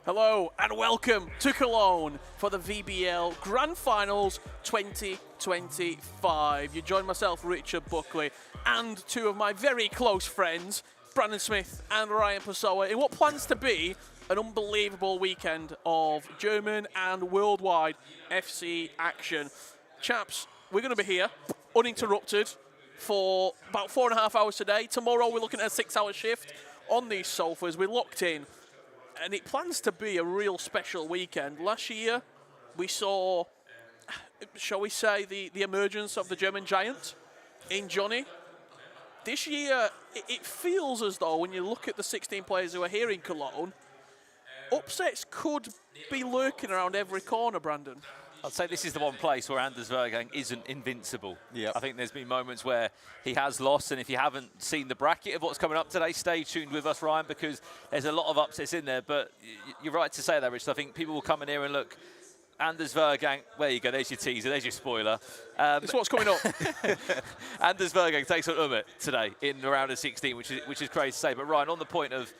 Hello and welcome to Cologne for the VBL Grand Finals 2025. You join myself, Richard Buckley, and two of my very close friends, Brandon Smith and Ryan Pessoa, in what plans to be an unbelievable weekend of German and worldwide FC action. Chaps, we're going to be here uninterrupted for about 4.5 hours today. Tomorrow we're looking at a 6-hour shift on these sofas. We're locked in. And it plans to be a real special weekend. Last year, we saw, shall we say, the emergence of the German giant in Johnny. This year, it feels as though, when you look at the 16 players who are here in Cologne, upsets could be lurking around every corner, Brandon. I'd say this is the one place where Anders Vergang isn't invincible. Yep. I think there's been moments where he has lost, and if you haven't seen the bracket of what's coming up today, stay tuned with us, Ryan, because there's a lot of upsets in there. But you're right to say that, Rich. I think people will come in here and look, Anders Vergang, there you go, there's your teaser, there's your spoiler. It's what's coming up. Anders Vergang takes on Umut today in the round of 16, which is crazy to say. But Ryan, on the point of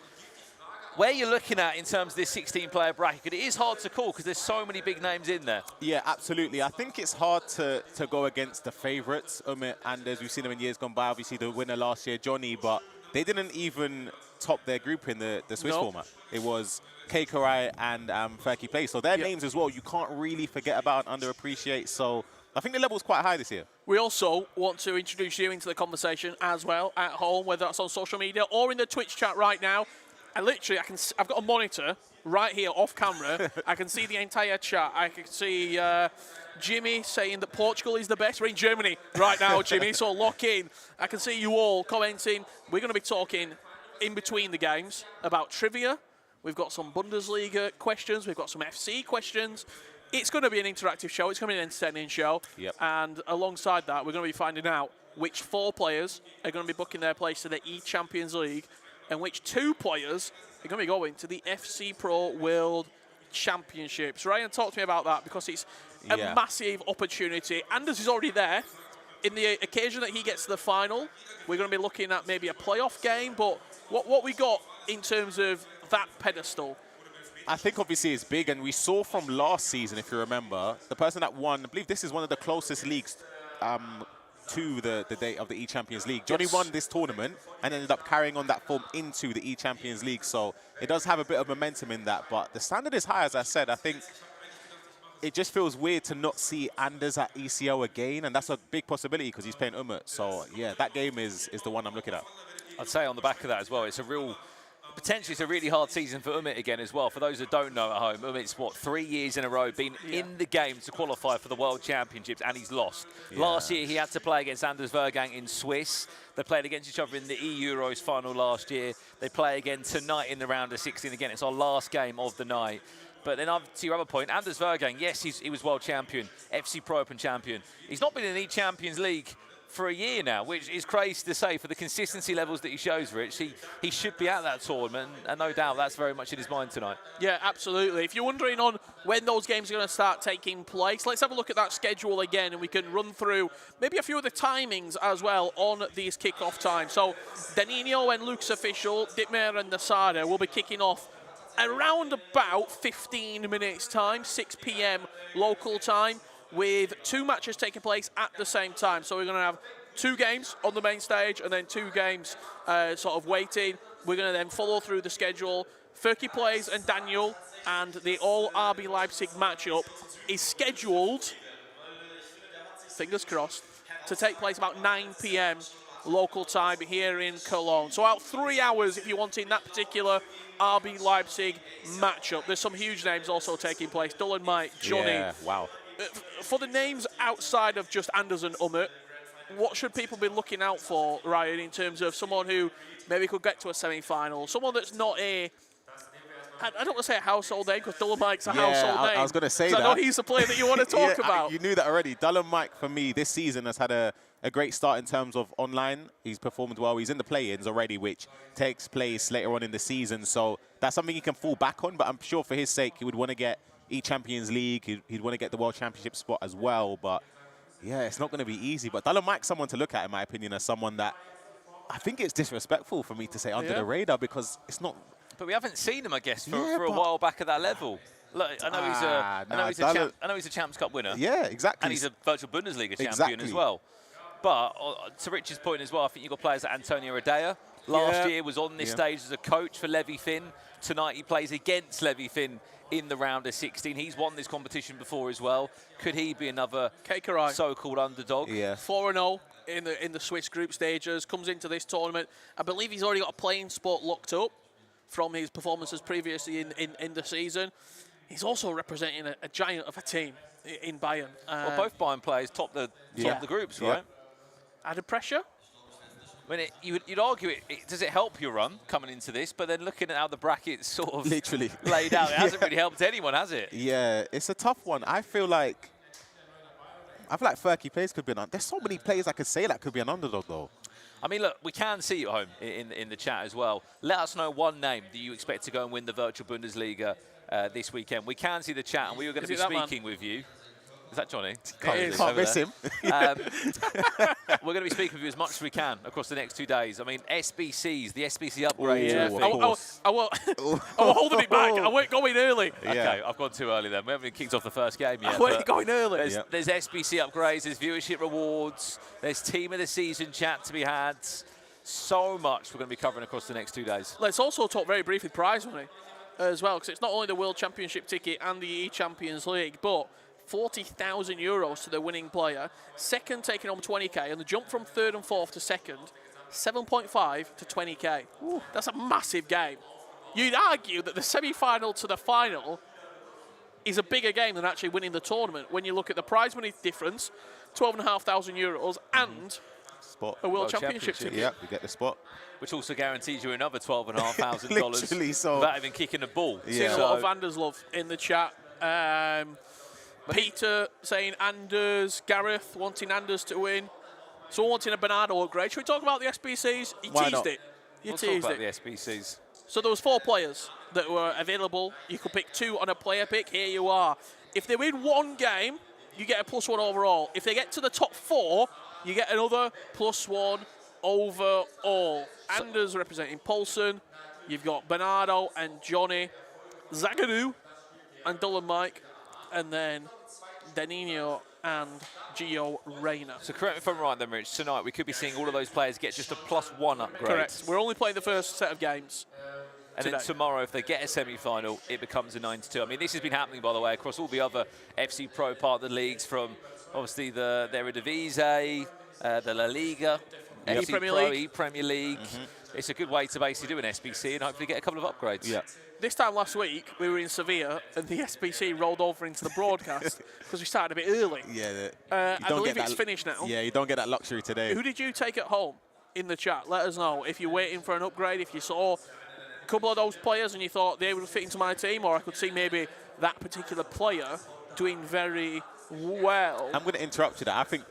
where you're looking at in terms of this 16-player bracket, it is hard to call because there's so many big names in there. Yeah, absolutely. I think it's hard to go against the favourites, Umut, and as we've seen them in years gone by, obviously the winner last year, Johnny, but they didn't even top their group in the Swiss format. It was Keikarai and Ferky Place. So their names as well, you can't really forget about and underappreciate. So I think the level's quite high this year. We also want to introduce you into the conversation as well at home, whether that's on social media or in the Twitch chat right now. And literally, I've got a monitor right here off camera. I can see the entire chat. I can see Jimmy saying that Portugal is the best. We're in Germany right now, Jimmy, so lock in. I can see you all commenting. We're going to be talking in between the games about trivia. We've got some Bundesliga questions. We've got some FC questions. It's going to be an interactive show. It's going to be an entertaining show. Yep. And alongside that, we're going to be finding out which 4 players are going to be booking their place to the E-Champions League and which 2 players are going to be going to the FC Pro World Championships. Ryan, talk to me about that, because it's a massive opportunity. Anders is already there. In the occasion that he gets to the final, we're going to be looking at maybe a playoff game, but what we got in terms of that pedestal? I think obviously it's big, and we saw from last season, if you remember, the person that won, I believe this is one of the closest leagues to the date of the E-Champions League. Johnny won this tournament and ended up carrying on that form into the E-Champions League, so it does have a bit of momentum in that, but the standard is high, as I said. I think it just feels weird to not see Anders at ECO again, and that's a big possibility because he's playing Umut. So, yeah, that game is the one I'm looking at. I'd say on the back of that as well, potentially it's a really hard season for Umut again as well. For those that don't know at home, Umut's, 3 years in a row been in the game to qualify for the World Championships, and he's lost. Yeah. Last year, he had to play against Anders Vergang in Swiss. They played against each other in the E-Euros final last year. They play again tonight in the round of 16 again. It's our last game of the night. But then to your other point, Anders Vergang, yes, he was world champion, FC Pro Open champion. He's not been in the Champions League for a year now, which is crazy to say for the consistency levels that he shows, Rich. He should be at that tournament, and no doubt that's very much in his mind tonight. Yeah, absolutely. If you're wondering on when those games are going to start taking place, let's have a look at that schedule again, and we can run through maybe a few of the timings as well on these kick-off times. So Danilo and Luke's official, Dittmer and Nasada will be kicking off around about 15 minutes time, 6 p.m. local time, with 2 matches taking place at the same time. So we're going to have 2 games on the main stage and then 2 games sort of waiting. We're going to then follow through the schedule. Furky plays and Daniel, and the all RB Leipzig matchup is scheduled, fingers crossed, to take place about 9 p.m. local time here in Cologne. So about 3 hours if you're wanting that particular RB Leipzig matchup. There's some huge names also taking place. Dylan, Mike, Johnny. Yeah, wow. For the names outside of just Anders and Umut, what should people be looking out for, Ryan, in terms of someone who maybe could get to a semi-final? Someone that's not I don't want to say a household name, because Dylan Mike's a household name. I was going to say that. I know he's the player that you want to talk about. You knew that already. Dylan Mike, for me, this season has had a great start in terms of online. He's performed well. He's in the play-ins already, which takes place later on in the season. So that's something he can fall back on. But I'm sure for his sake, he would want to get E-Champions League. He'd want to get the World Championship spot as well. But, yeah, it's not going to be easy. But Dylan Mike's someone to look at, in my opinion, as someone that I think it's disrespectful for me to say under the radar, because it's not. But we haven't seen him, I guess, for a while back at that level. Look, I know he's a Champs Cup winner. Yeah, exactly. And he's a virtual Bundesliga champion as well. But to Rich's point as well, I think you've got players like Antonio Redea. Last year was on this stage as a coach for Levy Finn. Tonight he plays against Levy Finn in the round of 16. He's won this competition before as well. Could he be another so-called underdog? Yeah. 4-0 in the Swiss group stages. Comes into this tournament. I believe he's already got a playing spot locked up from his performances previously in the season. He's also representing a giant of a team in Bayern. Well, both Bayern players top the groups, right? Added pressure? I mean, you'd argue does it help your run coming into this? But then looking at how the bracket's sort of literally laid out, it hasn't really helped anyone, has it? Yeah, it's a tough one. I feel like 30 players could be an underdog. There's so many players I could say that could be an underdog, though. I mean, look, we can see you at home in the chat as well. Let us know one name that you expect to go and win the virtual Bundesliga this weekend. We can see the chat, and we were going to be speaking with you. Is that Johnny? Can't miss him. We're going to be speaking with you as much as we can across the next 2 days. I mean, SBCs, the SBC upgrade. I was holding it back. I weren't going early. Okay, I've gone too early then. We haven't even kicked off the first game yet. I weren't going early. There's SBC upgrades, there's viewership rewards, there's team of the season chat to be had. So much we're going to be covering across the next 2 days. Let's also talk very briefly prize money as well, because it's not only the World Championship ticket and the E-Champions League, but 40,000 euros to the winning player. Second taking home 20k, and the jump from third and fourth to second, 7.5 to 20k. Ooh. That's a massive game. You'd argue that the semi-final to the final is a bigger game than actually winning the tournament when you look at the prize money difference, 12,500 euros, and spot. A World World Championship Championship. ticket. Yeah, we get the spot. Which also guarantees you another $12,500 Literally, so- without even kicking a ball. Yeah. Seeing a So- lot of Anders love in the chat. Peter saying Anders, Gareth wanting Anders to win. Someone wanting a Bernardo upgrade. Should we talk about the SBCs? You Why teased not? it. You We'll talk teased about it. the SBCs. So there was 4 players that were available. You could pick 2 on a player pick. Here you are. If they win 1 game, you get a +1 overall. If they get to the top 4, you get another +1 overall. Anders representing Paulson. You've got Bernardo and Johnny, Zagadou and Dylan Mike, and then Danilo and Gio Reyna. So correct me if I'm right then, Rich. Tonight we could be seeing all of those players get just a +1 upgrade. Correct. We're only playing the first set of games. And today. then tomorrow, if they get a semi-final, it becomes a 9-2. I mean, this has been happening, by the way, across all the other FC Pro partner leagues, from obviously the Eredivisie, the La Liga, FC Premier Pro, League. Premier League. It's a good way to basically do an SBC and hopefully get a couple of upgrades. Yeah. This time last week, we were in Sevilla, and the SBC rolled over into the broadcast because we started a bit early. Yeah. I believe it's finished now. Yeah, you don't get that luxury today. Who did you take at home in the chat? Let us know if you're waiting for an upgrade, if you saw a couple of those players and you thought they would fit into my team, or I could see maybe that particular player doing very well. I'm going to interrupt you there. I think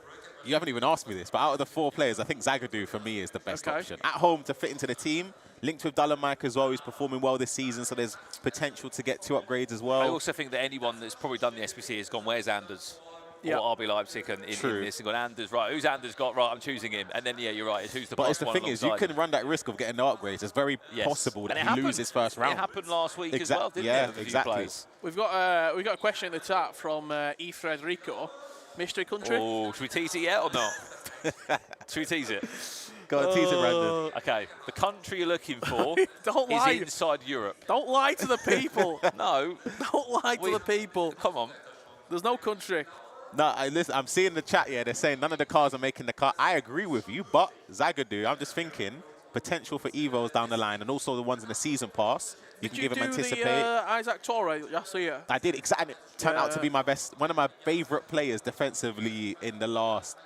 you haven't even asked me this, but out of the 4 players, I think Zagadou for me is the best Okay. option. At home to fit into the team, linked with Mike as well. He's performing well this season, so there's potential to get 2 upgrades as well. I also think that anyone that's probably done the SBC has gone, where's Anders? Yeah. Or RB Leipzig and in True. this and gone, Anders, right, who's Anders got? Right, I'm choosing him. And then, yeah, you're right, who's the But +1 it's the thing is, you alongside can run that risk of getting no upgrades. It's very Yes. possible that And it he happened- loses first round. It happened last week as well, didn't yeah, it? with a few exactly. players? We've got a question in the chat from E. Frederico. Mystery country? Oh, should we tease it yet or not? Should we tease it? Go on, tease it, Brandon. Okay, the country you're looking for Don't is lie. inside Europe. Don't lie to the people. No, Don't lie to the people. come on. There's no country. No, listen, I'm seeing the chat here. They're saying none of the cars are making the cut. I agree with you, but Zagadou, I'm just thinking potential for Evos down the line, and also the ones in the season pass. You Did can give you them do anticipate. the Isaac Torre last year? I did exactly. Turned out to Yeah. be my best, one of my favorite players defensively in the last.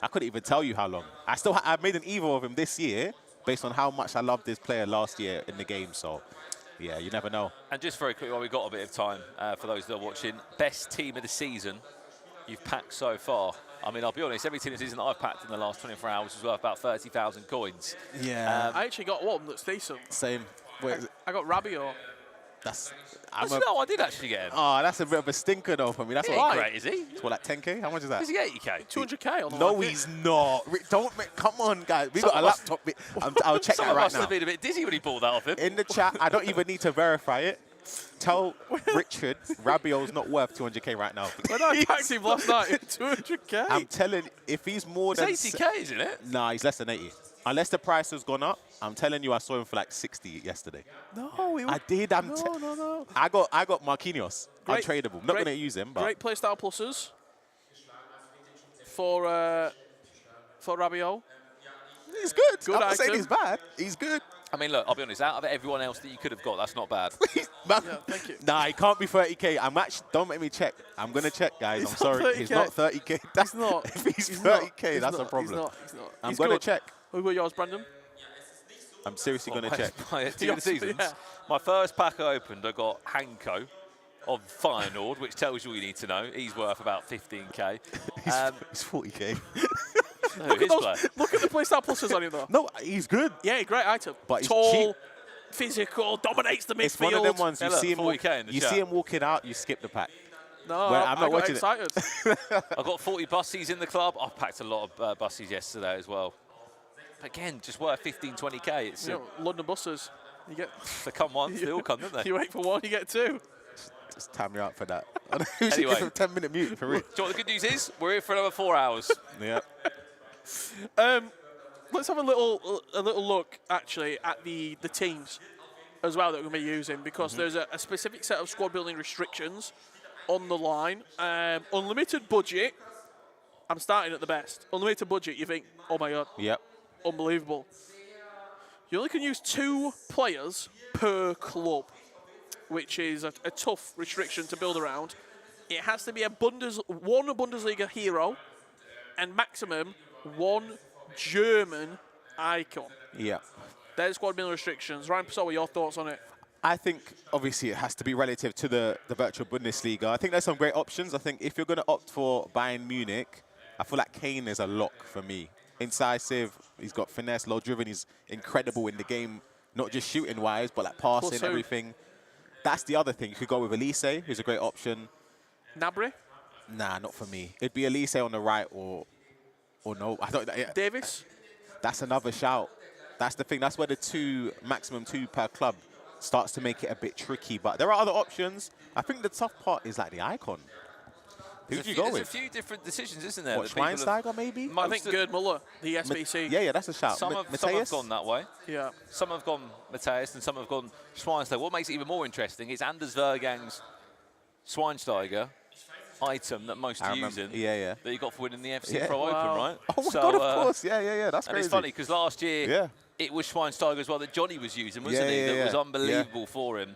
I couldn't even tell you how long. I made an Evo of him this year based on how much I loved this player last year in the game. So, yeah, you never know. And just very quickly, while we've got a bit of time for those that are watching, best team of the season you've packed so far. I mean, I'll be honest, every team of the season that I've packed in the last 24 hours was worth about 30,000 coins. Yeah. I actually got one that's decent. Same. Wait, is it- I got Rabiot. that's. No, I did actually get him. Oh, that's a bit of a stinker though for me. That's He what. ain't great, is he? It's what, like 10k? How much is that? Is he 80k? 200k on the No, market. he's not. Don't make. Come on, guys. We Some got a of us- laptop. I'll check Some that of right us now. have been a bit dizzy when he pulled that off him. In the chat, I don't even need to verify it. Tell Richard Rabiot's not worth 200k right now. When I packed him last night, 200k. I'm telling, if he's more It's than 80k, isn't it? Nah, he's less than 80. Unless the price has gone up, I'm telling you, I saw him for like 60 yesterday. No, he I did. no. I got Marquinhos, Great- untradeable. Not great- going to use him, but Great playstyle pluses for Rabiot. he's good. Good I'm not saying item. he's bad. He's good. I mean, look, I'll be honest, out of everyone else that you could have got, that's not bad. Man, Yeah, thank you. Nah, he can't be 30k. I'm actually. Don't make me check. I'm gonna check, guys. He's I'm not sorry. He's 30K. not 30k. That's He's not. If he's He's 30k, not. He's that's a not. problem. He's not. I'm He's gonna good. check. Who were yours, Brandon? I'm seriously gonna my, check. My team of the seasons. Yeah. My first pack I opened, I got Hanko of Feyenoord, which tells you all you need to know. He's worth about 15k. He's 40k. No, his player. Look at the playstyle pluses on him though. No, he's good. Yeah, great item. But he's tall, cheap. physical, dominates the midfield. It's one of them ones you Hey, look, see him. 40k in the You chat. see him walking out, you skip the pack. No, Well, I'm I not got watching it. excited. I got 40 bussies in the club. I've packed a lot of bussies yesterday as well. Again, just worth 15, 20k. It's You know, London buses. You get. they come once, they all come, don't they? You wait for one, you get two. Just time me out for that. We should Anyway. give him a 10-minute mute for it. Do you know what the good news is? We're here for another 4 hours. Yeah. Let's have a little look actually at the teams as well that we're going to be using, because there's a specific set of squad building restrictions on the line. Unlimited budget. I'm starting at the best. Unlimited budget. You think, oh my god, Yep. unbelievable. You only can use 2 players per club, which is a tough restriction to build around. It has to be one Bundesliga hero and maximum 1 German icon. Yeah. Their squad meal restrictions. Ryan Pessoa, your thoughts on it? I think, obviously, it has to be relative to the virtual Bundesliga. I think there's some great options. I think if you're going to opt for Bayern Munich, I feel like Kane is a lock for me. Incisive, he's got finesse, low-driven, he's incredible in the game, not just shooting-wise, but like passing, everything. That's the other thing. You could go with Elise, who's a great option. Gnabry? Nah, not for me. It'd be Elise on the right or no. I don't. Yeah. Davis? That's another shout. That's the thing. That's where the maximum two per club starts to make it a bit tricky. But there are other options. I think the tough part is like the icon. Who do you go with? There's a few different decisions, isn't there? What, Schweinsteiger maybe? I think Gerd Muller, the SBC. Yeah, that's a shout. Some have gone that way. Yeah. Some have gone Matthias and some have gone Schweinsteiger. What makes it even more interesting is Anders Vergang's Schweinsteiger item that most are using. Yeah. That you got for winning the FC Pro Open, right? Oh my God, of course. Yeah. That's crazy. And it's funny because last year it was Schweinsteiger as well that Johnny was using, wasn't he? That was unbelievable for him.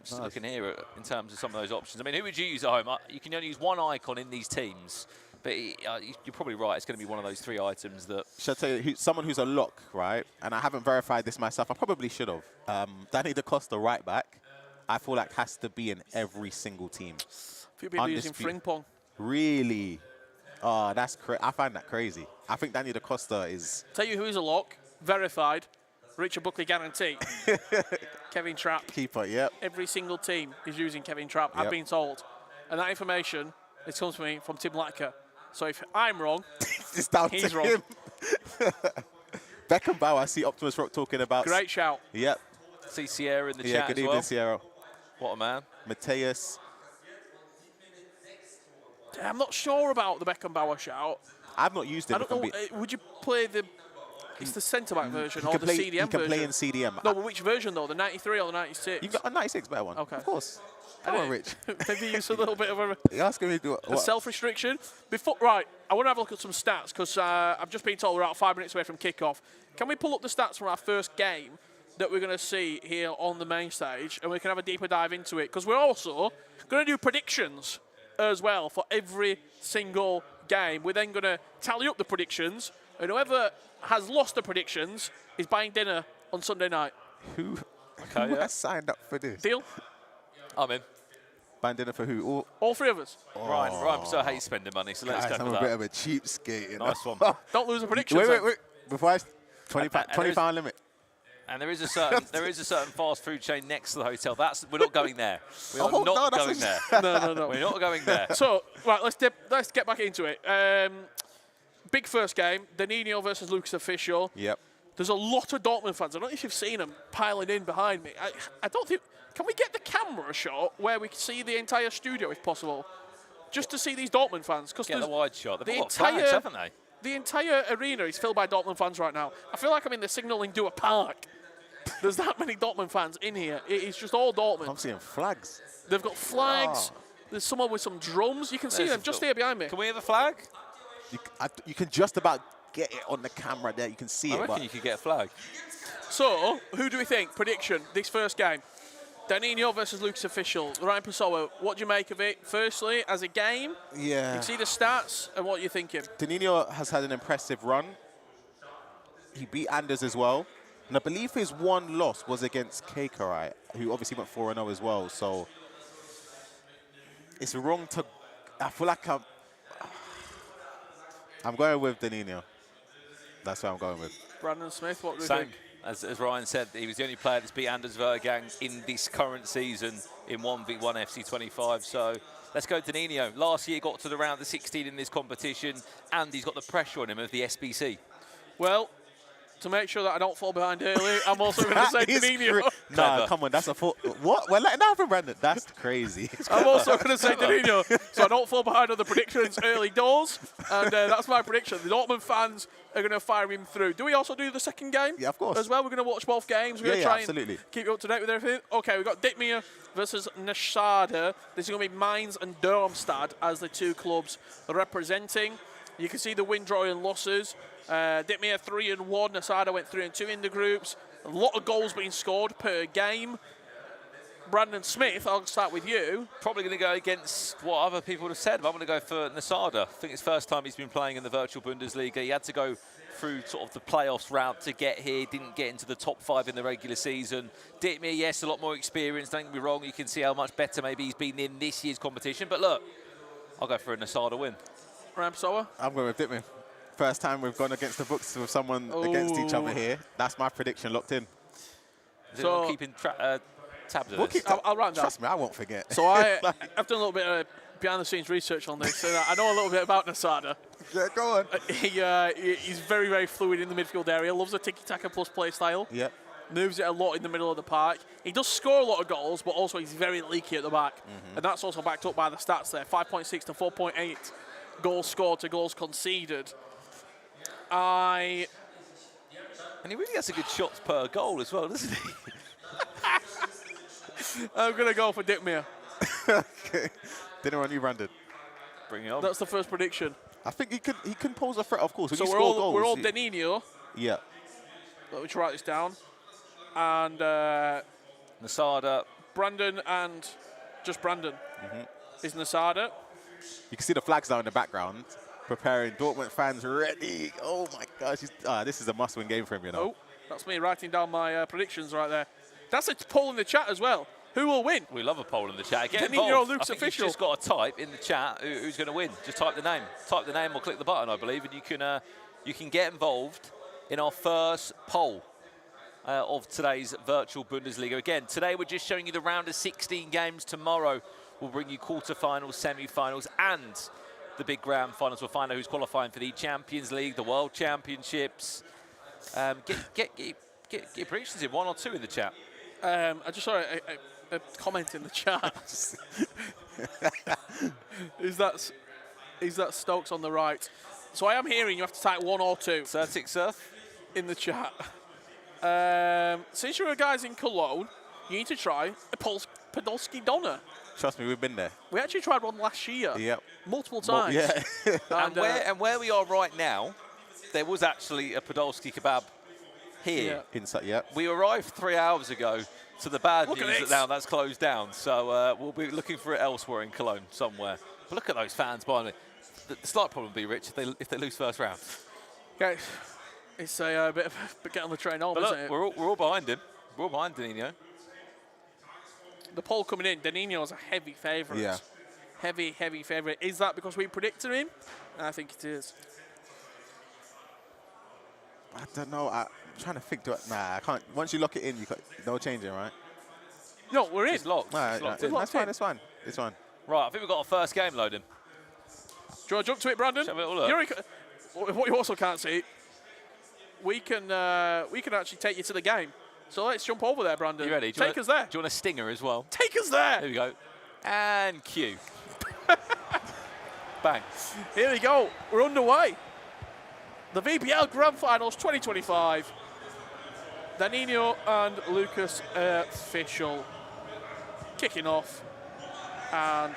Just looking here in terms of some of those options. I mean, who would you use at home? You can only use one icon in these teams, but you're probably right. It's going to be one of those three items that... Should I tell you, someone who's a lock, right? And I haven't verified this myself. I probably should have. Danny Da Costa, right back, I feel like has to be in every single team. A few people using Frimpong. Really? Oh, I find that crazy. I think Danny Da Costa is... Tell you who's a lock, verified, Richard Buckley guarantee. Kevin Trapp. Keeper, yep. Every single team is using Kevin Trapp, I've been told. And that information, it comes to me from Tim Latka. So if I'm wrong, it's down he's to wrong. him. Beckenbauer, I see Optimus Rock talking about. Great shout. Yep. See Sierra in the chat Yeah, good evening, Sierra. What a man. Mateus. I'm not sure about the Beckenbauer shout. I've not used it. I don't know. Would you play the... It's the centre-back version or the CDM version? You can play in CDM. No, but which version, though? The 93 or the 96? You got a 96 better one. Okay. Of course. Come on, Rich. Maybe use a little bit of You're asking me to do a self-restriction. Right, I want to have a look at some stats because I've just been told we're about 5 minutes away from kickoff. Can we pull up the stats from our first game that we're going to see here on the main stage, and we can have a deeper dive into it? Because we're also going to do predictions as well for every single game. We're then going to tally up the predictions, and whoever has lost the predictions is buying dinner on Sunday night. Who has signed up for this? Deal? I'm in. Buying dinner for who? All three of us. Ryan, so I hate spending money, so let's go for that. I'm a bit of a cheapskate. Nice one. Don't lose a prediction. Wait. Before I... 20 pound limit. And there is a certain fast food chain next to the hotel. We're not going there. We are not going there. No. We're not going there. So, right, let's get back into it. Big first game, Danilo versus Lucas Official. Yep. There's a lot of Dortmund fans. I don't know if you've seen them piling in behind me. I don't think... Can we get the camera shot where we can see the entire studio, if possible? Just to see these Dortmund fans. Get the wide shot. They've got flags, haven't they? The entire arena is filled by Dortmund fans right now. I feel like I'm in the Signal Iduna Park. There's that many Dortmund fans in here. It's just all Dortmund. I'm seeing flags. They've got flags. There's someone with some drums. You can see them just here behind me. Can we have a flag? You can just about get it on the camera there. You can see I reckon you could get a flag. So, who do we think? Prediction, this first game. Danilo versus Lucas Official. Ryan Pessoa, what do you make of it? Firstly, as a game, you can see the stats, and what are you thinking? Danilo has had an impressive run. He beat Anders as well. And I believe his one loss was against Keikarai, who obviously went 4-0 as well. So it's wrong to... I feel like I'm going with Danilo. That's what I'm going with. Brandon Smith, what do you think? As Ryan said, he was the only player that's beat Anders Vergang in this current season in 1v1 FC25. So let's go Danilo. Last year got to the round of 16 in this competition, and he's got the pressure on him of the SBC. Well, to make sure that I don't fall behind early, I'm also going to say Danilo. No, come on, that's a full... What? We're letting out for Brandon. That's crazy. I'm also going to say Danilo, so I don't fall behind on the predictions early doors. And that's my prediction. The Dortmund fans are going to fire him through. Do we also do the second game? Yeah, of course. As well, we're going to watch both games. We're going to try absolutely. and keep you up to date with everything. Okay, we've got Dittmeier versus Nashada. This is going to be Mainz and Darmstadt as the two clubs representing. You can see the win, draw, and losses. Dittmeier 3-1. Nasada went 3-2 in the groups. A lot of goals being scored per game. Brandon Smith, I'll start with you. Probably going to go against what other people would have said, but I'm going to go for Nasada. I think it's the first time he's been playing in the virtual Bundesliga. He had to go through sort of the playoffs route to get here, didn't get into the top 5 in the regular season. Dittmer, yes, a lot more experience, don't get me wrong. You can see how much better maybe he's been in this year's competition. But look, I'll go for a Nasada win. Ryan Pessoa? I'm going with Dittmer. First time we've gone against the books with someone against each other here. That's my prediction locked in. So keeping tabs of this. I'll write down. Trust me, I won't forget. So I've done a little bit of behind-the-scenes research on this, and I know a little bit about Nasada. Yeah, go on. He's very, very fluid in the midfield area. Loves a tiki-taka plus play style. Yep. Moves it a lot in the middle of the park. He does score a lot of goals, but also he's very leaky at the back. And that's also backed up by the stats there. 5.6 to 4.8 goals scored to goals conceded. And he really has a good shots per goal as well, doesn't he? I'm going to go for Dittmer. Okay. Dinner on you, Brandon. Bring it on. That's the first prediction. I think he can pose a threat, of course. When So you we're score all, goals, we're all Danilo. Yeah. Let me write this down. And Nasada. Brandon and just Brandon is Nasada. You can see the flags now in the background, preparing Dortmund fans ready. Oh my gosh, this is a must-win game for him, you know. Oh, that's me writing down my predictions right there. That's a poll in the chat as well. Who will win? We love a poll in the chat. Get Danilo involved. Luke's I think official. you've just got to type in the chat who's going to win. Just type the name. Type the name or click the button, I believe, and you can get involved in our first poll of today's virtual Bundesliga. Again, today we're just showing you the round of 16 games. Tomorrow we'll bring you quarterfinals, semi-finals, and the big grand finals. We'll find out who's qualifying for the Champions League, the World Championships. Get your predictions in, 1 or 2 in the chat. I just saw a comment in the chat. Is that Stokes on the right? So I am hearing you have to type 1 or 2 Certic Surf in the chat. Since you're guys in Cologne, you need to try a Podolski Donna. Trust me, we've been there. We actually tried one last year. Yep. Multiple times. Yeah. and where we are right now, there was actually a Podolski kebab here. Yeah. Inside, yeah. We arrived 3 hours ago, so the bad Look at news is this. that now that's closed down. So we'll be looking for it elsewhere in Cologne somewhere. But look at those fans behind me. The slight problem will be, Rich, if they lose first round. Okay. It's a bit of a get on the train home, But isn't look, it? we're all behind him. We're all behind Danilo. The poll coming in, Danilo is a heavy favourite. Yeah. Heavy, heavy favourite. Is that because we predicted him? I think it is. I don't know. I'm trying to think. Nah, I can't. Once you lock it in, no changing, right? No, we're in. It's locked. Nah, It's locked nah, in. locked that's fine. It's fine. Right, I think we've got our first game loading. Do you want to jump to it, Brandon? Shall we have a look? What you also can't see, we can actually take you to the game. So let's jump over there, Brandon. You ready? Take us there. Do you want a stinger as well? Take us there. There we go. And cue. Bang. Here we go. We're underway. The VBL Grand Finals 2025. Danilo and Lucas official kicking off. And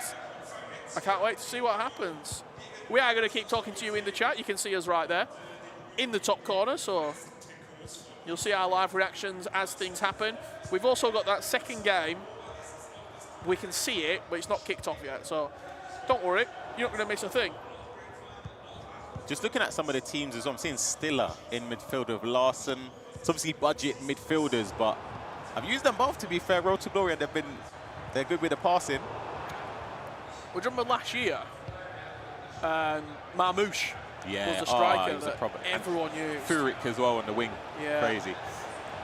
I can't wait to see what happens. We are going to keep talking to you in the chat. You can see us right there in the top corner. So you'll see our live reactions as things happen. We've also got that second game. We can see it, but it's not kicked off yet. So don't worry. You're not going to miss a thing. Just looking at some of the teams as well, I'm seeing Stiller in midfield with Larson. It's obviously budget midfielders, but I've used them both, to be fair. Road to glory, and they're good with the passing. We remember last year, Marmouche Yeah, was the striker he was a that problem. everyone used. Furyk as well on the wing. Yeah. Crazy.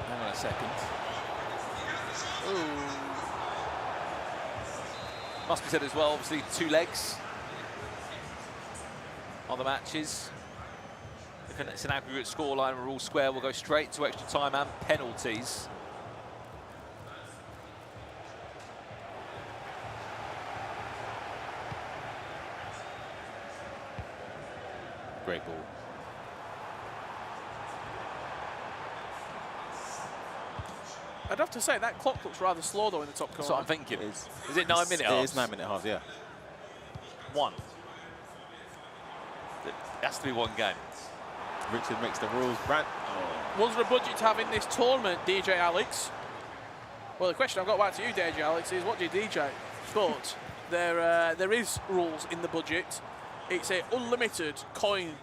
Hang on a second. Ooh. Must be said as well, obviously, 2 legs on the matches. If it's an aggregate scoreline, we're all square. We'll go straight to extra time and penalties. Great ball. I'd have to say, that clock looks rather slow, though, in the top corner. That's what I'm thinking. It is. Is it 9 minute halves? It is 9 minute halves, yeah. 1. It has to be 1 game. Richard makes the rules. Brand. Was there a budget to have in this tournament, DJ Alex? Well, the question I've got back to you, DJ Alex, is what do you DJ? But there is rules in the budget. It's a unlimited coin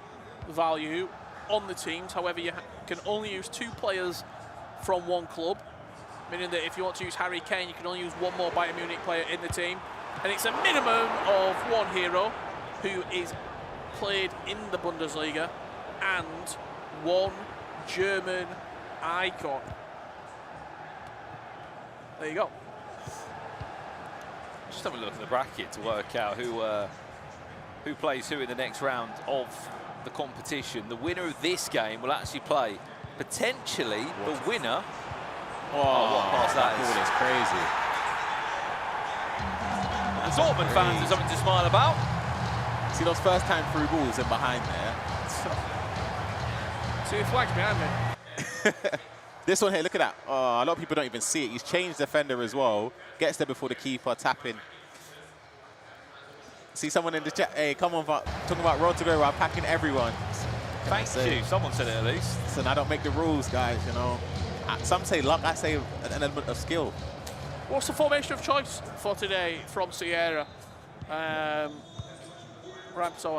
value on the teams. However, you can only use 2 players from one club, meaning that if you want to use Harry Kane, you can only use one more Bayern Munich player in the team. And it's a minimum of 1 hero who is played in the Bundesliga and 1 German icon. There you go. Just have a look at the bracket to work out who plays who in the next round of the competition. The winner of this game will actually play potentially the winner. Oh, what pass that is. It's crazy. And Dortmund fans have something to smile about. See those first time through balls in behind there? See the flags behind me. This one here, look at that. Oh, a lot of people don't even see it. He's changed defender as well. Gets there before the keeper, tapping. See someone in the chat, hey, come on, talking about road to go, we're packing everyone. Thank you, someone said it at least. So I don't make the rules, guys, you know. Some say luck, I say an element of skill. What's the formation of choice for today from Sierra?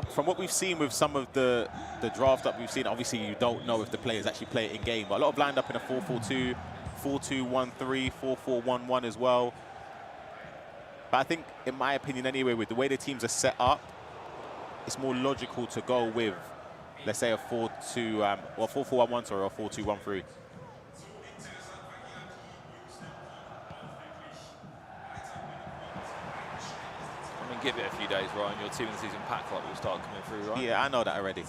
From what we've seen with some of the draft that we've seen, obviously you don't know if the players actually play it in game, but a lot of lined up in a 4-4-2, 4-2-1-3, 4-4-1-1 as well. But I think, in my opinion anyway, with the way the teams are set up, it's more logical to go with, let's say, a 4-2, or 4-4-1-1, sorry, or 4-2-1-3. I mean, give it a few days, Ryan. Your team in the season pack like will start coming through, right? Yeah, I know that already.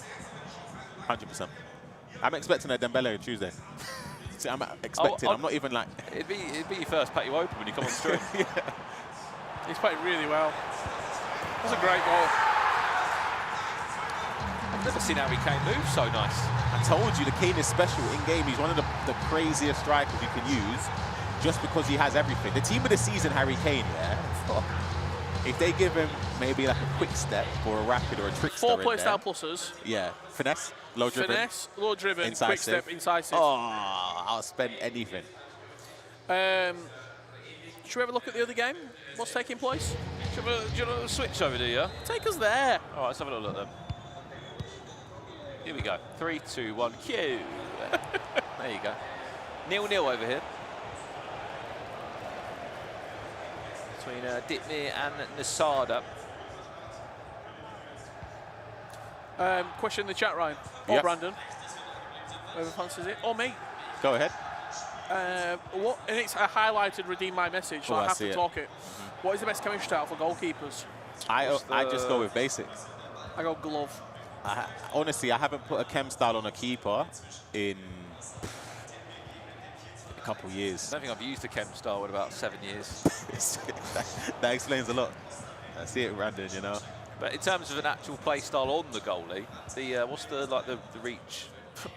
100%. I'm expecting a Dembele on Tuesday. See, I'm expecting. I'm not even like. It'd be your first pack you open when you come on stream. Yeah. He's played really well. That's a great goal. I've never seen Harry Kane move so nice. I told you, the Kane is special in game. He's one of the craziest strikers you can use, just because he has everything. The team of the season, Harry Kane, yeah. If they give him maybe like a quick step or a rapid or a trickster 4 play style pluses. Yeah, finesse, low driven. Finesse, low driven, incisive. quick step, incisive. Oh, I'll spend anything. Should we have a look at the other game? What's taking place? Do you want to switch over, do you? Take us there. All right, let's have a little look then. Here we go. 3, 2, 1, cue. There you go. 0-0 over here. Between Ditmir and Nasada. Question in the chat, Ryan. Or Yep. Brandon. Whoever fancies it. Or me. Go ahead. And it's a highlighted redeem my message, so Oh, I I have see to it. talk it. What is the best chemistry style for goalkeepers? I just go with basics. I go glove. Honestly, I haven't put a chem style on a keeper in a couple of years. I don't think I've used a chem style in about 7 years. that explains a lot. I see it, Brandon, you know. But in terms of an actual play style on the goalie, what's the reach?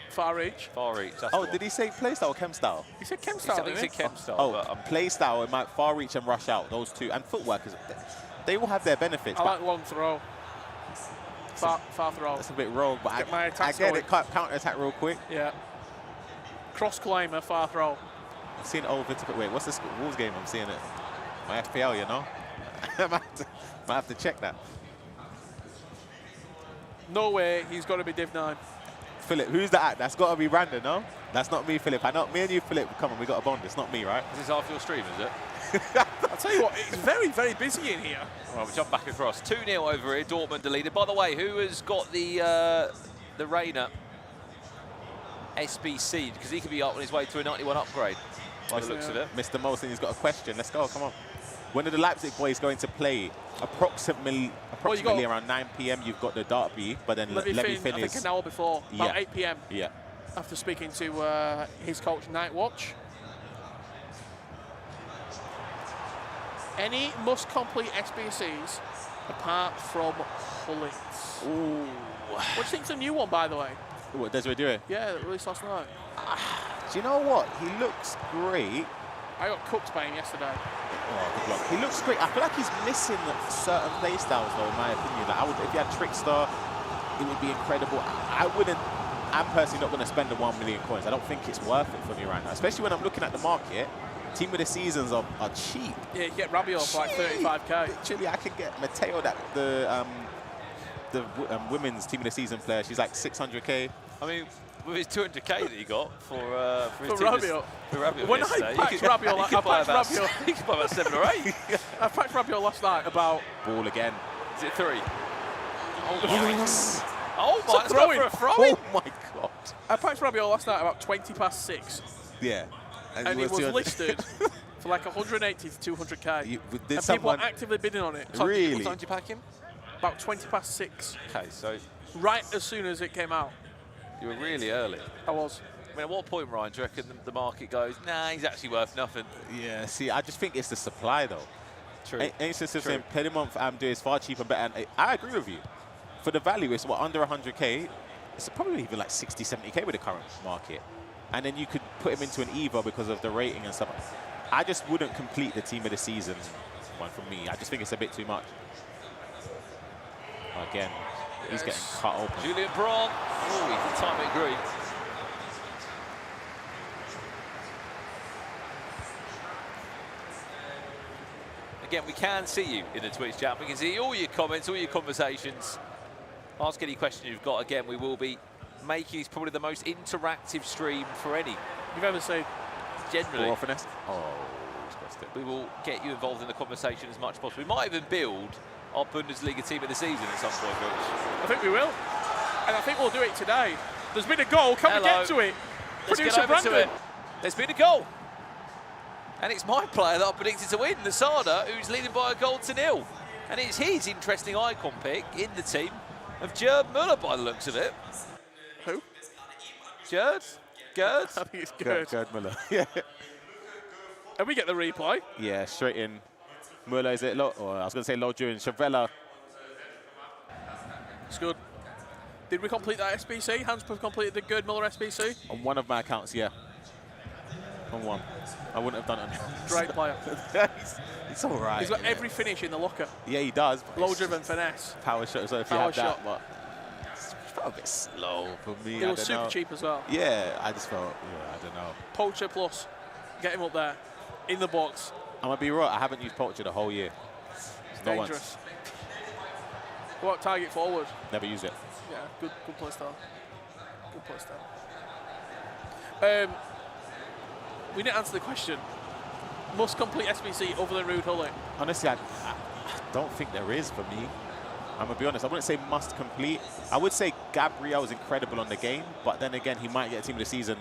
Far reach. Far reach. That's Oh, the did he say play style or chem style? He said chem one. style, I think didn't it's a chem style. Oh, but, play style, it might far reach and rush out, those two. And footwork, they all have their benefits. I but like long throw. Far throw. that's a bit wrong, but Get my I attacks get going. it. Counter attack real quick. Yeah. Cross climber, far throw. I've seen it over to. Wait, what's this Wolves game? I'm seeing it. My FPL, you know. I might have to check that. No way, he's got to be Div 9. Philip, who's that? That's got to be Brandon, no? That's not me, Philip. I know me and you, Philip. Come on, we got a bond. It's not me, right? Is this half your stream, is it? I'll tell you what, it's very, very busy in here. Well, we jump back across. 2-0 over here. Dortmund deleted. By the way, who has got the Reina SBC? Because he could be up on his way to a 91 upgrade, by the looks of it. Mr. Molson, he's got a question. Let's go. Come on. When are the Leipzig boys going to play? Approximately around 9 p.m. You've got the derby, but then Levy Finn, I think an hour before, about 8 p.m. Yeah. After speaking to his coach, Night Watch. Any must-complete SBCs apart from Hullets? Ooh. What do you think's a new one, by the way? What Desiree doing? Yeah, released last night. Do you know what? He looks great. I got cooked by him yesterday. Oh, good luck. He looks great. I feel like he's missing certain play styles, though, in my opinion. Like, if he had Trickster, it would be incredible. I'm personally not going to spend the 1 million coins. I don't think it's worth it for me right now, especially when I'm looking at the market. Team of the seasons are cheap. Yeah, you get Rabiot for like 35k. Literally, I could get Mateo, the women's team of the season player. She's like 600k. I mean, with his 200k that he got for his For Rabiot. For Rabiot When yesterday, I packed Rabiot, he could buy about 7 or 8. I packed Rabiot last night about. Ball again. Is it 3? Yes. Oh my! It's throw-in. for a throw-in. Oh my God. I packed Rabiot last night about 20 past 6, Yeah. and it was listed for like 180 to 200k. And people are actively bidding on it. Really? What time did you pack him? About 20 past 6, Okay, so right as soon as it came out. you were really early. I was. I mean, at what point, Ryan, do you reckon the market goes, nah, he's actually worth nothing? Yeah, see, I just think it's the supply, though. True. Ain't saying Pedimont for Amdo is far cheaper and better. And I agree with you. For the value, it's what, under 100k? It's probably even like 60, 70k with the current market. And then you could put him into an EVA because of the rating and stuff. I just wouldn't complete the team of the season one for me. I just think it's a bit too much. Again, he's getting cut open. Julian Braun. Oh, he did time it green. Again, we can see you in the Twitch chat. We can see all your comments, all your conversations. Ask any question you've got. Again, we will be making it probably the most interactive stream for any You've ever seen? generally. More finesse. Oh, he's crossed it. We will get you involved in the conversation as much as possible. We might even build our Bundesliga team of the season at some point, Rich. I think we will. And I think we'll do it today. There's been a goal. Can we get to it? Let's Producer get over Brandon. to it. There's been a goal. And it's my player that I predicted to win, Nasada, who's leading by a goal to 0. And it's his interesting icon pick in the team of Gerd Muller by the looks of it. Who? Gerd? Gerd? I think it's good. Gerd Muller. Yeah. And we get the replay. Yeah, straight in. Muller, is it low? Or I was going to say low during Chavella. It's good. Did we complete that SBC? Hansperth completed the Gerd Muller SBC? On one of my accounts, yeah. On one. I wouldn't have done it on Great player. It's all right. He's got every finish in the locker. Yeah, he does. Low driven finesse. Power shot, so if Power you have shot. that, but it's felt a bit slow for me. It I was don't super know. cheap as well. Yeah, I just felt, yeah, I don't know. Poacher plus. Get him up there. In the box. I'm going to be real, I haven't used Poacher the whole year. Not once. Dangerous. Go out, target forward. Never use it. Yeah, good play style. Good play style. We didn't answer the question. Must complete SBC other than Ruud Hullet. Honestly, I don't think there is for me. I'm going to be honest. I wouldn't say must complete. I would say Gabriel was incredible on the game, but then again, he might get a team of the season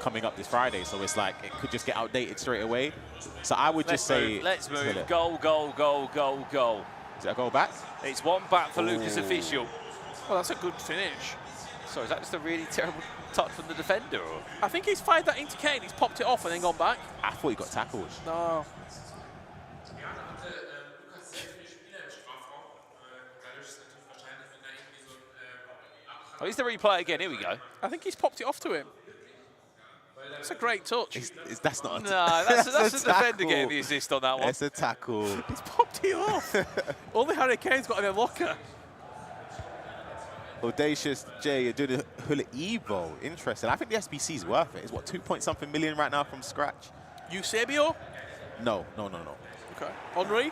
coming up this Friday, so it's like it could just get outdated straight away. So I would just say... Let's move. Goal, goal, goal, goal, goal. Is that a goal back? It's one back for Lucas Official. Well, that's a good finish. So is that just a really terrible touch from the defender? Or? I think he's fired that into Kane. He's popped it off and then gone back. I thought he got tackled. No. Oh, he's the replay again. Here we go. I think he's popped it off to him. It's a great touch. That's not a No, that's the defender tackle. getting the assist on that one. It's a tackle. He's popped it off. Only Harry Kane's got in a locker. Audacious J, you're doing a Hullet Evo. Interesting. I think the SBC is worth it. It's what, 2-point-something million right now from scratch? Eusebio? No. Okay. Henry?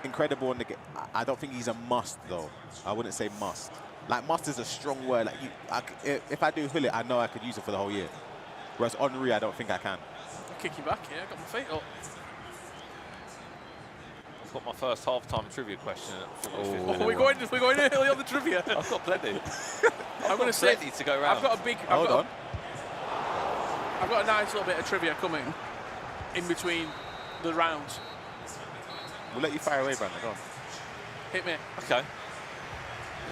Incredible on the game. I don't think he's a must, though. I wouldn't say must. Like, must is a strong word. Like, if I do Hullet, I know I could use it for the whole year. Whereas Henry, I don't think I can. I'll kick you back here. Got my feet up. I've got my first half-time trivia question. We're going early on the trivia. I've got plenty. I'm going to say plenty to go round. I've got a big. Hold on. I've got a nice little bit of trivia coming in between the rounds. We'll let you fire away, Brandon. Go on. Hit me. Okay.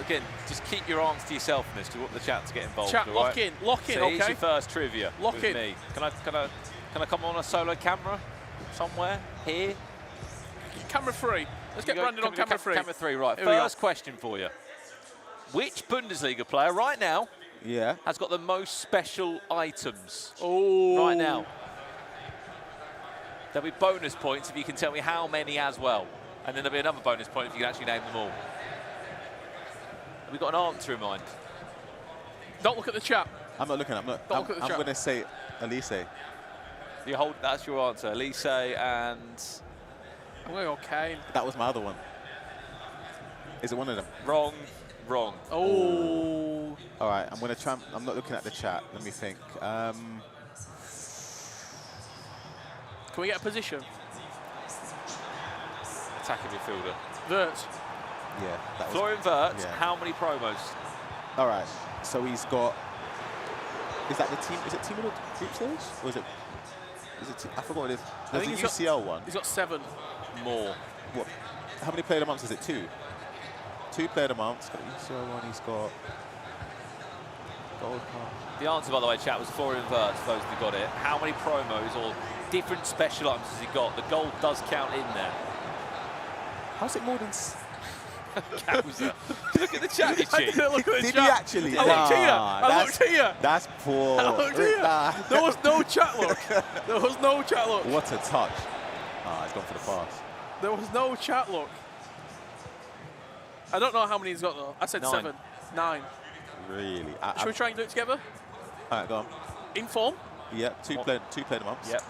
Again, just keep your arms to yourself in this. We want the chat to get involved. Chat, lock in, so okay. Here's okay? your first trivia. Lock with in. Me. Can I come on a solo camera somewhere here? Camera 3. Let's get Brandon on camera 3. Camera 3, right. Here we go. First question for you. Which Bundesliga player right now has got the most special items right now? There'll be bonus points if you can tell me how many as well. And then there'll be another bonus point if you can actually name them all. Have we got an answer in mind? Don't look at the chat. I'm not looking. I'm going to say Elise. You hold. That's your answer. Elise and I'm going to go Kane. That was my other one. Is it one of them? wrong. Wrong. Oh. All right, I'm going to try. I'm not looking at the chat. Let me think. Can we get a position? Attacking midfielder. Wirtz. Yeah. That was, Florian Wirtz. yeah. How many promos? All right. So he's got. Is that the team? Is it team of the group stage? Or is it? I forgot what it is. There's think a he's UCL one. He's got 7. More. What? How many player of the months is it? 2. 2 player of the months. Got UCL one. He's got. Gold card. The answer, by the way, chat, was Florian Wirtz, those that got it. How many promos or different special items has he got? The gold does count in there. How's it more than? Look at the chat, you cheat. Look at the Did chat. he actually? I looked here. I looked here. That's poor. I looked here. There was no chat look. There was no chat look. What a touch. Ah, he's gone for the pass. There was no chat look. I don't know how many he's got though. I said 9. 7. 9. Really? Should we try and do it together? All right, go on. In form. Yep, two player of the months. Yep.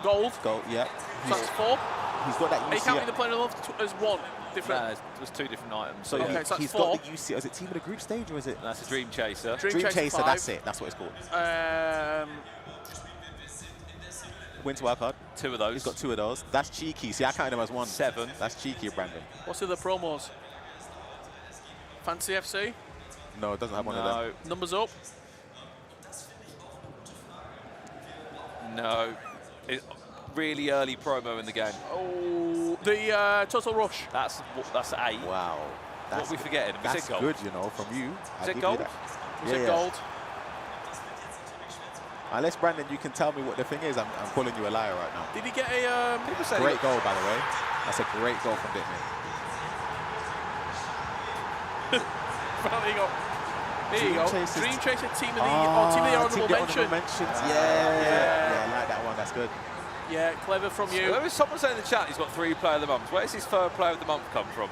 Gold. Goal, yep. So that's 4. He's got that Are you counting the UCL. player of the month as 1? Different. No, it was 2 different items. So Okay, so that's he's 4. got the UCL. Is it team of the group stage or is it? That's a Dream Chaser. Dream Chaser, 5. that's it. That's what it's called. Win to wild card. 2 of those. He's got 2 of those. That's cheeky. See, I counted him as 1. 7. That's cheeky, Brandon. What's the other promos? Fancy FC. No, it doesn't have one of them. Numbers up. No. Really early promo in the game. Oh, the Total Rush. That's 8. Wow. What are we forgetting? Was That's it gold? good, you know, from you. Is I it give you gold? that. Was Yeah, it yeah. gold? Unless, Brandon, you can tell me what the thing is, I'm calling you a liar right now. Did he get a... People say Great goal, by the way. That's a great goal from Dickman. There you go. There you go. Chasers. Dream Chaser, team of the honourable mention. Yeah, I like that one. That's good. Yeah, clever from you. There was someone saying in the chat he's got 3 player of the month. Where's his 3rd player of the month come from?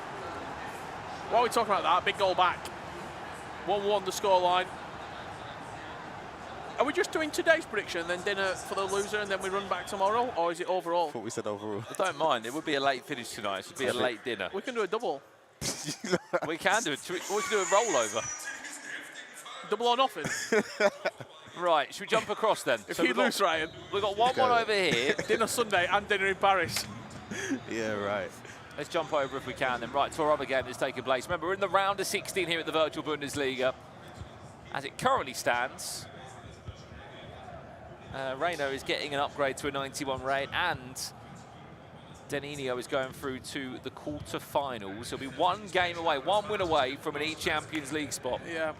While we're talking about that, big goal back. 1-1 the scoreline. Are we just doing today's prediction and then dinner for the loser and then we run back tomorrow? Or is it overall? I thought we said overall. I don't mind. It would be a late finish tonight. It would be a late dinner. We can do a double. We can do it. We can do a rollover. Double or nothing. Right, should we jump across then? If you lose, Ryan, We've got 1-1 over here. dinner Sunday and dinner in Paris. Yeah, right. Let's jump over if we can then. Right, to our other game that's taking place. Remember, we're in the round of 16 here at the virtual Bundesliga. As it currently stands, Reino is getting an upgrade to a 91 rate, and Denino is going through to the quarter-finals. He'll be 1 game away, 1 win away from an E-Champions League spot. Yeah.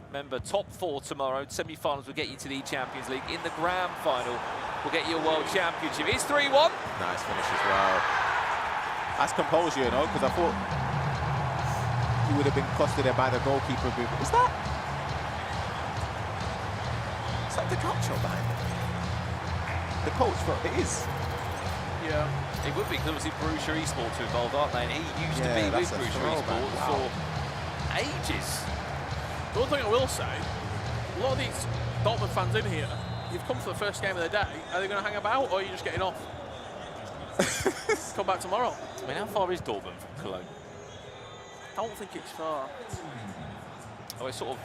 Remember, top 4 tomorrow. Semi-finals will get you to the E-Champions League. In the grand final, will get you a World Championship. It's 3-1. Nice finish as well. That's composure, you know, because I thought he would have been costed there by the goalkeeper. Is that the Gaucho behind it? The coach, it is. Yeah. It would be, because obviously Borussia Esports are involved, aren't they? And he used to be with that's a Borussia throwback. Esports Wow. for ages. The one thing I will say, a lot of these Dortmund fans in here, you've come for the first game of the day. Are they going to hang about or are you just getting off? Come back tomorrow. I mean, how far is Dortmund from Cologne? I don't think it's far. Oh, it's sort of...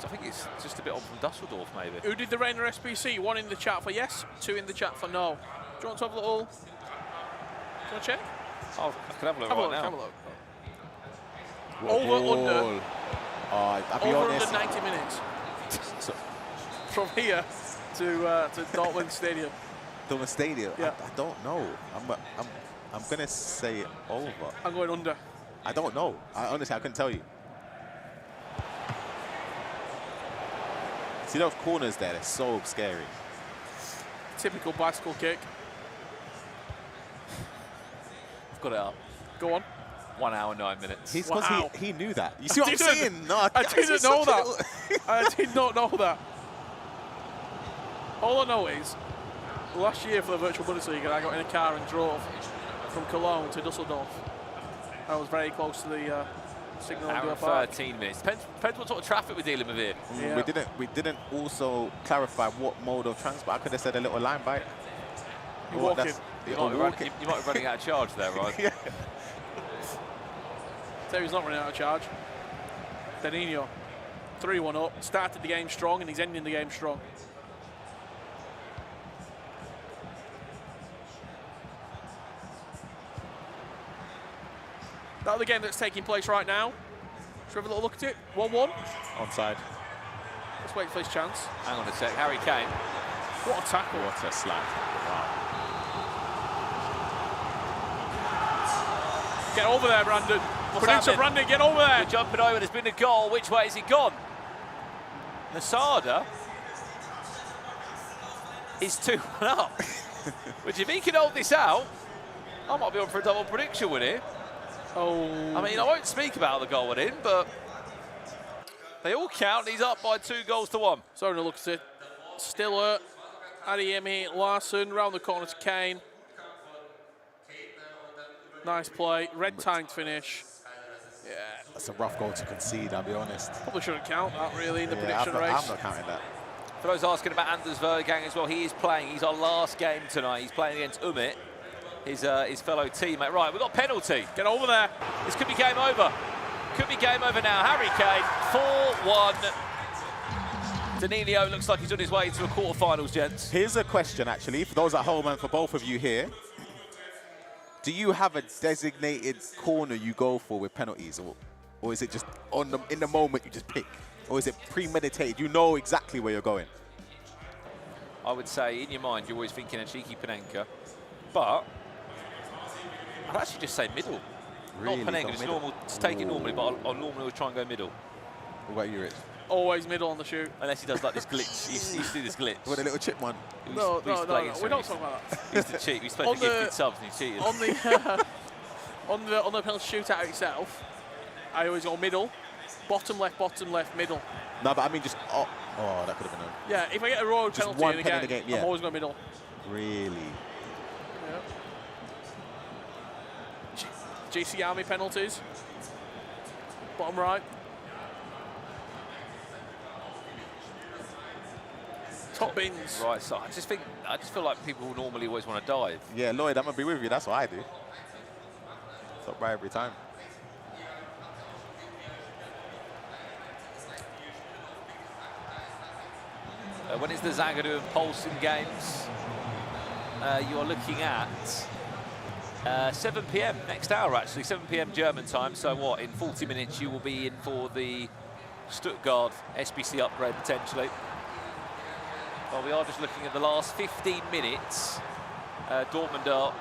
I think it's just a bit on from Dusseldorf, maybe. Who did the Rainer SPC? 1 in the chat for yes, 2 in the chat for no. Do you want to have a little... Do you want to check? Oh, I can have a look Have a right look, now. have a look. What a Over, goal. under. I'll be Over honest. under 90 minutes. So, From here to Dortmund Stadium. Dortmund Stadium. Yeah. I don't know. I'm gonna say over. I'm going under. I don't know. Honestly, I couldn't tell you. See those corners there? They're so scary. Typical bicycle kick. I've got it up. Go on. 1 hour, 9 minutes. He's because Wow. he knew that. You see what I'm didn't. saying? No, I didn't know that. I did not know that. All I know is, last year for the virtual Bundesliga, I got in a car and drove from Cologne to Dusseldorf. I was very close to the signal Hour to a and park. 13 minutes. Depends what sort of traffic we're dealing with here. Yeah. We didn't also clarify what mode of transport. I could have said a little line bike. You're walking. You Or might walking. be running out of charge there, right? Yeah. So he's not running out of charge. Danilo, 3-1 up, started the game strong and he's ending the game strong. That other game that's taking place right now. Should we have a little look at it? 1-1. Onside. Let's wait for his chance. Hang on a sec. Harry Kane. What a tackle. What a slap. Wow. Get over there, Brandon. What's Producer happening? Brandon, get over there. We're jumping over. There's been a goal. Which way has he gone? Nasada is 2-1 up. Which, if he can hold this out, I might be on for a double prediction with it. Oh. I mean, I won't speak about the goal went in, but they all count. He's up by 2-1. So having a look at it. Stiller, Adeyemi, Larson, round the corner to Kane. Nice play, red-timed finish. Yeah, That's a rough goal to concede, I'll be honest. probably shouldn't count that really in the Yeah, prediction race. I'm not counting that. For those asking about Anders Vergang as well, he is playing. He's our last game tonight. He's playing against Umut, his fellow teammate. Right, we've got a penalty. Get over there. This could be game over. Could be game over now. Harry Kane, 4-1. Danilo looks like he's on his way to a quarterfinals, gents. Here's a question, actually, for those at home and for both of you here. Do you have a designated corner you go for with penalties, or is it just in the moment you just pick? Or is it premeditated? You know exactly where you're going. I would say, in your mind, you're always thinking a cheeky Panenka. But I'd actually just say middle. Really? Not Panenka, just normal. Just take it normally, but I'll normally always try and go middle. What about you, Rich? Always middle on the shoot. Unless he does like this glitch. He used to do this glitch. With a little chip one. No, we don't talk about that. He used to cheat. We supposed to give gifted subs and he cheated. On the on the penalty shootout itself, I always go middle, bottom left, middle. No, but I mean just, that could have been a... Yeah, if I get a road Just penalty one in the penalty game, game, yeah. I'm always going middle. Really? Yeah. GC Army penalties. Bottom right. Top bins. Right, so I just feel like people normally always want to dive. Yeah, Lloyd, I'm going to be with you. That's what I do. Top right every time. When it's the Zagadou and Polson games, you are looking at 7 p.m. next hour, actually, 7 p.m. German time. So what, in 40 minutes you will be in for the Stuttgart SBC upgrade potentially. Well, we are just looking at the last 15 minutes. Dortmund are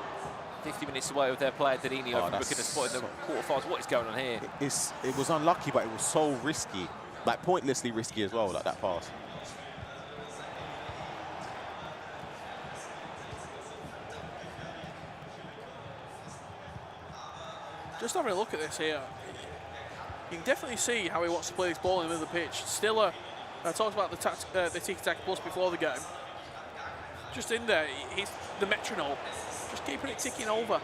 50 minutes away with their player Danilo from booking a spot in the quarterfinals. What is going on here? It was unlucky, but it was so risky. Like, pointlessly risky as well, like that pass. Just having a look at this here. You can definitely see how he wants to play this ball in the middle of the pitch. Stiller talked about the Tiki-Taka Plus before the game. Just in there, he's the metronome. Just keeping it ticking over.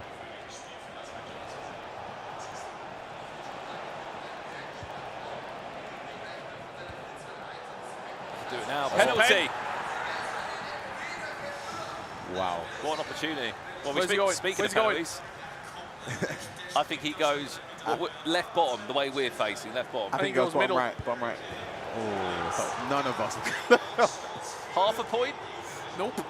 Do it now. Penalty. Wow. What an opportunity. Well, Where's he going? Speaking of Where's he penalties, I think he goes left bottom, the way we're facing, left bottom. I think he goes bottom right. Bottom right. Oh, so none of us. Half a point? Nope.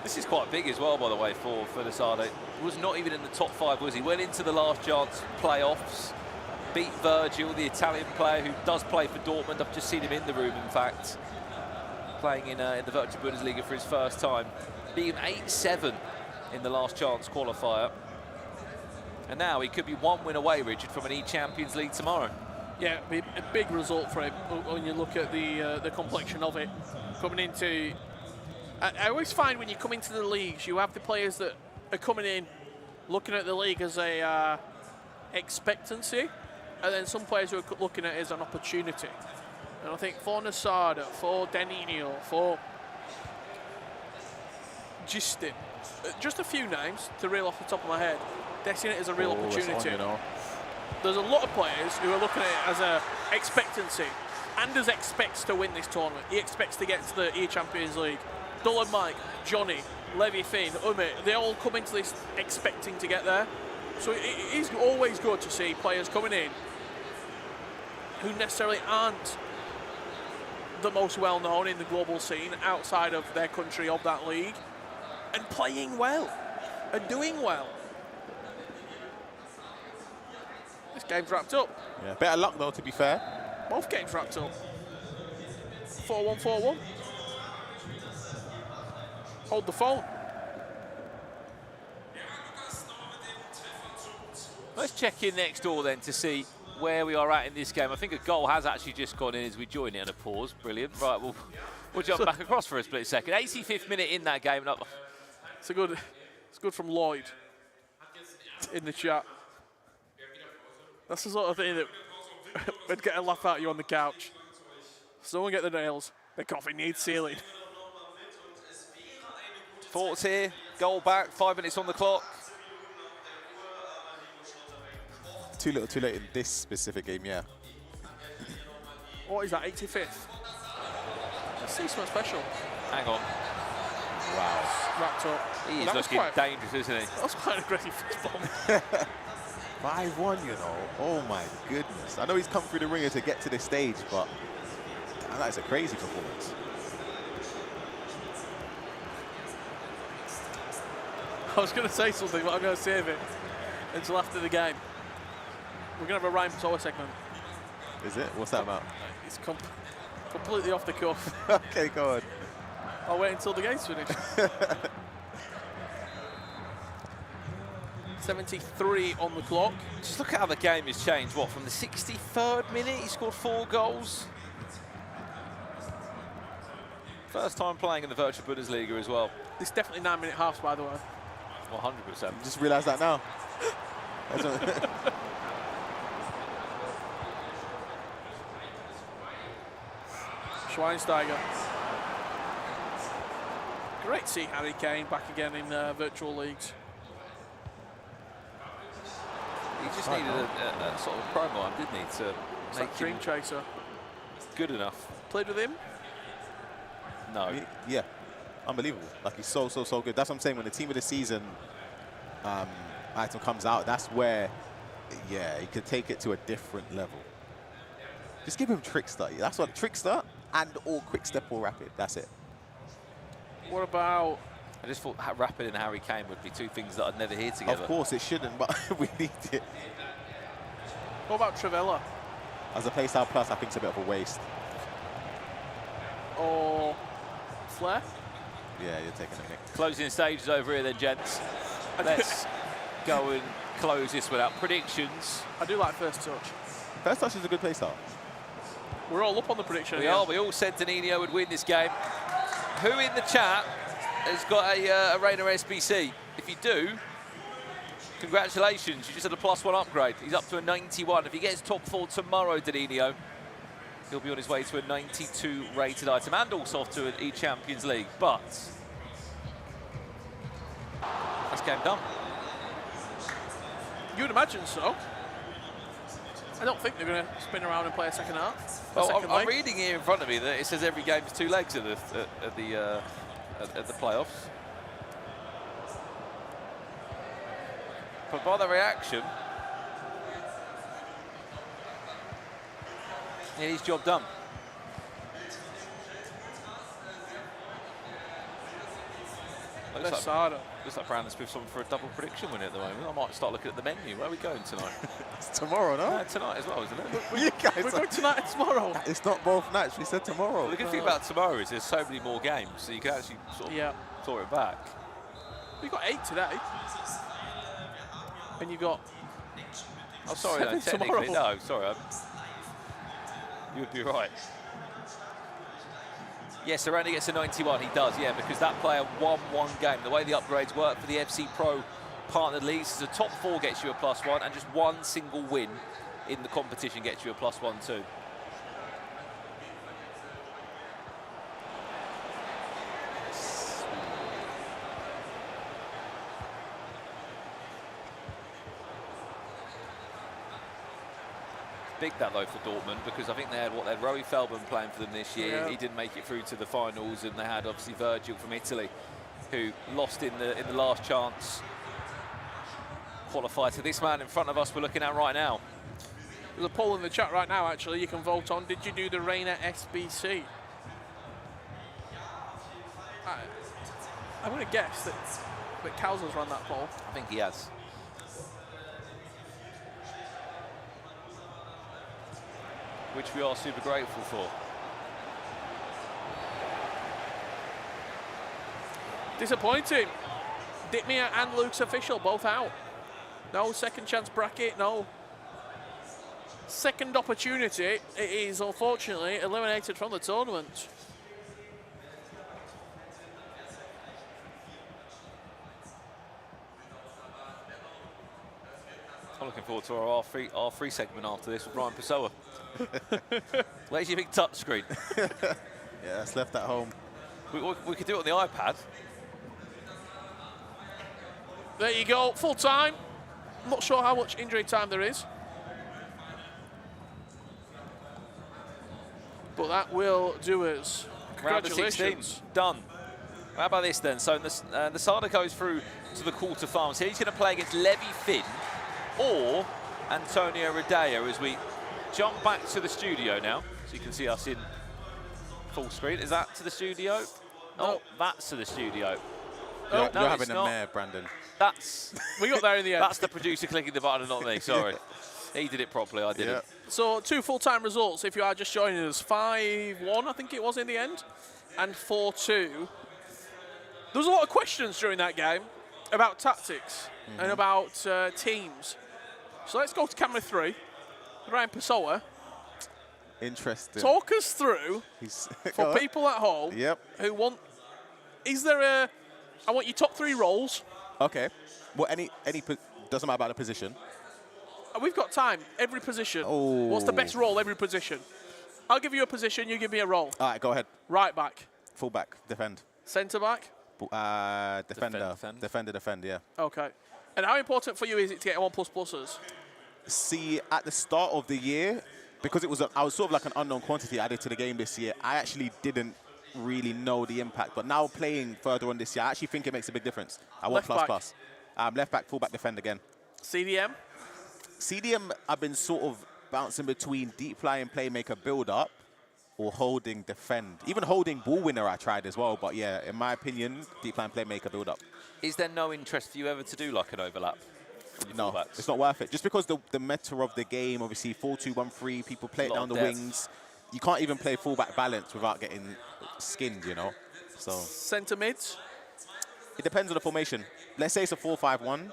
This is quite big as well, by the way, for Nasada. Was not even in the top 5, was he? Went into the last chance playoffs, beat Virgil, the Italian player who does play for Dortmund. I've just seen him in the room, in fact, playing in the Virtual Bundesliga for his first time. Beat him 8-7 in the last chance qualifier. And now he could be one win away, Richard, from an E-Champions League tomorrow. Yeah, a big result for him when you look at the complexion of it. Coming into... I always find when you come into the leagues, you have the players that are coming in looking at the league as a expectancy, and then some players who are looking at it as an opportunity. And I think for Nasada, for Danilo, for Justin, Just a few names to reel off the top of my head. They're seeing it as a real opportunity. It's on, you know. There's a lot of players who are looking at it as a expectancy. Anders expects to win this tournament. He expects to get to the E-Champions League. Dull Mike, Johnny, Levy, Finn, Umut, they all come into this expecting to get there. So it is always good to see players coming in who necessarily aren't the most well-known in the global scene outside of their country, of that league, and playing well and doing well. This game's wrapped up. Yeah, better luck though, to be fair. Both games wrapped up. 4-1, 4-1. Hold the phone. Let's check in next door then to see where we are at in this game. I think a goal has actually just gone in as we join it on a pause. Brilliant. Right, we'll jump back across for a split second. 85th minute in that game. It's good from Lloyd in the chat. That's the sort of thing that would get a laugh out of you on the couch. Someone get the nails. The coffee needs sealing. Thoughts here. Goal back. 5 minutes on the clock. Too little, too late in this specific game, yeah. What is that, 85th? Let's see something special. Hang on. Wow. Wrapped up. He's looking dangerous, isn't he? That was quite an aggressive fist bump. 5-1, you know. Oh my goodness. I know he's come through the ringer to get to this stage, but that's a crazy performance. I was going to say something, but I'm going to save it until after the game. We're going to have a Ryan Pessoa segment. Is it? What's that about? It's completely off the cuff. Okay, go on. I'll wait until the game's finished. 73 on the clock. Just look at how the game has changed. What, from the 63rd minute, he scored 4 goals. First time playing in the virtual Bundesliga as well. It's definitely 9-minute halves, by the way. 100%. Just realised that now. Schweinsteiger. Great to see Harry Kane back again in virtual leagues. He just needed a sort of promo line, didn't he, to make him Dream Chaser. good enough. Played with him? No. Yeah, unbelievable. Like, he's so good. That's what I'm saying. When the team of the season item comes out, that's where, yeah, he could take it to a different level. Just give him Trickster. That's what Trickster and or Quick Step or Rapid. That's it. What about... I just thought Rapid and Harry Kane would be two things that I'd never hear together. Of course it shouldn't, but we need it. What about Travella? As a playstyle plus, I think it's a bit of a waste. Or Flair? Yeah, you're taking it, Nick. Closing stages over here then, gents. Let's go and close this one out. Predictions. I do like First Touch. First Touch is a good playstyle. We're all up on the prediction. We are. We all said Danilo would win this game. Who in the chat has got a Reina SBC? If you do, congratulations. You just had a +1 upgrade. He's up to a 91. If he gets top 4 tomorrow, Danilo, he'll be on his way to a 92 rated item and also off to an E-Champions League. But that's game done. You would imagine so. I don't think they're going to spin around and play a second half. Well, I'm reading here in front of me that it says every game is 2 legs at the playoffs. But by the reaction, yeah, his job done. Looks like Brandon Smith's on for a double prediction win at the moment. I might start looking at the menu. Where are we going tonight? It's tomorrow, no? Tonight as well, isn't it? We're going tonight and tomorrow. It's not both nights. We said tomorrow. Well, the good thing about tomorrow is there's so many more games, so you can actually sort of sort it back. We've got 8 today. And you've got... Oh, sorry, no, technically, no, sorry. You would be right. Yes, Aranda gets a 91, he does, yeah, because that player won 1 game. The way the upgrades work for the FC Pro partnered leagues is the top 4 gets you a +1, and just 1 single win in the competition gets you a +1 too. big that though for Dortmund, because I think they had Roy Feldman playing for them this year. Yeah. He didn't make it through to the finals, and they had obviously Virgil from Italy, who lost in the last chance. Qualified to this man in front of us we're looking at right now. There's a poll in the chat right now, actually, you can vote on. Did you do the Reina SBC? I'm going to guess that Cowser's run that poll. I think he has. Which we are super grateful for. Disappointing. Dittmere and Luke's official, both out. No second chance bracket, no second opportunity. It is unfortunately eliminated from the tournament. I'm looking forward to our R3 segment after this with Ryan Pessoa. Where's your big touch screen? Yeah, it's left at home. We could do it on the iPad. There you go, full time. Not sure how much injury time there is, but that will do us. Round of 16, Congratulations. done. How about this then? So the Sada goes through to the quarterfinals. He's going to play against Levy Finn or Antonio Radea as we jump back to the studio now. So you can see us in full screen. Is that to the studio? Oh, that's to the studio. You're no, having it's a not. mare, Brandon. That's We got there in the end. that's the producer clicking the button and not me, sorry. He did it properly, I didn't. Yeah. So 2 full-time results if you are just joining us. 5-1, I think it was in the end, and 4-2. There was a lot of questions during that game about tactics and about teams. So let's go to camera 3. Ryan Pessoa, Interesting. talk us through, He's for people at home Yep. who want, is there a, I want your top 3 roles. Okay. Well, doesn't matter about the position. We've got time, every position. Oh. What's the best role, every position? I'll give you a position, you give me a role. All right, go ahead. Right back, Full back, defend. centre back. Defender. Defend. Defender, defend, yeah. Okay. And how important for you is it to get 1++s? See, at the start of the year, because I was sort of like an unknown quantity added to the game this year, I actually didn't really know the impact. But now playing further on this year, I actually think it makes a big difference. I want Left plus back. plus. Left back, full back, defend again. CDM? CDM, I've been sort of bouncing between deep flying playmaker build up or holding defend. Even holding ball winner I tried as well. But yeah, in my opinion, deep flying playmaker build up. Is there no interest for you ever to do like an overlap? from your No, fullbacks? it's not worth it. Just because the meta of the game, obviously 4-2-1-3, people play it Lot down the of depth. wings. You can't even play fullback balance without getting skinned, you know. So Centre mids? it depends on the formation. Let's say it's a 4-5-1.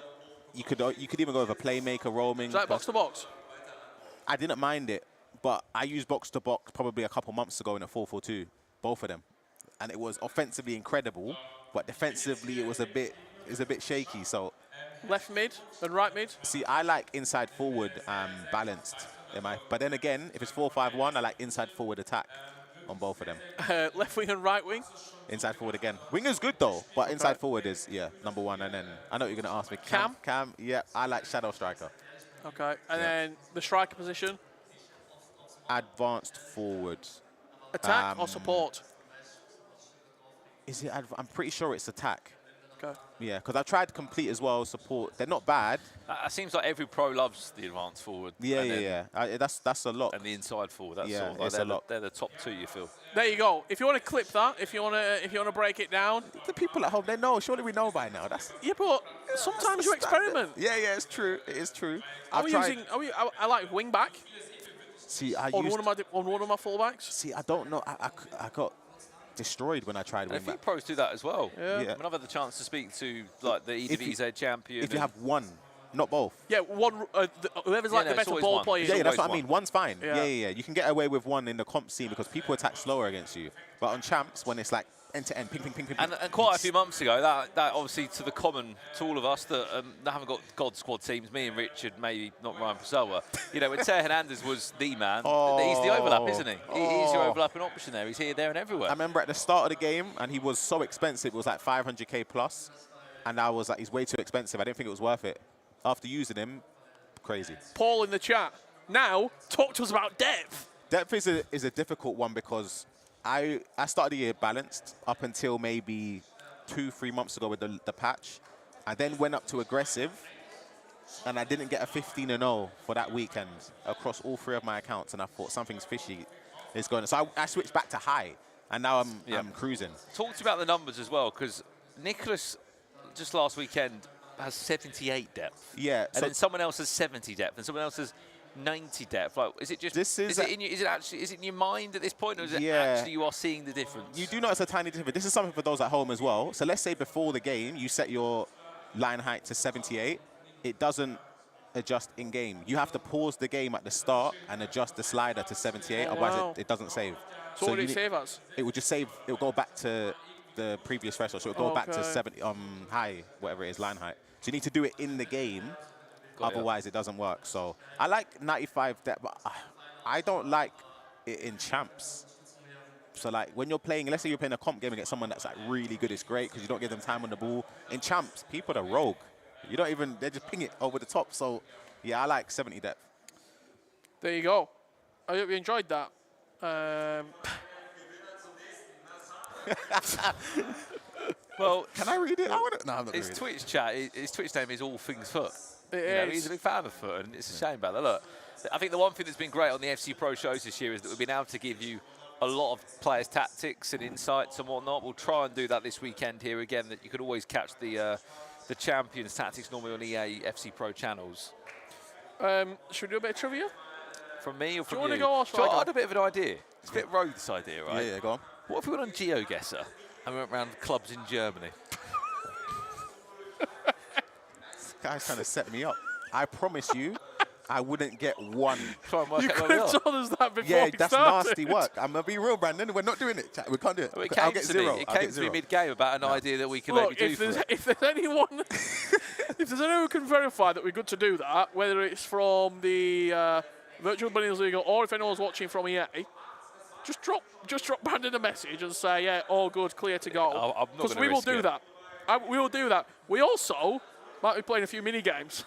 You could even go with a playmaker roaming. Is that box to box? I didn't mind it, but I used box to box probably a couple months ago in a 4-4-2, both of them, and it was offensively incredible, but defensively it was a bit shaky. So Left mid and right mid? see, I like inside forward balanced. But then again, if it's 4-5-1, I like inside forward attack on both of them. Left wing and right wing? Inside forward again. Winger's good though, but inside forward is number one. And then I know what you're gonna ask me. Cam, yeah, I like shadow striker. Okay, and then the striker position? Advanced forward. Attack or support? Is it? I'm pretty sure it's attack. Okay. Yeah, because I tried complete as well. Support. They're not bad. It seems like every pro loves the advanced forward. Yeah. That's a lot. And the inside forward. That's Yeah, sort of like it's a lot. They're the top two, you feel. There you go. If you want to clip that, if you want to break it down. The people at home, they know. Surely we know by now. Yeah, but sometimes you experiment. Yeah, it's true. It is true. I like wing back See, I on used. one of my fullbacks. See, I don't know. I got destroyed when I tried And I wing think back. pros do that as well. Yeah. I mean, I've had the chance to speak to like the EWZ champion. If you have one, not both. Yeah, one. Whoever's like the it's better always ball one. player. Yeah, that's always what I mean. One's fine. Yeah. Yeah. You can get away with one in the comp scene because people attack slower against you. But on champs, when it's like end to end, ping, ping, ping, ping. And quite a few months ago, that obviously to all of us that haven't got God squad teams, me and Richard, maybe not Ryan Pessoa, when Teo Hernandez was the man, he's the overlap, isn't he? He's your overlapping option there. He's here, there and everywhere. I remember at the start of the game, and he was so expensive. It was like 500k plus. And I was like, he's way too expensive. I didn't think it was worth it. After using him, crazy. Paul in the chat. Now, talk to us about depth. Depth is a difficult one because I started the year balanced up until maybe 2-3 months ago with the patch. I then went up to aggressive, and I didn't get a 15-0 for that weekend across all 3 of my accounts, and I thought something's fishy is going on. So I switched back to high, and now I'm cruising. Talk to me about the numbers as well, because Nicholas just last weekend has 78 depth. Yeah. And then someone else has 70 depth, and someone else has 90 depth. Like, is it just? Is it in your mind at this point, or is it actually you are seeing the difference? You do notice a tiny difference. This is something for those at home as well. So let's say before the game you set your line height to 78. It doesn't adjust in game. You have to pause the game at the start and adjust the slider to 78. Otherwise, it doesn't save. So what did it save us? It would just save. It will go back to the previous threshold. So it will go back to 70 high, whatever it is, line height. So you need to do it in the game. Otherwise, it doesn't work. So I like 95 depth, but I don't like it in champs. So like when you're playing, let's say you're playing a comp game against someone that's like really good, it's great because you don't give them time on the ball. In champs, people are rogue. You don't even, they just ping it over the top. So yeah, I like 70 depth. There you go. I hope you enjoyed that. Well, can I read it? No, I'm not his Twitch chat, his Twitch name is All Things Foot. It He's a big fan of foot, and it's a shame about that. Look, I think the one thing that's been great on the FC Pro shows this year is that we've been able to give you a lot of players' tactics and insights and whatnot. We'll try and do that this weekend here again. That you could always catch the champions' tactics normally on EA FC Pro channels. Should we do a bit of trivia? From me or from you? Do you want to go or should I I had a bit of an idea. It's a bit rogue, this idea, right? Yeah, go on. What if we went on GeoGuessr and we went around clubs in Germany? This guy's trying to set me up. I promise you, I wouldn't get one. Try and work You out could where we have are. told us that before Yeah, we that's started. nasty work. I'm going to be real, Brandon. We're not doing it. Chat. We can't do it. It I'll came get to zero. me. It I'll came get to me zero. mid-game about an idea that we can Look, maybe do if there's anyone, if there's anyone who can verify that we're good to do that, whether it's from the virtual Bundesliga or if anyone's watching from EA, just drop Brandon a message and say, yeah, all good, clear to go. I'm not Because gonna we will risk do it. that. We will do that. We also might be playing a few mini games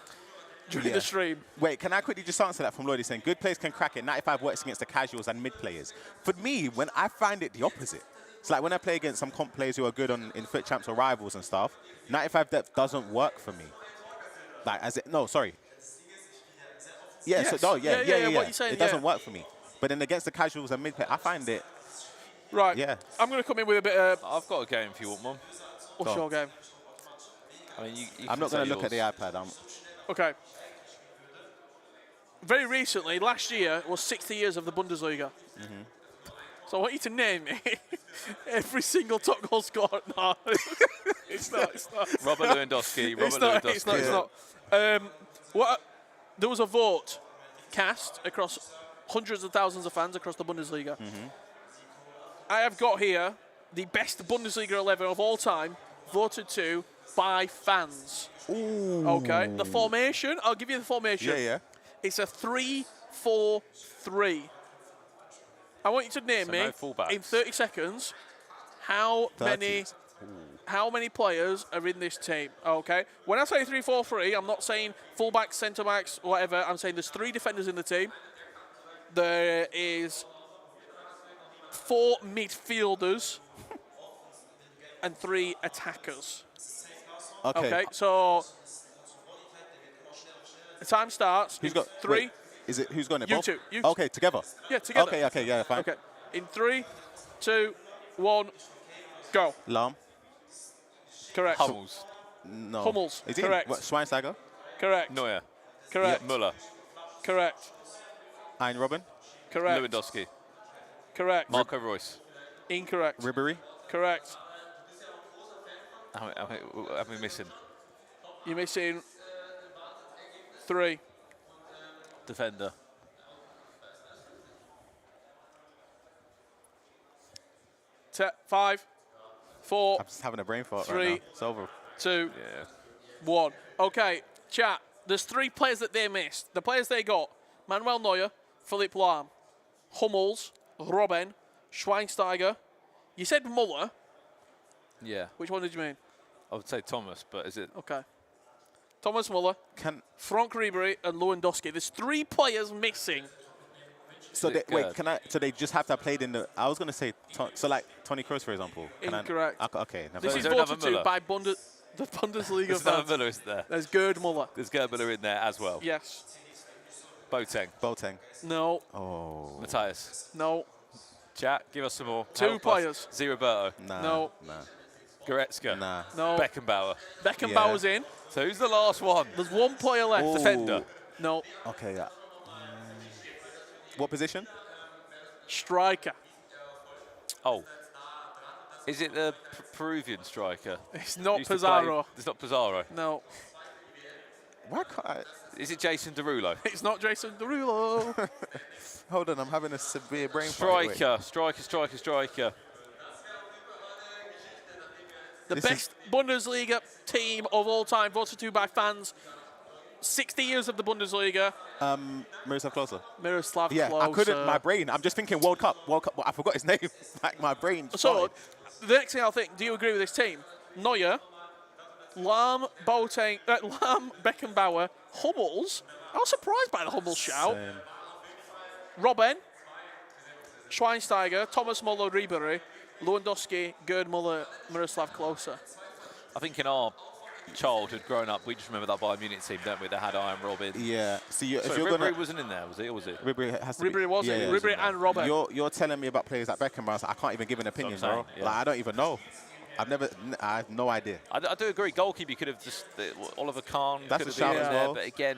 during the stream. Wait, can I quickly just answer that from Lloyd? He's saying good players can crack it. 95 works against the casuals and mid players. For me, when I find it the opposite. It's like when I play against some comp players who are good in foot champs or rivals and stuff, 95 depth doesn't work for me. Like, sorry. Yeah, Yes. so, no, yeah. What you saying, it doesn't work for me. But then against the casuals and mid play, I find it. Right. Yeah. I'm going to come in with a bit of. I've got a game if you want one. What's your game? I mean, you I'm not going to look at the iPad. Okay. Very recently, last year, was 60 years of the Bundesliga. So I want you to name me every single top goal scorer. No, it's not. Robert Lewandowski. It's not. There was a vote cast across hundreds of thousands of fans across the Bundesliga. I have got here the best Bundesliga 11 of all time, voted to by fans. Ooh. Okay, the formation, I'll give you the formation. Yeah. It's a 3-4-3. I want you to name me no fullbacks. in 30 seconds how 30. many players are in this team. Okay. When I say 3-4-3, I'm not saying fullbacks, centre backs, whatever. I'm saying there's 3 defenders in the team. There is 4 midfielders and 3 attackers. Okay. So the time starts. Who's got 3. wait, is it who's going to You both? two. Okay, together. Yeah, together. Okay, yeah, fine. Okay. In 3, 2, 1, go. Lahm. Correct. Hummels. No. Hummels, Is he? correct. What, Schweinsteiger? Correct. Neuer. Correct. Müller. Correct. Ein Robben? Correct. Lewandowski. Correct. Marco Reus. Incorrect. Ribery? Correct. How are we missing? You're missing 3. Defender. Five, 4, I'm just having a brain fart 3. right now. It's over. 2, Yeah. 1. Okay, chat. There's 3 players that they missed. The players they got: Manuel Neuer, Philipp Lahm, Hummels, Robben, Schweinsteiger. You said Muller. Yeah. Which one did you mean? I would say Thomas, but is it? Okay. Thomas Muller, Frank Ribery, and Lewandowski. There's 3 players missing. So So they just have to have played in the. I was gonna say so like Toni Kroos, for example. Incorrect. Okay. This is voted to by the Bundesliga There's another Müller, isn't there? There's Gerd Muller. There's Gerd Müller in there as well. Yes. Boateng. No. Oh. Matthias. No. Chat, give us some more. 2 players. Roberto. Nah. No. Nah. Goretzka. Nah. No. Beckenbauer. Beckenbauer's in. So who's the last one? There's 1 player left. Ooh. Defender. No. Okay, yeah. What position? Striker. Oh. Is it the Peruvian striker? It's not Used to Pizarro. play- It's not Pizarro. No. Why can't I? Is it Jason Derulo? It's not Jason Derulo. Hold on, I'm having a severe brain fart. Striker. The best Bundesliga team of all time, voted to by fans. 60 years of the Bundesliga. Miroslav Klose. Miroslav Yeah, Klose. I couldn't. My brain. I'm just thinking World Cup. I forgot his name. Like my brain. So, the next thing I'll think, do you agree with this team? Neuer, Lahm, Boateng, Lahm, Beckenbauer, Hummels. I was surprised by the Hummels shout. Robben, Schweinsteiger, Thomas Muller, Ribery, Lewandowski, Gerd Muller, Miroslav Klose. I think in our childhood growing up, we just remember that Bayern Munich team, don't we? They had Iron Robin. Yeah. See, So if you're Ribery gonna, wasn't in there, was he? Or was it? Ribery has to Ribery be. was in. Ribery and Robben. You're telling me about players like Beckenbauer. I can't even give an opinion, saying, bro. yeah. Like I don't even know. I have no idea. I do agree. Goalkeeper could have just Oliver Kahn That's could a have shout been as there, well. but again,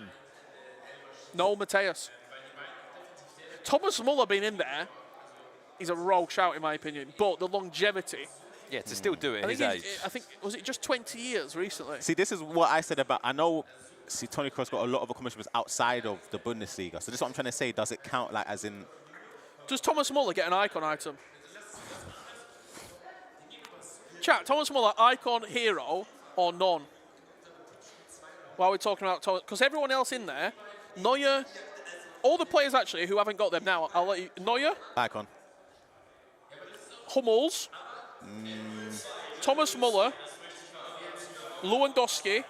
No, Mateus. Thomas Muller being in there is a rogue shout, in my opinion. But the longevity. yeah, to still do it at his age. I think, was it just 20 years recently? See, this is what I said about. I know. See, Toni Kroos got a lot of accomplishments outside of the Bundesliga. So this is what I'm trying to say. Does it count, like, as in? Does Thomas Muller get an icon item? Chat, Thomas Muller, icon, hero, or none? While we're talking about Thomas, because everyone else in there, Neuer, all the players actually who haven't got them now, I'll let you. Neuer, Icon. Hummels, Thomas Muller, Lewandowski,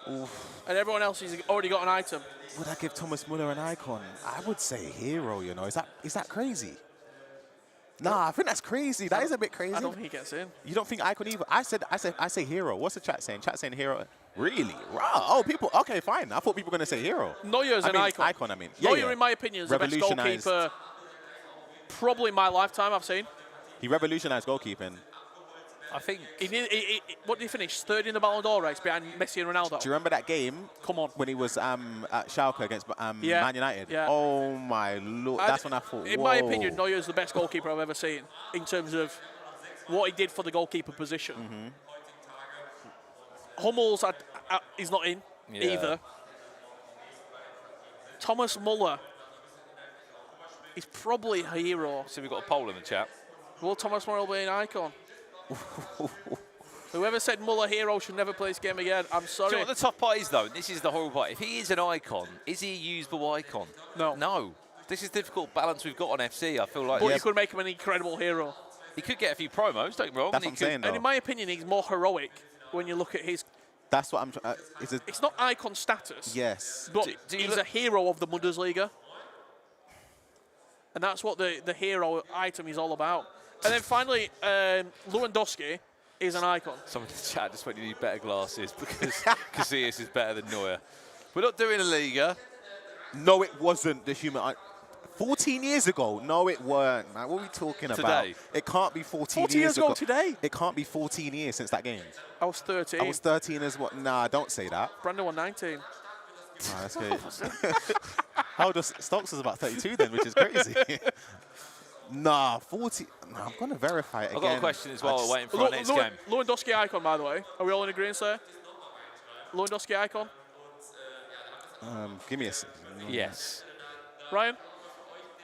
and everyone else has already got an item. Would I give Thomas Muller an icon? I would say hero. You know, is that crazy? Nah, I think that's crazy. That is a bit crazy. I don't think he gets in. You don't think icon either? I say hero. What's the chat saying? Chat saying hero. Really? Wow. Oh, people. Okay, fine. I thought people were gonna say hero. Neuer's an icon. Icon. I mean, yeah, Neuer, yeah. in my opinion, is the best goalkeeper probably in my lifetime I've seen. He revolutionized goalkeeping. I think. What did he finish? Third in the Ballon d'Or race behind Messi and Ronaldo. Do you remember that game? Come on. When he was at Schalke against Man United? Yeah. Oh my lord. That's when I thought. In my opinion, Neuer is the best goalkeeper I've ever seen in terms of what he did for the goalkeeper position. Hummels, he's not in either. Thomas Muller is probably a hero. So we've got a poll in the chat. Will Thomas Muller be an icon? Whoever said Muller hero should never play this game again, I'm sorry. Do you know what the tough part is, though? This is the horrible part. If he is an icon, is he a usable icon? No. No. This is the difficult balance we've got on FC. I feel like. But you could make him an incredible hero. He could get a few promos, don't get me wrong. That's what I'm saying, though. And in my opinion, he's more heroic when you look at his. That's what I'm. It's not icon status. Yes. But he's a hero of the Bundesliga. And that's what the hero item is all about. And then finally, Lewandowski is an icon. Someone in the chat just went, you need better glasses because Casillas is better than Neuer. We're not doing a Liga. No, it wasn't the human. 14 years ago? No, it weren't. Man. What are we talking about? Today. It can't be 14 14 years ago today? It can't be 14 years since that game. I was 13. I was 13 as well. Nah, don't say that. Brandon was 19. Nah, that's great. How old was Stokes was about 32 then, which is crazy. Nah, 40. Nah, I'm going to verify it again. I've got a question as well, waiting for our next game. Lewandowski icon, by the way. Are we all in agreement, sir? Lewandowski icon? Give me a second. Yes. Ryan?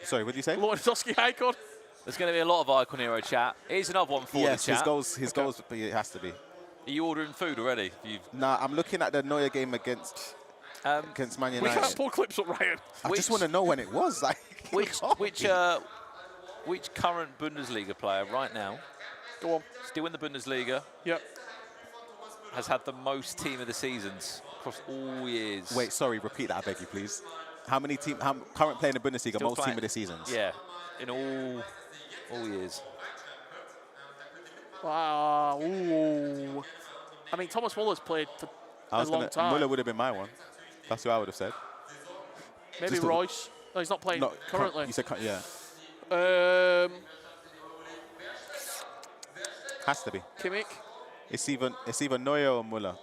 Sorry, what did you say? Lewandowski icon? There's going to be a lot of icon hero chat. Here's another one for the chat. Yes, his goals, but it has to be. Are you ordering food already? Nah, I'm looking at the Neuer game against Man United. We can't pull clips up, Ryan. I just want to know when it was. Like, which current Bundesliga player right now, Go on. still in the Bundesliga, Yep. has had the most team of the seasons across all years. Wait, sorry, repeat that, I beg you, please. How many current player in the Bundesliga, Still most playing. team of the seasons? Yeah, in all years. Wow. Ooh. I mean, Thomas Muller's played for a long time. Muller would have been my one. That's who I would have said. Maybe Royce. No, he's not playing currently. You said, yeah. Has to be. Kimmich. It's either Neuer or Muller.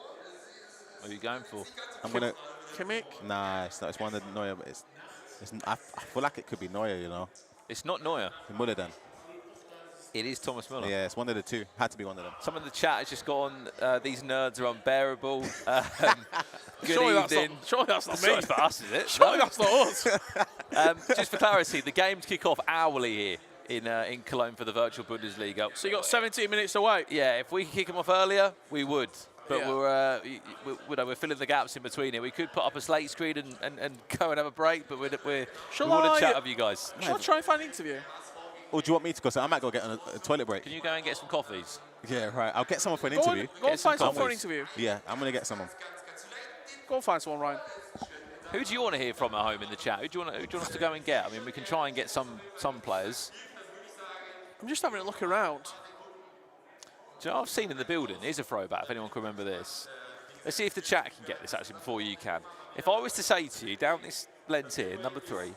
What are you going for? I'm gonna. Kimmich. Nah, it's not. It's one of the Neuer, but it's I feel like it could be Neuer, you know. It's not Neuer. Muller then. It is Thomas Muller. Yeah, it's one of the two. Had to be one of them. Some of the chat has just gone, these nerds are unbearable. Good evening. Surely that's not me. Sorry for us, is it? Surely that's not us. Just for clarity, the games kick off hourly here in Cologne for the virtual Bundesliga. So you got 17 minutes to wait. Yeah, if we could kick them off earlier, we would. But Yeah. we're filling the gaps in between it. We could put up a slate screen and go and have a break, but we want to chat with you guys. Shall I try and find an interview? Or do you want me to go? So I might go get on a toilet break. Can you go and get some coffees? Yeah, right. I'll get someone for an Go interview. on find someone for an coffees. interview. Yeah, I'm going to get someone. Go and find someone, Ryan. Who do you want to hear from at home in the chat? Who do you want us to go and get? I mean, we can try and get some players. I'm just having a look around. Do you know what I've seen in the building? Here's a throwback, if anyone can remember this. Let's see if the chat can get this, actually, before you can. If I was to say to you, down this lens here, number 3,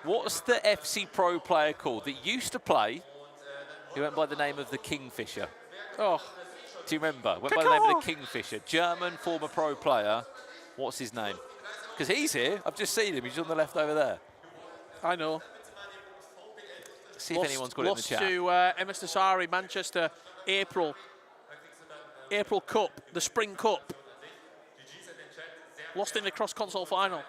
what's the FC Pro player called that used to play, who went by the name of the Kingfisher? Oh, Do you remember? Went by the name of the Kingfisher. German former pro player. What's his name? Because he's here. I've just seen him. He's on the left over there. I know. See if anyone's got it in the chat. Lost to MS Nassari, Manchester, April Cup, the Spring Cup. Lost in the cross-console final.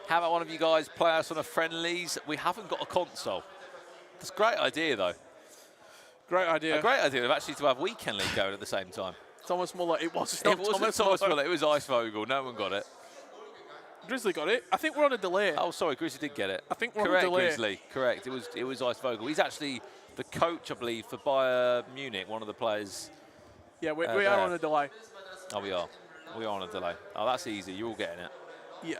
How about one of you guys play us on a friendlies? We haven't got a console. That's a great idea, though. Great idea. A great idea of actually to have Weekend League going at the same time. Thomas Muller. It wasn't Thomas Muller. It was Ice Vogel. No one got it. Grizzly got it. I think we're on a delay. Oh, sorry, Grizzly did get it. I think we're Correct, on a delay. Grizzly. Correct. It was Ice Vogel. He's actually the coach, I believe, for Bayern Munich. One of the players. Yeah, we are on a delay. Oh, we are. We are on a delay. Oh, that's easy. You're all getting it. Yeah.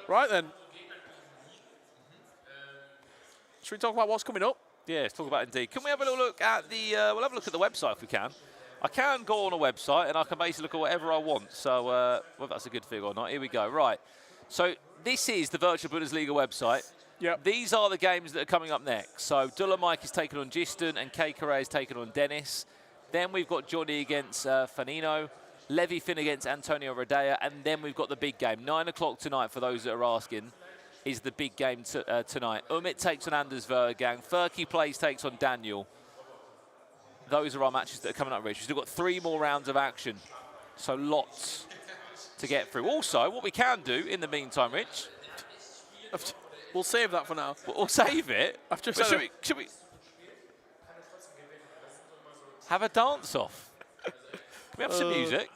Right then. Should we talk about what's coming up? Yeah, let's talk about Indeed. Can we have a little look at the? We'll have a look at the website if we can. I can go on a website and I can basically look at whatever I want. So whether that's a good thing or not. Here we go. Right. So this is the virtual Bundesliga website. Yep. These are the games that are coming up next. So Dolomic is taking on Giston and Kekere is taking on Dennis. Then we've got Johnny against Funino. Levy Finn against Antonio Rodea. And then we've got the big game. 9 o'clock tonight, for those that are asking, is the big game tonight. Umut takes on Anders Vergang. Furky Plays takes on Daniel. Those are our matches that are coming up, Rich. We've still got 3 more rounds of action. So lots to get through. Also, what we can do in the meantime, Rich, We'll save that for now. we'll save it. I've just But had should we have a dance off? Can we have some music?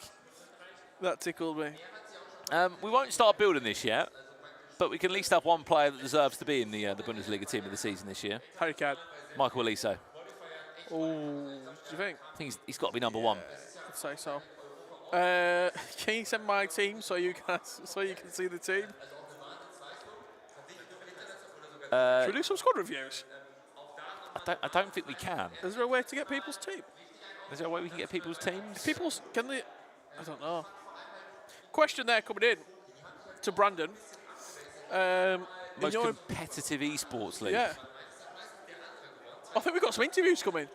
That tickled me. We won't start building this yet, but we can at least have one player that deserves to be in the Bundesliga team of the season this year. Harry Kane. Michael Elise. Oh, do you think? I think he's got to be number 1. I'd say so. Can you send my team so you can see the team? Should we do some squad reviews? I don't think we can. Is there a way to get people's team? Is there a way we can get people's teams? Can they? I don't know. Question there coming in to Brandon. Most competitive esports league. Yeah. I think we've got some interviews coming.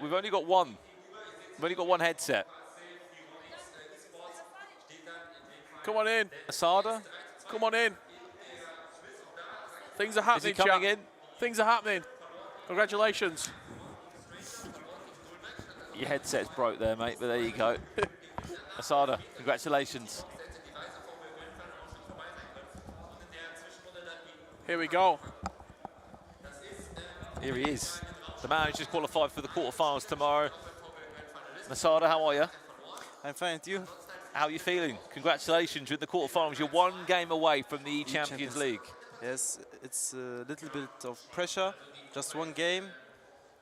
We've only got one. We've only got one headset. Come on in. Asada? Come on in. Things are happening, Is he coming chat. in? Things are happening. Congratulations. Your headset's broke there, mate, but there you go. Asada, congratulations. Here we go. Here he is. The man who's just qualified for the quarterfinals tomorrow. Asada, how are you? I'm fine, and you? How are you feeling? Congratulations, you're in the quarterfinals. You're 1 game away from the Champions League. Yes, it's a little bit of pressure, just 1 game,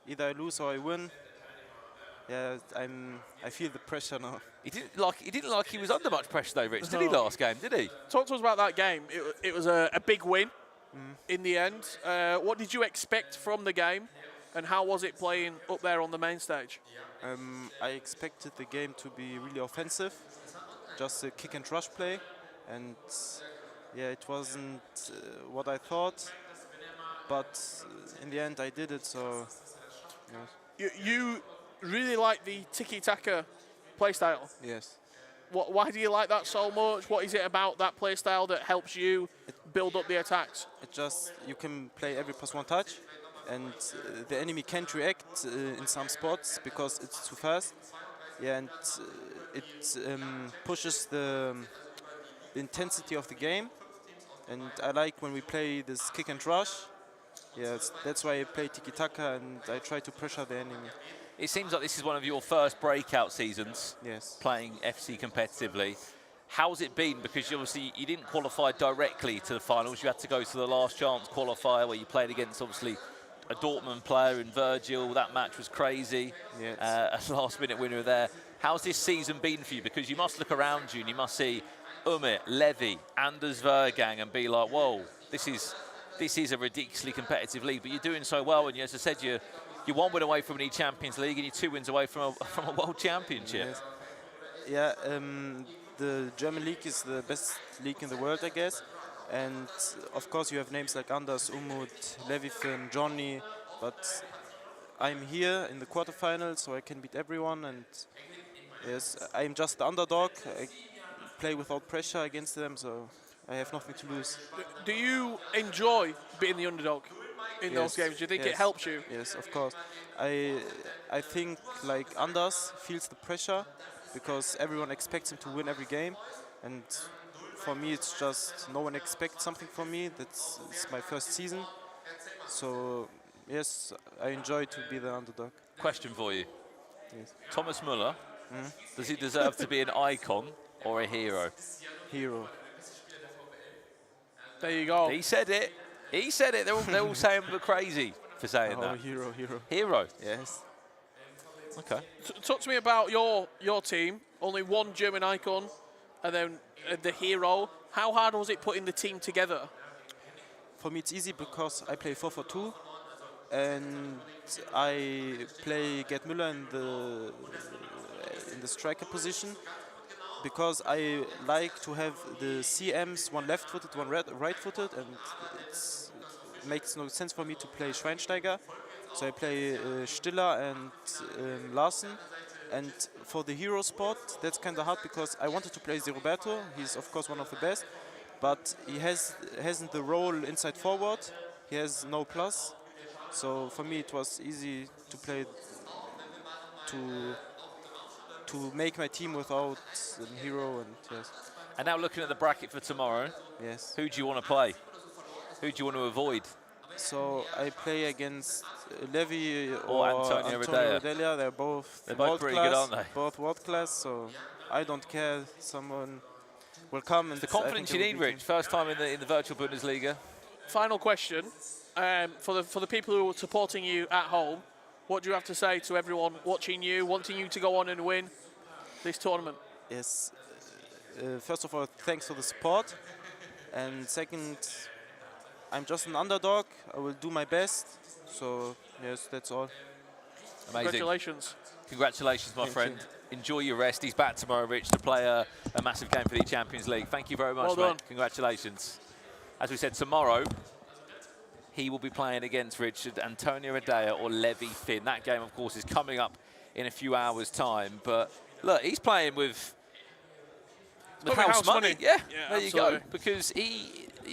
either I lose or I win. Yeah, I feel the pressure now. He didn't like he was under much pressure though, Rich. Did he last game? Did he? Talk to us about that game. It was a big win in the end. What did you expect from the game, and how was it playing up there on the main stage? I expected the game to be really offensive, just a kick and rush play, and yeah, it wasn't what I thought, but in the end I did it. So yes. You really like the tiki-taka play style. Yes. Why do you like that so much? What is it about that play style that helps you build up the attacks? It just, you can play every +1 touch, and the enemy can't react in some spots because it's too fast. Yeah, and it pushes the intensity of the game. And I like when we play this kick and rush. Yeah, that's why I play tiki-taka and I try to pressure the enemy. It seems like this is one of your first breakout seasons. Yes. Playing FC competitively. How's it been? Because obviously you didn't qualify directly to the finals. You had to go to the last chance qualifier where you played against obviously a Dortmund player in Virgil. That match was crazy. Yes. A last-minute winner there. How's this season been for you? Because you must look around you and you must see Umut, Levy, Anders Vergang and be like, whoa, this is a ridiculously competitive league. But you're doing so well, and as I said, you're 1 win away from an Champions League and you're 2 wins away from a World Championship. Yes. Yeah, the German league is the best league in the world, I guess. And of course you have names like Anders, Umut, Levy, Johnny, but I'm here in the quarterfinals, so I can beat everyone. And yes, I'm just the underdog. I play without pressure against them, so I have nothing to lose. Do you enjoy being the underdog in those games? Do you think it helps you? Yes, of course. I think like Anders feels the pressure because everyone expects him to win every game, and for me it's just no one expects something from me. It's my first season, so yes, I enjoy to be the underdog. Question for you. Yes. Thomas Müller, does he deserve to be an icon or a hero? Hero. There you go. He said it. He said it. They're all saying we're crazy for saying that. Hero. Hero. Yes. Okay. Talk to me about your team. Only one German icon, and then the hero. How hard was it putting the team together? For me it's easy because I play 4-4-2, and I play Gerd Müller in the striker position, because I like to have the CMs, one left-footed, one right-footed, and it makes no sense for me to play Schweinsteiger. So I play Stiller and Larsen. And for the hero spot, that's kind of hard because I wanted to play Zé Roberto. He's of course one of the best, but he hasn't the role inside forward. He has no plus. So for me it was easy to play to make my team without a hero, and yes. And now looking at the bracket for tomorrow, Yes. who do you want to play? Who do you want to avoid? So I play against Levy Or or Antonio Redelia. They're both world pretty class, good, aren't they? Both world class. So I don't care. Someone will come and The confidence you need, Rich. First time in the virtual Bundesliga. Final question for the people who are supporting you at home. What do you have to say to everyone watching you, wanting you to go on and win this tournament? Yes. First of all, thanks for the support. And second, I'm just an underdog. I will do my best. So, yes, that's all. Amazing. Congratulations. Congratulations, my Thank friend. you. Enjoy your rest. He's back tomorrow, Rich, to play a massive game for the Champions League. Thank you very much, Well mate. done. Congratulations. As we said, tomorrow, he will be playing against Richard Antonio Redea or Levy Finn. That game, of course, is coming up in a few hours' time. But look, he's playing with house money. Yeah, there you go. Because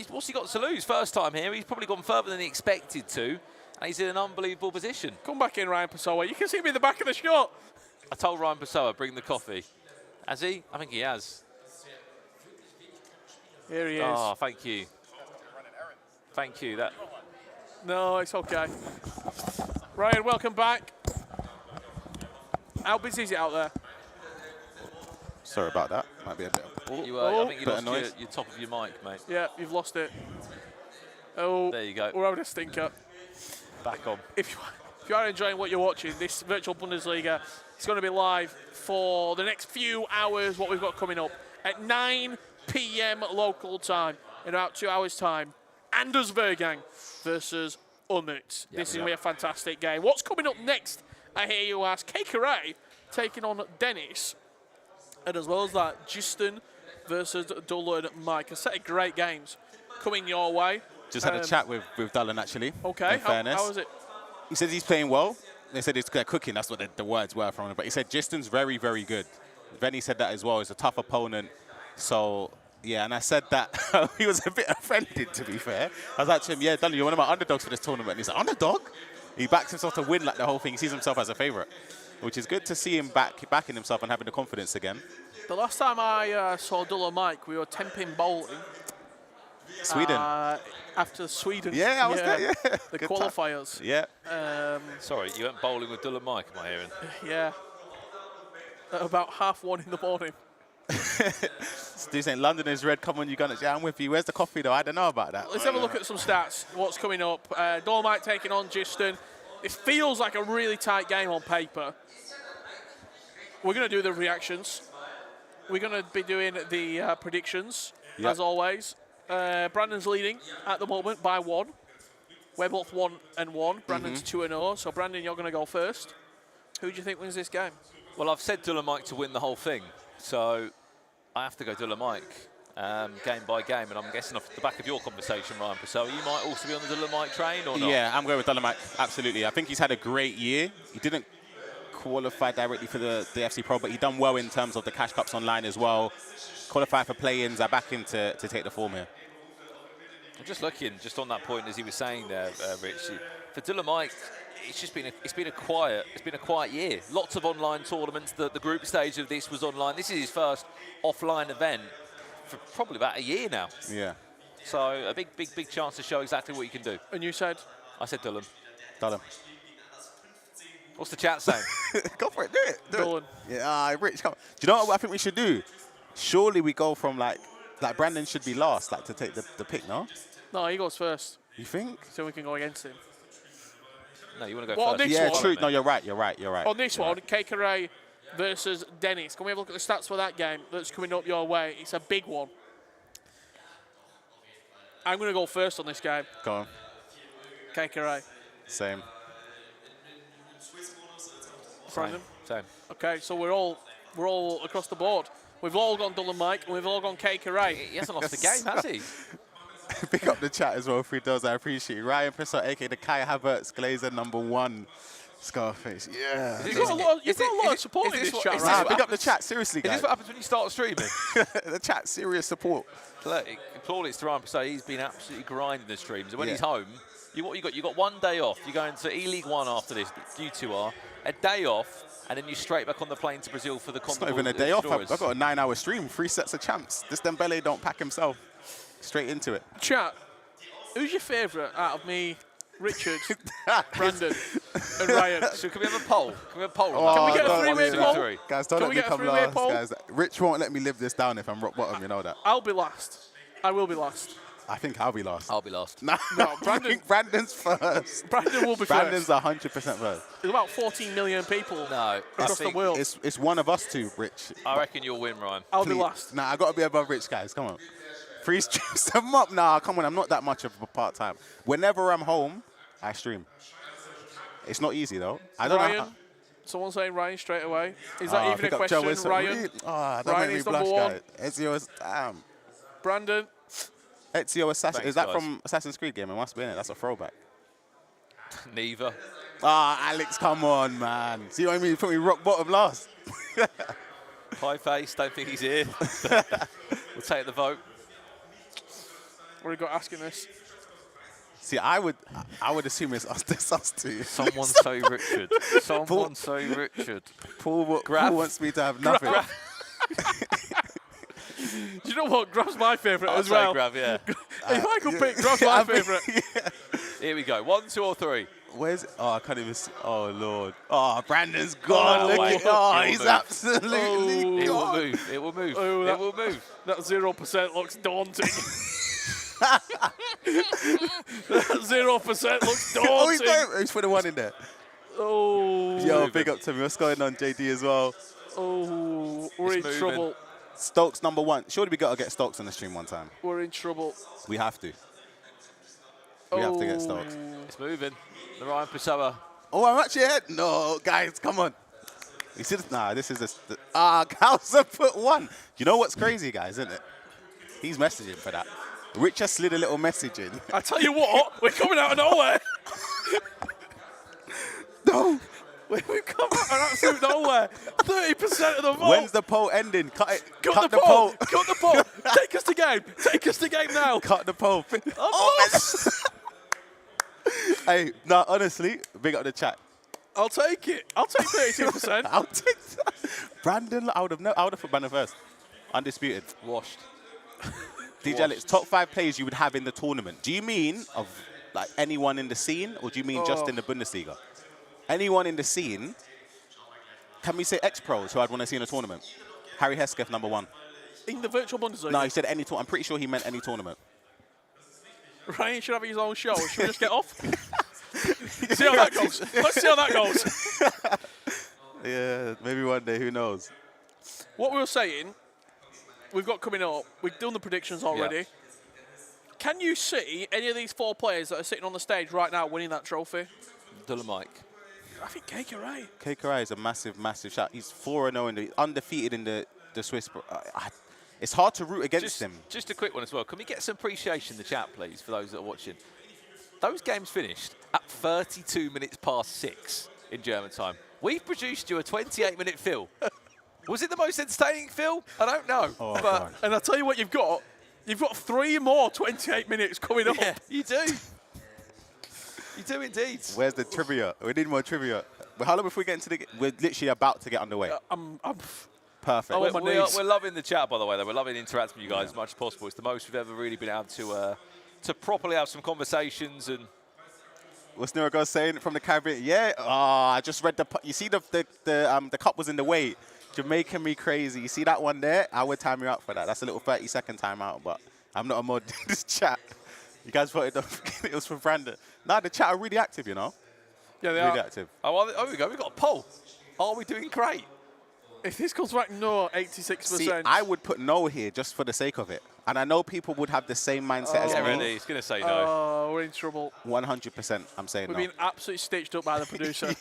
what's he got to lose? First time here, he's probably gone further than he expected to. And he's in an unbelievable position. Come back in, Ryan Pessoa. You can see me in the back of the shot. I told Ryan Pessoa, bring the coffee. Has he? I think he has. Here he is. Oh, thank you. Thank you. No, it's okay. Ryan, welcome back. How busy is it out there? Sorry about that. Might be a bit. I think you Bit of lost noise. your top of your mic, mate. Yeah, you've lost it. Oh, There you go. we're having a stinker. Back on. If if you are enjoying what you're watching, this virtual Bundesliga is going to be live for the next few hours, what we've got coming up. At 9 p.m. local time, in about 2 hours' time, Anders Vergang versus Umut. This is going to be a fantastic game. What's coming up next, I hear you ask? Kekere taking on Dennis. And as well as that, Justin versus Dulan Mike. A set of great games coming your way. Just had a chat with Dulan, actually. Okay, in fairness. how was it? He says he's playing well. They said they're cooking. That's what the words were from him. But he said Justin's very, very good. Venny said that as well. He's a tough opponent. So, yeah, and I said that he was a bit offended, to be fair. I was like to him, yeah, Dulan, you're one of my underdogs for this tournament. And he's like, underdog? He backs himself to win like the whole thing. He sees himself as a favourite, which is good to see him backing himself and having the confidence again. The last time I saw Dulan Mike, we were 10-pin bowling. Sweden. After Sweden. Yeah, I was there, yeah. The Good qualifiers. Time. Yeah. Sorry, you went bowling with Dulan Mike, am I hearing? Yeah. At about 1:30 in the morning. Stu saying London is red. Come on, you gonna jam with you. Where's the coffee though? I don't know about that. Let's have a look at some stats. What's coming up? Dulan Mike taking on Justin. It feels like a really tight game on paper. We're going to do the reactions. We're going to be doing the predictions, as always. Brandon's leading at the moment by 1. We're both 1-1. Brandon's 2-0. So, Brandon, you're going to go first. Who do you think wins this game? Well, I've said Dulan Mike to win the whole thing. So I have to go Dulan Mike game by game. And I'm guessing off the back of your conversation, Ryan Purcell, you might also be on the Dulan Mike train or not? Yeah, I'm going with Dulan Mike. Absolutely. I think he's had a great year. He didn't qualify directly for the FC Pro, but he done well in terms of the Cash Cups online as well. Qualifying for play-ins, I back him to take the form here. I'm just looking, just on that point, as he was saying there, Rich, for Dulan Mike, it's been a quiet year. Lots of online tournaments. The group stage of this was online. This is his first offline event for probably about a year now. Yeah. So a big chance to show exactly what you can do. And you said? I said Dulan. Dulan. What's the chat saying? Go for it. Do it. Dulan. Yeah, Rich, come on. Do you know what I think we should do? Surely we go from like Brandon should be last, like to take the pick, no? No, he goes first. You think? So we can go against him. No, you want to go Well, first. on this Yeah, one, true. No, you're right. On this one, Kekere versus Dennis. Can we have a look at the stats for that game that's coming up your way? It's a big one. I'm going to go first on this game. Go on. Kekere. Same. Brandon? Same. Okay, so we're all across the board. We've all gone Dulan Mike and we've all gone Kekere. He hasn't lost the game, has he? Pick up the chat as well if he does. I appreciate it. Ryan Purcell, a.k.a. the Kai Havertz Glazer #1 Scarface. Yeah. You've got a lot of support in this chat, right? Pick up the chat, seriously, Is guys. this what happens when you start streaming? The chat, serious support. Look, plaudits to Ryan Purcell. He's been absolutely grinding the streams. And when Yeah. he's home, you got 1 day off. You're going to E-League 1 after this, you two are. A day off, and then you're straight back on the plane to Brazil for the It's not even a day off. I've got a 9-hour stream, 3 sets of champs. This Dembele don't pack himself. Straight into it. Chat, who's your favourite out of me, Richard, Brandon, and Ryan? So can we have a poll? Can we have a poll? Can we get a don't- three-way yeah. poll? Guys, don't Can let we me get a come three-way last, poll? guys. Rich won't let me live this down if I'm rock bottom, you know that. I'll be last. I will be last. I think I'll be last. I'll be last. No, Brandon- I think Brandon's first. Brandon will be Brandon's first. 100% first. There's about 14 million people No, across the world. It's one of us two, Rich. I reckon you'll win, Ryan. I'll be Please. last. Nah, I got to be above Rich, guys. Come on. Free streams them up. Nah, come on. I'm not that much of a part-time. Whenever I'm home, I stream. It's not easy, though. I don't know. Ryan, someone saying Ryan straight away. Is that even a pick up question, Joe Wilson. Ryan? Don't Ryan make me is blush, number 1. guys. Ezio's, damn. Brandon, Ezio Assassin. Thanks, Is that guys. from Assassin's Creed game? It must be in it. That's a throwback. Neither. Alex, come on, man. See what I mean? You put me rock bottom last. High face, don't think he's here. We'll take the vote. what have you got asking this? See, I would assume it's us two. Someone say Richard. Someone say Richard. Paul Grab. wants me to have nothing. Do you know what? Grab's my favourite I'll as say well. Grab, yeah. If I could pick, Grab's my favourite. Here we go. 1, 2, or 3. Where's it? Oh, I can't even see. Oh, Lord. Oh, Brandon's gone. Oh, Look wait. at, oh, It will he's move. absolutely It will gone. move. It will move. Oh, It will move. That 0% looks daunting. That 0% looks Oh, he's daunting. put the 1 in there. Oh. Yo, big up to me. What's going on, JD, as well? Oh, we're It's in moving. trouble. Stokes #1. Surely we got to get Stokes on the stream one time. We're in trouble. We have to. We have to get Stokes. It's moving. The Ryan Pessoa. Oh, I'm actually ahead. No, guys, come on. You see this? Nah, this is Gausa put 1. You know what's crazy, guys, isn't it? He's messaging for that. Rich has slid a little message in. I tell you what, we're coming out of nowhere. No. We've come out of absolute nowhere. 30% of the vote. When's the poll ending? Cut it. Cut the poll. Cut the poll. Take us to game. Take us to game now. Cut the poll. Oh, hey, no, honestly, big up the chat. I'll take it. I'll take 32%. I'll take that. Brandon, I would have put Brandon first. Undisputed. Washed. DJ Alex, top 5 players you would have in the tournament. Do you mean of like anyone in the scene, or do you mean just in the Bundesliga? Anyone in the scene? Can we say ex-pros who I'd want to see in a tournament? Harry Hesketh, #1. In the virtual Bundesliga? No, he said any tournament. I'm pretty sure he meant any tournament. Ryan should have his own show. Should we just get off? See how that goes. Let's see how that goes. Yeah, maybe one day. Who knows? What we were saying, we've got coming up, we've done the predictions already. Yeah. Can you see any of these 4 players that are sitting on the stage right now winning that trophy? Dolomite. I think Keke. Keke is a massive, massive shot. He's 4-0 undefeated in the Swiss. It's hard to root against him. Just a quick one as well. Can we get some appreciation in the chat, please, for those that are watching? Those games finished at 32 minutes past 6 in German time. We've produced you a 28-minute fill. Was it the most entertaining fill? I don't know. Oh, but God. And I'll tell you what you've got 3 more 28 minutes coming up. yeah, you do. You do indeed. Where's the trivia? We need more trivia. But how long before we get into the? We're literally about to get underway. I'm Perfect. Oh, my knees. We're loving the chat, by the way, though. We're loving interacting with you guys as much as possible. It's the most we've ever really been able to properly have some conversations. And What's Nuragos saying from the Caribbean? Yeah. I just read the. You see the cup was in the way. Jamaican me crazy. You see that one there? I would time you out for that. That's a little 30-second timeout, but I'm not a mod in this chat. You guys voted it was for Brandon. Nah, the chat are really active, you know. Yeah, they really are. active. oh, we go. We've got a poll. Are we doing great? If this comes back, no, 86%. See, I would put no here just for the sake of it. And I know people would have the same mindset as Yeah, me. really. He's going to say no. Oh, we're in trouble. 100%, I'm saying We're no. being absolutely stitched up by the producer.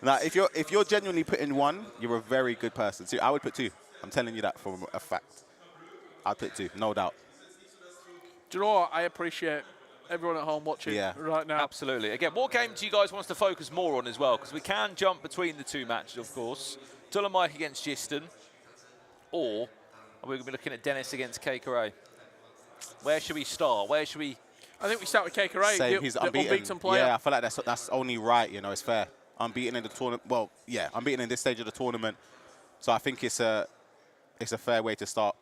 Now, if you're genuinely putting 1, you're a very good person. See, I would put 2. I'm telling you that for a fact. I'd put 2, no doubt. Do you know what? I appreciate everyone at home watching right now. Absolutely. Again, what game do you guys want us to focus more on as well? Because we can jump between the 2 matches, of course. Dolomite against Giston, or are we going to be looking at Dennis against Keke? Where should we start? Where should we? I think we start with Keke, Same, he's the unbeaten. unbeaten player. Yeah, I feel like that's only right, you know, it's fair. Unbeaten in the tournament. Well, yeah, unbeaten in this stage of the tournament. So I think it's a fair way to start.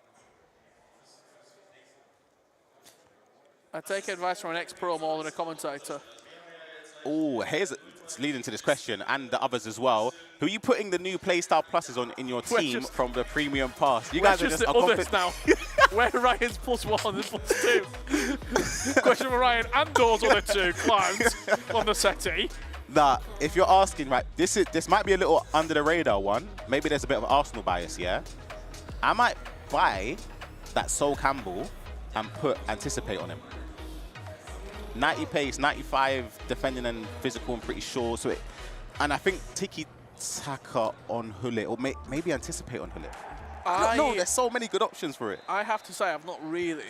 I take advice from an ex-pro more than a commentator. Oh, it's leading to this question, and the others as well. Who are you putting the new Playstyle Pluses on in your team from the Premium Pass? You guys are just the others now. Where Ryan's +1 and +2. Question for Ryan and those other 2 clowns on the settee. Nah, if you're asking, right, this might be a little under the radar one. Maybe there's a bit of Arsenal bias, yeah? I might buy that Sol Campbell and put Anticipate on him. 90 pace, 95 defending and physical, I'm pretty sure. And I think Tiki Taka on Hullet, or maybe Anticipate on Hullet. I don't know, there's so many good options for it. I have to say, I've not really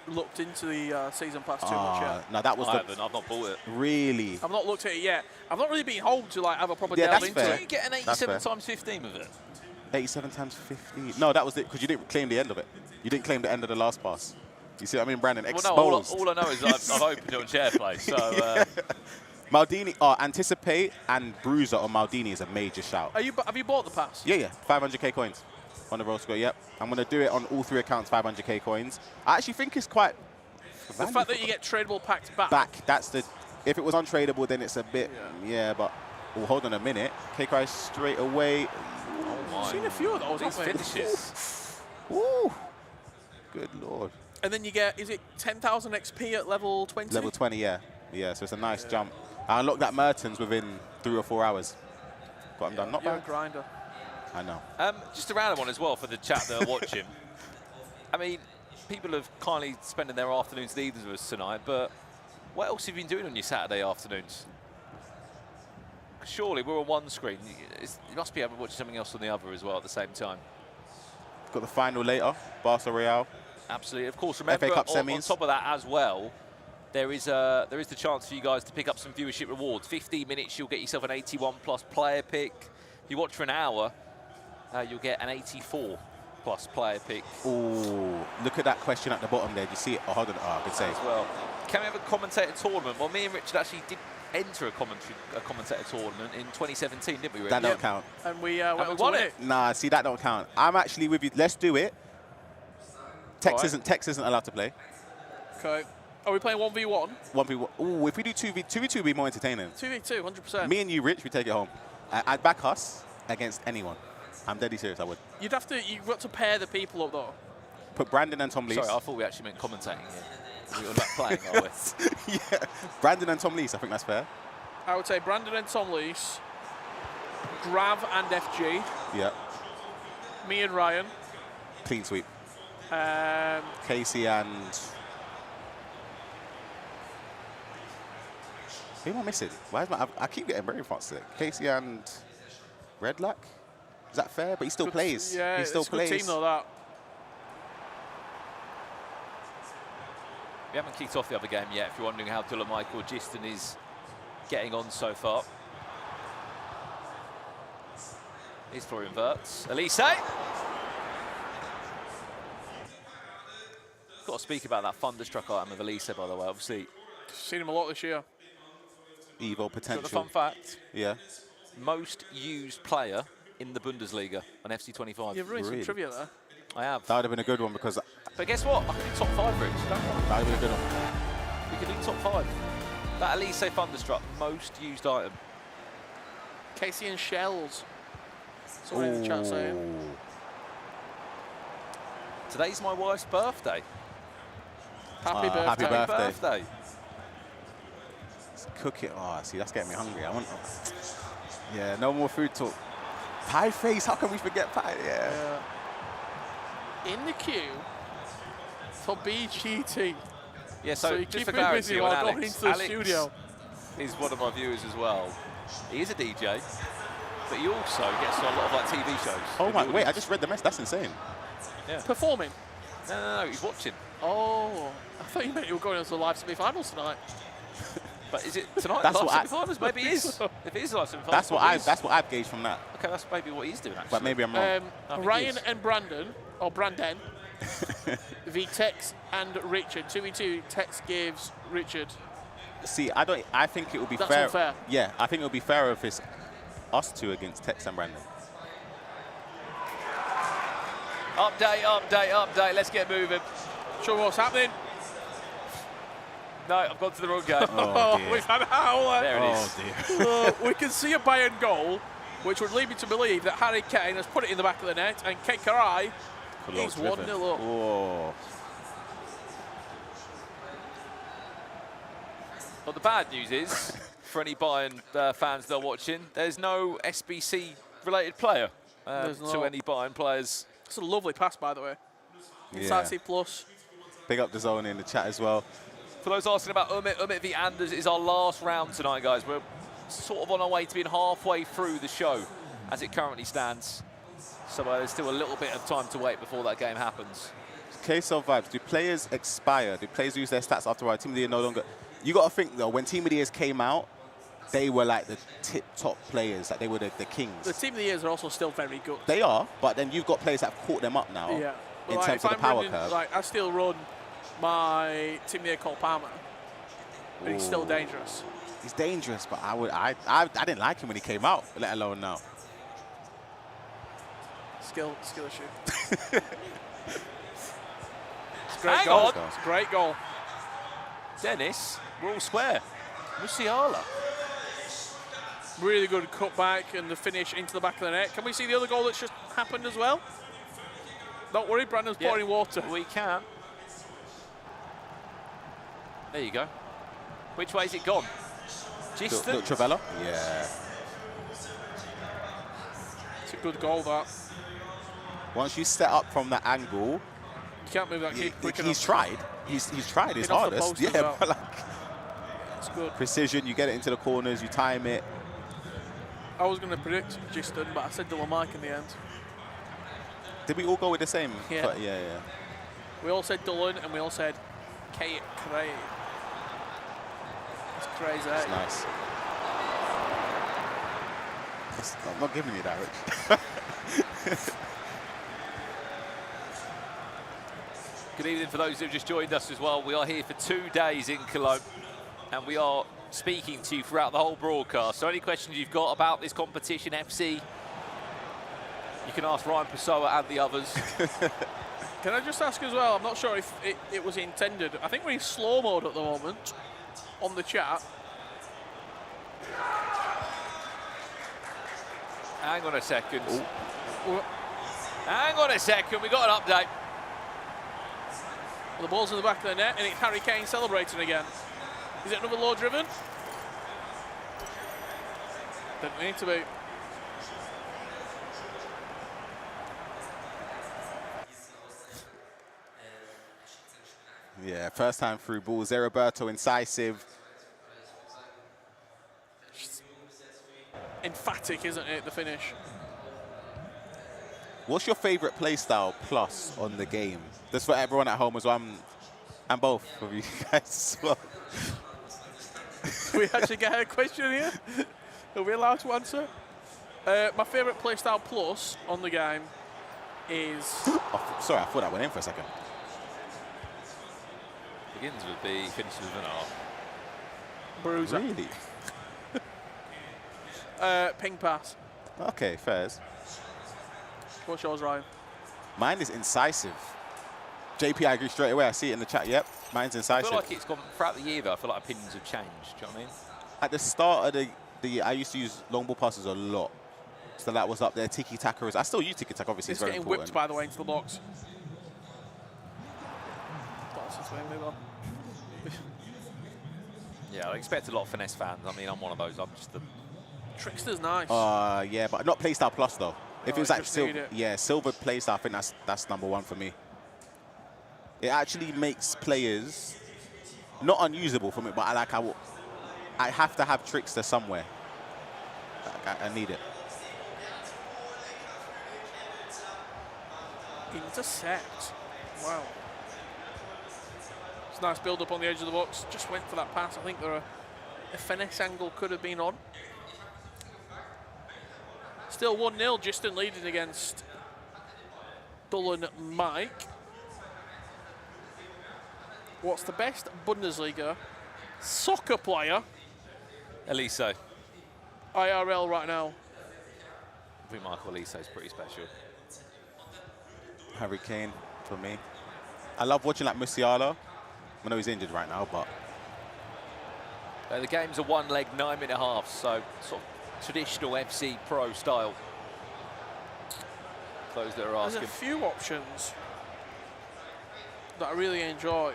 looked into the season pass too much yet. No, that was I've not bought it. Really? I've not looked at it yet. I've not really been home to like have a proper Yeah, delve that's into fair. it. Did you get an 87 times 15 of it? 87 times 50. No, that was it, because you didn't claim the end of it. You didn't claim the end of the last pass. You see what I mean, Brandon? Exposed. Well, no, all I know is I've opened it on SharePlay. So Maldini, Anticipate and Bruiser on Maldini is a major shout. Have you bought the pass? Yeah, 500k coins on the roll score, yep. I'm going to do it on all 3 accounts, 500k coins. I actually think it's quite... The fact that you get tradable packs back. That's the... If it was untradeable, then it's a bit... Yeah, but... Oh, hold on a minute. K-Cry straight away. I've seen a few of those, these haven't we? finishes. Woo! Good Lord. And then you get, is it 10,000 XP at level 20? Level 20, yeah. Yeah, so it's a nice jump. I unlocked that Mertens within 3 or 4 hours. Got him done. Not You're bad. a grinder. I know. Just a random one as well for the chat that are watching. I mean, people have kindly spending their afternoons and evenings with us tonight, but what else have you been doing on your Saturday afternoons? Surely we're on one screen. You must be able to watch something else on the other as well at the same time. Got the final later. Barca Real. Absolutely. Of course, remember, FA Cup on semis. top of that as well, there is the chance for you guys to pick up some viewership rewards. 15 minutes, you'll get yourself an 81+ player pick. If you watch for an hour, you'll get an 84+ player pick. Ooh, look at that question at the bottom there. Do you see it? Oh, hold on. Oh, good save. As well. Can we have a commentator tournament? Well, me and Richard actually did enter a commentator tournament in 2017, didn't we, Richard? That don't count. And we went we on to won win it. Nah, see, that don't count. I'm actually with you. Let's do it. Tex Alright. isn't allowed to play. Okay. Are we playing 1v1? 1v1. Ooh, if we do 2v2 would be more entertaining. 2v2, 100%. Me and you, Rich, we take it home. I'd back us against anyone. I'm deadly serious, I would. You've got to pair the people up though. Put Brandon and Tom Lees. Sorry, I thought we actually meant commentating here. We were about playing, are we? Yeah, Brandon and Tom Lees, I think that's fair. I would say Brandon and Tom Lees, Grav and FG, Yeah, me and Ryan, clean sweep. um, Casey and... Who am I missing? Why is I keep getting very sick. Casey and Redlack? Is that fair? But he still plays. Yeah, he still it's plays. a good team though, that. We haven't kicked off the other game yet, if you're wondering how Michael Giston is getting on so far. His floor inverts. Elise! Got to speak about that thunderstruck item of Elise, by the way, obviously. Seen him a lot this year. Evo Got potential. the fun fact. Yeah. Most used player in the Bundesliga on FC25. You've ruined Really? some trivia there. I have. That would have been a good one because But guess what? I can do top 5, Rich. Don't worry. that would have been a good one. We can do top 5. That Elise Thunderstruck, most used item. Casey and Shells. Someone in the chat saying. Ooh. Today's my wife's birthday. Happy birthday. happy birthday. Birthday. Cook it. Oh, see, that's getting me hungry. I want. Yeah, no more food talk. Pie face. How can we forget pie? Yeah. In the queue for BGT. Yeah, So so, you just keep for him clarity busy on while Alex, going into the Alex studio. is one of my viewers as well. He is a DJ, but he also gets on a lot of like TV shows. Oh with my! the Wait, I audience. just read the mess. That's insane. Performing. No, he's watching. Oh, I thought you meant you were going into the live semi-finals tonight. But is it tonight? That's live what I- semi-finals? Maybe it is. If it is live semi-finals, That's what probably I. is. That's what I've gauged from that. Okay, that's maybe what he's doing actually. But maybe I'm wrong. I think Ryan he is. and Brandon, or Brandon, v Tex and Richard. 2v2. Tex gives Richard. See, I think it would be That's fair. unfair. Yeah, I think it would be fairer if it's us two against Tex and Brandon. Update. Let's get moving. Show me what's happening. No, I've gone to the wrong game. Oh, dear. We've had a howler. There it is. dear. We can see a Bayern goal, which would lead me to believe that Harry Kane has put it in the back of the net, and Kekarai is 1-0 up. Oh. But the bad news is, for any Bayern fans that are watching, there's no SBC-related player There's to not. any Bayern players. It's a lovely pass, by the way. Inside C+. Big up the zone in the chat as well. For those asking about Umut v Anders, it is our last round tonight, guys. We're sort of on our way to being halfway through the show, as it currently stands. So there's still a little bit of time to wait before that game happens. KSL vibes. Do players expire? Do players lose their stats after a while? Team of the Year no longer. You got to think though, when Team of the Years came out, they were like the top players. Like they were the kings. The Team of the Years are also still very good. They are, but then you've got players that have caught them up now. Yeah. In But, terms if of the I'm power running, curve. Like, I still run my Team of the Year Cole Palmer, but he's still Ooh. dangerous. He's dangerous, but I didn't like him when he came out, let alone now. Skill issue. It's a great Hang goal. on. It's a great goal. Dennis, we're all square. Musiala. Really good cutback and the finish into the back of the net. Can we see the other goal that's just happened as well? Don't worry, Brandon's Yeah. pouring water. We can. There you go. Which way's it gone? Just Look, Travella. Yeah. It's a good goal, that. Once you set up from that angle, You can't move that kid quick he's enough. tried. He's tried his Hit off the hardest. post as Yeah, well. but like It's good. precision, you get it into the corners, you time it. I was going to predict Giston, but I said Dylan Mike in the end. Did we all go with the same? Yeah. Yeah. We all said Dylan, and we all said Kate Cray. It's crazy. It's nice. I'm not giving you that, Rich. Good evening for those who have just joined us as well. We are here for 2 days in Cologne, and we are speaking to you throughout the whole broadcast. So any questions you've got about this competition, FC, you can ask Ryan Pessoa and the others. Can I just ask as well, I'm not sure if it was intended. I think we're in slow mode at the moment on the chat. Hang on a second. Well, Hang on a second, we got an update. the ball's in the back of the net, and it's Harry Kane celebrating again. Is it another low driven? Didn't need to be. Yeah, first time through ball. Zeriberto incisive. Emphatic, isn't it, the finish? What's your favorite play style plus on the game? Just for everyone at home as well, and both of you guys as well. We actually get a question here. Are we allowed to answer? My favourite playstyle plus on the game is... Oh, sorry, I thought that went in for a second. Begins with B, finishes with an R. Bruiser. Really? Ping pass. Okay, fairs. What's yours, Ryan? Mine is incisive. JP, I agree straight away. I see it in the chat. Yep, mine's I incisive. feel like it's gone throughout the year though. I feel like opinions have changed. Do you know what I mean? At the start of the year, I used to use long ball passes a lot. So that was up there. Tiki-taka I still use tiki-taka, obviously. It's It's very getting important. whipped, by the way, into the box. That's the way we move on. Yeah, I expect a lot of finesse fans. I mean, I'm one of those. I'm just the... Trickster's nice. Yeah, but not playstyle plus though. If Oh, it was you like just need silver, it. yeah, silver playstyle, I think that's number one for me. It actually makes players not unusable for me, but I have to have trickster somewhere. Like, I need it. Intercept. Wow. It's a nice build up on the edge of the box. Just went for that pass. I think a finesse angle could have been on. Still 1-0, Giston leading against Dylan Mike. What's the best Bundesliga soccer player Eliso. IRL right now? I think Michael Eliso is pretty special. Harry Kane for me. I love watching like Musiala. I know he's injured right now, but The game's a one leg 9-minute half, so sort of traditional FC Pro style. Those that are There's asking. a few options that I really enjoy.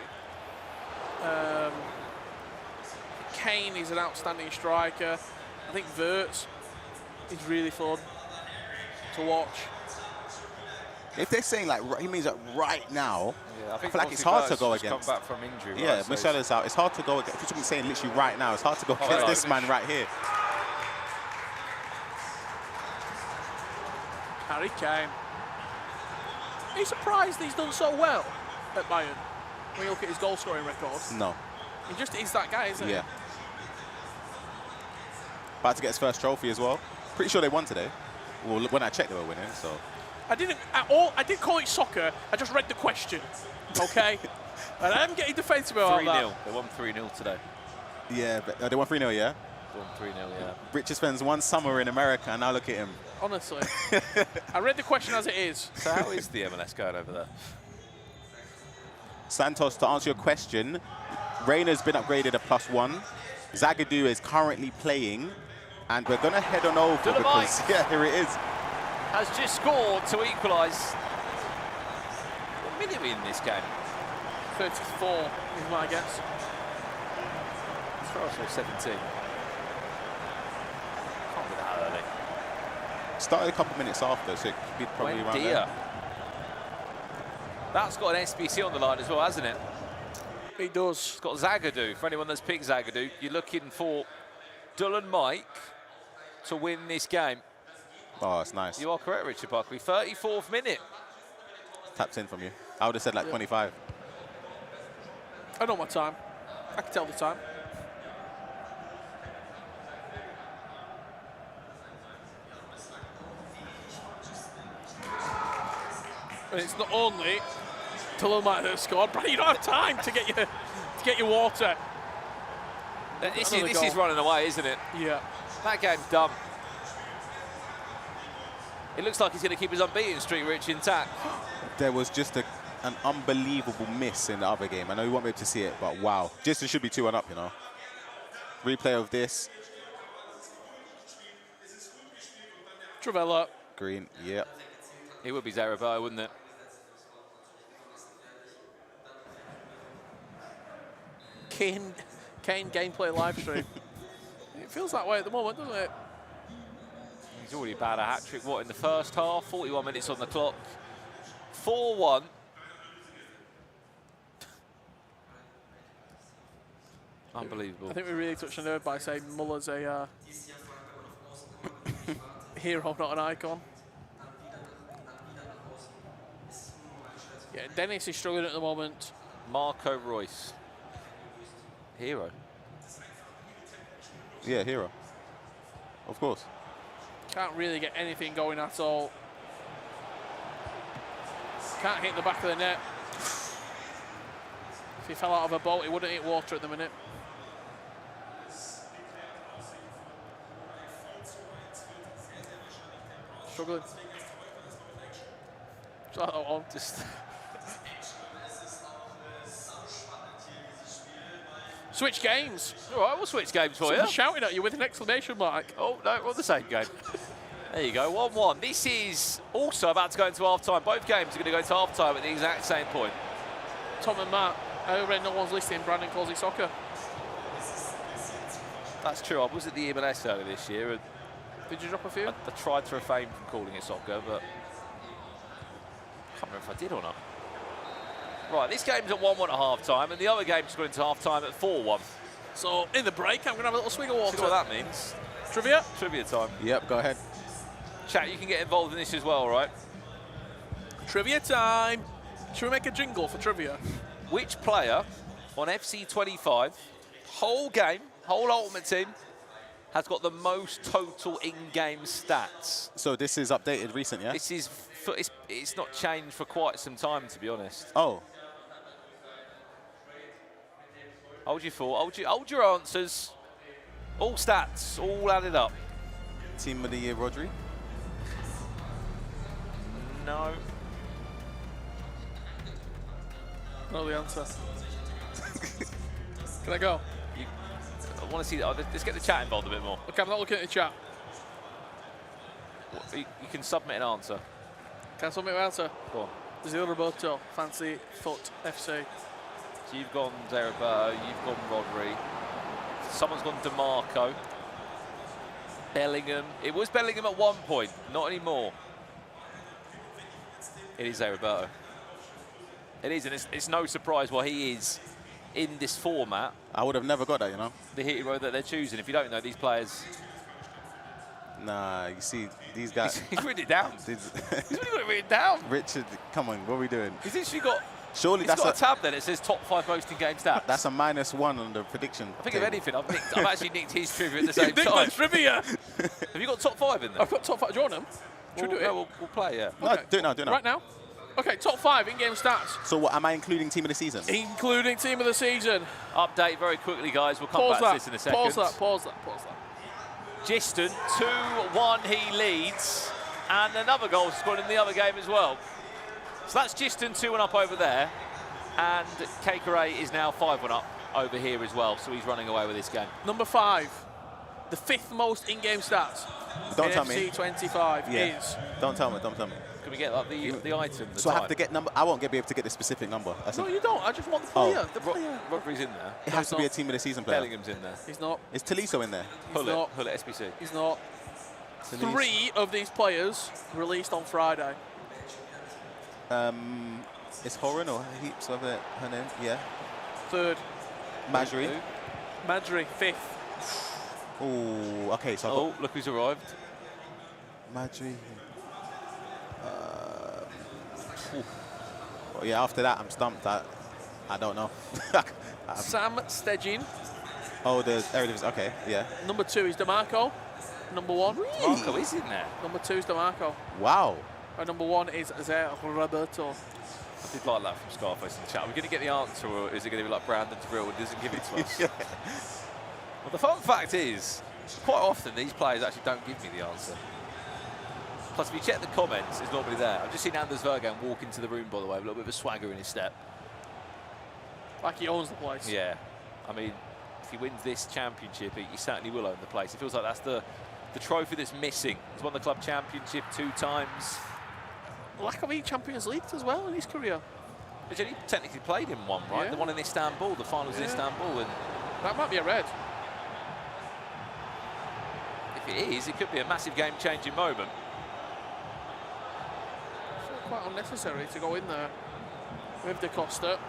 Kane is an outstanding striker. I think Wirtz is really fun to watch. if they're saying like he means that right now, Yeah, I feel like it's hard to go against. Come back from injury. yeah, right, so Musiala's out. It's hard to go against. If you're saying literally right now, it's hard to go against right. this man right here. Harry Kane. Are you surprised he's done so well at Bayern? When you look at his goal scoring record, No. he just is that guy, isn't Yeah. About to get his first trophy as well. Pretty sure they won today. Well, when I checked, they were winning. So he? I didn't call it soccer. I just read the question. Okay, and I'm getting defensive about 3-0. that. They won 3-0 today. yeah, but they won 3-0. Yeah. Won 3-0, yeah. Richard spends one summer in America, and now look at him. Honestly, I read the question as it is. So how is the MLS going over there? Santos, to answer your question, Reyna's been upgraded a +1. Zagadou is currently playing, and we're going to head on over To the because, mic. yeah, here it is. Has just scored to equalise. What minute are we in this game? 34 is my guess. As far as 17. that early. Started a couple minutes after, so it could be probably around there. That's got an SBC on the line as well, hasn't it? He does. It's got Zagadou. For anyone that's picked Zagadou, you're looking for Dullen Mike to win this game. Oh, that's nice. You are correct, Richard Buckley. 34th minute. Taps in from you. I would have said like 25. I know my time. I can tell the time. And it's not only Tulum might have scored, but you don't have time to get your water. This is running away, isn't it? Yeah. That game's done. It looks like he's going to keep his unbeaten streak, Rich, intact. There was just an unbelievable miss in the other game. I know you won't be able to see it, but wow. Just it should be 2-1 up, you know. Replay of this. Travella. Green, yep. It would be Zarabar, wouldn't it? Kane gameplay live stream. It feels that way at the moment, doesn't it? He's already about a hat-trick, what, in the first half? 41 minutes on the clock. 4-1. Unbelievable. I think we really touched a nerve by saying Muller's a hero, not an icon. Yeah, Dennis is struggling at the moment. Marco Royce. Hero. Yeah, hero. Of course. Can't really get anything going at all. Can't hit the back of the net. If he fell out of a boat, he wouldn't hit water at the minute. Struggling. Try that one. Just Switch games. all right, we'll switch games for you. Someone's shouting at you with an exclamation mark. Oh, no, we're on the same game. There you go, 1-1. This is also about to go into half-time. Both games are going to go into half-time at the exact same point. Tom and Matt, I read no one's listening. Brandon calls it soccer. That's true. I was at the MLS earlier this year, and Did you drop a few? I tried to refrain from calling it soccer, but I can't remember if I did or not. Right, this game's at 1-1 at half-time, and the other game's going into half-time at 4-1. So, in the break, I'm going to have a little swig of water. See what that means? Trivia? Trivia time. Yep, go ahead. Chat, you can get involved in this as well, right? Trivia time. Should we make a jingle for trivia? Which player on FC25, whole game, whole Ultimate Team, has got the most total in-game stats? So this is updated recent, yeah? This is, it's not changed for quite some time, to be honest. Oh. Hold your thought, hold your answers. All stats, all added up. Team of the Year, Rodri? No. Know the answer. Can I go? I want to see, let's get the chat involved a bit more. Okay, I'm not looking at the chat. You can submit an answer. Can I submit my answer? Go on. Zero Roberto, Fancy Foot FC. So you've gone Zeraba, you've gone Rodri. Someone's gone DeMarco. Bellingham. It was Bellingham at one point, not anymore. It is Roberto. It is, and it's no surprise why he is in this format. I would have never got that, you know? The hero that they're choosing. If you don't know these players, Nah, you see, these guys... he's written it down. These- He's really got it written down. Richard, come on, what are we doing? He's literally got. Surely He's that's got a tab there that says top 5 most in-game stats. that's a -1 on the prediction. I think table. of anything, I've actually nicked his trivia at the same Nick my time. trivia! Have you got top 5 in there? I've got top 5. Do you want them? Should we do it? No, we'll play, yeah. No, Okay. do it now, do it now. Right now? Okay, top 5 in-game stats. So what, am I including team of the season? Including team of the season. Update very quickly, guys. We'll come Pause back that. to this in a second. Pause that. Pause that. Pause that. Giston, 2-1 he leads. And another goal scored in the other game as well. So that's Giston 2-1 up over there. And Kekere is now 5-1 up over here as well. So he's running away with this game. Number 5. The 5th most in-game stats. Don't in tell me. FC 25 Yeah. is... Don't tell me, don't tell me. Can we get like the item, the So I type? have to get number. I won't be able to get the specific number. No, you don't. I just want the player. Oh. The player. Rodri's in there. It has to be a not. team of the season player. Bellingham's in there. He's not. Is Tolisso in there? He's not. Hull at SBC. He's not. 3 of these players released on Friday. It's Horan or Heaps, whatever her name. Yeah. 3rd. Majri. Madri, 5th. Oh, okay. So Oh, look who's arrived. Majri. Well, yeah. After that, I'm stumped. I don't know. Sam Stedgin. Oh, the Eredivisie. Okay. Yeah. Number 2 is DeMarco. Number 1. Marco is in there. Number 2 is DeMarco. Wow. And number 1 is Zé Roberto. I did like that from Scarface in the chat. Are we going to get the answer, or is it going to be like Brandon Drill and doesn't give it to us? Yeah. Well, the fun fact is, quite often these players actually don't give me the answer. Plus, if you check the comments, it's normally there. I've just seen Anders Vergan walk into the room, by the way, with a little bit of a swagger in his step. Like he owns the place. Yeah. I mean, if he wins this championship, he certainly will own the place. It feels like that's the trophy that's missing. He's won the club championship 2 times. Lack of Champions League as well in his career. He's only technically played in one, right? Yeah. The one in Istanbul, the finals in Istanbul. And That might be a red. if it is, it could be a massive game-changing moment. I feel quite unnecessary to go in there with De Costa.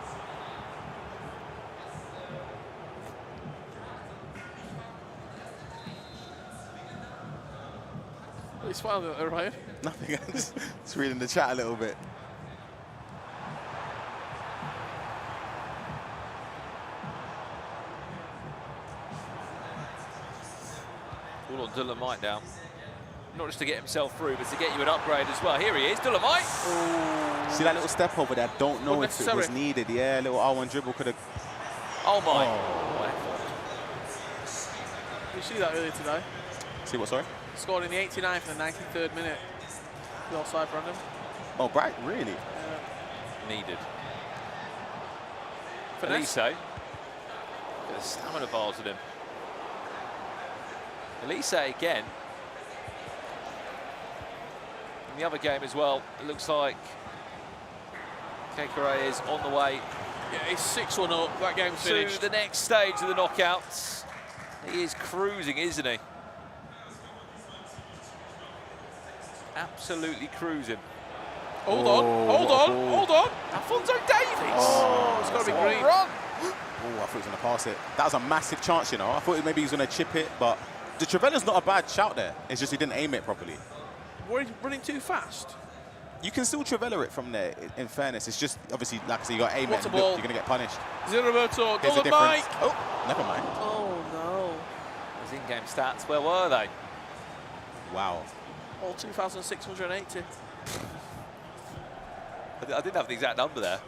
He's fine with it, Ryan. Nothing. I'm just reading the chat a little bit. All on Dolomite now. Not just to get himself through, but to get you an upgrade as well. Here he is, Dolomite. See that little step over there? I don't know if it was needed. Yeah, a little R1 dribble could have. Oh my. Did you see that earlier today? See what? Sorry. Scored in the 89th and the 93rd minute. The offside, Brandon. Oh, Bright, really? Needed. Finesse. Elise. Get the stamina bars with him. Elise again. In the other game as well, it looks like Kekere is on the way Yeah, he's 6-1 up. That game's to finished. the next stage of the knockouts. He is cruising, isn't he? Absolutely cruising. Hold on. Alphonso Davies. Oh, it's got to be What a green. run. Oh, I thought he was going to pass it. That was a massive chance, you know. I thought maybe he was going to chip it, but the Trevella's not a bad shout there. It's just he didn't aim it properly. Were he running too fast? You can still Trevella it from there, in fairness. It's just, obviously, like I said, you got to aim it What's and a look, ball? you're going to get punished. Zé Roberto, Here's the Dolomite. difference. Oh, never mind. Oh, no. Those in-game stats, where were they? Wow. All 2,680. I didn't have the exact number there.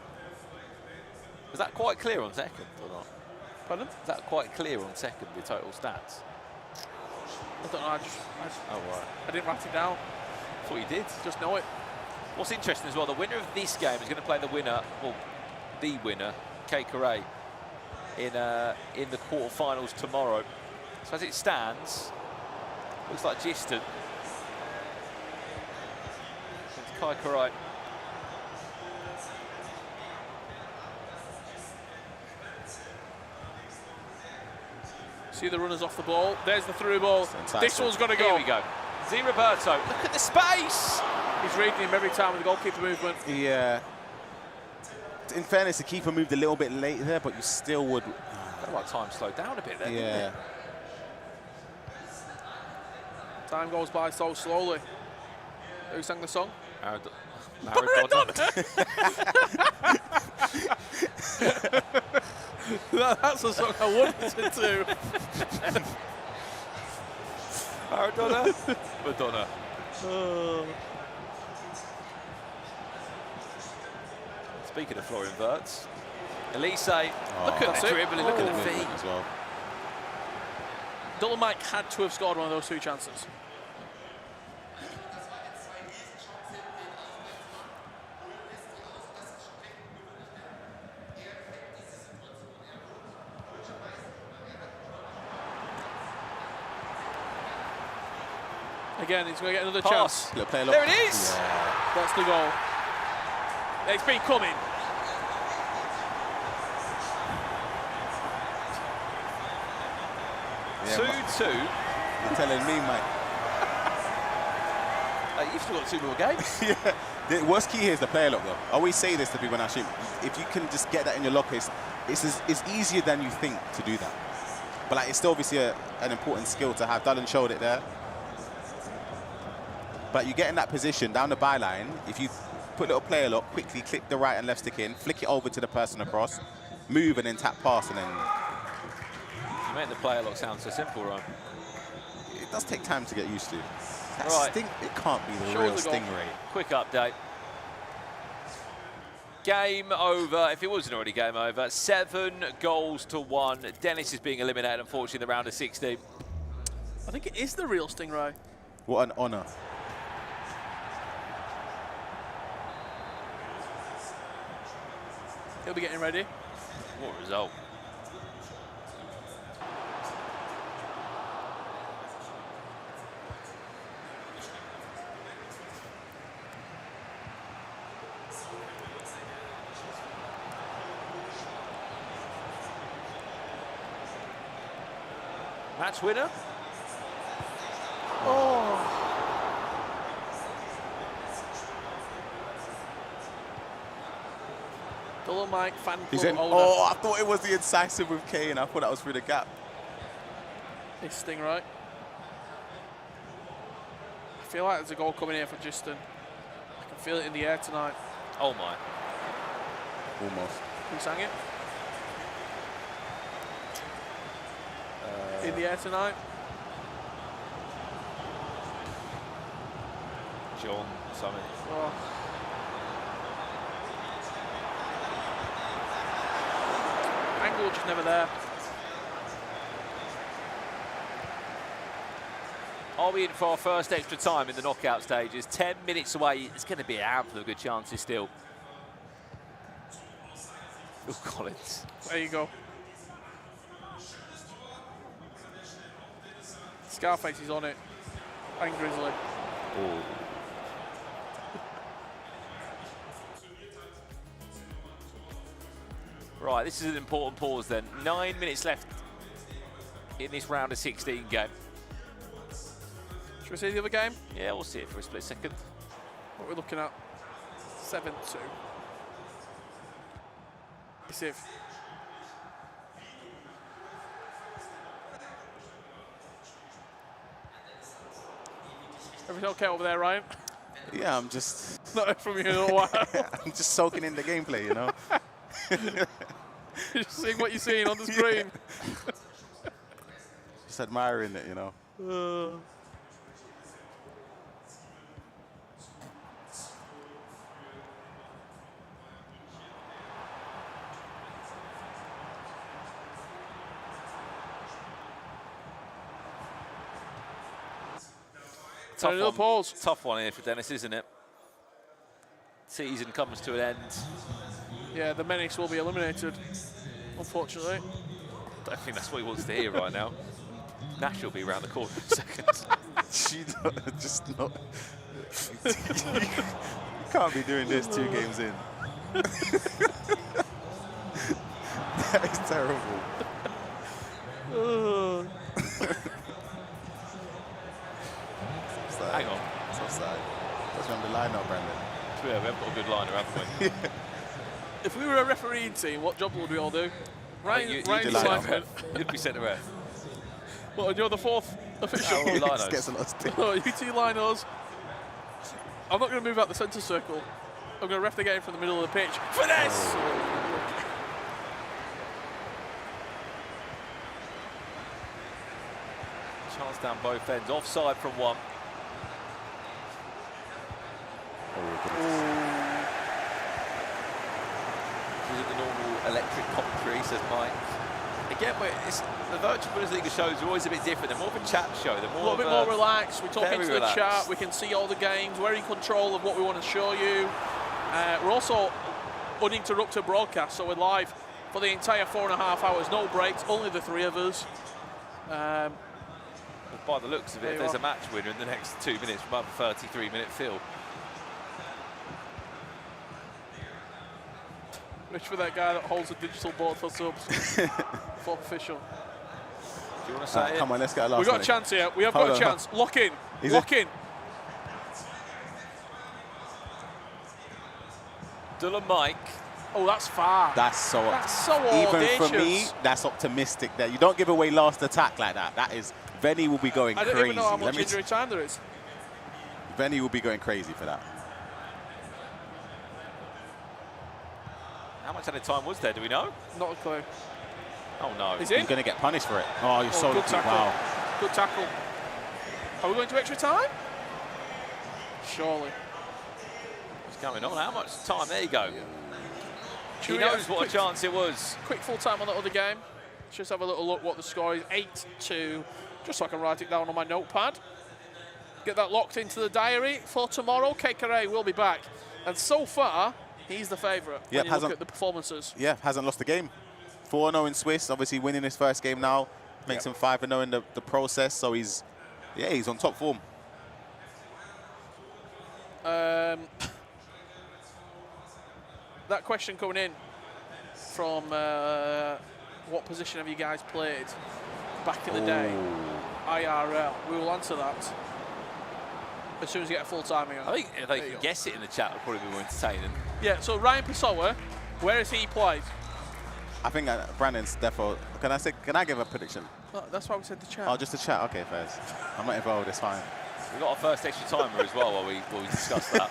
Was that quite clear on second or not? Pardon? Is that quite clear on second, the total stats? I don't know, Oh, right. I didn't write it down. Thought you did. Just know it. What's interesting as well, the winner of this game is going to play the winner, well, the winner, Kekere, in the quarterfinals tomorrow. So as it stands, looks like Giston. It's Kekere. See the runners off the ball. There's the through ball. This one's got to go. Here we go. Zé Roberto, look at the space! He's reading him every time with the goalkeeper movement. Yeah. In fairness, the keeper moved a little bit late there, but you still would. Felt like time slowed down a bit there, didn't Yeah. it? Time goes by so slowly. Who sang the song? Maradona. That's the song I wanted to. Maradona. Madonna. Speaking of Florian Wirtz, Elise, look at that's the it. dribbling, look at the feet. As well. Dolomite had to have scored one of those 2 chances. Again, he's going to get another Pass. chance. Look, play a lot. There it is. Yeah. That's the goal. It's been coming. Yeah, 2-2. You're telling me, mate. You've still got 2 more games. Yeah. The worst key here is the player lock, though. I always say this to people when I shoot. If you can just get that in your locker, it's easier than you think to do that. But like, it's still obviously an important skill to have. Dallin showed it there. But you get in that position down the byline. If you put a little player lock, quickly click the right and left stick in, flick it over to the person across, move and then tap pass, and then... You make the player lock sound so simple, Ryan. It does take time to get used to. That Right. it can't be the Show real us the goal. stingray. Quick update. Game over, if it wasn't already game over, 7-1. Dennis is being eliminated, unfortunately, in the round of 16. I think it is the real stingray. What an honour. He'll be getting ready. What a result. Match winner. Oh. Dolomite fan He's club in. owner. Oh, I thought it was the incisive with Kane. I thought that was through the gap. It's stingray. I feel like there's a goal coming here for Justin. I can feel it in the air tonight. Oh my. Almost. Who sang it? In the air tonight. John something. Oh. Angle just never there. Are we in for our first extra time in the knockout stages? 10 minutes away. It's going to be a handful of good chances still. Phil Collins. There you go. Scarface is on it. And Grizzly. Oh. Right, this is an important pause then. 9 minutes left in this round of 16 game. Should we see the other game? Yeah, we'll see it for a split second. What we're looking at? 7-2. It's if. Everything okay over there, Ryan? Yeah, I'm just... Not heard from you in a while. I'm just soaking in the gameplay, you know? You're just seeing what you're seeing on the screen. Just admiring it, you know? Tough one here for Dennis, isn't it? Season comes to an end. Yeah, the Menace will be eliminated, unfortunately. Don't think that's what he wants to hear right now. Nash will be around the corner in a second. Just not... You can't be doing this 2 games in. That is terrible. Hang on. It's offside. That's from the line now, Brandon. Yeah, we haven't got a good liner, haven't we? If we were a refereeing team, what job would we all do? Ryan's line up. lineman. You'd be centre ref. What, you're the 4th official? Yeah, He Linos. just gets a lot of stick. Oh, you 2 linos. I'm not going to move out the centre circle. I'm going to ref the game from the middle of the pitch. Finesse! Chance down both ends. Offside from one. Is it the normal electric commentary, says Mike. Again, the virtual Bundesliga shows are always a bit different. They're more of a chat show. They're A more little bit more relaxed. We talk very into the relaxed. chat. We can see all the games. We're in control of what we want to show you. We're also uninterrupted broadcast, so we're live for the entire 4.5 hours. No breaks, only the 3 of us. By the looks of There it, you there's are. a match winner in the next 2 minutes from about a 33-minute fill. Rich for that guy that holds a digital board for subs. For official. Do you want to say it? Come on, let's get a last We've got one. a chance here. We have Hold got a on, chance. Lock in. Is Lock it? in. Dylan Mike. Oh, that's far. That's so audacious. even for me, that's optimistic. That you don't give away last attack like that. That is, Venny will be going I crazy. don't even know how much injury time there is. Venny will be going crazy for that. How much added time was there? Do we know? Not a clue. Oh no. Is He's it? going to get punished for it. Oh, you're so good lucky. tackle. Wow. Good tackle. Are we going to extra time? Surely. What's going on? How much time? There you go. Should He we have knows what a chance it was. Quick full time on that other game. Let's just have a little look what the score is. 8-2. Just so I can write it down on my notepad. Get that locked into the diary for tomorrow. Kekere will be back. And so far, he's the favourite when you look at the performances. Yeah, hasn't lost a game. 4-0 in Swiss, obviously winning his first game now. Makes him 5-0 in the process, so he's on top form. That question coming in from what position have you guys played back in the day? IRL. We will answer that as soon as you get a full timing on. I think if they can guess it in the chat, it'll probably be more entertaining. Yeah, so Ryan Pessoa, where has he played? I think Brandon's defo. Can I give a prediction? Oh, that's why we said the chat. Oh, just a chat. Okay, first. I'm not involved. It's fine. We've got our first extra timer as well while we discuss that.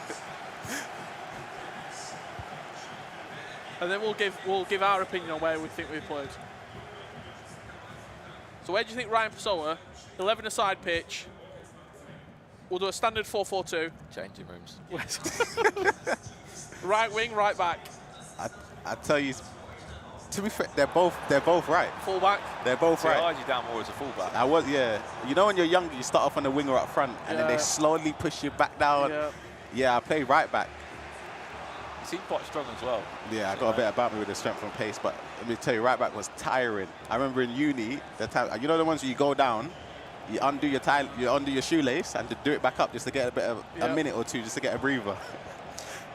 And then we'll give our opinion on where we think we've played. So where do you think Ryan Pessoa, 11-a-side pitch, we'll do a standard 4-4-2. Changing rooms. Right wing, right back. I tell you, to be fair, they're both right. Full back. They're both I right. eyed you down more as a fullback. You know when you're younger, you start off on the wing or up front, and then they slowly push you back down. Yeah, I play right back. You seem quite strong as well. Yeah, I got a bit about me with the strength and pace, but let me tell you, right back was tiring. I remember in uni, the time, you know the ones where you go down, you undo your shoelace, and to do it back up just to get a bit of a minute or two, just to get a breather.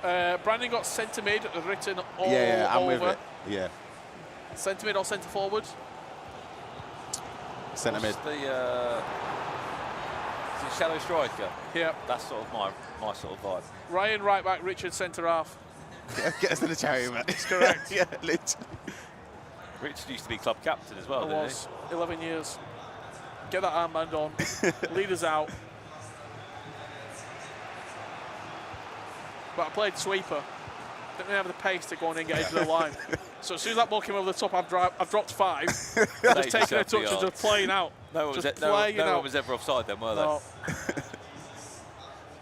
Brandon got centre mid written all I'm over. with it. Yeah. Centre mid or centre forward? Centre mid. Is the shadow striker? Yeah. That's sort of my sort of vibe. Ryan right back, Richard centre half. Get us to the charity, man. That's correct. Yeah, literally. Richard used to be club captain as well, I didn't was 11 years. Get that armband on. Lead us out. But I played sweeper. Didn't really have the pace to go and engage the line. So as soon as that ball came over the top, I've dropped 5. I've just taken a touch and just playing out. No one was ever offside then, were they? No.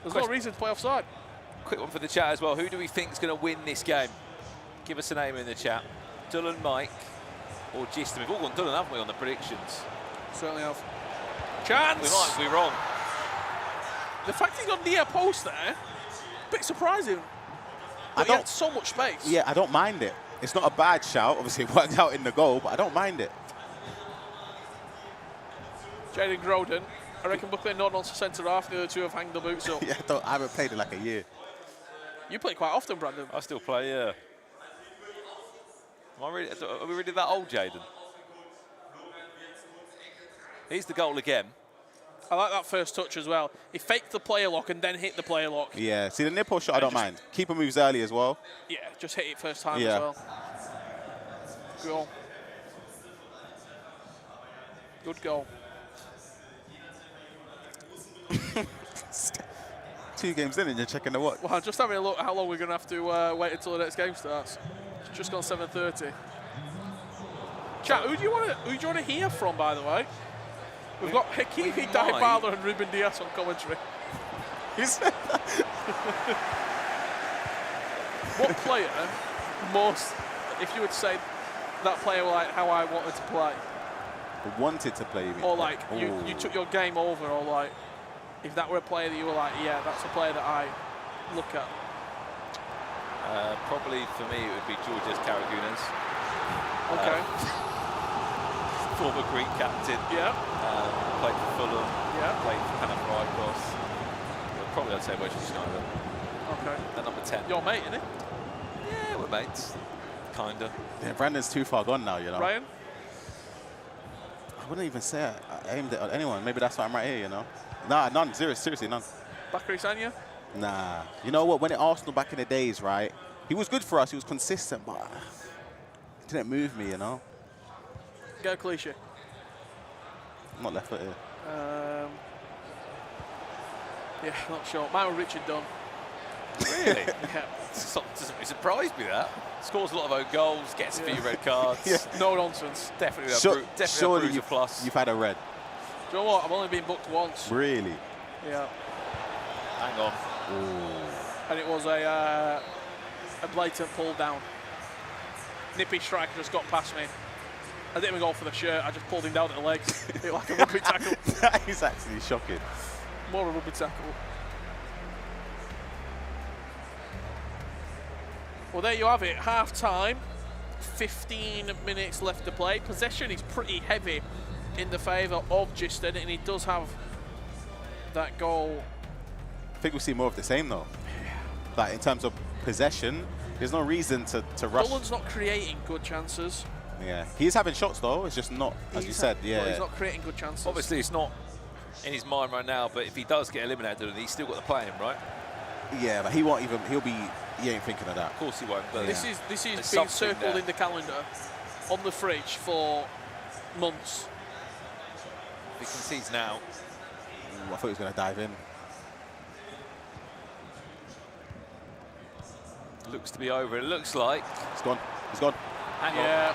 There's no reason to play offside. Quick one for the chat as well. Who do we think is going to win this game? Give us a name in the chat. Dylan, Mike, or Gistam. We've all gone Dylan, haven't we, on the predictions? Certainly have. Chance! We might be wrong. The fact he's got near post there, a bit surprising. But he had so much space. Yeah, I don't mind it. It's not a bad shout. Obviously, it worked out in the goal, but I don't mind it. Jaden Groden. I reckon Buckley and Nordon's centre half. The other two have hanged the boots up. Yeah, I haven't played in like a year. You play quite often, Brandon. I still play, yeah. Are we really that old, Jaden? Here's the goal again. I like that first touch as well. He faked the player lock and then hit the player lock. Yeah, see the nipple shot, I don't mind. Keeper moves early as well. Yeah, just hit it first time as well. Goal. Good goal. 2 games in and you're checking the watch. Well, just having a look how long we're going to have to wait until the next game starts. It's just gone 7:30. Chat, who do you want to hear from, by the way? We've got Hakimi Dybala and Ruben Diaz on commentary. What player if you would say that player like how I wanted to play? Wanted to play, you mean? Or like you took your game over, or like if that were a player that you were like, yeah, that's a player that I look at. Probably for me it would be Georgios Karagunas. Okay. Former Greek captain. Yeah. Played for Fulham. Yeah. Played for Panathinaikos. Probably I'd say Wesley Sneijder. Okay. At number 10. Your mate, isn't he? Yeah, we're mates. Kinda. Yeah, Brandon's too far gone now, you know. Ryan? I wouldn't even say I aimed it at anyone. Maybe that's why I'm right here, you know. Nah, none. Seriously, none. Bakary Sagna? Nah. You know what? When at Arsenal back in the days, right, He was good for us. He was consistent, but he didn't move me, you know. Go cliche. I'm not left footed. Yeah, not sure. Mine were Richard Dunn. Really? Yeah. Doesn't surprise me that. Scores a lot of own goals, gets a few red cards. Yeah. No nonsense. Definitely a Surely bruiser plus. you've had a red. Do you know what? I've only been booked once. Really? Yeah. Hang on. Ooh. And it was a blatant pull down. Nippy striker just got past me. I didn't even go for the shirt. I just pulled him down at the legs. It like a rugby tackle. That is actually shocking. More of a rugby tackle. Well, there you have it. Half time. 15 minutes left to play. Possession is pretty heavy in the favour of Giston, and he does have that goal. I think we'll see more of the same, though. Like, in terms of possession, there's no reason to rush. Cullen's not creating good chances. Yeah. He's having shots, though. It's just not, as you said, Well, yeah. he's not creating good chances. Obviously, it's not in his mind right now, but if he does get eliminated, he's still got to play him, right? Yeah, but he won't even, he ain't thinking of that. Of course he won't. But This is there's being something circled there. in the calendar on the fridge for months. If he concedes now, I thought he was going to dive in. looks to be over. It looks like. He's gone. He's gone. Hang on. Yeah.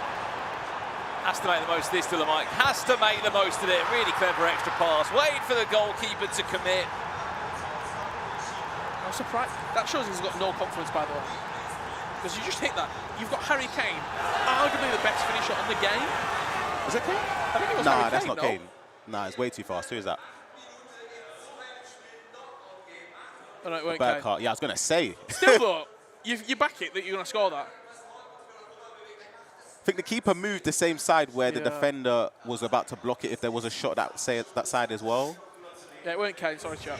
Has to make the most of this, to the mic. Has to make the most of it. Really clever extra pass. Wait for the goalkeeper to commit. I'm surprised. That shows he's got no confidence, by the way. Because you just hit that. You've got Harry Kane, arguably the best finisher on the game. Was it Kane? I think it was Nah, Harry that's Kane, not no? Kane. Nah, it's way too fast. Who is that? Oh, no, it weren't Bad Kane. card. Yeah, I was going to say. Still, though, you back it that you're going to score that. I think the keeper moved the same side where the Yeah. defender was about to block it if there was a shot that say that side as well. Yeah, it weren't Kane. Sorry, chap.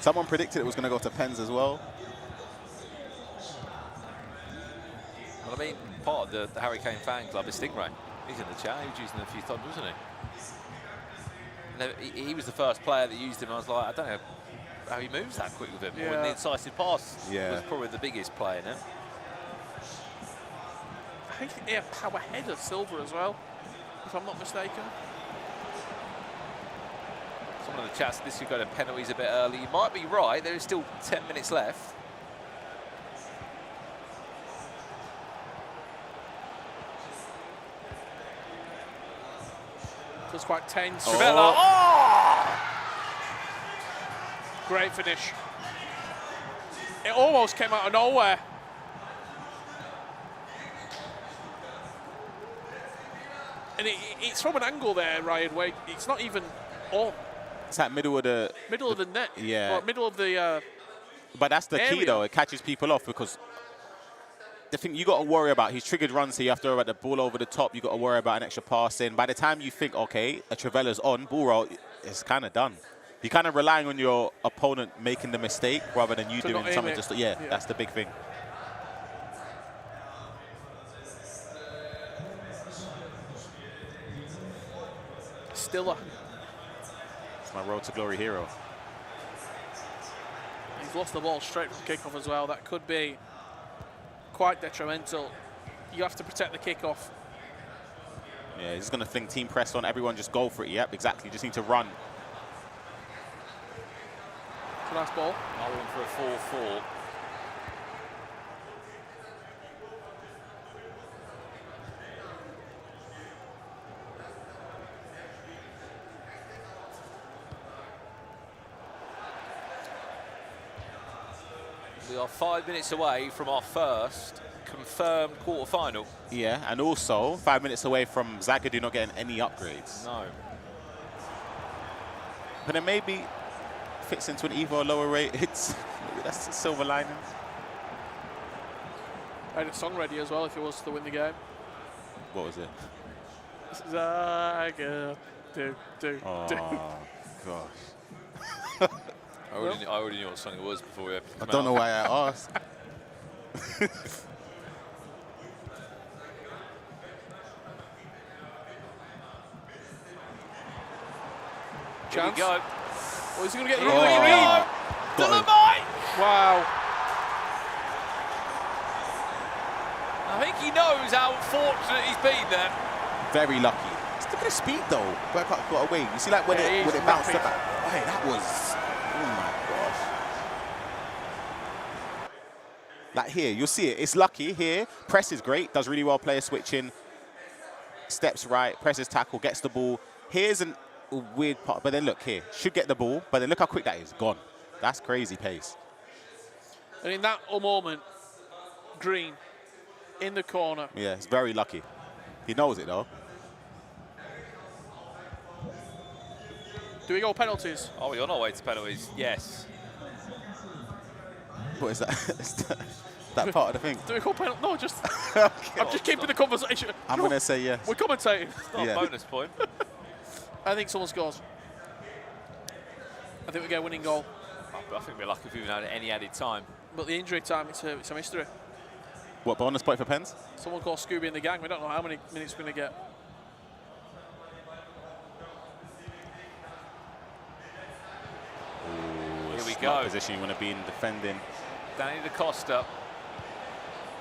Someone predicted it was going to go to pens as well. Well, I mean, part of the Harry Kane fan club is Stingray. He's in the chat. He was using it a few times, wasn't he? And he was the first player that used him. I was like, I don't know how he moves that quick with him. Yeah. Or the incisive pass Yeah. was probably the biggest player now. I think he had power header Silver as well, if I'm not mistaken. Someone in the chat said this could go to penalties a bit early. You might be right. There is still 10 minutes left. So it's quite tense. Oh. Trivella. Oh! Great finish. It almost came out of nowhere. And it's from an angle there, Ryan, where it's not even on. It's that middle of the... Middle of the net. Yeah. Or middle of the... But that's the key, area. though. It catches people off because the thing you got to worry about, he's triggered runs, so you have to worry about the ball over the top. You got to worry about an extra pass in. By the time you think, okay, a Trivella's on, ball roll, it's kind of done. You're kind of relying on your opponent making the mistake rather than you To doing not aim something it. just... Yeah, Yeah. that's the big thing. Stiller. It's my road to glory hero. He's lost the ball straight from kickoff as well. That could be quite detrimental. You have to protect the kickoff. Yeah, he's going to fling team press on. Everyone just go for it. Yep, exactly. Just need to run. Nice ball. I'll in for a 4-4. We are 5 minutes away from our first confirmed quarter-final. Yeah, and also 5 minutes away from Zagadou not getting any upgrades. No. But then maybe fits into an Evo lower rate. It's maybe that's the silver lining. I had a song ready as well if it was to win the game. What was it? Zagadou. Oh, gosh. I already knew what song it was before we opened. I don't know why I asked. Here we Chance. go. Oh, is he going to get the Here we read? go. To the mic. Wow. think he knows how fortunate he's been there. Very lucky. Look at the speed though. Got away. You see, like when it bounced rapid. back. Hey, that was. Oh my gosh. Like here, you'll see it. It's lucky here. Press is great. Does really well. Player switching. Steps right. Presses tackle. Gets the ball. Here's a weird part. But then look here. Should get the ball. But then look how quick that is. Gone. That's crazy pace. And in that moment, Green in the corner. Yeah, it's very lucky. He knows it though. Do we go penalties? Are we on our way to penalties? Yes. What is that? Is that part of the thing? Do we go penalties? No, just. Okay. I'm just keeping the conversation. I'm going to say yes. We're commentating. Not Yeah. a bonus point. I think someone scores. I think we get a winning goal. I think we're lucky if we even had any added time. But the injury time, it's a mystery. What, bonus point for pens? Someone called Scooby in the gang. We don't know how many minutes we're going to get. Here we Smart go. Position you want to be in defending. Danny Da Costa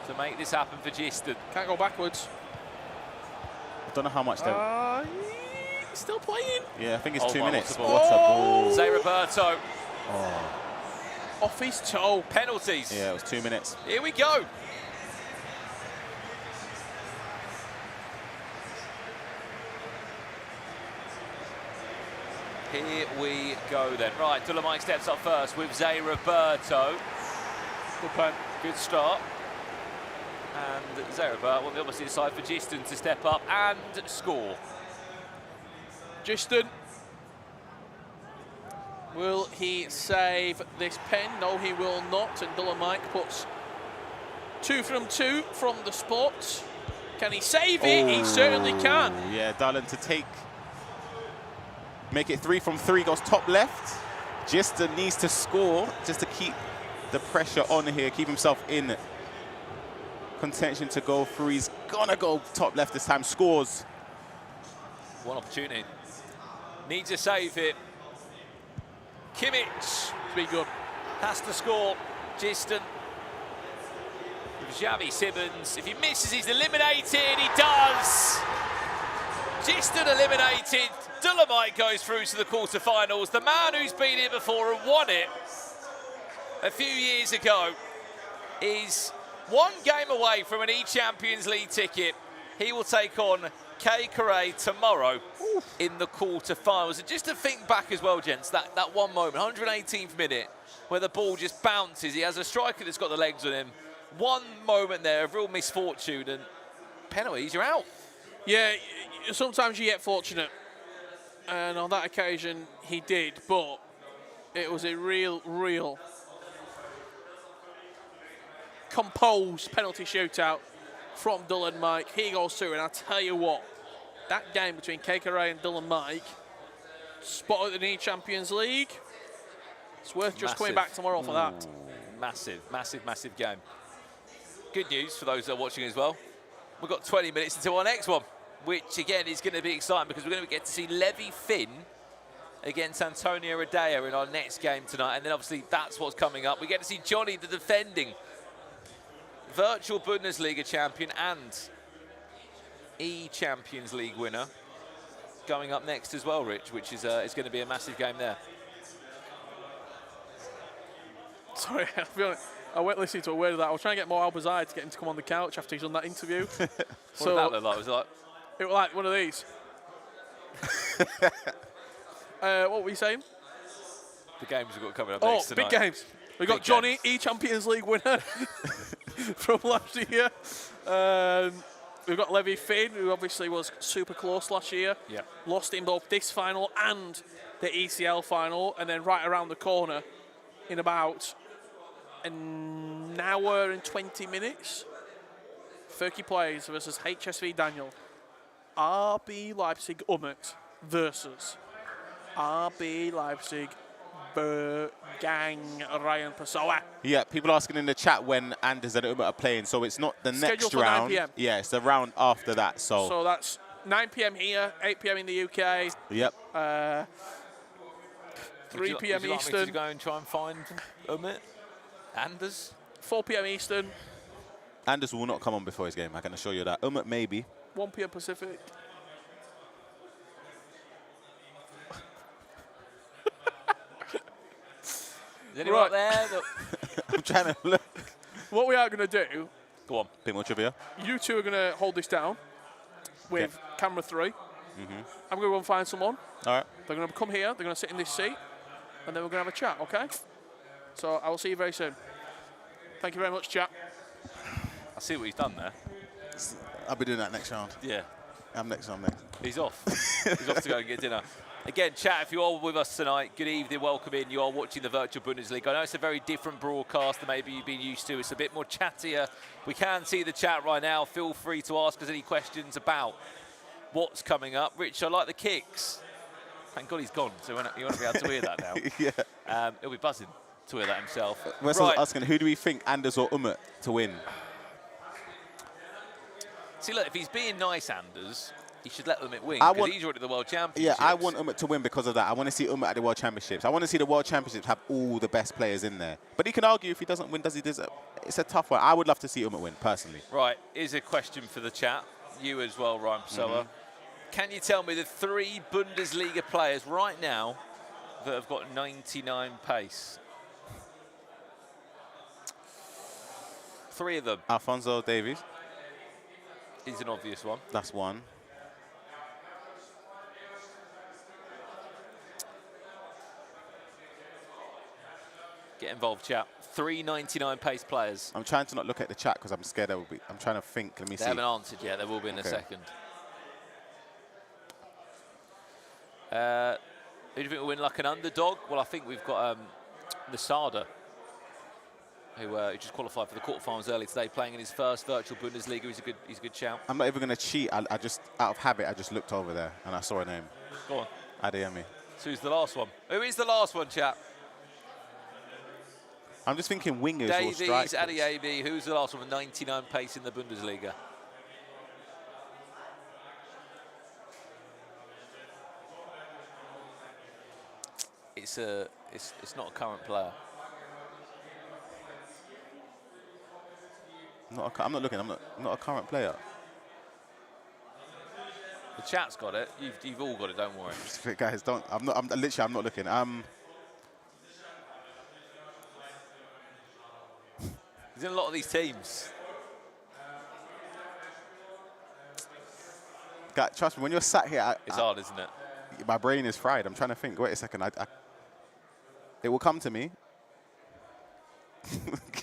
to make this happen for Giston. Can't go backwards. I don't know how much they're. He's still playing. Yeah, I think it's Oh 2 my, minutes. what a What a ball. Zé Roberto, Off his toe. penalties. Yeah, it was 2 minutes. Here we go. Here we go then. Right, Dolomite steps up first with Zé Roberto. Good pen. Good start. And Zé Roberto will obviously decide for Giston to step up and score. Giston. Will he save this pen? No, he will not. And Dolomite puts 2 from 2 from the spot. Can he save it? He certainly can. Yeah, Darlin to make it 3 from 3, goes top left. Giston needs to score just to keep the pressure on here, keep himself in contention to go through. He's gonna go top left this time, scores. One opportunity. Needs to save it. Kimmich Be good. has to score. Giston. Xavi Simmons. If he misses, he's eliminated. He does. Giston eliminated. Dolomite goes through to the quarterfinals. The man who's been here before and won it a few years ago is 1 game away from an E-Champions League ticket. He will take on K. Carre tomorrow in the quarterfinals. And just to think back as well, gents, that one moment, 118th minute, where the ball just bounces. He has a striker that's got the legs on him. One moment there of real misfortune and penalties, you're out. Yeah, sometimes you get fortunate. And on that occasion, he did. But it was a real composed penalty shootout from Dylan Mike. He goes through, and I tell you what, that game between Kekere and Dylan Mike, spot at the Champions League, it's worth just coming back tomorrow for that. Massive game. Good news for those that are watching as well. We've got 20 minutes until our next one, which again is going to be exciting because we're going to get to see Levy Finn against Antonio Radea in our next game tonight. And then obviously that's what's coming up. We get to see Johnny, the defending virtual Bundesliga champion and E-Champions League winner, going up next as well, Rich, which is going to be a massive game there. Sorry, I'll be honest, I went listening to a word of that. I was trying to get Mo Albazai to get him to come on the couch after he's done that interview. What did that look like? Was it like... It was like one of these. What were you saying? The games we've got coming up next tonight. Big games. We've got Big Johnny, games. E-Champions League winner from last year. We've got Levy Finn, who obviously was super close last year. Yeah. Lost in both this final and the ECL final. And then right around the corner in about an hour and 20 minutes, Furky plays versus HSV Daniel. RB Leipzig Umut versus RB Leipzig Gang Ryan Pessoa. Yeah, people asking in the chat when Anders and Umut are playing, so it's not the Scheduled next for 9 round. PM. Yeah, it's the round after that. So that's 9 p.m. here, 8 p.m. in the UK. Yep. 3 p.m. Would you like me Eastern, to go and try and find Umut? Anders? 4 p.m. Eastern. Anders will not come on before his game, I can assure you that. Umut, maybe. 1 p.m. Pacific. Is anyone Right. there? I'm trying to look. What we are going to do, Go on. Bit more trivia. you two are going to hold this down with camera 3. I'm going to go and find someone. All right. They're going to come here, they're going to sit in this seat, and then we're going to have a chat, okay? So I will see you very soon. Thank you very much, chat. I see what he's done there. I'll be doing that next round. Yeah. I'm next. He's off. He's off to go and get dinner. Again, chat, if you are with us tonight, good evening, welcome in. You are watching the Virtual Bundesliga. I know it's a very different broadcast than maybe you've been used to. It's a bit more chattier. We can see the chat right now. Feel free to ask us any questions about what's coming up. Rich, I like the kicks. Thank God he's gone, so you won't be able to hear that now. Yeah. He'll be buzzing to hear that himself. We're Right. asking, who do we think, Anders or Umut, to win? See, look, if he's being nice, Anders, he should let them win, I because want- he's already at the World Championships. Yeah, I want Umut to win because of that. I want to see Umut at the World Championships. I want to see the World Championships have all the best players in there. But he can argue if he doesn't win, does he deserve? It's a tough one. I would love to see Umut win, personally. Right, here's a question for the chat. You as well, Ryan Pessoa. Can you tell me the 3 Bundesliga players right now that have got 99 pace? 3 of them Alphonso Davies, is an obvious one. that's one. Get involved, chat. 3 99 pace players. I'm trying to not look at the chat because I'm scared I'm trying to think. Let me They see. haven't answered yet. They will be in a Okay. second. Who do you think will win like an underdog? Well, I think we've got Nasada, who just qualified for the quarterfinals early today, playing in his first virtual Bundesliga. He's a good shout. I'm not even going to cheat. I just, out of habit, I just looked over there and I saw a name. Go on. Adeyemi. So who's the last one? Who is the last one, chap? I'm just thinking wingers or Davies, strikers. Adeyemi. Who's the last one with 99 pace in the Bundesliga? It's not a current player. I'm not looking. I'm not a current player. The chat's got it. You've all got it. Don't worry. Guys, don't. I'm not looking. He's in a lot of these teams. God, trust me. When you're sat here, It's hard, isn't it? my brain is fried. I'm trying to think. Wait a second. It will come to me.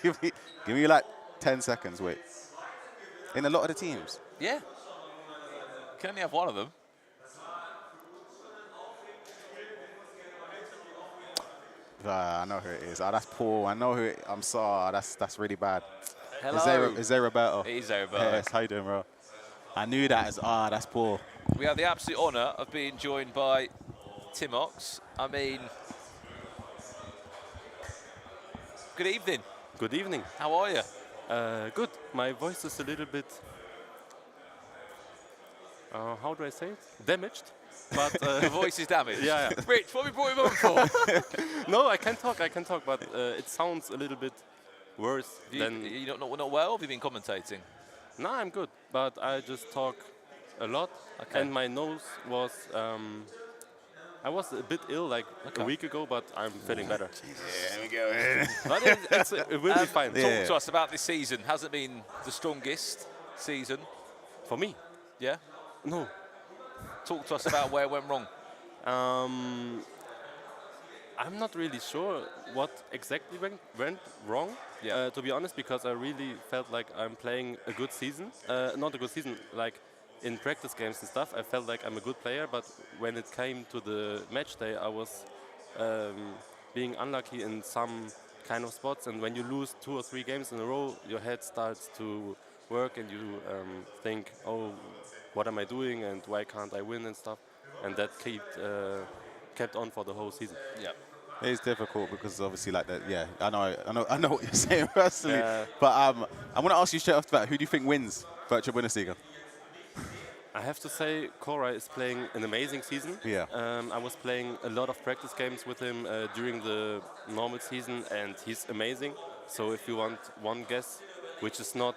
give me like 10 seconds. Wait. In a lot of the teams. Yeah. Can only have one of them. I know who it is. That's Paul. I know who it. I'm sorry. That's really bad. Hello. Is there Roberto? It is Roberto. Yes. How you doing, bro? I knew that as that's Paul. We have the absolute honour of being joined by Timox. I mean, good evening. Good evening. How are you? Good. My voice is a little bit, how do I say it? Damaged. But The voice is damaged. yeah. Rich, what have we brought him on for? No, I can talk, but it sounds a little bit worse you than. not well? Have you been commentating? No, I'm good, but I just talk a lot, Okay. and my nose was. I was a bit ill like Okay. a week ago, but I'm feeling better. Yeah, let me go. But it will be fine. Yeah. Talk to us about this season. Hasn't been the strongest season. For me, Yeah? no. Talk to us about where it went wrong. I'm not really sure what exactly went wrong, Yeah. to be honest, because I really felt like I'm playing a good season. Not a good season, like in practice games and stuff, I felt like I'm a good player, but when it came to the match day, I was being unlucky in some kind of spots, and when you lose 2 or 3 games in a row, your head starts to work and you think, oh, what am I doing and why can't I win and stuff, and that kept on for the whole season. Yeah. It is difficult because obviously, like that. Yeah, I know what you're saying personally. Yeah. But I want to ask you straight off the bat, who do you think wins Virtual Bundesliga? I have to say, Cora is playing an amazing season. Yeah. I was playing a lot of practice games with him during the normal season, and he's amazing. So if you want one guess, which is not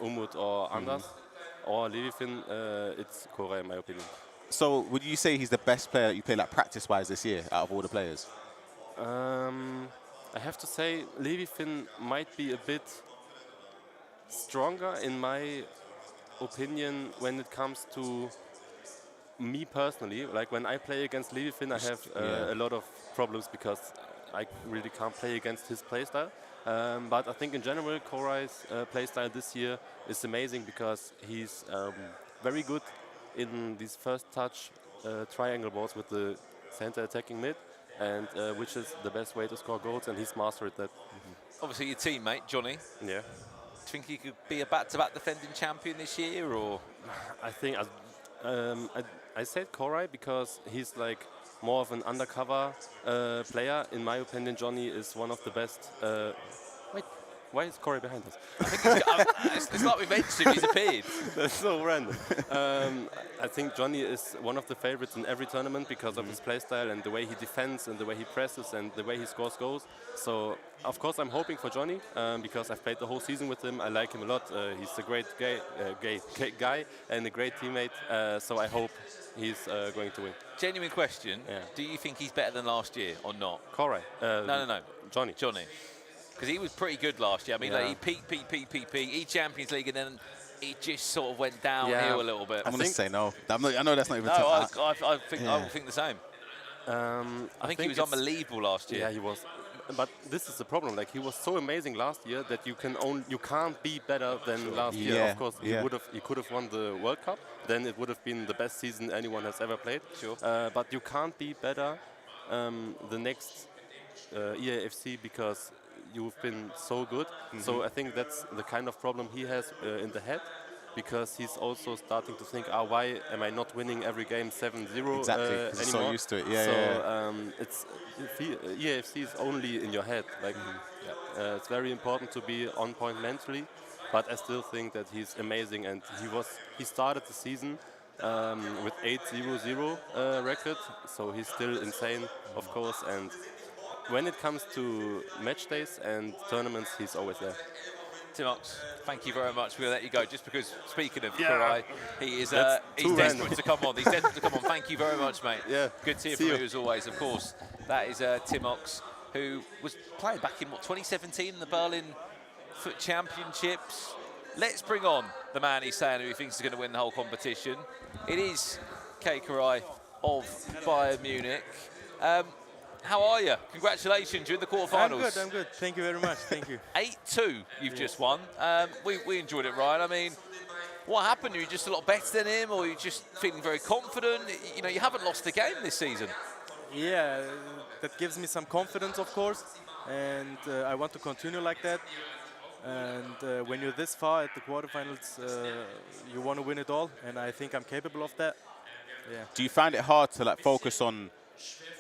Umut or Anders or Levy, it's Koray in my opinion. So would you say he's the best player that you play like practice-wise this year out of all the players? I have to say Levy might be a bit stronger in my opinion when it comes to me personally. Like when I play against Levy, I have a lot of problems because I really can't play against his playstyle. But I think in general, Korai's playstyle this year is amazing because he's very good in these first touch triangle balls with the center attacking mid, and which is the best way to score goals, and he's mastered that. Obviously, your teammate, Johnny. Yeah. Do you think he could be a back-to-back defending champion this year, or? I think I said Koray because he's like more of an undercover player. In my opinion, Johnny is one of the best. Wait, why is Koray behind us? It's like we mentioned him, he's appeared. That's so random. I think Johnny is one of the favorites in every tournament because of his playstyle and the way he defends and the way he presses and the way he scores goals. So, of course, I'm hoping for Johnny because I've played the whole season with him. I like him a lot. He's a great guy and a great teammate. So I hope he's going to win. Genuine question. Yeah. Do you think he's better than last year or not? Koray. No. Johnny. Because he was pretty good last year. I mean, like, he peaked, he Champions League, and then he just sort of went downhill a little bit. I'm going to say no. I know that's not even No, I think the same. I think he was unbelievable last year. Yeah, he was. But this is the problem. Like he was so amazing last year that you can't be better than last year. Yeah, of course, he could have won the World Cup. Then it would have been the best season anyone has ever played. Sure. But you can't be better the next EAFC because you've been so good. So I think that's the kind of problem he has in the head. Because he's also starting to think, why am I not winning every game 7-0 Exactly, anymore? he's so used to it. It's EAFC is only in your head. Like it's very important to be on point mentally, but I still think that he's amazing. And he started the season with 8-0-0 record, so he's still insane, of course. And when it comes to match days and tournaments, he's always there. Timox, thank you very much. We'll let you go. Just because, speaking of Koray, he's desperate to come on. He's desperate to come on. Thank you very much, mate. Yeah. Good to hear from you as always, of course. That is Timox, who was playing back in, 2017 in the Berlin Foot Championships. Let's bring on the man he's saying who he thinks is going to win the whole competition. It is Koray of Bayern Munich. How are you? Congratulations, you're in the quarterfinals. I'm good. Thank you very much. Thank you. 8-2 you've just won. We enjoyed it, Ryan. I mean, what happened? Are you just a lot better than him, or are you just feeling very confident? You know, you haven't lost a game this season. Yeah, that gives me some confidence, of course, and I want to continue like that. And when you're this far at the quarterfinals, you want to win it all, and I think I'm capable of that. Yeah. Do you find it hard to focus on?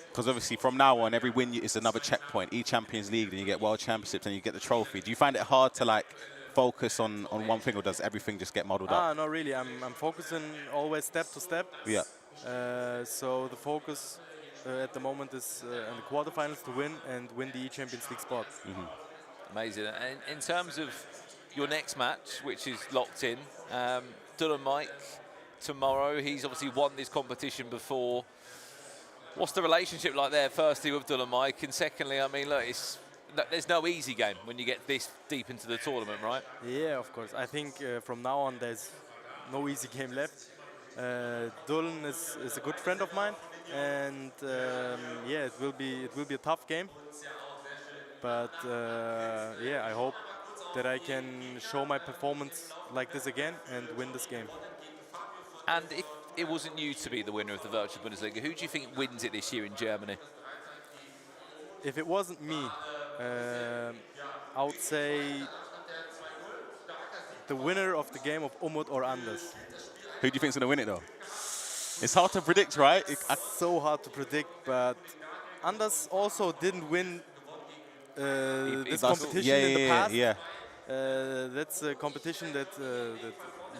Because obviously from now on, every win is another checkpoint. Each Champions League, then you get World Championships, and you get the trophy. Do you find it hard to focus on one thing, or does everything just get muddled up? Not really. I'm focusing always step to step. Yeah. So the focus at the moment is in the quarterfinals to win and win the Champions League spot. Amazing. And in terms of your next match, which is locked in, Dylan Mike tomorrow. He's obviously won this competition before. What's the relationship like there, firstly, with Dylan Mike? And secondly, I mean, look, there's no easy game when you get this deep into the tournament, right? Yeah, of course. I think from now on, there's no easy game left. Dylan is a good friend of mine. And yeah, it will be a tough game. But yeah, I hope that I can show my performance like this again and win this game. And if it wasn't you to be the winner of the Virtual Bundesliga, who do you think wins it this year in Germany? If it wasn't me, I would say the winner of the game of Umut or Anders. Who do you think's going to win it, though? It's hard to predict, right? So hard to predict, but Anders also didn't win this competition in the past. Yeah. That's a competition that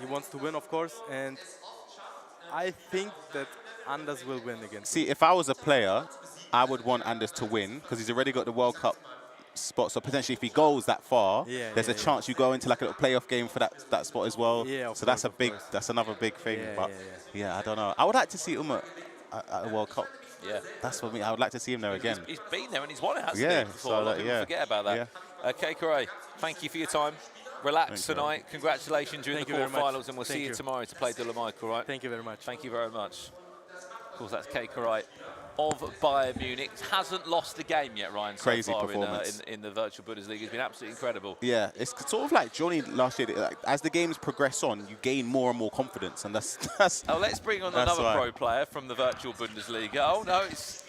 he wants to win, of course, and I think that Anders will win again. See, if I was a player, I would want Anders to win because he's already got the World Cup spot. So potentially, if he goes that far, Yeah, there's a chance you go into like a little playoff game for that spot as well. Yeah, so that's of course. that's another big thing. Yeah, but yeah, I don't know. I would like to see Umut at a World Cup. Yeah. That's for me. I would like to see him there again. He's been there and he's won it, hasn't Yeah, he? Before. so A lot of people yeah. forget about that. Okay, Corey, thank you for your time. Relax tonight. Congratulations, you're in the quarterfinals, and we'll see you tomorrow to play Dolomic, all right? Thank you very much. Thank you very much. Of course, that's Kay Karai of Bayern Munich. Hasn't lost a game yet, Ryan, so Crazy far performance. in the virtual Bundesliga. He's been absolutely incredible. Yeah, it's sort of like Johnny last year. Like, as the games progress on, you gain more and more confidence, and that's. Oh, let's bring on another pro player from the virtual Bundesliga. Oh no, it's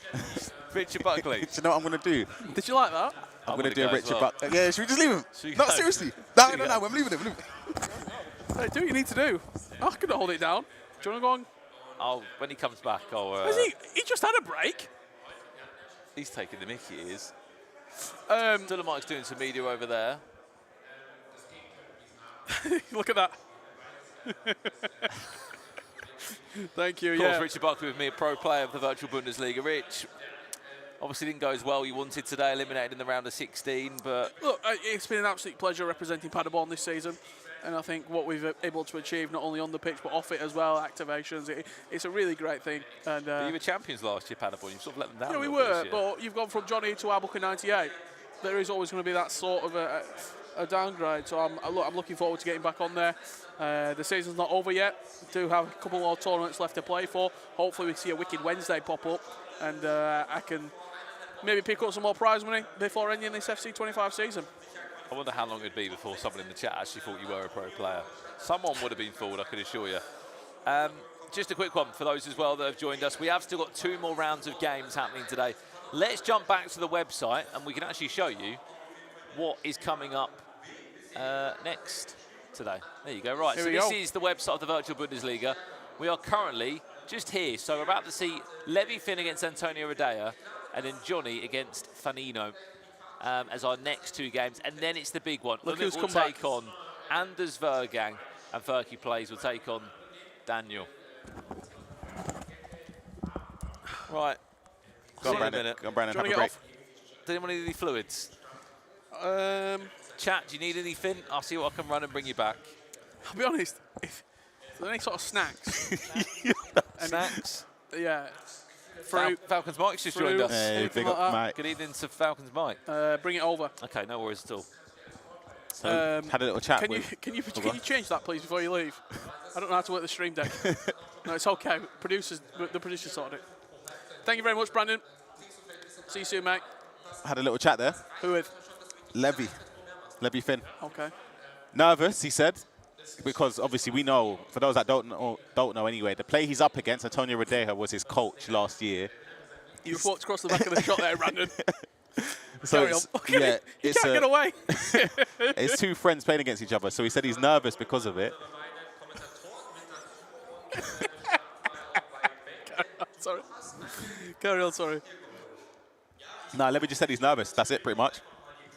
Richard Buckley. Do you know what I'm going to do? Did you like that? I'm going to do a Richard well. Buckley. Yeah, should we just leave him? Should we No, go? seriously. No, Should we no, go? I'm leaving him. Hey, do what you need to do. I can hold it down. Do you want to go on? Oh, when he comes back, Has he just had a break? he's taking the mickey, he is. Um, doing some media over there. Look at that. Thank you, Of course, yeah. Richard Buckley with me, a pro player of the virtual Bundesliga. Rich, obviously didn't go as well you wanted today, eliminated in the round of 16, but... Look, it's been an absolute pleasure representing Paderborn this season. And I think what we've been able to achieve, not only on the pitch, but off it as well, activations, it's a really great thing. And you were champions last year, Paderborn. You sort of let them down. yeah, we a little bit were, this year. but you've gone from Johnny to Abuka 98. There is always going to be that sort of a downgrade. So I'm looking forward to getting back on there. The season's not over yet. We do have a couple more tournaments left to play for. Hopefully we see a Wicked Wednesday pop up, and I can maybe pick up some more prize money before ending this FC 25 season. I wonder how long it'd be before someone in the chat actually thought you were a pro player. Someone would have been fooled, I can assure you. Just a quick one for those as well that have joined us. We have still got 2 more rounds of games happening today. Let's jump back to the website and we can actually show you what is coming up next today. There you go. Right, so this is the website of the Virtual Bundesliga. We are currently just here. So we're about to see Levy Finn against Antonio Radea and then Johnny against Funino as our next 2 games. And then it's the big one. Look Umut who's will come back. take on Anders Vergang, and Furky Plays will take on Daniel. Right. Go on, See you in a Brandon. minute. Go on, Brandon. Do you Have a wanna break. get Does anyone need any fluids? off? Chat, do you need anything? I'll see what I can run and bring you back. I'll be honest, if there's any sort of snacks, Snacks? yeah, fruit, Falcons Mike's just fruit, joined us. Hey, anything big like up, that, Mike. Good evening to Falcons Mike. bring it over. Okay, no worries at all. So, had a little chat Can you with. can you change that please before you leave? I don't know how to work the stream deck. No, it's okay. The producers sorted it. Thank you very much, Brandon. See you soon, mate. Had a little chat there. Who with? Levy Finn. Okay. Nervous, he said, because obviously we know, for those that don't know anyway, the play he's up against, Antonio Radea, was his coach last year. You walked across the back of the shot there, Brandon. So Carry on. yeah, You can't get away. it's 2 friends playing against each other. So he said he's nervous because of it. Sorry. Carry on, sorry. No, Levy just said he's nervous. That's it, pretty much,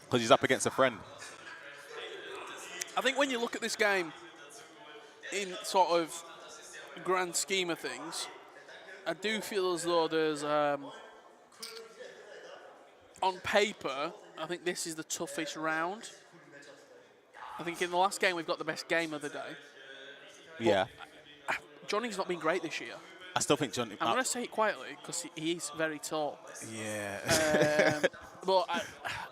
because he's up against a friend. I think when you look at this game in sort of grand scheme of things, I do feel as though there's, on paper, I think this is the toughest round. I think in the last game we've got the best game of the day. Yeah. Johnny's not been great this year. I still think Johnny. I'm going to say it quietly because he is very tall. Yeah. But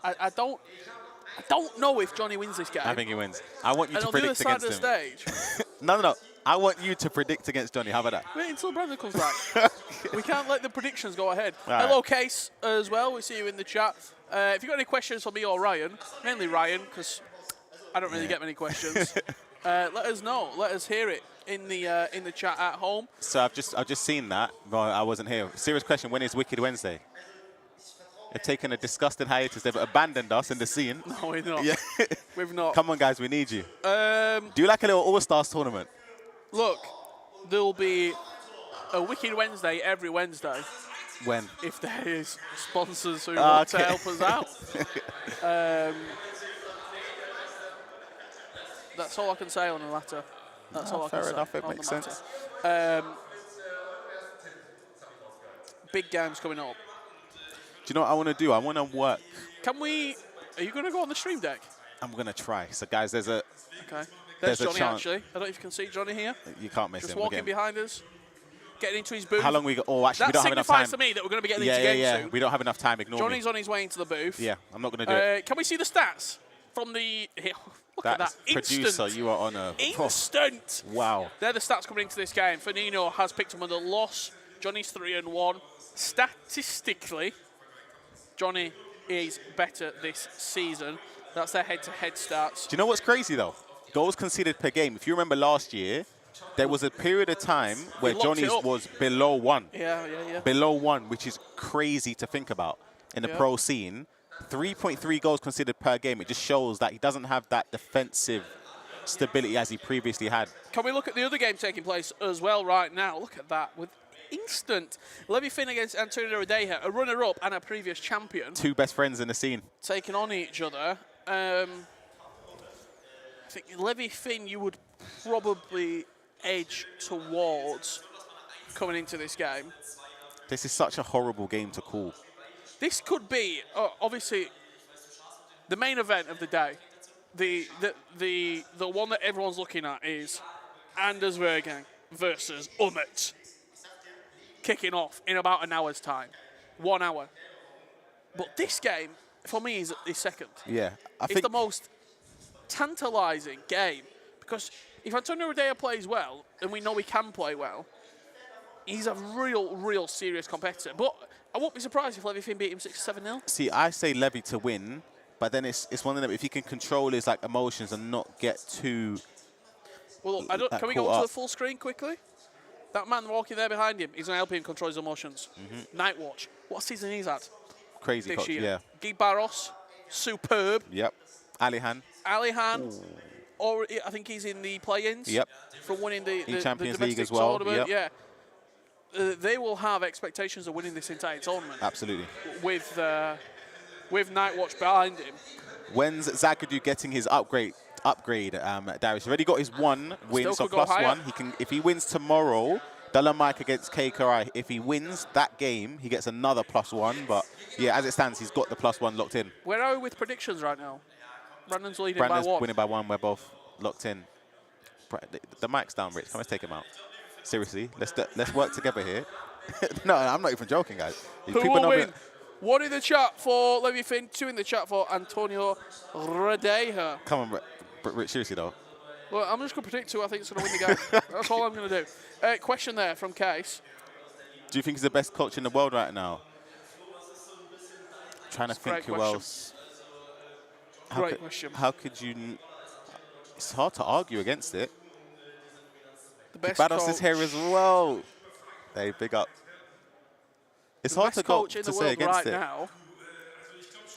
I don't know if Johnny wins this game. I think he wins. I want you And to on the other predict side against of the him. stage, No. I want you to predict against Johnny. How about that? wait until Brandon comes back. We can't let the predictions go ahead. All right. Hello, Case, as well. We see you in the chat. If you've got any questions for me or Ryan, mainly Ryan, because I don't really get many questions, let us know. Let us hear it in the chat at home. So I've just seen that, but I wasn't here. Serious question: when is Wicked Wednesday? They've taken a disgusting hiatus. They've abandoned us in the scene. No, we're not. Yeah. We've not. Come on, guys, we need you. Um, Do you like a little All-Stars tournament? look, there'll be a Wicked Wednesday every Wednesday When? if there is sponsors who want to Okay. help us out. That's all I can say on the latter. That's all I can fair say. enough, it on the makes matter. sense. Big games coming up. Do you know what I want to do? I want to work. Can we Are you going to go on the stream deck? I'm going to try. So, guys, there's a... Okay. There's a Johnny, chance. actually. I don't know if you can see Johnny here. You can't miss Just him. walking behind us, getting into his booth. How long we got? Oh, actually, we That don't have enough time. signifies to me that we're going to be getting into game soon. We don't have enough time. Ignore Johnny's me. on his way into the booth. Yeah, I'm not going to do it. Can we see the stats from the... Look at that. Producer, Instant. you are on a... Instant. Wow. They're the stats coming into this game. Funino has picked him with a loss. Johnny's 3-1. Statistically, Johnny is better this season. That's their head-to-head stats. Do you know what's crazy, though? Goals conceded per game. If you remember last year, there was a period of time where Johnny's was below 1. Yeah. Below 1, which is crazy to think about in the pro scene. 3.3 goals conceded per game. It just shows that he doesn't have that defensive stability as he previously had. Can we look at the other game taking place as well right now? Look at that. With instant Levy Finn against Antonio Rodeja, a runner-up and a previous champion. Two best friends in the scene. Taking on each other. I think Levy Finn you would probably edge towards coming into this game. This is such a horrible game to call. This could be, obviously, the main event of the day. The one that everyone's looking at is Anders Vergang versus Umut. Kicking off in about an hour's time. 1 hour. But this game, for me, is second. Yeah. It's the most tantalising game because if Antonio Rodeja plays well, and we know he can play well, he's a real serious competitor. But I won't be surprised if Levy Finn beat him 6-7-0. See, I say Levy to win, but then it's one of them. If he can control his emotions and not get too. Well, can we go onto the full screen quickly? That man walking there behind him, he's going to help him control his emotions. Night Watch. What season he's had? Crazy this coach, year. yeah. Guy Barros, superb. Yep. Alihan. Or I think he's in the play-ins. Yep. From winning the Champions domestic League as well. tournament. Yep. Yeah. They will have expectations of winning this entire tournament. Absolutely. With Night Watch behind him. When's Zagadou getting his upgrade? Darius already got his 1 win, so +1. He can, if he wins tomorrow, Mike against KKI. If he wins that game, he gets another +1. But yeah, as it stands, he's got the +1 locked in. Where are we with predictions right now? Brandon's leading Brandon's by 1. winning by 1. We're both locked in. The mic's down, Rich. Come, let's take him out. Seriously, let's work together here. No, I'm not even joking, guys. Who will win? 1 in the chat for Levy Finn, 2 in the chat for Antonio Rodeja. Come on, Rich, seriously though. Well, I'm just going to predict who I think is going to win the game. That's all I'm going to do. Question there from Case. Do you think he's the best coach in the world right now? Trying to think who else. Great question. How could you... It's hard to argue against it. The best Bados is here as well. Hey, big up. It's hard to go to say against it. Now,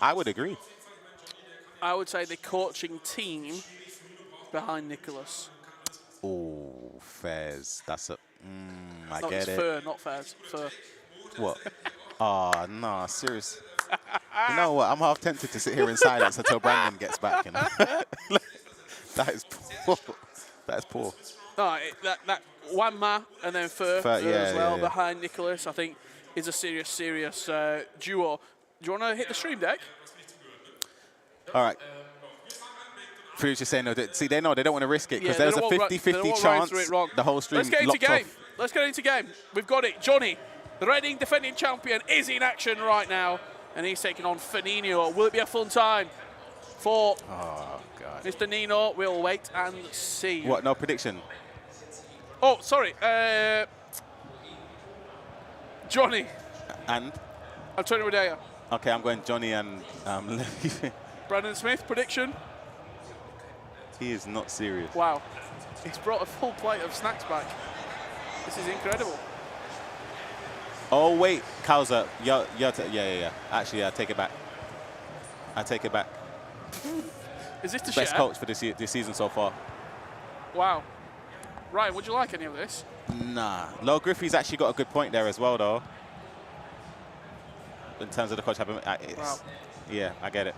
I would agree. I would say the coaching team behind Nicholas. Oh, Fairs. That's a... I no, get it's it. Fur, not Fairs. Fur. What? Oh, no, serious. You know what? I'm half tempted to sit here in silence until Brandon gets back. You know? That is poor. That is poor. No, that Wanma and then Fur as well behind Nicholas, I think, is a serious duo. Do you want to hit the stream deck? All right. Future's saying no. See, they know they don't want to risk it because there's a 50-50 chance the whole stream locked off. Let's get into game. We've got it. Johnny, the reigning defending champion, is in action right now, and he's taking on Funino. Will it be a fun time for Mr. Nino? We'll wait and see. What? No prediction? Oh, sorry. Johnny. And? Antonio Rodeja. Okay, I'm going Johnny and Brandon Smith, prediction? He is not serious. Wow. He's brought a full plate of snacks back. This is incredible. Oh, wait. Kauza. Yeah. Actually, I take it back. Is this the best coach for this season so far? Wow. Ryan, would you like any of this? Nah. Lo Griffey's actually got a good point there as well, though. In terms of the coach having... Wow. Yeah, I get it.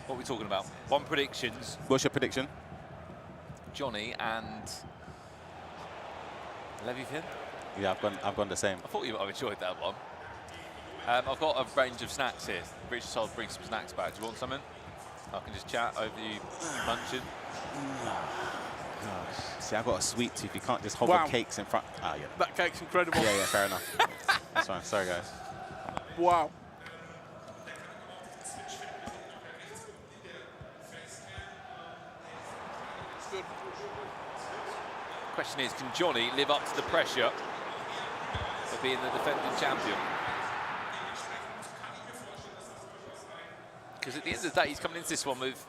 What are we talking about? 1 predictions. What's your prediction? Johnny and Levy Finn. Yeah, I've gone the same. I thought you might have enjoyed that one. I've got a range of snacks here. Richard told bring some snacks back. Do you want something? I can just chat over you munching. Gosh. See, I've got a sweet tooth. You can't just hover Wow. cakes in front. Ah, yeah. That cake's incredible. Yeah, fair enough. That's fine. Sorry, guys. Wow. Good. Question is, can Johnny live up to the pressure of being the defending champion? Because at the end of the day, he's coming into this one with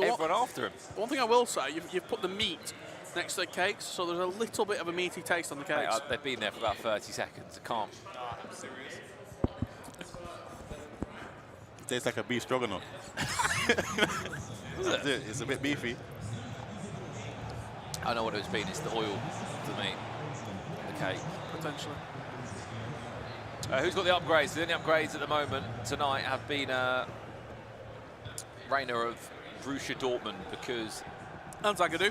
everyone after him. One thing I will say, you've put the meat next to the cakes, so there's a little bit of a meaty taste on the Mate, cakes. they've been there for about 30 seconds. I can't. Tastes like a beef stroganoff. That's it. It's a bit beefy. I know what it's been. It's the oil, the meat, the cake. Potentially. Who's got the upgrades? The only upgrades at the moment tonight have been Rainer of Borussia Dortmund, because... And Zagadou.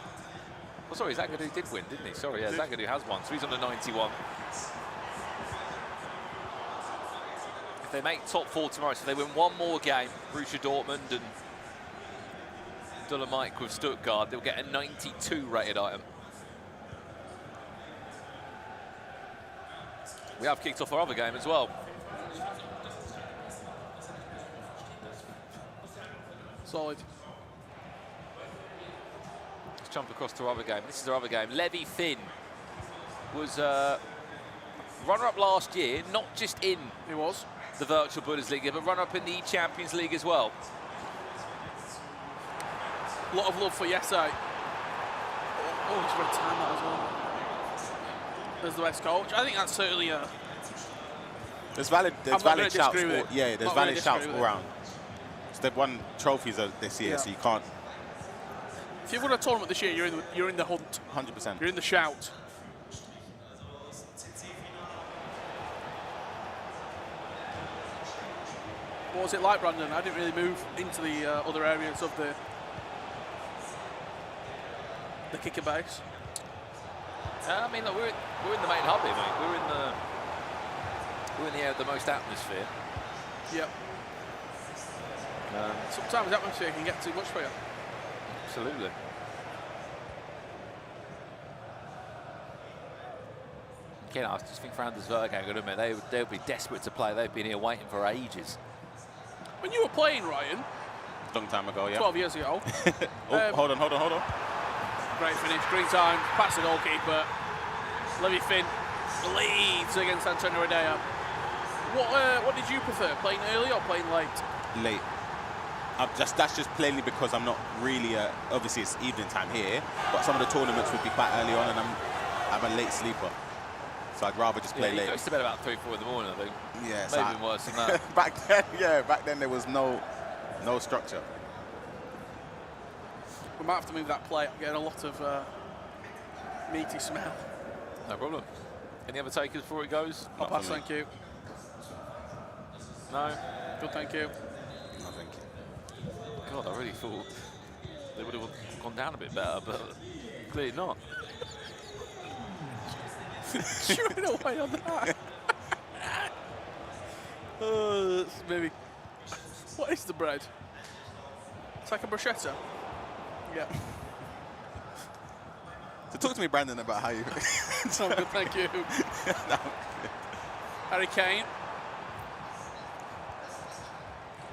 Oh, sorry, Zagadou did win, didn't he? Sorry, yeah, Zagadou has won, so he's on the 91. If they make top 4 tomorrow, so they win one more game, Borussia Dortmund and Dolomite with Stuttgart, they'll get a 92 rated item. We have kicked off our other game as well. Solid. Let's jump across to our other game. This is our other game. Levy Finn was runner-up last year, not just in He was. the virtual Bundesliga, but runner-up in the Champions League as well. A lot of love for Yesai. Oh, he's red time that as well. There's the best coach. I think that's certainly a... There's valid I'm not gonna shouts. disagree with it. Yeah, there's Not valid gonna shouts disagree all with it. around. So they've won trophies this year, Yeah. so you can't. If you've won a tournament this year, you're in the hunt. 100%. You're in the shout. What was it like, Brandon? I didn't really move into the other areas of the kicker base. I mean, look, we're in the main hub here, mate. We're in the area of the most atmosphere. Yep. Sometimes atmosphere can get too much for you. Absolutely. Again, I just think for Anders Verga, good admit, they'll be desperate to play. They've been here waiting for ages. When you were playing, Ryan, Long time ago, yeah. 12 years ago, Oh, hold on. great finish, green time, past the goalkeeper. Levy Finn leads against Antonio Redea. What did you prefer, playing early or playing late? Late. That's just plainly because I'm not really. Obviously, it's evening time here, but some of the tournaments would be quite early on, and I'm a late sleeper, so I'd rather just play He late. goes to bed about 3, 4 in the morning, I think. Yeah, so Maybe even worse than that. back then there was no structure. We might have to move that plate. I'm getting a lot of meaty smell. No problem. Any other takers before it goes? I'll Not pass, for me. thank you. No? Good, thank you. No, thank you. God, I really thought they would have gone down a bit better, but clearly not. Chewing away on that. That's maybe. What is the bread? It's like a bruschetta. Yeah. So talk to me, Brandon, about how you. So good, thank you. Harry Kane.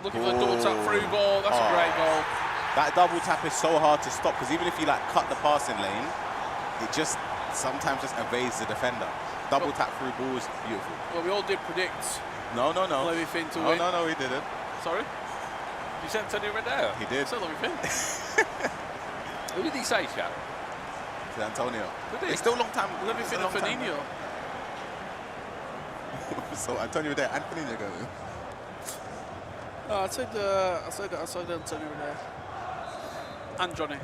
Looking for the double tap through ball. That's a great goal. That double tap is so hard to stop because even if you like cut the passing lane, it just sometimes just evades the defender. Double tap through ball is beautiful. Well, we all did predict No. Levy Finn to win. No, he didn't. Sorry? You said Antonio Redea? He did. So Levy Finn. Who did he say, chap? To Antonio. Did he? It's still a long time. Levy it's Finn a and long time. Funino. So Antonio there and Funino going. I said Antonio there. And Johnny.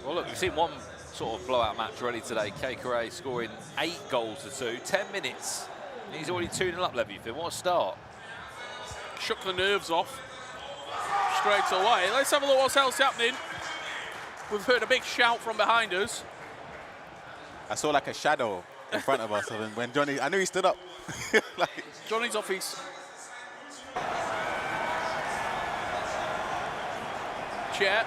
Well, look, we've seen one sort of blowout match already today. Kekere scoring 8 goals to 2, 10 minutes. And he's already 2-0 up, Levy Finn. What a start. Shook the nerves off straight away. Let's have a look what's else happening. We've heard a big shout from behind us. I saw like a shadow in front of us and when Johnny, I knew he stood up. Like, Johnny's off his. match yet.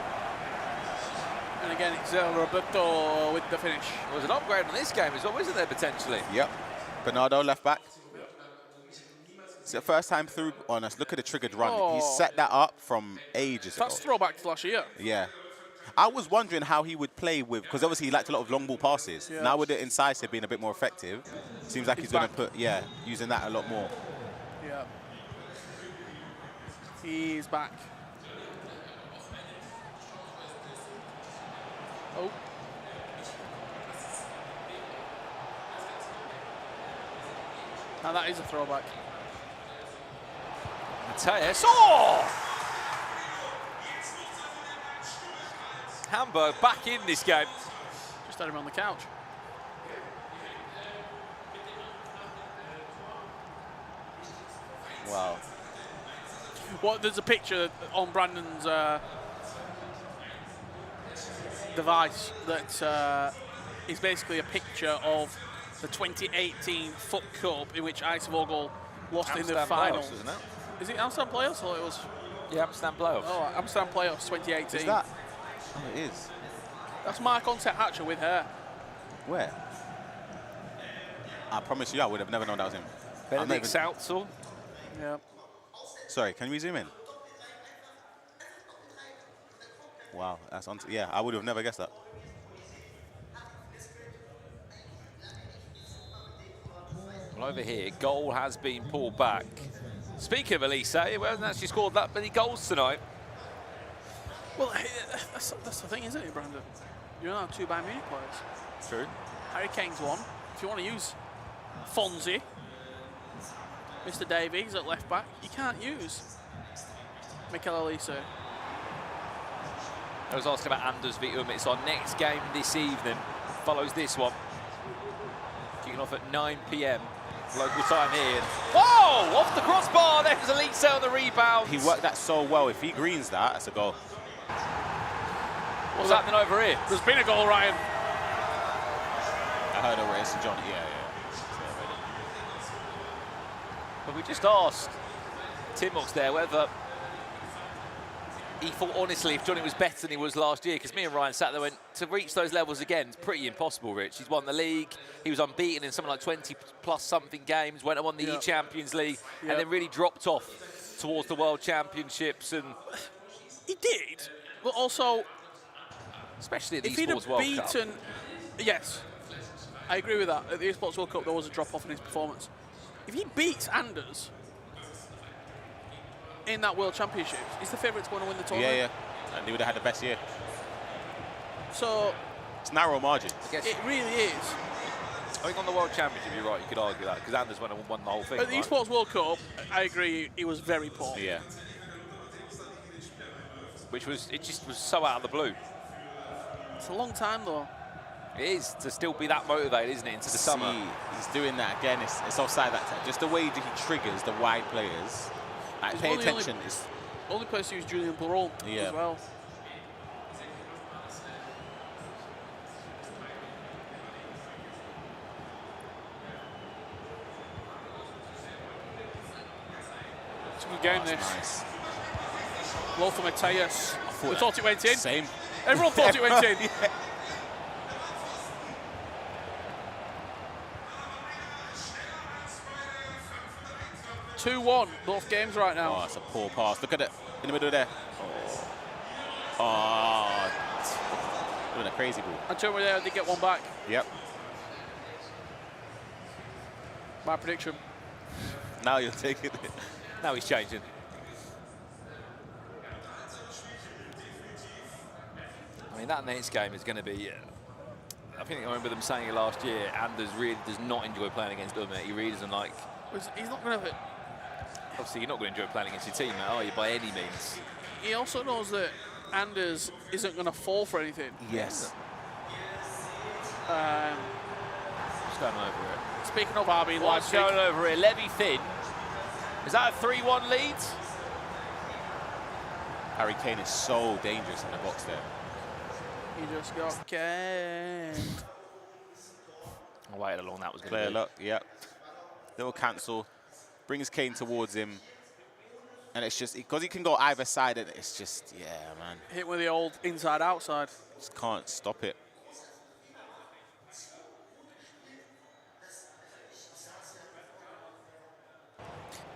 And again, it's Roberto with the finish. There was an upgrade on this game as well, isn't there, potentially? Yep. Bernardo left back. It's the first time through on us. Look at the triggered run. Oh. He set that up from ages ago. That's throwback to last year. Yeah. I was wondering how he would play with, because obviously he liked a lot of long ball passes. Yeah. Now with the incisive being a bit more effective, seems like he's going to back. put, using that a lot more. Yeah. He's back. Oh. Now that is a throwback. Mateus. Oh! Hamburg back in this game. Just had him on the couch. Wow. Well, there's a picture on Brandon's device that is basically a picture of the 2018 FUT Cup in which Eisvogel lost in the final. Playoffs, isn't it? Is it Amsterdam playoffs or it was? Yeah, Amsterdam playoffs. Oh, Amsterdam playoffs 2018. Is that? Oh, it is. That's Mark Onset Hatcher with hair. Where? I promise you, I would have never known that was him. Benedict Sautsel. Yeah. Sorry, can we zoom in? Wow, that's on. Yeah, I would have never guessed that. Well, over here, goal has been pulled back. Speaking of Elise, he hasn't actually scored that many goals tonight. Well, that's the thing, isn't it, Brandon? You don't have two Bayern Munich players. True. Harry Kane's one. If you want to use Fonzie, Mr. Davies at left back, you can't use Mikel Elise. I was asking about Anders v Umut. It's our next game this evening. Follows this one. Kicking off at 9 p.m. local time here. Whoa! Off the crossbar. There's Elise on the rebound. He worked that so well. If he greens that, that's a goal. What's happening over here? There's been a goal, Ryan. I heard over it's Johnny. Yeah. But we just asked Timox there whether he thought, honestly, if Johnny was better than he was last year, because me and Ryan sat there and went, to reach those levels again, it's pretty impossible, Rich. He's won the league, he was unbeaten in something like 20+ something games, went and won the E-Champions League, and then really dropped off towards the World Championships. And he did, but also, especially at the if he'd Esports have World Cup. beaten, yes, I agree with that. At the Esports World Cup, there was a drop-off in his performance. If he beats Anders in that World Championships, he's the favourite to go and win the tournament. Yeah. And he would have had the best year. So it's narrow margins. it really is. I think on the World Championship, you're right, you could argue that, because Anders won the whole thing. At the Esports World Cup, I agree, he was very poor. Yeah. It just was so out of the blue. It's a long time, though. It is, to still be that motivated, isn't it, into the summer. He's doing that again. It's offside that time. Just the way that he triggers the wide players. Like, pay attention. Only place to use Julian Barol as well. It's a good game, this. Nice. Lothar Mateus. We thought it went in. Same. Everyone thought it went in. 2-1, both games right now. Oh, it's a poor pass. Look at it in the middle there. Oh, doing a crazy ball. And Turner there did get one back. Yep. My prediction. Now you're taking it. Now he's changing. I mean, that next game is going to be... I think I remember them saying it last year, Anders really does not enjoy playing against Umut. He really doesn't like... He's not going to... Obviously, you're not going to enjoy playing against your teammate, are you, by any means? He also knows that Anders isn't going to fall for anything. Yes. What's going on over here? Speaking of RB What's Leipzig, going over here? Levy thin. Is that a 3-1 lead? Harry Kane is so dangerous in the box there. he just got canned. I waited how long that was going Player to be. luck, yep. Little cancel. Brings Kane towards him. And it's just, because he can go either side, and it's just, yeah, man. Hit with the old inside-outside. Just can't stop it.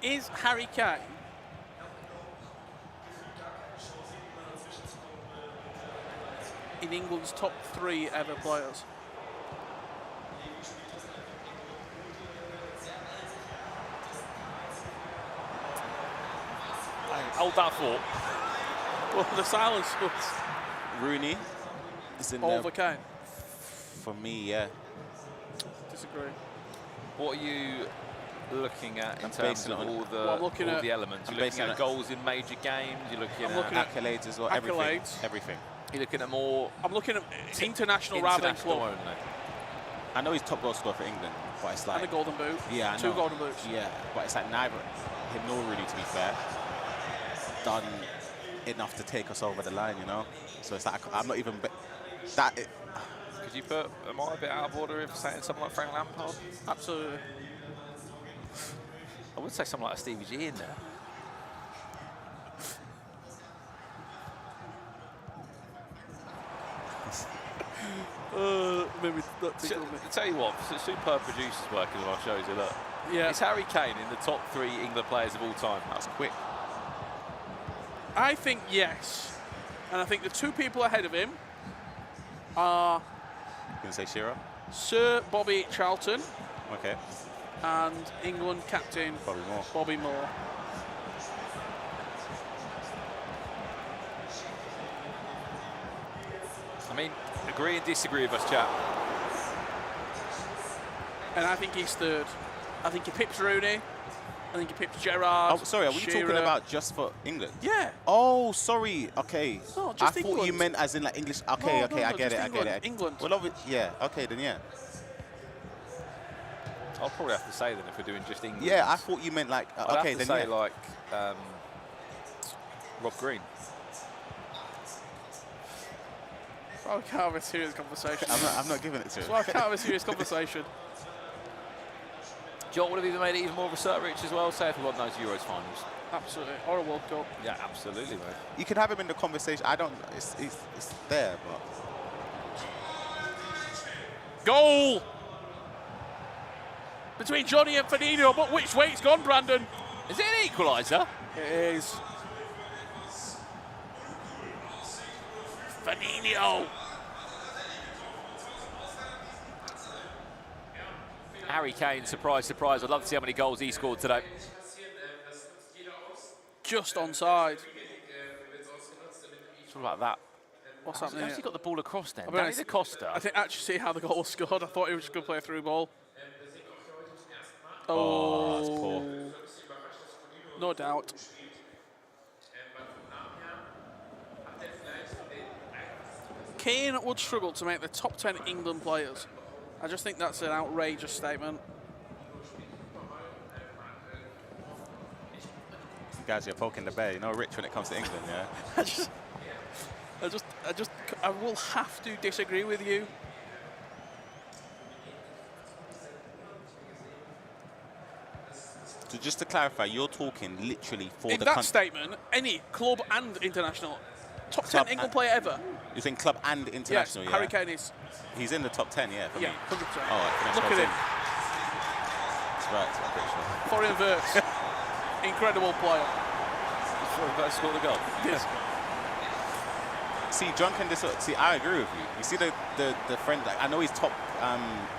Is Harry Kane in England's top 3 ever players? Hold that thought. Well, the silence was Rooney is in over there. Kane. For me, yeah. Disagree. What are you looking at in I'm terms basing of it on- all the, Well, I'm looking at- elements? I'm You're looking basing at it- goals in major games. You're looking I'm at looking at Accolades as well, everything. accolades. Everything. you're looking at more I'm looking at international rather than international club. only. I know he's top goal scorer for England, but it's And like... the Golden Boot. Yeah, I 2 know. Golden Boots. Yeah, but it's like neither him nor Rooney, to be fair, done enough to take us over the line, you know? So it's like, I'm not even... Could you put, am I a bit out of order if saying something like Frank Lampard? Absolutely. I would say something like a Stevie G in there. Maybe that tickle me. I tell you what, superb producers working on our shows here, look. Yeah. Is Harry Kane in the top 3 England players of all time? That's quick. I think yes. And I think the 2 people ahead of him are You can say Shearer? Sir Bobby Charlton Okay. and England captain Probably more. Bobby Moore. I mean, agree and disagree with us, chap. And I think he's 3rd. I think he pips Rooney. I think he pips Gerrard. Oh, sorry, are we Shearer. talking about just for England? Yeah. Oh, sorry. Okay. No, I just thought you England. meant as in like English. Okay, No, okay, no, I no, get just it, I get it. England. Well, yeah. Okay, then yeah. I'll probably have to say then if we're doing just England. Yeah, I thought you meant like. I'd Okay, have to then say yeah. like Rob Green. I can't have a serious conversation. I'm not giving it to Well, I him. can't have a serious conversation. John would have even made it even more research rich as well, say if we won those Euros finals. Absolutely. Or a World Cup. Yeah, absolutely, mate. You can have him in the conversation. I don't. It's there, but. Goal! Between Johnny and Funino, but which way it's gone, Brandon? Is it an equaliser? It is. Funino. Harry Kane, surprise, surprise. I'd love to see how many goals he scored today. Just onside. It's all about that. What's How's happening he here? got the ball across then? I'll be Danny honest, Costa. I didn't actually see how the goal was scored. I thought he was just going to play a through ball. Oh, that's poor. No doubt. Kane would struggle to make the top 10 England players. I just think that's an outrageous statement. You guys, you're poking the bear. You know, rich when it comes to England, yeah. I will have to disagree with you. So just to clarify, you're talking literally for In the that country. statement, any club and international, top 10 Club England and- player ever. You think club and international, Yes, yeah? Harry Kane is. He's in the top 10, yeah, for Yeah, me. 100%. Oh, right, Look at him. That's right, I'm pretty sure. Foreign verts. Incredible player. Let's score the goal. Yes. See, John can see, I agree with you. You see the friend, like, I know he's top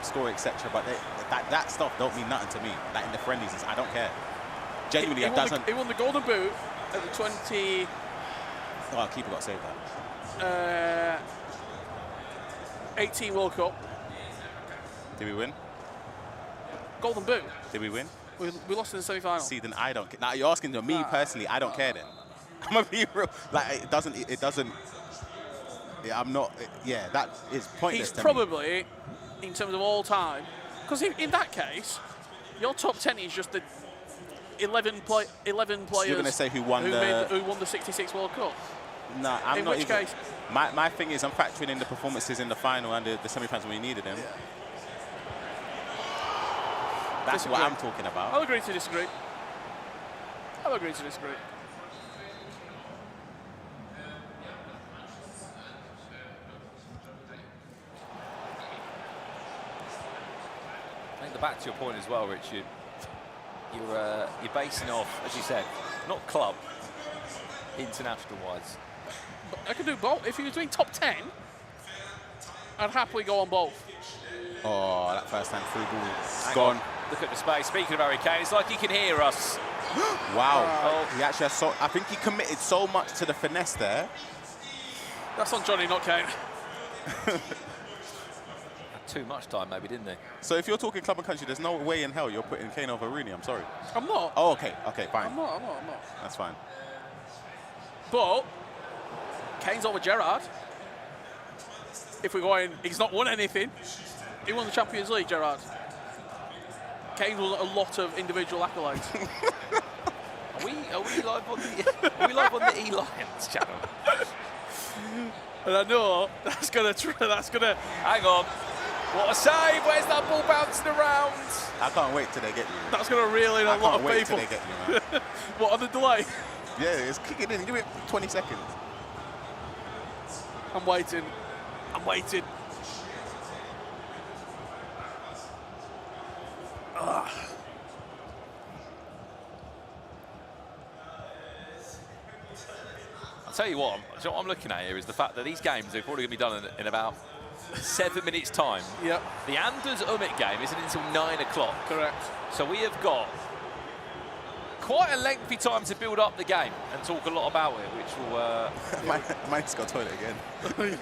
scorer, etc., but that stuff don't mean nothing to me. Like in the friendlies, I don't care. Genuinely, it doesn't. He won the Golden Boot at the 20. Oh, keeper got saved that. 18 World Cup. Did we win? Golden Boot. Did we win? We lost in the semi-final. See, then I don't care. Now you're asking me personally. I don't care then. I'm gonna be real. Like it doesn't. Yeah, I'm not. Yeah, that is pointless. He's to probably, in terms of all time, because in that case, your top 10 is just the 11 players. So you're gonna say who won who won the '66 World Cup? No, I'm In not which even. case- My thing is, I'm factoring in the performances in the final and the semi-finals when we needed them. That's what Disagree. I'm talking about. I'll agree to disagree. I think back to your point as well, Richard. You're basing off, as you said, not club, international-wise. I could do both. If he was doing top 10, I'd happily go on both. Oh, that first time through ball. Hang Gone. on. Look at the space. Speaking of Harry Kane, it's like he can hear us. Wow. He actually has I think he committed so much to the finesse there. That's on Johnny, not Kane. Had too much time, maybe, didn't he? So if you're talking club and country, there's no way in hell you're putting Kane over Rooney. I'm sorry. I'm not. Oh, okay. Okay, fine. I'm not. That's fine. But Kane's over Gerrard. If we're going, he's not won anything. He won the Champions League, Gerrard. Kane won a lot of individual accolades. Are we live on the E-Lions channel? And I know that's gonna. Hang on. What a save! Where's that ball bouncing around? I can't wait till they get you. Man. That's gonna reel in a lot of people. Till they get you, man. What, on the delay? Yeah, it's kicking in. Give it 20 seconds. I'm waiting. I'll tell you what I'm looking at here is the fact that these games are probably going to be done in about 7 minutes' time. Yep. The Anders Umut game isn't until 9 o'clock. Correct. So we have got quite a lengthy time to build up the game and talk a lot about it, which will... Mike's got toilet again.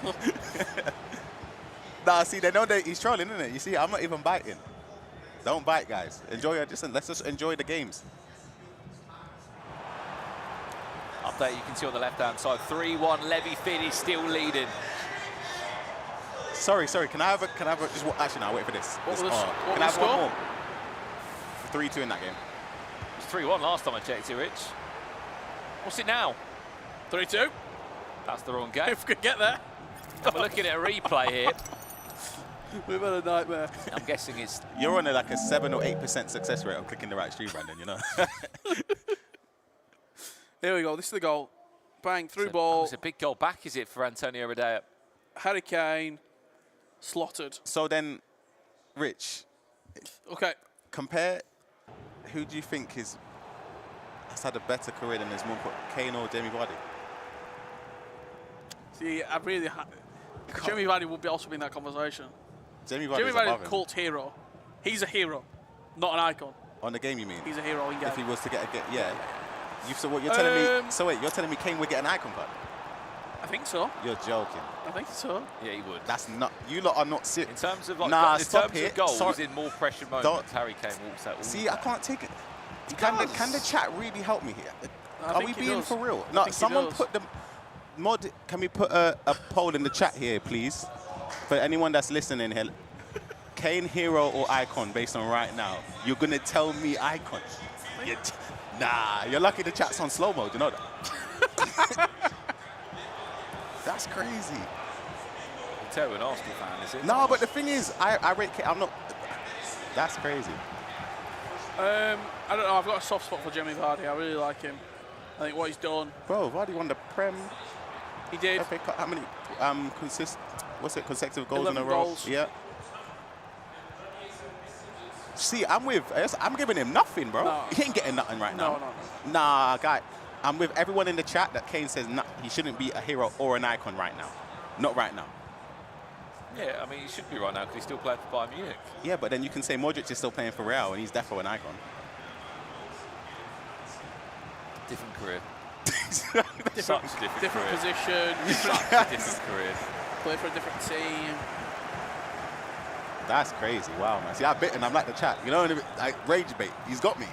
Nah, see, they know that he's trolling, isn't it? You see, I'm not even biting. Don't bite, guys. Let's just enjoy the games. Update you can see on the left-hand side, 3-1, Levy Finn still leading. Sorry. Can I have actually, no, wait for this. What This- was the can I have score? one more? 3-2 in that game. It was 3-1 last time I checked it, Rich. What's it now? 3-2. That's the wrong game. If we could get there. We're looking at a replay here. We've had a nightmare. I'm guessing it's... You're on like a 7 or 8% success rate on clicking the right stream, Brandon, you know? Here we go. This is the goal. Bang, through ball. It's a big goal back, is it, for Antonio Rodea? Harry Kane. Slotted. So then, Rich, Okay. compare who do you think has had a better career than his mum, Kane or Jamie Vardy? See, I really... Jamie Vardy would also be in that conversation. Jamie Vardy Jamie is Vardy above is a him. cult hero. He's a hero, not an icon. On the game, you mean? He's a hero in game. If he was to yeah. So what you're telling me? So wait, you're telling me Kane would get an icon card? I think so. You're joking. I think so. Yeah, he would. That's not. You lot are not In serious. terms of, like, Nah, in stop terms it. of goals, Sorry. in more pressure moments, Don't- Harry Kane walks out. See, I can't take it. Can the chat really help me here? I Are think we he being does. for real? I No, think he someone does. put the mod. Can we put a poll in the chat here, please? For anyone that's listening here, Kane hero or icon based on right now? You're gonna tell me icon? Nah, you're lucky the chat's on slow mode. You know that? That's crazy. Tell an Arsenal fan, is it? No, but the thing is, I rate Kane. I'm not. That's crazy. I don't know. I've got a soft spot for Jamie Vardy. I really like him. I think what he's done. Bro, Vardy won the Prem. He did. FA Cup. How many consecutive goals in 11 a row? goals. Yeah. See, I'm giving him nothing, bro. No. He ain't getting nothing right now. No. Nah, guy. I'm with everyone in the chat that Kane says he shouldn't be a hero or an icon right now. Not right now. Yeah, I mean, he should be right now because he's still playing for Bayern Munich. Yeah, but then you can say Modric is still playing for Real and he's definitely an icon. Different career. Such a different Different career. position. Such a different career. Play for a different team. That's crazy. Wow, man. See, I bit and I'm like the chat. You know, like rage bait. He's got me.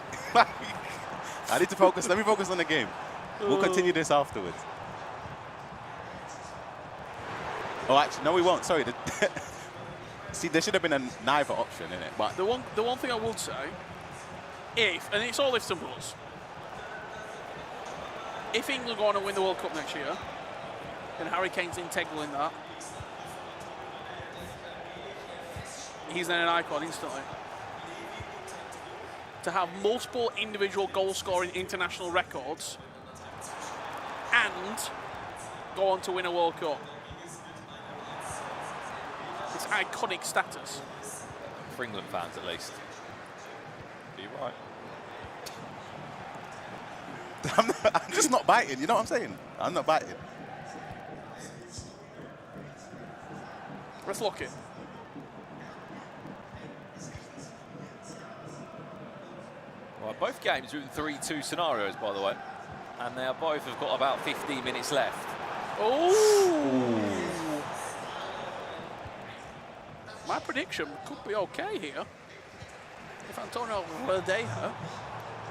I need to focus. Let me focus on the game. We'll continue this afterwards. Oh, actually, no, we won't. Sorry. See, there should have been a neither option in it. But The one thing I would say, and it's all ifs and buts, if England go on and win the World Cup next year, and Harry Kane's integral in that, he's then an icon instantly. To have multiple individual goal-scoring international records and go on to win a World Cup. It's iconic status. for England fans at least. You're right. I'm just not biting. You know what I'm saying? I'm not biting. Let's lock it. Right, both games are in 3-2 scenarios, by the way. And they are both have got about 15 minutes left. Oh! My prediction could be okay here. If Antonio Verdeja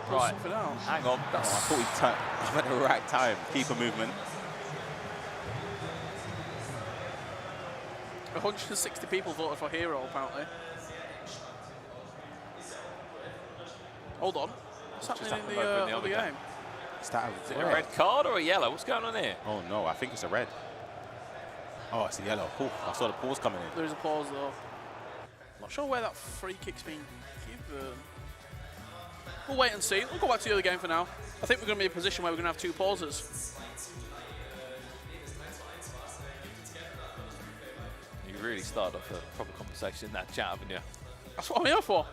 pulls Right, something out. hang on. I thought I'm at the right time. Keeper movement. 160 people voted for Hero, apparently. Hold on. What's Just happening in happened over the in the other other game? Is that Is it a red card or a yellow? What's going on here? Oh no, I think it's a red. Oh, it's a yellow. Cool. I saw the pause coming in. There is a pause, though. Not sure where that free kick's been given. We'll wait and see. We'll go back to the other game for now. I think we're going to be in a position where we're going to have 2 pauses. You really started off a proper conversation in that chat, haven't you? That's what I'm here for.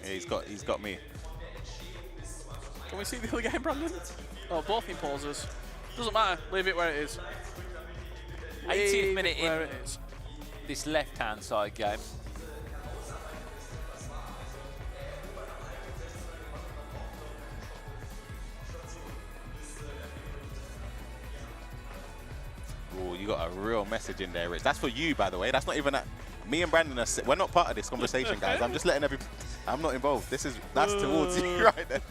Yeah, he's got me. Can we see the other game, Brandon? Oh, both in pauses. Doesn't matter. Leave it where it is. 80th minute Leave it where in it is. this left-hand side game. Oh, you got a real message in there, Rich. That's for you, by the way. That's not even that. Me and Brandon we're not part of this conversation, guys. I'm just letting I'm not involved. That's towards you right there.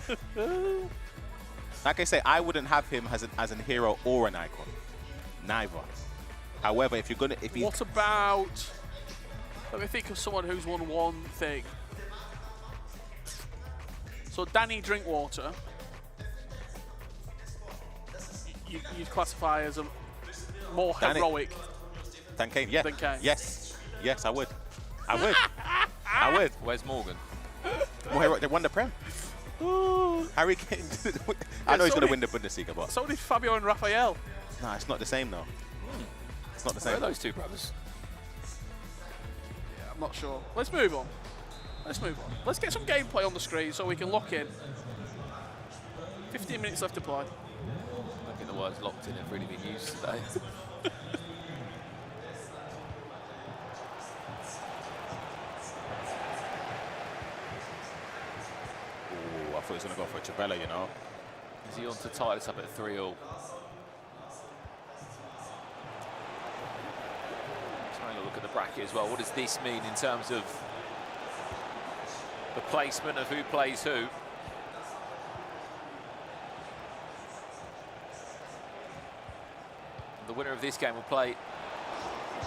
Like I say, I wouldn't have him as an hero or an icon. Neither. However, if he's What about? Let me think of someone who's won one thing. So Danny Drinkwater, you'd classify as a more heroic Dan Kane, yeah. than Kane. Yes, I would. I would. Where's Morgan? More heroic. They won the Prem. Harry Kane. I know he's so going to did- win the Bundesliga, but So did Fabio and Raphael. no, it's not the same though. It's not the Where are same. those two brothers? Yeah, I'm not sure. Let's move on. Let's get some gameplay on the screen so we can lock in. 15 minutes left to play. I think the words locked in have really been used today. Ooh, I thought he was going to go for a Chabella, you know. Is he on to tie this up at 3-all? Trying to look at the bracket as well. What does this mean in terms of the placement of who plays who? The winner of this game will play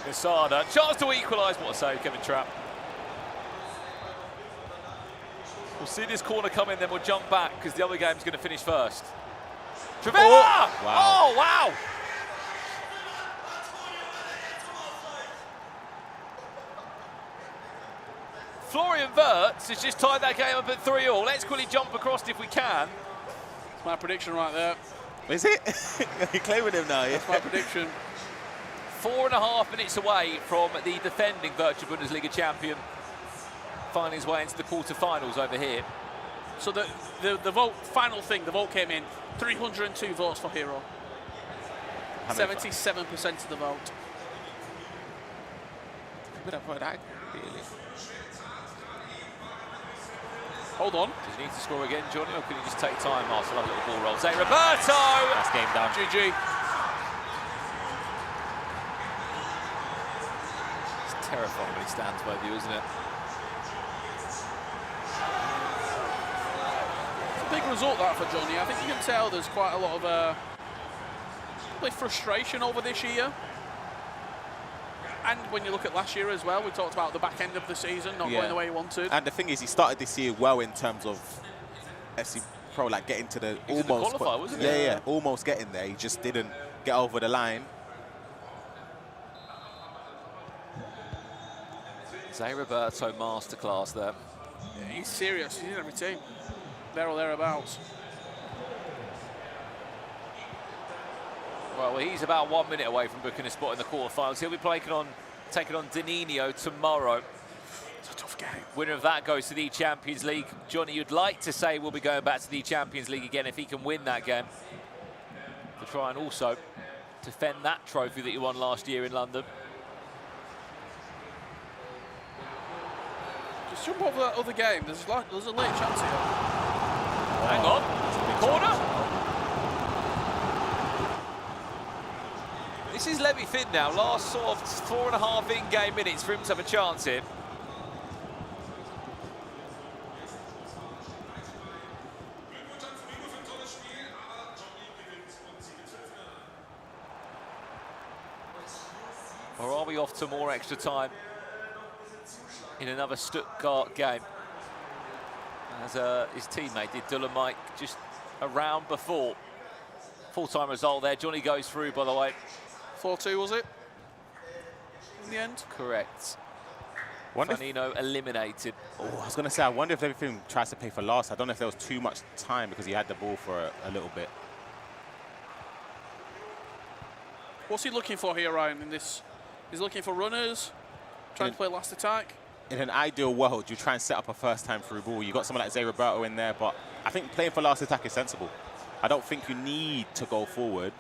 Casada. Chance to equalise. What a save, Kevin Trapp. We'll see this corner come in, then we'll jump back because the other game's going to finish first. Trevella! Oh, wow. Oh, wow! Florian Wirtz has just tied that game up at 3-all. Let's quickly jump across if we can. That's my prediction right there. Is it? You're claiming him now, yeah? That's my prediction. 4.5 minutes away from the defending virtual Bundesliga champion finding his way into the quarterfinals over here. So the vote, final thing, the vote came in. 302 votes for Hero. 77% of the vote. Really? Hold on. Does he need to score again, Johnny, or can he just take time? Oh, it's another little ball roll. Say Roberto! That's game down. GG. It's terrifying when he stands by you, isn't it? It's a big result that for Johnny. I think you can tell there's quite a lot of probably frustration over this year. And when you look at last year as well, we talked about the back end of the season not going the way he wanted. And the thing is, he started this year well in terms of FC Pro, like getting to the He was in the almost. qualifier, wasn't he? Yeah, almost getting there. He just didn't get over the line. Zay Roberto masterclass there. Yeah, he's serious. He's in every team. There or thereabouts. Well, he's about 1 minute away from booking a spot in the quarterfinals. He'll be taking on Danilo tomorrow. It's a tough game. Winner of that goes to the Champions League. Johnny, you'd like to say we'll be going back to the Champions League again if he can win that game, to try and also defend that trophy that you won last year in London. Just jump over that other game. There's a late chance here. Hang on. Corner. This is Levy fit now. Last sort of 4.5 in-game minutes for him to have a chance here. Or are we off to more extra time in another Stuttgart game? As his teammate did, Dolomite, just around before. Full-time result there. Johnny goes through, by the way. 4-2, was it? In the end? Correct. Wonder Funino eliminated. Oh, I was going to say, I wonder if everything tries to pay for last. I don't know if there was too much time because he had the ball for a little bit. What's he looking for here, Ryan, in this? He's looking for runners, trying to play last attack. In an ideal world, you try and set up a first-time through ball. You got someone like Zé Roberto in there, but I think playing for last attack is sensible. I don't think you need to go forward.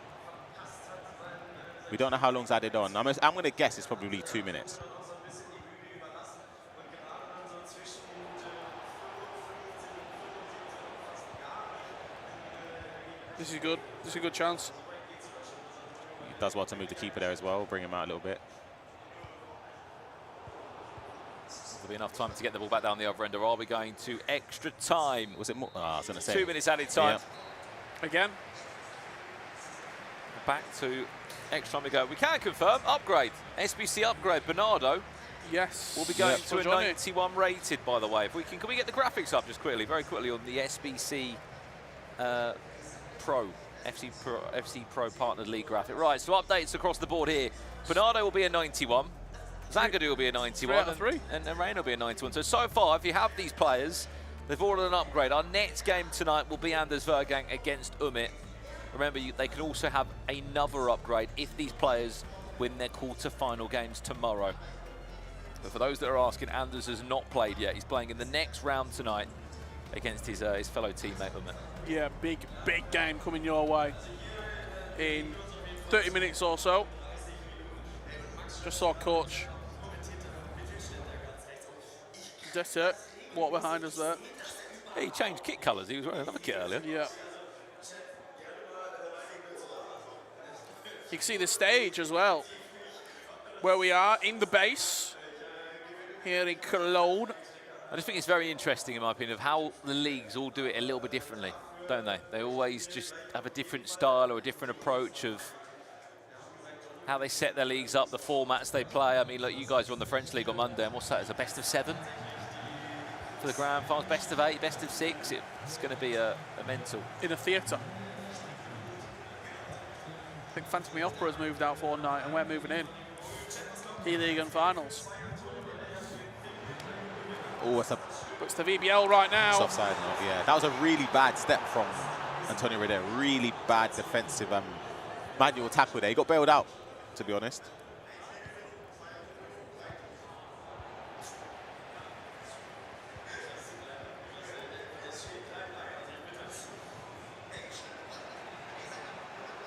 We don't know how long's added on. I'm going to guess it's probably 2 minutes. This is good. This is a good chance. He does well to move the keeper there as well, bring him out a little bit. There'll be enough time to get the ball back down the other end, or are we going to extra time? Was it more? Oh, I was going to say. 2 minutes added time. Yeah. Again. Back to extra time we go. We can confirm, upgrade. SBC upgrade, Bernardo. Yes. We'll be going Yep. to a Johnny. 91 rated, by the way. If we can we get the graphics up just quickly, very quickly, on the SBC Pro, FC Pro Partnered League graphic. Right, so updates across the board here. Bernardo will be a 91. Zagadou will be a 91. 3 out of 3. And Rain will be a 91. So far, if you have these players, they've ordered an upgrade. Our next game tonight will be Anders Vergang against Umut. Remember, they can also have another upgrade if these players win their quarter-final games tomorrow. But for those that are asking, Anders has not played yet. He's playing in the next round tonight against his fellow teammate Umut. Yeah, big game coming your way in 30 minutes or so. Just saw coach Dessert walk behind us there. Hey, he changed kit colours. He was wearing another kit earlier. Yeah. You can see the stage as well, where we are in the base here in Cologne. I just think it's very interesting, in my opinion, of how the leagues all do it a little bit differently, don't they? They always just have a different style or a different approach of how they set their leagues up, the formats they play. I mean, look, you guys are on the French League on Monday, and what's that? It's a best of 7 for the Grand Finals, best of 8, best of 6. It's going to be a mental. In a theatre. I think Phantom of the Opera has moved out for one night, and we're moving in. E-League and finals. Oh, it's But it's the VBL right now. offside note, yeah. That was a really bad step from Antonio Reder. Really bad defensive manual tackle there. He got bailed out, to be honest.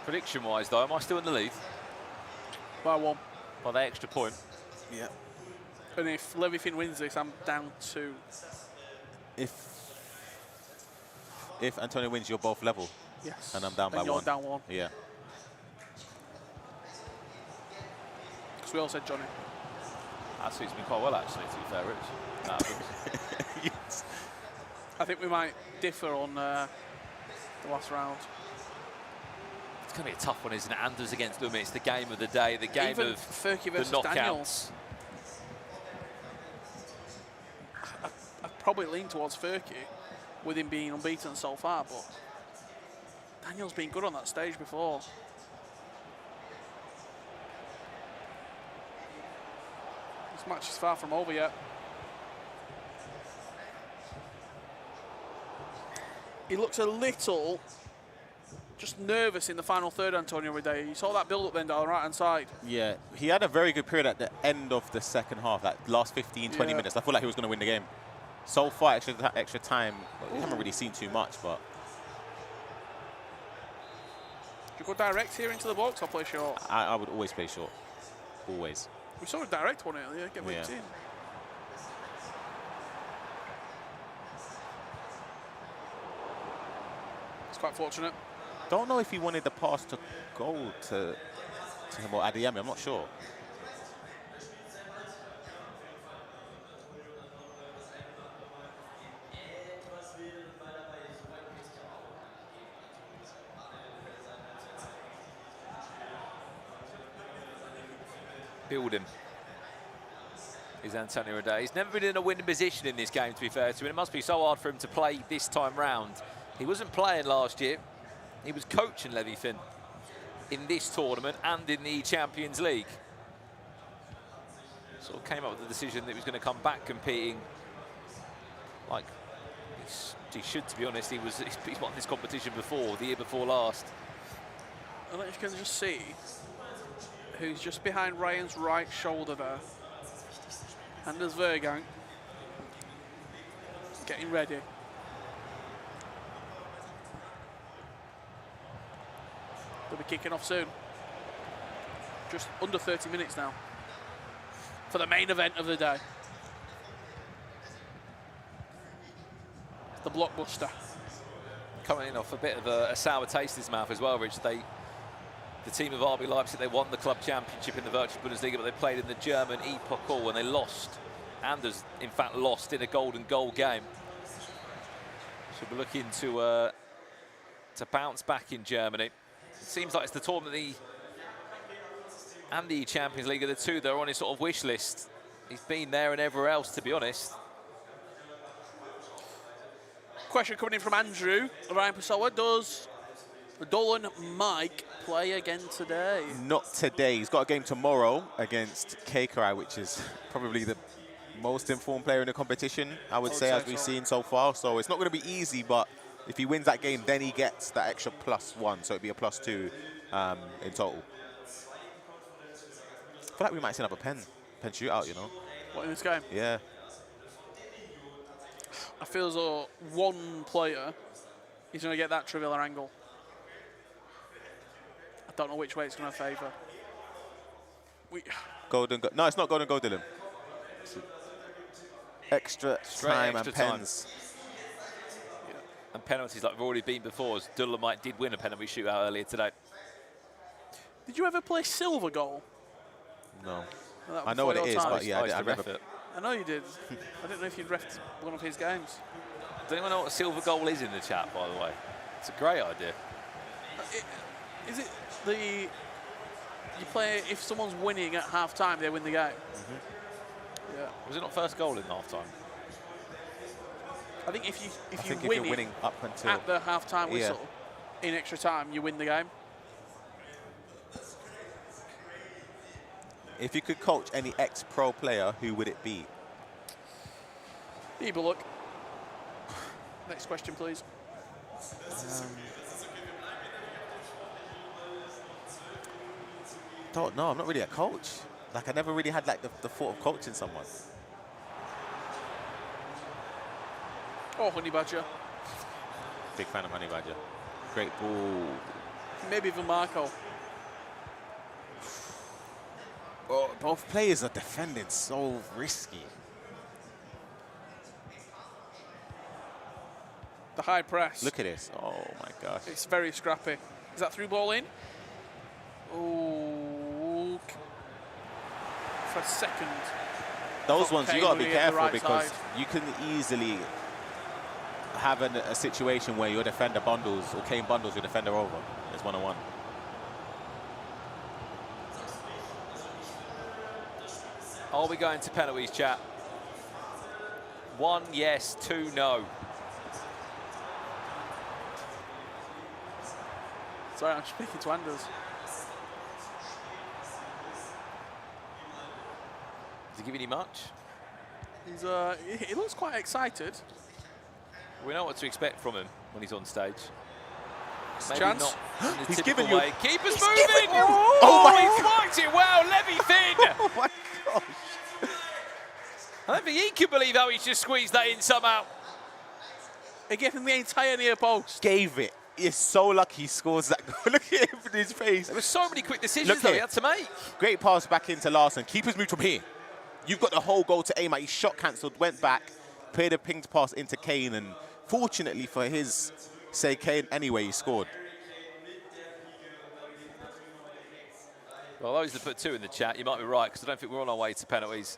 Prediction-wise, though, am I still in the lead By 1. by the extra point? Yeah. And if Levy Finn wins this, I'm down 2. If Antonio wins, you're both level. Yes. And I'm down by and you're 1. down 1. Yeah. Because we all said Johnny. That suits me quite well, actually, to be fair, Rich. That happens. Yes. I think we might differ on the last round. It's going to be a tough one, isn't it? Anders against Umut. It's the game of the day, the game Even of Furky the versus knockouts. Daniels. I'd probably lean towards Furky with him being unbeaten so far, but Daniel's been good on that stage before. This match is far from over yet. He looks a little just nervous in the final third, Antonio, every day. You saw that build-up then down the right-hand side. Yeah, he had a very good period at the end of the second half, that last 15, 20 minutes. I feel like he was going to win the game. So far, extra time, we haven't really seen too much, but... Do you go direct here into the box or play short? I would always play short. Always. We saw a direct one earlier, get whipped in. It's quite fortunate. Don't know if he wanted the pass to go to him or Adeyemi, I'm not sure. Build him is Antonio O'Day. He's never been in a winning position in this game, to be fair to him. It must be so hard for him to play this time round. He wasn't playing last year. He was coaching Levy in this tournament and in the Champions League. Sort of came up with the decision that he was going to come back competing like he should, to be honest. He's won this competition before, the year before last. I don't know if you can just see who's just behind Ryan's right shoulder there. Anders Vergang getting ready. They'll be kicking off soon. Just under 30 minutes now for the main event of the day. The blockbuster. Coming in off a bit of a sour taste in his mouth as well, Rich. The team of RB Leipzig, they won the club championship in the virtual Bundesliga, but they played in the German E-Pokal when they lost. Anders, in fact, lost in a golden goal game. So we're looking to bounce back in Germany. It seems like it's the tournament and the Champions League are the two that are on his sort of wish list. He's been there and everywhere else, to be honest. Question coming in from Andrew. Ryan Pessoa, does Dolan Mike play again today? Not today. He's got a game tomorrow against Kekerai, which is probably the most informed player in the competition, I would say, as we've seen so far. So it's not going to be easy, but if he wins that game, then he gets that extra +1, so it'd be a +2 in total. I feel like we might set up a pen shootout, you know? What, in this game? Yeah. I feel as though one player is going to get that Trivilla angle. I don't know which way it's going to favour. No, it's not golden goal, Dylan. Extra time and pens. Yeah. And penalties like we've already been before, as Dolomite did win a penalty shootout earlier today. Did you ever play silver goal? No. I know what it is, but yeah, I ref it. I know you did. I didn't know if you'd refed one of his games. Does anyone know what a silver goal is in the chat, by the way? It's a great idea. Is it you play if someone's winning at half time, they win the game? Yeah. Was it not first goal in half time? I think if you you're winning up until at the half time whistle in extra time, you win the game. If you could coach any ex-pro player, who would it be? Ebeluk. Next question, please. Don't know. I'm not really a coach. Like, I never really had like the thought of coaching someone. Oh, Honey Badger. Big fan of Honey Badger. Great ball. Maybe even Marco. Oh, both players are defending so risky. The high press. Look at this. Oh, my gosh. It's very scrappy. Is that through ball in? Oh. For a second. Those ones, you got to be careful right because side. you can easily have a situation where your defender bundles, or Kane bundles your defender over. It's one-on-one. Are we going to penalties, chat? 1 yes, 2 no. Sorry, I'm speaking to Anders. Is he giving you much? He looks quite excited. We know what to expect from him when he's on stage. Maybe Chance. not in the He's typical given you- way. Keeper's moving! Oh my he's worked it well, Levy Finn! Oh my gosh. I don't think he can believe how he's just squeezed that in somehow. He gave him the entire near post. Gave it. He's so lucky he scores that goal. Look at him in his face. There were so many quick decisions Look that he here. had to make. Great pass back into Larson. Keeper's moved from here. You've got the whole goal to aim at. He shot cancelled, went back, played a pinged pass into Kane, and fortunately for his sake, Kane, anyway, he scored. Well, those that put 2 in the chat, you might be right, because I don't think we're on our way to penalties.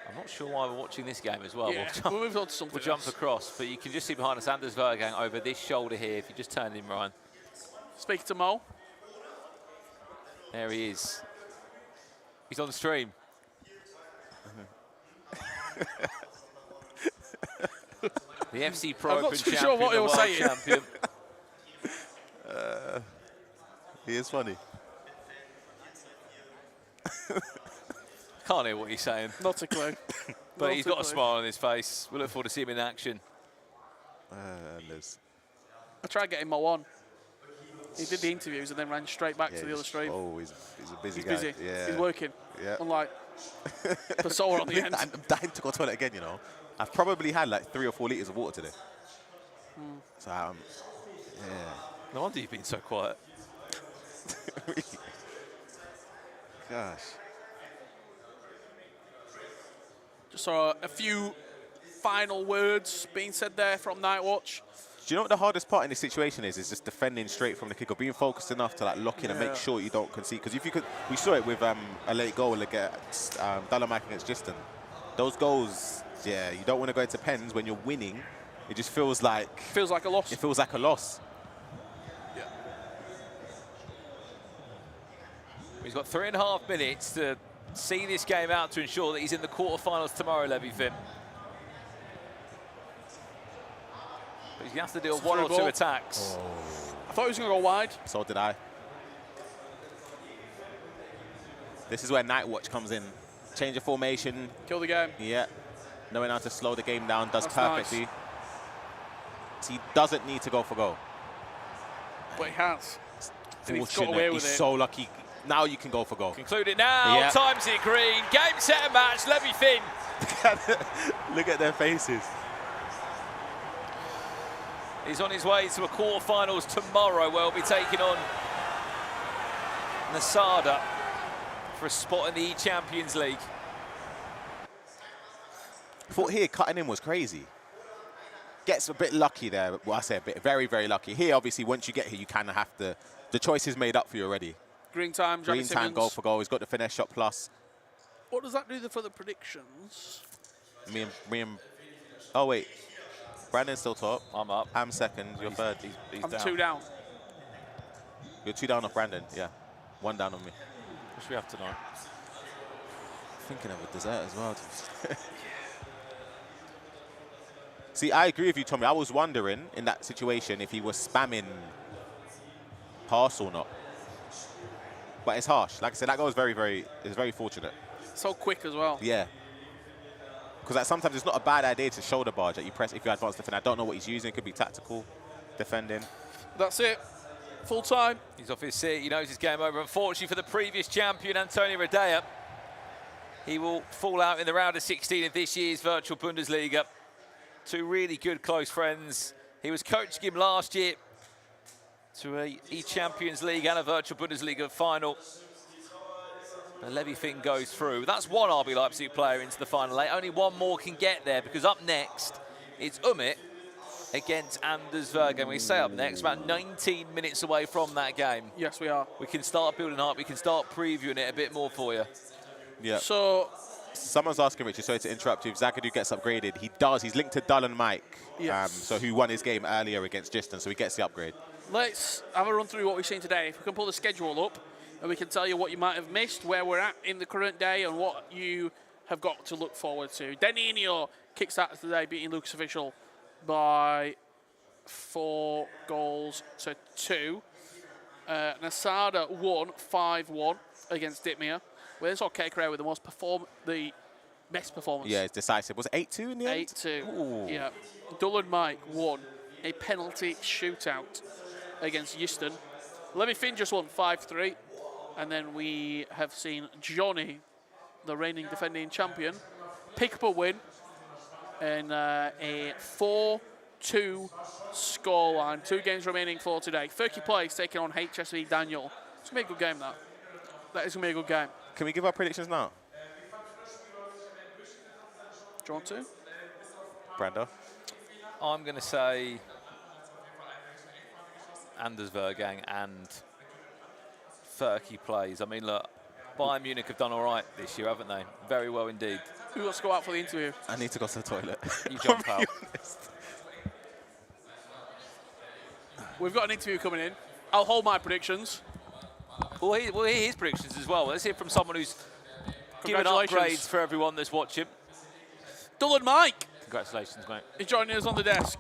I'm not sure why we're watching this game as well. Yeah, we'll move on to something We'll jump else. across, but you can just see behind us Anders Vergang over this shoulder here, if you just turn him, Ryan. Speak to Mo. There he is. He's on stream. The FC Pro I'm not Open too champion, sure what the he was world saying. champion. He is funny. Can't hear what he's saying, Not a clue. but Not he's a got a clue. smile on his face. We look forward to seeing him in action. Liz. I tried getting Mo on. He did the interviews and then ran straight back to the other stream. Oh, he's a busy He's guy. busy. Yeah. He's working. Yeah. Unlike Pessoa on the end. I'm dying to go to the toilet again, you know. I've probably had like 3 or 4 litres of water today. So, yeah. No wonder you've been so quiet. Gosh. Just saw a few final words being said there from Night Watch. Do you know what the hardest part in this situation is? Is just defending straight from the kick or being focused enough to like lock in and make sure you don't concede. Because if you could, we saw it with a late goal against Dalamak against Giston. Those goals, yeah, you don't want to go into pens when you're winning. It just feels like Feels like a loss. it feels like a loss. He's got 3.5 minutes to see this game out to ensure that he's in the quarterfinals tomorrow, Levy Finn. But he's going to have to deal with 1 or 2 ball. attacks. I thought he was going to go wide. So did I. This is where Night Watch comes in. Change of formation. Kill the game. Yeah. Knowing how to slow the game down, does That's perfectly. nice. So he doesn't need to go for goal. But he has. And he's got Fortunate. away with He's it. so lucky. Now you can go for goal. Conclude it now. Yeah. Times it green. Game, set and match. Levy Finn. Look at their faces. He's on his way to a quarterfinals tomorrow where he'll be taking on Nasada for a spot in the E-Champions League. Thought here cutting in was crazy. Gets a bit lucky there. Well, I say a bit, very, very lucky. Here, obviously, once you get here, you kind of have to. The choice is made up for you already. Green time, Johnny Green time, Simmons. goal for goal. He's got the finesse shot plus. What does that do for the predictions? Me and. Oh wait, Brandon's still top. I'm up. I'm second. You're third. He's I'm down. 2 down. You're 2 down off Brandon. Yeah, 1 down on me. What should we have tonight? Thinking of a dessert as well. See, I agree with you, Tommy. I was wondering in that situation if he was spamming pass or not. But it's harsh. Like I said, that goal is very fortunate. So quick as well. Yeah. Because like, sometimes it's not a bad idea to shoulder barge that you press if you advance defend. I don't know what he's using. It could be tactical defending. That's it. Full time. He's off his seat. He knows his game over. Unfortunately for the previous champion, Antonio Radea, he will fall out in the round of 16 of this year's virtual Bundesliga. 2 really good close friends. He was coaching him last year to a E-Champions League and a virtual Bundesliga final. And Levy Finn goes through. That's 1 RB Leipzig player into the final 8. Only 1 more can get there because up next it's Umut against Anders Vergang. We say up next, about 19 minutes away from that game. Yes, we are. We can start building up. We can start previewing it a bit more for you. Yeah. So, Someone's asking Richard, sorry to interrupt you, if Zagadou gets upgraded. He does. He's linked to Dull and Mike, Yes. so who won his game earlier against Giston, so he gets the upgrade. let's have a run through what we've seen today. If we can pull the schedule up and we can tell you what you might have missed, where we're at in the current day and what you have got to look forward to. Denninho kicks out today, beating Lucas Official by 4 goals to 2. Nasada won 5-1 against Ditmir. We then saw Kekre with the best performance. Yeah, it's decisive. Was it 8-2 in the end? 8-2. Yeah. Dull Mike won a penalty shootout against Houston. Levy Finn just won 5-3. And then we have seen Johnny, the reigning defending champion, pick up a win in a 4-2 scoreline. 2 games remaining for today. Furky Place taking on HSV Daniel. It's going to be a good game, that. That is going to be a good game. Can we give our predictions now? Do you want to? Brando? I'm going to say Anders Vergang and Furky Plays. I mean, look, Bayern Munich have done all right this year, haven't they? Very well indeed. Who wants to go out for the interview? I need to go to the toilet. You jump out. We've got an interview coming in. I'll hold my predictions. We'll hear his predictions as well. Let's hear from someone who's given upgrades for everyone that's watching. Dull Mike Congratulations, mate. is joining us on the desk.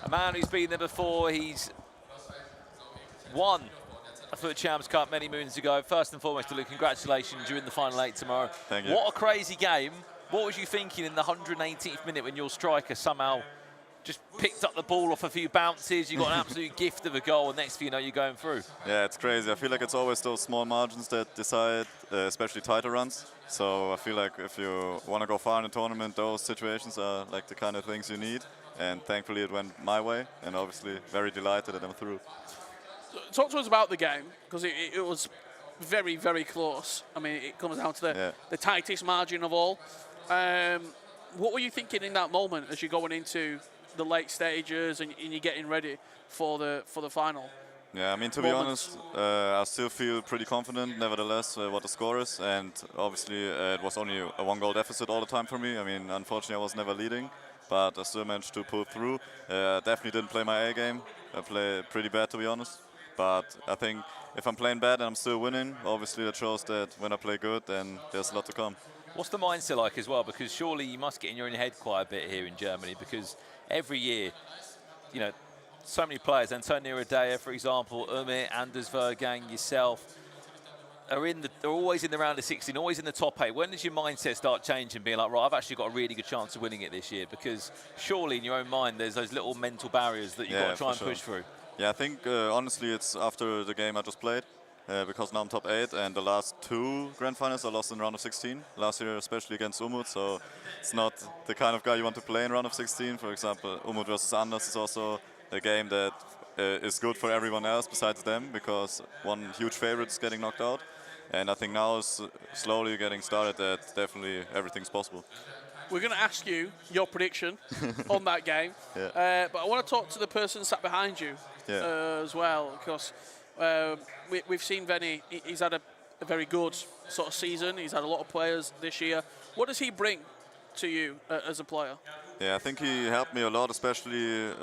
A man who's been there before. He's won a FUT Champs Cup many moons ago. First and foremost, Dull, congratulations. You're in the final 8 tomorrow. Thank you. What a crazy game. What was you thinking in the 118th minute when your striker somehow just picked up the ball off a few bounces? You got an absolute gift of a goal, and next thing you know, you're going through. Yeah, it's crazy. I feel like it's always those small margins that decide, especially title runs. So I feel like if you want to go far in a tournament, those situations are like the kind of things you need. And thankfully it went my way, and obviously very delighted that I'm through. Talk to us about the game, because it was very, very close. I mean, it comes down to the tightest margin of all. What were you thinking in that moment as you're going into the late stages and you're getting ready for the final? Yeah, I mean, to be honest, I still feel pretty confident, nevertheless, what the score is. And obviously, it was only a 1-goal deficit all the time for me. I mean, unfortunately, I was never leading, but I still managed to pull through. Definitely didn't play my A game. I played pretty bad, to be honest. But I think if I'm playing bad and I'm still winning, obviously that shows that when I play good, then there's a lot to come. What's the mindset like as well? Because surely you must get in your own head quite a bit here in Germany, because every year, you know, so many players, Antonio Radea, for example, Umut, Anders Vergang, yourself, are always in the round of 16, always in the top 8. When does your mindset start changing, being like, right, I've actually got a really good chance of winning it this year? Because surely in your own mind, there's those little mental barriers that you've got to try and push through. Yeah, I think honestly it's after the game I just played, because now I'm top 8, and the last 2 Grand Finals I lost in round of 16. Last year, especially against Umut, so it's not the kind of guy you want to play in round of 16. For example, Umut versus Anders is also a game that is good for everyone else besides them, because one huge favorite is getting knocked out. And I think now is slowly getting started that definitely everything's possible. We're going to ask you your prediction on that game, but I want to talk to the person sat behind you as well, because we've seen Venny. He's had a very good sort of season. He's had a lot of players this year. What does he bring to you as a player? Yeah, I think he helped me a lot, especially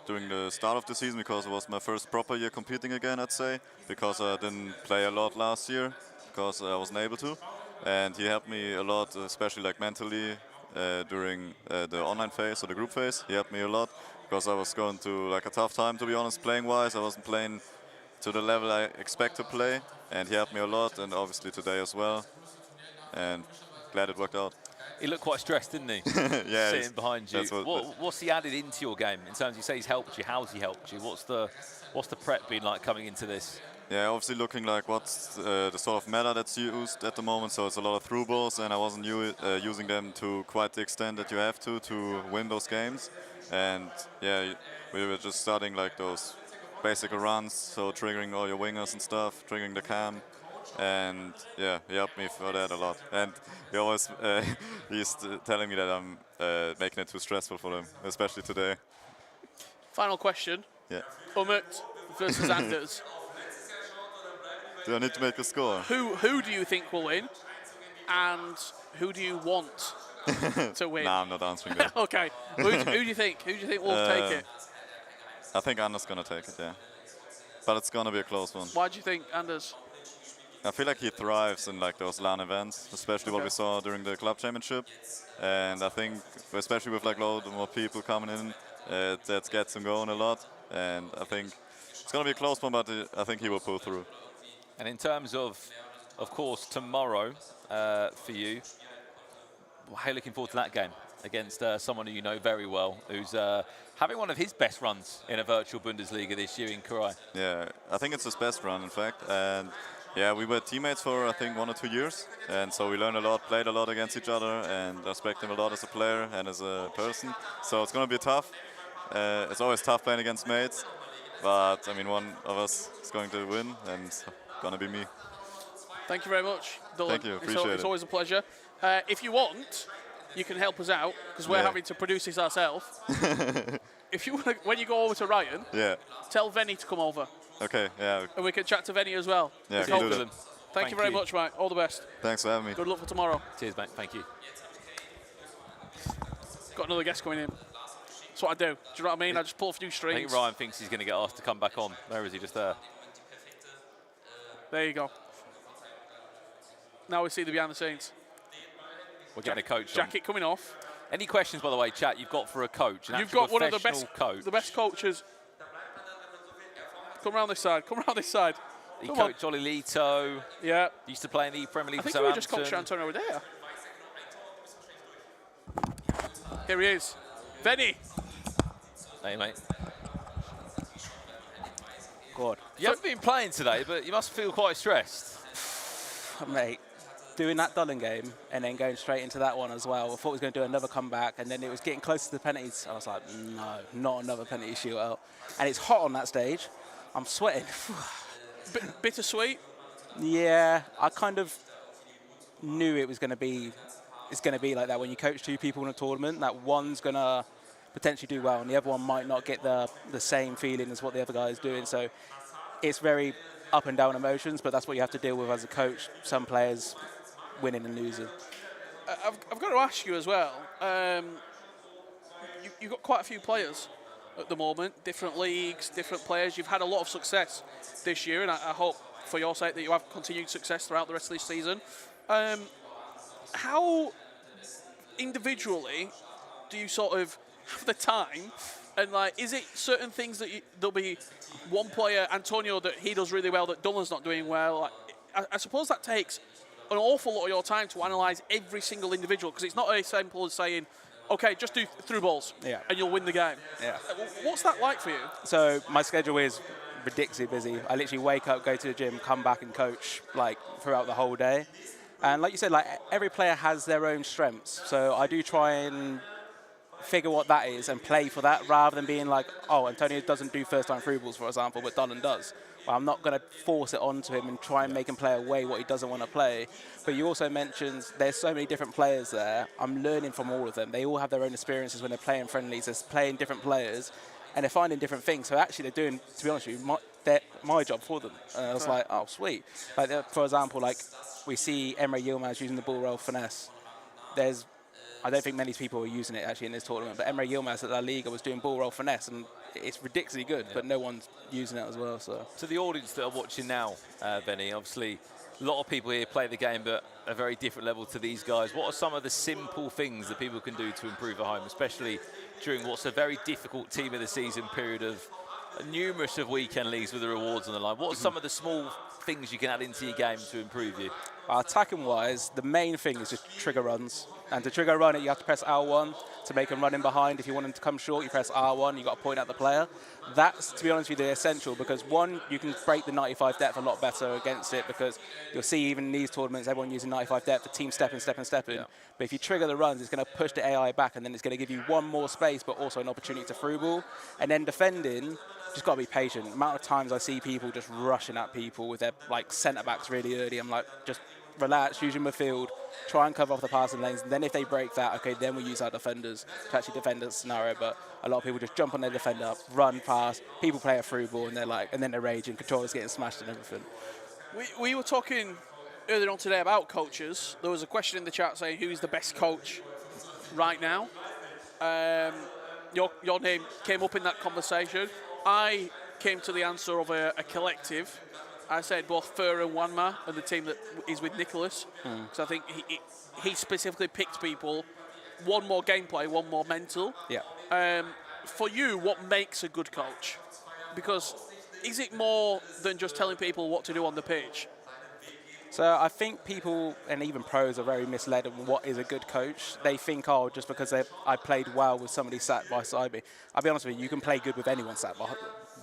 during the start of the season, because it was my first proper year competing again, I'd say, because I didn't play a lot last year, because I wasn't able to. And he helped me a lot, especially like mentally, during the online phase or the group phase. He helped me a lot, because I was going through like a tough time, to be honest, playing-wise. I wasn't playing to the level I expect to play, and he helped me a lot, and obviously today as well. And glad it worked out. He looked quite stressed, didn't he? Yeah, sitting behind you. What's he added into your game in terms? You say he's helped you. How's he helped you? What's the prep been like coming into this? Yeah, obviously looking like what's the sort of meta that's used at the moment. So it's a lot of through balls, and I wasn't using them to quite the extent that you have to win those games. And yeah, we were just starting like those basic runs, so triggering all your wingers and stuff, triggering the cam. And yeah, he helped me for that a lot. And he always he's telling me that I'm making it too stressful for him, especially today. Final question. Yeah. Umut versus Anders. Do I need to make a score? Who do you think will win, and who do you want to win? Nah, I'm not answering that. Okay. Who do you think? Who do you think will take it? I think Anders gonna take it, yeah. But it's gonna be a close one. Why do you think Anders? I feel like he thrives in like those LAN events, especially what we saw during the club championship. And I think, especially with like loads more people coming in, that gets him going a lot. And I think it's gonna be a close one, but I think he will pull through. And in terms of course, tomorrow for you, how are you looking forward to that game against someone who you know very well, who's having one of his best runs in a virtual Bundesliga this year in Cologne? Yeah, I think it's his best run, in fact. And yeah, we were teammates for, I think, 1 or 2 years. And so we learned a lot, played a lot against each other, and respect him a lot as a player and as a person. So it's going to be tough. It's always tough playing against mates. But, I mean, one of us is going to win, and it's going to be me. Thank you very much, Dylan. Thank you, appreciate It's it. always a pleasure. If you want, you can help us out, because we're having to produce this ourselves. If you want to, when you go over to Ryan, tell Venny to come over. Okay, yeah. And we can chat to Venny as well. Yeah, Let's can hope do for that. Thank you very much, mate. All the best. Thanks for having me. Good luck for tomorrow. Cheers, mate. Thank you. Got another guest coming in. That's what I do. Do you know what I mean? I just pull a few strings. I think Ryan thinks he's going to get asked to come back on. Where is he? Just there. There you go. Now we see the behind the scenes. We're getting a coach Jacket coming off. Any questions, by the way, chat, you've got for a coach? You've got one of the best coaches. Come around this side. Come around this side. He coached Ollie Lito. Yeah. He used to play in the Premier League I for think he Southampton. just coached Antonio Rodea. Here he is. Venny. Hey, mate. God. You haven't been playing today, but you must feel quite stressed. Mate, doing that Dublin game and then going straight into that one as well. I thought he was going to do another comeback, and then it was getting close to the penalties. I was like, no, not another penalty shootout. And it's hot on that stage. I'm sweating. Bittersweet? Yeah, I kind of knew it was going to be. It's going to be like that when you coach two people in a tournament. That one's going to potentially do well, and the other one might not get the same feeling as what the other guy is doing. So it's very up and down emotions, but that's what you have to deal with as a coach. Some players winning and losing. I've got to ask you as well. You've got quite a few players at the moment, different leagues, different players. You've had a lot of success this year, and I hope for your sake that you have continued success throughout the rest of this season. How individually do you sort of have the time, and like, is it certain things that there'll be one player, Antonio, that he does really well that Dunn's not doing well? Like, I suppose that takes an awful lot of your time to analyse every single individual, because it's not as simple as saying, okay, just do through balls and you'll win the game. Yeah. What's that like for you? So my schedule is ridiculously busy. I literally wake up, go to the gym, come back and coach like throughout the whole day. And like you said, like every player has their own strengths. So I do try and figure what that is and play for that, rather than being like, oh, Antonio doesn't do first-time through balls, for example, but Dullin does. Well, I'm not going to force it onto him and try and make him play away what he doesn't want to play. But you also mentioned there's so many different players there. I'm learning from all of them. They all have their own experiences when they're playing friendlies. They're playing different players, and they're finding different things. So actually they're doing, to be honest with you, my job for them. And I was like, oh, sweet. Like, for example, like we see Emre Yilmaz using the ball roll finesse. I don't think many people are using it actually in this tournament, but Emre Yilmaz at La Liga was doing ball roll finesse, and it's ridiculously good, but no one's using it as well. So to the audience that are watching now, Benny, obviously a lot of people here play the game, but a very different level to these guys. What are some of the simple things that people can do to improve at home, especially during what's a very difficult team of the season period of numerous of weekend leagues with the rewards on the line? What are some of the small things you can add into your game to improve you? Attacking-wise, the main thing is just trigger runs. And to trigger a run, you have to press R1 to make them run in behind. If you want them to come short, you press R1. You've got to point at the player. That's, to be honest with you, essential, because one, you can break the 95 depth a lot better against it, because you'll see even in these tournaments, everyone using 95 depth, the team stepping. Yeah. But if you trigger the runs, it's going to push the AI back, and then it's going to give you one more space, but also an opportunity to through ball. And then defending, just got to be patient. The amount of times I see people just rushing at people with their like centre-backs really early, I'm like, just relax, use your midfield, try and cover off the passing lanes, and then if they break that, okay, then we use our defenders to actually defend the scenario. But a lot of people just jump on their defender, run past, people play a through ball, and they're like, and then they're raging, controllers getting smashed and everything. We were talking earlier on today about coaches. There was a question in the chat saying who's the best coach right now. Your name came up in that conversation. I came to the answer of a collective. I said both Fur and Wanma and the team that is with Nicholas, because I think he specifically picked people, one more gameplay, one more mental. Yeah. For you, what makes a good coach? Because is it more than just telling people what to do on the pitch? So I think people, and even pros, are very misled on what is a good coach. They think, oh, just because I played well with somebody sat beside me. I'll be honest with you can play good with anyone sat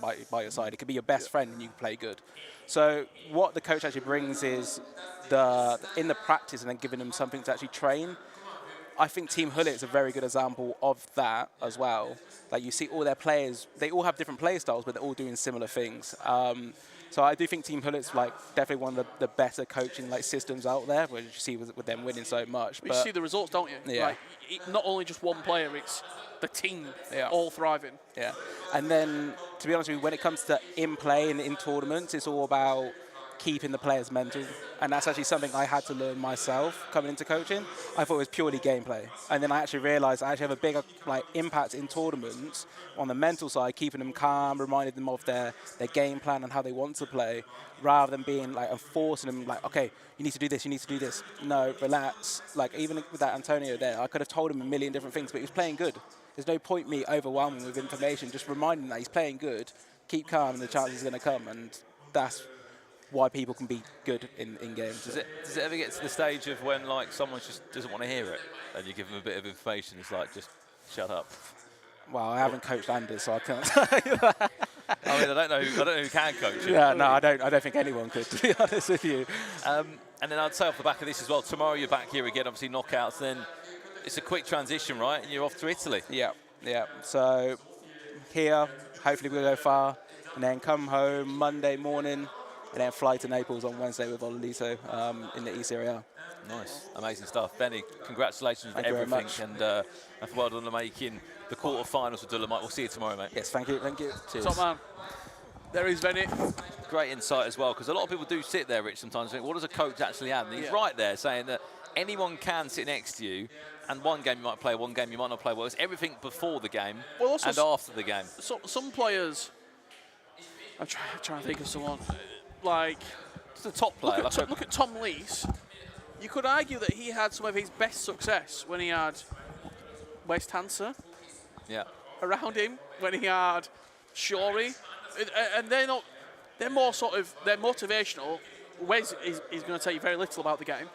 by your side. It could be your best friend and you can play good. So what the coach actually brings is in the practice and then giving them something to actually train. I think Team Hullet is a very good example of that as well. Like you see all their players, they all have different play styles, but they're all doing similar things. So I do think Team Hullet's like definitely one of the better coaching like systems out there, where you see with them winning so much. But you see the results, don't you? Yeah. Like, not only just one player, it's the team all thriving. Yeah. And then, to be honest with you, when it comes to in-play and in tournaments, it's all about keeping the players mental. And that's actually something I had to learn myself coming into coaching. I thought it was purely gameplay. And then I actually realized I actually have a bigger impact in tournaments on the mental side, keeping them calm, reminding them of their game plan and how they want to play, rather than being like and forcing them like, okay, you need to do this, you need to do this. No, relax. Like even with that Antonio there, I could have told him a million different things, but he was playing good. There's no point me overwhelming with information, just reminding him that he's playing good, keep calm and the chance is going to come. And that's why people can be good in games. Does it ever get to the stage of when like someone just doesn't want to hear it and you give them a bit of information, it's like, just shut up? Well, I haven't coached Anders, so I can't tell you that. I mean, I don't know who can coach you. Yeah, no, I don't think anyone could, to be honest with you. And then I'd say off the back of this as well, tomorrow you're back here again, obviously knockouts, then it's a quick transition, right? And you're off to Italy. Yeah. So here, hopefully we'll go far, and then come home Monday morning, and then fly to Naples on Wednesday with Olito in the East Area. Nice, amazing stuff. Benny, congratulations Thank for you very everything, and well done on making the quarterfinals with Dolomite. We'll see you tomorrow, mate. Yes, thank you. Cheers. Top man. There is Benny. Great insight as well, because a lot of people do sit there, Rich, sometimes and think, what does a coach actually have? And he's right there saying that anyone can sit next to you, and one game you might play, one game you might not play well. It's everything before the game and after the game. So, some players, I'm trying to think of someone, like the top player. Look at Tom Lees. You could argue that he had some of his best success when he had West Hanser around him, when he had Shorey, and they're more they're motivational. Wes is going to tell you very little about the game,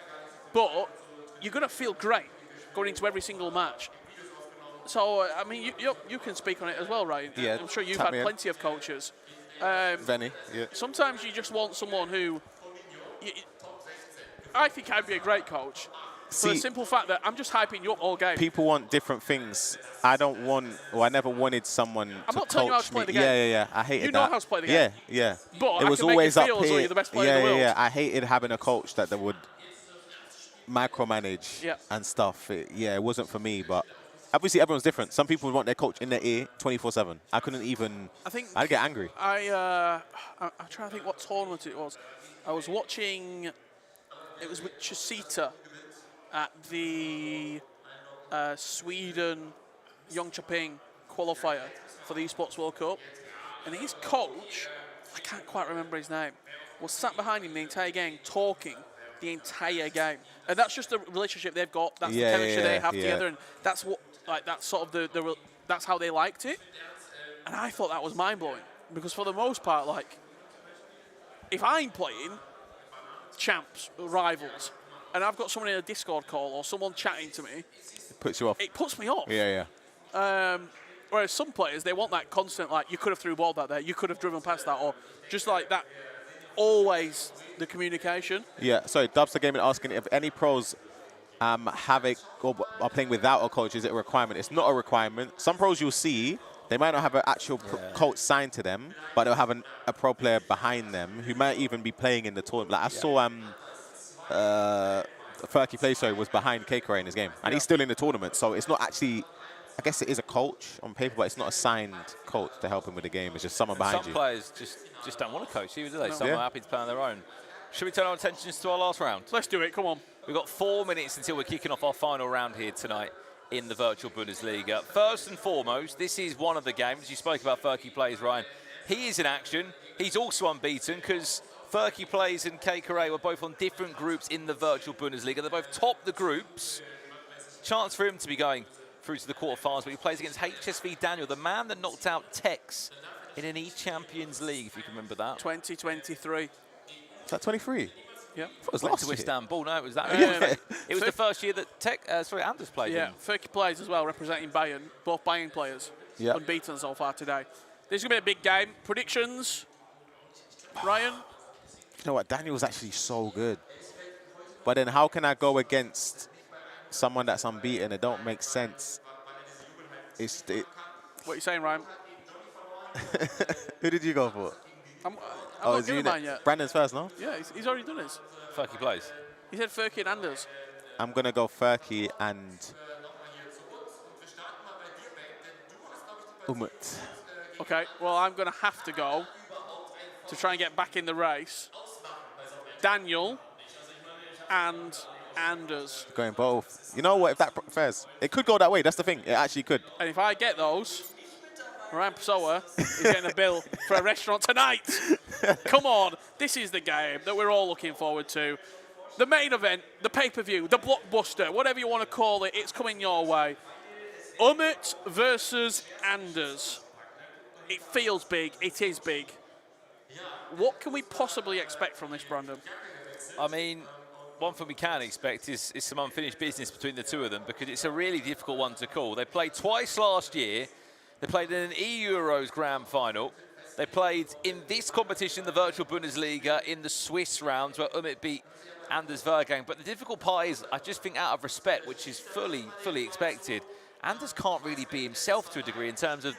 but you're going to feel great going into every single match. So, I mean, you can speak on it as well, Ryan. Yeah, I'm sure you've had plenty of coaches. Venny, yeah. Sometimes you just want someone who... I think I'd be a great coach for the simple fact that I'm just hyping you up all game. People want different things. I never wanted someone I'm not telling you how to play the game. Yeah. I hated that. You know how to play the game. Yeah. But it was I can always make you feel up as though here. you're the best player in the world. Yeah. I hated having a coach that would micromanage and stuff. It wasn't for me, but obviously everyone's different. Some people want their coach in their ear 24/7. I couldn't even. I'd get angry. I'm trying to think what tournament it was. I was watching. It was with Chusita at the Sweden Jönköping qualifier for the Esports World Cup, and his coach, I can't quite remember his name, was sat behind him the entire game talking the entire game, and that's just the relationship they've got. That's the chemistry they have together, and that's what that's sort of that's how they liked it. And I thought that was mind blowing, because for the most part, like if I'm playing champs, rivals, and I've got someone in a Discord call or someone chatting to me, It puts you off. it puts me off. Yeah. Whereas some players, they want that constant, like, you could have threw ball that there, you could have driven past that, or just like that, always the communication. Yeah, sorry, Dubster Gaming asking if any pros have or are playing without a coach, is it a requirement? It's not a requirement. Some pros you'll see, they might not have an actual coach signed to them, but they'll have a pro player behind them who might even be playing in the tournament. Like I saw Ferky Play was behind Kekere in his game, and he's still in the tournament, so it's not actually, I guess it is a coach on paper, but it's not a signed coach to help him with the game. It's just someone behind you. Some players just don't want to coach either, do they? Some are happy to play on their own. Should we turn our attentions to our last round? Let's do it, come on. We've got 4 minutes until we're kicking off our final round here tonight in the virtual Bundesliga. First and foremost, this is one of the games. You spoke about Ferky Plays, Ryan. He is in action. He's also unbeaten because Ferky Plays and Kekere were both on different groups in the virtual Bundesliga. They both topped the groups. Chance for him to be going through to the quarterfinals, but he plays against HSV Daniel, the man that knocked out Tex in an E-Champions League, if you can remember that. 2023. Is that 23? Yeah. It was Went last to year. Istanbul. No, it was that. Yeah. It was the first year that Anders played. Yeah, in. Furky plays as well, representing Bayern. Both Bayern players. Yeah. Unbeaten so far today. This is going to be a big game. Predictions? Ryan? You know what? Daniel's actually so good. But then how can I go against someone that's unbeaten? It don't make sense. What are you saying, Ryan? Who did you go for? I'm not giving mine yet. Brandon's first, no? Yeah, he's already done his. Furky plays. He said Furky and Anders. I'm going to go Furky and Umut. Okay, well, I'm going to have to go to try and get back in the race. Daniel and Anders. Going both. You know what? If that fares, it could go that way. That's the thing. It actually could. And if I get those, Ryan Pessoa is getting a bill for a restaurant tonight. Come on, this is the game that we're all looking forward to. The main event, the pay-per-view, the blockbuster, whatever you want to call it, it's coming your way. Umut versus Anders. It feels big, it is big. What can we possibly expect from this, Brandon? I mean, one thing we can expect is some unfinished business between the two of them, because it's a really difficult one to call. They played twice last year. They played in an Euros Grand Final. They played in this competition, the virtual Bundesliga, in the Swiss rounds where Umut beat Anders Vergang. But the difficult part is, I just think out of respect, which is fully expected, Anders can't really be himself to a degree in terms of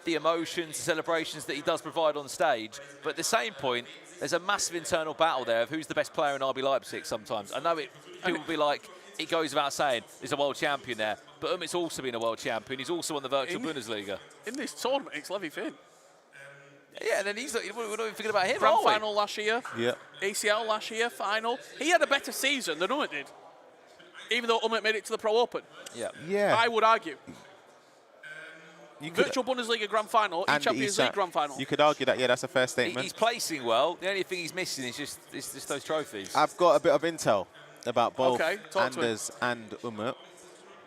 the emotions, the celebrations that he does provide on stage. But at the same point, there's a massive internal battle there of who's the best player in RB Leipzig sometimes. I know people will be like, it goes without saying, there's a world champion there. But Umut's also been a world champion. He's also won the virtual Bundesliga. In this tournament, it's Levy Finn. Yeah, and then we're not even thinking about him, Grand are we? final last year. Yeah. ACL last year, final. He had a better season than Umut did. Even though Umut made it to the Pro Open. Yeah. Yeah. I would argue. You could, Virtual Bundesliga Grand Final, and Champions League Grand Final. You could argue that, yeah, that's a fair statement. He's placing well. The only thing he's missing is just those trophies. I've got a bit of intel about both Okay, talk to Anders and Umut.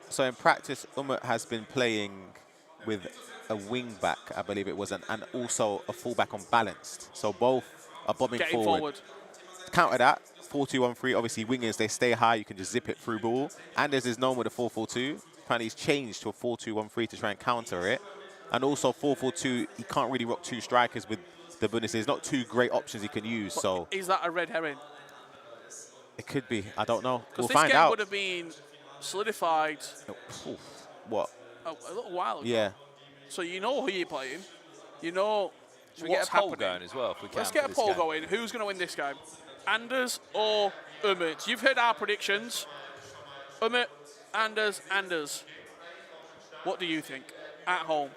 So in practice, Umut has been playing with a wing back, I believe it was, and also a fullback unbalanced. So both are bombing Getting forward. Counter that, 4-2-1-3. Obviously, wingers, they stay high. You can just zip it through ball. Anders is known with a 4-4-2. Apparently, he's changed to a 4-2-1-3 to try and counter it. And also 4-4-2, he can't really rock two strikers with the Bundesliga. There's not two great options he can use. But so is that a red herring? It could be. I don't know. We'll Because find this game out. would have been solidified What? a little while ago. Yeah. So you know who you're playing. You know Should we what's get a poll happening. going as well if we can? Let's get for a this poll game? going. Who's going to win this game? Anders or Umut? You've heard our predictions. Umut, Anders. What do you think at home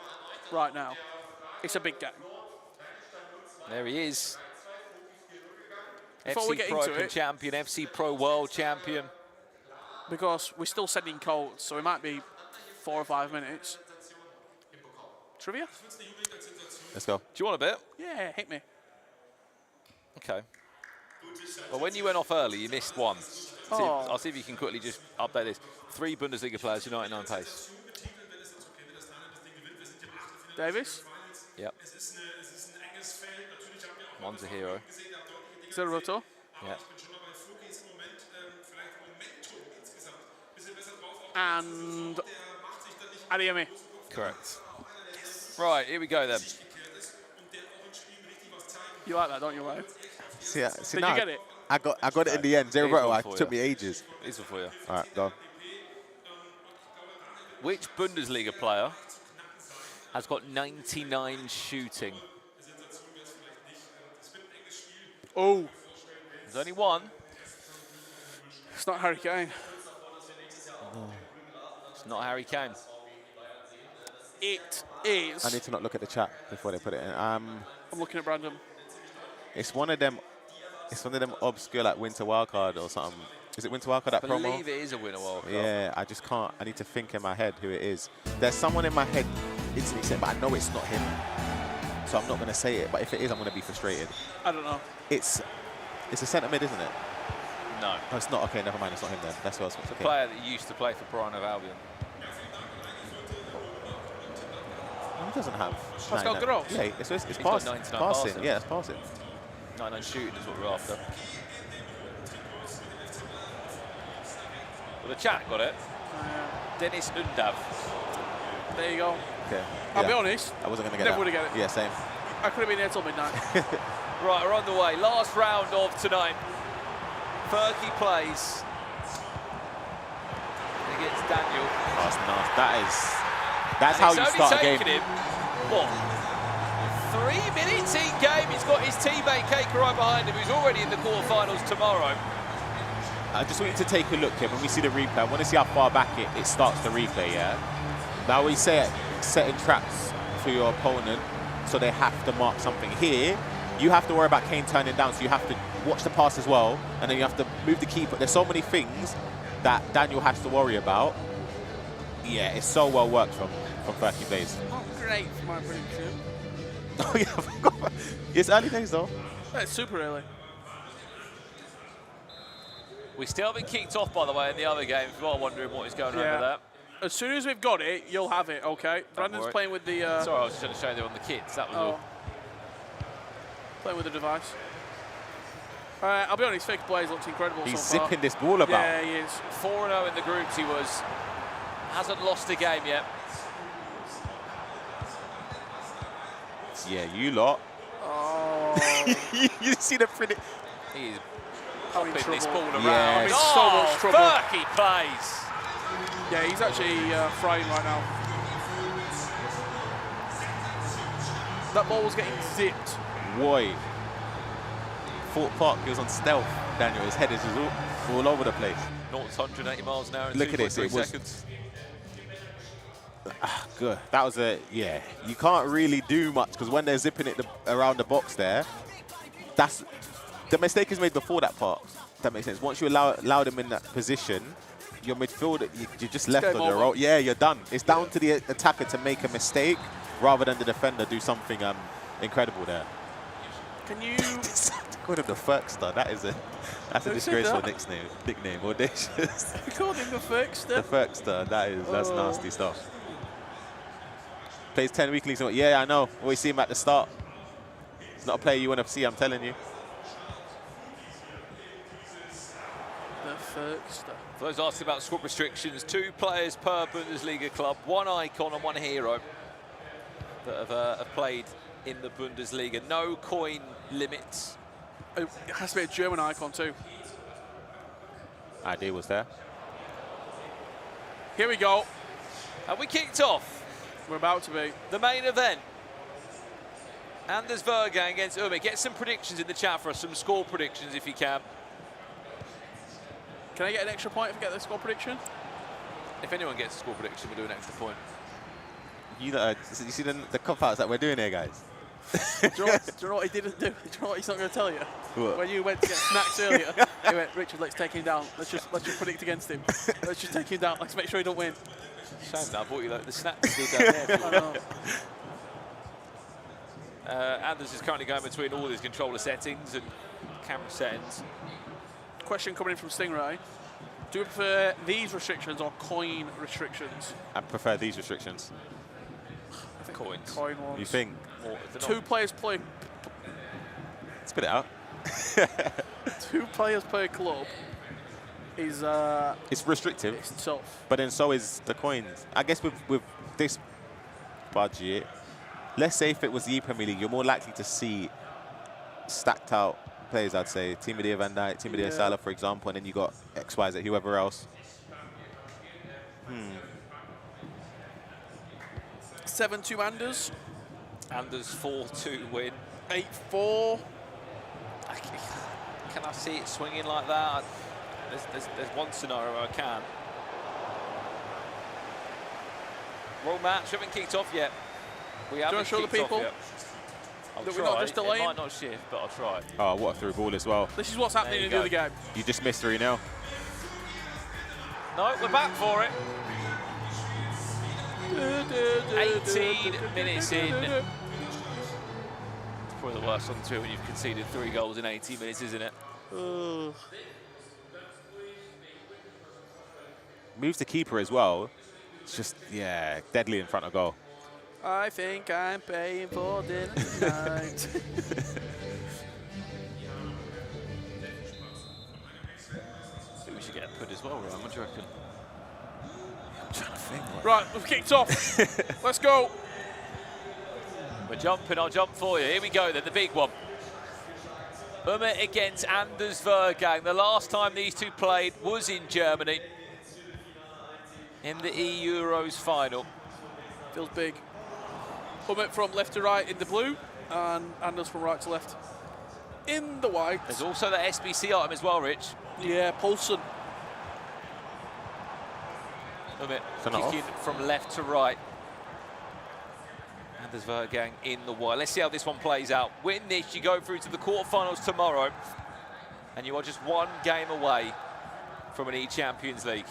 right now? It's a big game. There he is. Before we FC get Pro into Open it- champion, FC Pro World champion. Because we're still sending codes, so it might be 4 or 5 minutes. Trivia? Let's go. Do you want a bit? Yeah, hit me. Okay. Well, when you went off early, you missed one. Oh. I'll see if you can quickly just update this. 3 Bundesliga players, 99 pace. Davis? Yep. One's a hero. Zeroto? Yeah. And Adeyemi. Correct. Right, here we go then. You like that, don't you, Ryan? See, Did now you get it? I got it in the end. Here's one 0-0. for It took you. me ages. These are for you. All right, go on. Which Bundesliga player has got 99 shooting? Oh, There's only one. it's not Harry Kane. It's not Harry Kane. It is. I need to not look at the chat before they put it in. I'm looking at Brandon. It's one of them. It's one of them obscure like Winter Wildcard or something. Is it Winter Wildcard, that I promo? believe it is a winner World Cup. Yeah, I just can't. I need to think in my head who it is. There's someone in my head instantly saying, but I know it's not him. So I'm not going to say it. But if it is, I'm going to be frustrated. I don't know. It's a centre mid, isn't it? No. Oh, it's not. Okay, never mind. It's not him then. That's what I was It's a okay. player that used to play for Brighton of Albion. He doesn't have. Pascal 99. Gross? Yeah, it's got passing. 99 Passing. passing. Yeah, it's passing. 99 shooting is what we're after. Well, the chat got it. Dennis Undav. There you go. Okay. I'll be honest. I wasn't going to get Never that. would have get it. Yeah, same. I could have been here till midnight. Right, we're on the way. Last round of tonight. Fergie plays against Daniel. Oh, that's nice. That's how you start a game. It's only taken him, what, 3 minutes in game. He's got his teammate Keika right behind him, who's already in the quarterfinals tomorrow. I just want you to take a look here. When we see the replay, I want to see how far back it starts the replay, yeah? Now we say it, setting traps for your opponent, so they have to mark something. Here, you have to worry about Kane turning down, so you have to watch the pass as well, and then you have to move the keeper. There's so many things that Daniel has to worry about. Yeah, it's so well worked from Fergie Blaze. Not great for my prediction. Oh yeah, I forgot. It's early days though. It's super early. We still haven't kicked off, by the way, in the other game, if you are wondering what is going on with that. As soon as we've got it, you'll have it, okay? Brandon's playing with the... Sorry, I was just going to show you on the kits, that was all. Playing with the device. I'll be honest, Fake Blaze looks incredible He's so far. zipping this ball about. Yeah, he is. 4-0 in the groups he was. Hasn't lost a game yet. Yeah, you lot. Oh. you see the predict. He's popping this ball around. Yes. So much trouble. Fergie plays. Yeah, he's actually frying right now. That ball was getting zipped. Boy. Fort Park, he was on stealth, Daniel. His head is just all over the place. 180 miles an hour in Look at this, 2.3 it was seconds. Good. That was yeah. You can't really do much because when they're zipping it around the box there, that's the mistake is made before that part. That makes sense. Once you allow them in that position, your midfielder, you're just left on your own. Yeah, you're done. It's down to the attacker to make a mistake rather than the defender do something incredible there. Can you... Called him the Ferkster. That's a disgraceful nickname. Audacious. You called him the Ferkster? The Ferkster. That's nasty stuff. Plays 10 week leagues. Yeah, I know. Always see him at the start. It's not a player you want to see, I'm telling you. The Ferkster. For those asking about squad restrictions, 2 players per Bundesliga club, 1 icon and 1 hero that have played in the Bundesliga. No coin limits. It has to be a German icon too. Idea was there. Here we go. And we kicked off. We're about to be. The main event. Anders Vergang against Umut. Get some predictions in the chat for us, some score predictions if you can. Can I get an extra point if I get the score prediction? If anyone gets a score prediction, we'll do an extra point. You see the cop-outs that we're doing here, guys? do you know what he didn't do? Do you know what he's not going to tell you? What? When you went to get snacks earlier, he went, Richard, let's take him down. Let's just predict against him. Let's just take him down. Let's make sure he don't win. Shame that I bought you the snacks down there. I know. Anders is currently going between all his controller settings and camera settings. Question coming in from Stingray. Do you prefer these restrictions or coin restrictions? I prefer these restrictions. Coins. Coin ones. You think? 2 players play. Spit it out. 2 players per club is it's restrictive. It's tough. But then so is the coins. I guess with this budget, let's say if it was the Premier League, you're more likely to see stacked out players, I'd say. Team of the Van Dijk, Team of the Salah, for example, and then you got X, Y, Z, whoever else. 7-2 Anders. Anders 4-2 win. 8-4. Can I see it swinging like that? There's one scenario where I can. Roll match, we haven't kicked off yet. We haven't show the kicked off people yet. I'll that try. we're not just delaying? It might not shift, but I'll try. Oh, what a through ball as well. This is what's happening in the other game. You just missed 3-0. No, we're back for it. 18 minutes in. It's probably the worst on 2 when you've conceded 3 goals in 18 minutes, isn't it? Moves the keeper as well. It's just, yeah, deadly in front of goal. I think I'm paying for dinner tonight. We should get a put as well, Ryan. What do you reckon? Right, we've kicked off. Let's go. We're jumping, I'll jump for you. Here we go then, the big one. Umut against Anders Vergang. The last time these two played was in Germany in the E-Euros final. Feels big. Umut from left to right in the blue, and Anders from right to left in the white. There's also the SBC item as well, Rich. Yeah, Poulsen. Umut kicking from left to right. Anders Vergang in the white. Let's see how this one plays out. Win this, you go through to the quarterfinals tomorrow, and you are just one game away from an E-Champions League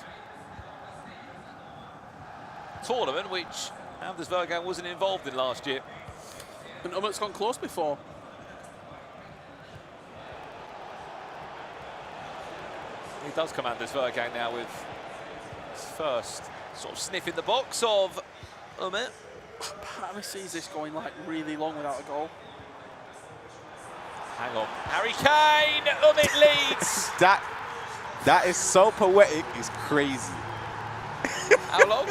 tournament, which Anders Vergang wasn't involved in last year. And Umut's gone close before. He does come Anders Vergang now with his first sort of sniff in the box of Umut. Part of me sees this going like really long without a goal. Hang on. Harry Kane, Umut leads. that is so poetic, it's crazy. How long?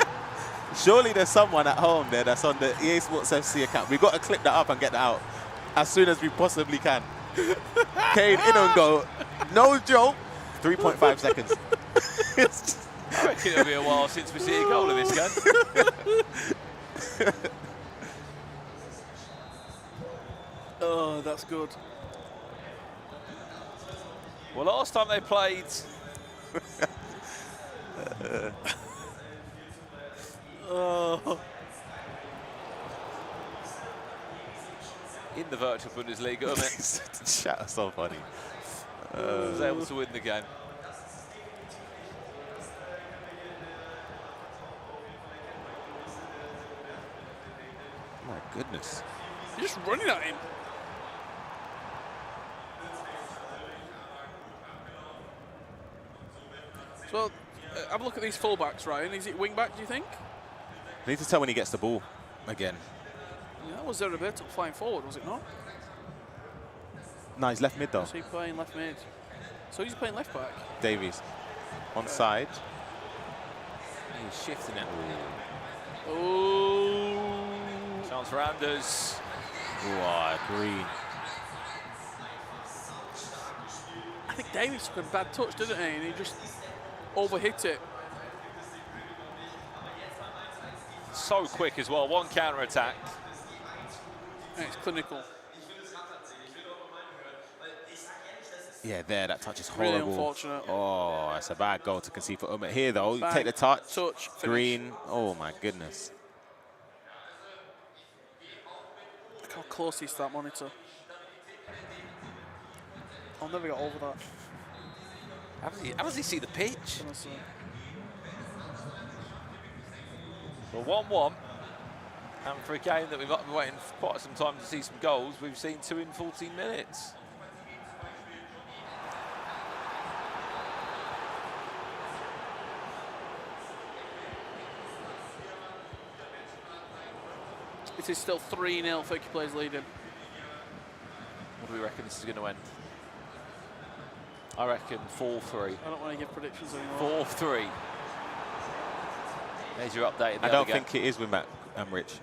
Surely there's someone at home there that's on the EA Sports FC account. We've got to clip that up and get that out as soon as we possibly can. Kane in and go. No joke. 3.5 seconds. I reckon it'll be a while since we see a goal in this game. Oh, that's good. Well, last time they played... in the virtual Bundesliga, Umut Chat so funny. was able to win the game. My goodness. You're just running at him. So, have a look at these fullbacks, Ryan. Is it wing back, do you think? I need to tell when he gets the ball again. Yeah, that was Roberto flying forward, was it not? No, he's left mid though. Was he playing left mid? So he's playing left back. Davies. On side. He's shifting it. Oh. Chance for Anders. Wow, green. I think Davies took a bad touch, didn't he? And he just overhit it. So quick as well. One counter attack. And it's clinical. Yeah, there, that touch is Really horrible. unfortunate. Oh, it's a bad goal to concede for Umut. Here though, Bang, take the touch. finish. Green. Oh my goodness. Look how close he's to that monitor. I'll never get over that. How does he see the pitch? Honestly. Well, 1-1. And for a game that we might be waiting for quite some time to see some goals, we've seen 2 in 14 minutes. It is still 3-0, 30 players leading. What do we reckon this is going to end? I reckon 4-3. I don't want to give predictions anymore. 4-3. There's your update. I don't think it is with Matt Rich.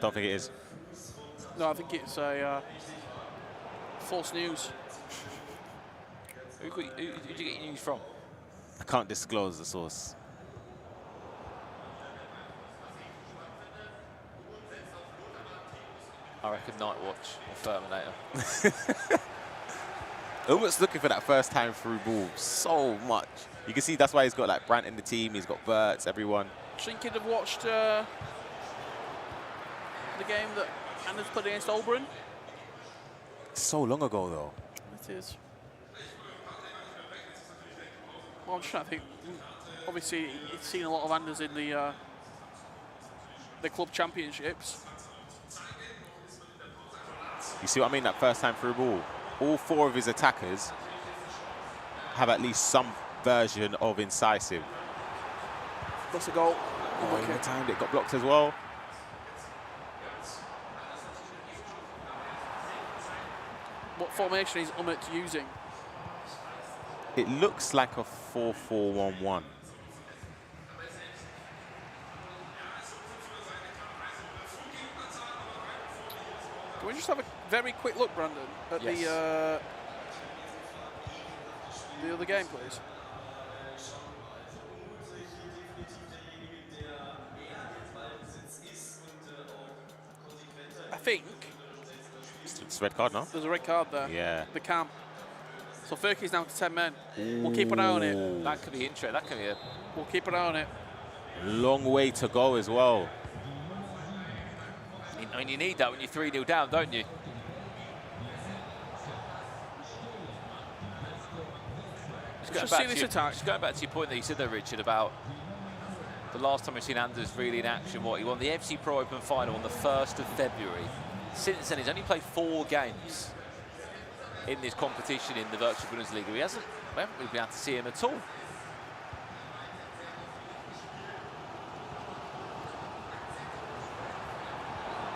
Don't think it is. No, I think it's a false news. Who did you get your news from? I can't disclose the source. I reckon Night Watch or Terminator. Umut's looking for that first time through ball so much. You can see that's why he's got like Brandt in the team, he's got Bertz, everyone. Do you think he'd have watched the game that Anders played against Oberon? So long ago though. It is. Well, I'm just trying to think. Obviously, he's seen a lot of Anders in the club championships. You see what I mean? That first time through ball. All 4 of his attackers have at least some version of incisive. That's a goal. Oh, in the time it got blocked as well. What formation is Umut using? It looks like a 4-4-1-1. we just have a very quick look, Brandon, at the other game, please? I think It's a red card, no? there's a red card there. Yeah. The camp. So Furky's down to 10 men. We'll keep an eye on it. That could be interesting. That could be We'll keep an eye on it. Long way to go as well. I mean, you need that when you're 3-0 down, don't you? Just see this attack. Just going back to your point that you said there, Richard, about the last time we've seen Anders really in action, he won the FC Pro Open final on the 1st of February. Since then, he's only played 4 games in this competition in the virtual Bundesliga. We haven't really been able to see him at all.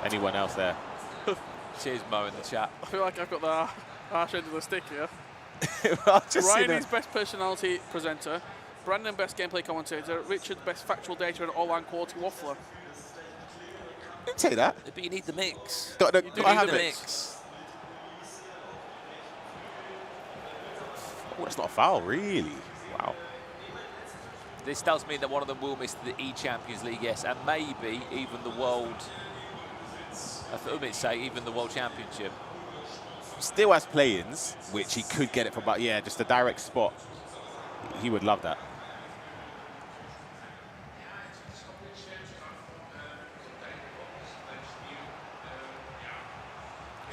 Anyone else there? Cheers, Mo, in the chat. I feel like I've got the harsh end of the stick here. Just Ryan is best personality presenter. Brandon, best gameplay commentator. Richard, best factual data and all-line quality waffler. Didn't say that. But you need the mix. Got You I need have the it. mix. Oh, that's not a foul, really. Wow. This does mean that one of them will miss the E-Champions League, yes, and maybe even the World, for Umut's sake, even the World Championship. Still has play-ins, which he could get it for, but yeah, just a direct spot. He would love that.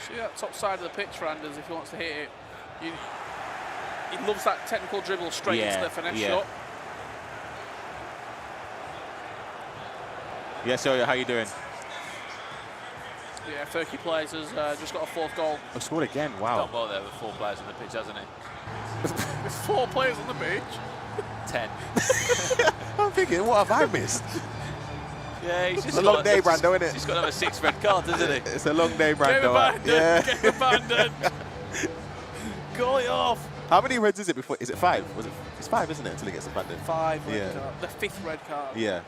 See that top side of the pitch for Anders if he wants to hit it. He loves that technical dribble straight into the finesse shot. Yeah, so how you doing? Yeah, Furky Plays has just got a 4th goal. Oh, scored again, wow. Done well there with 4 players on the pitch, hasn't he? With 4 players on the pitch. 10. I'm thinking, what have I missed? Yeah, he's just It's a long day, Brando, isn't it? He's got another 6 red cards, isn't he? It's a long day, Brando. Game abandoned. Goal it off. How many reds is it before? Is it 5? It's 5, isn't it, until it gets abandoned? 5 red card. The 5th red card. Yeah.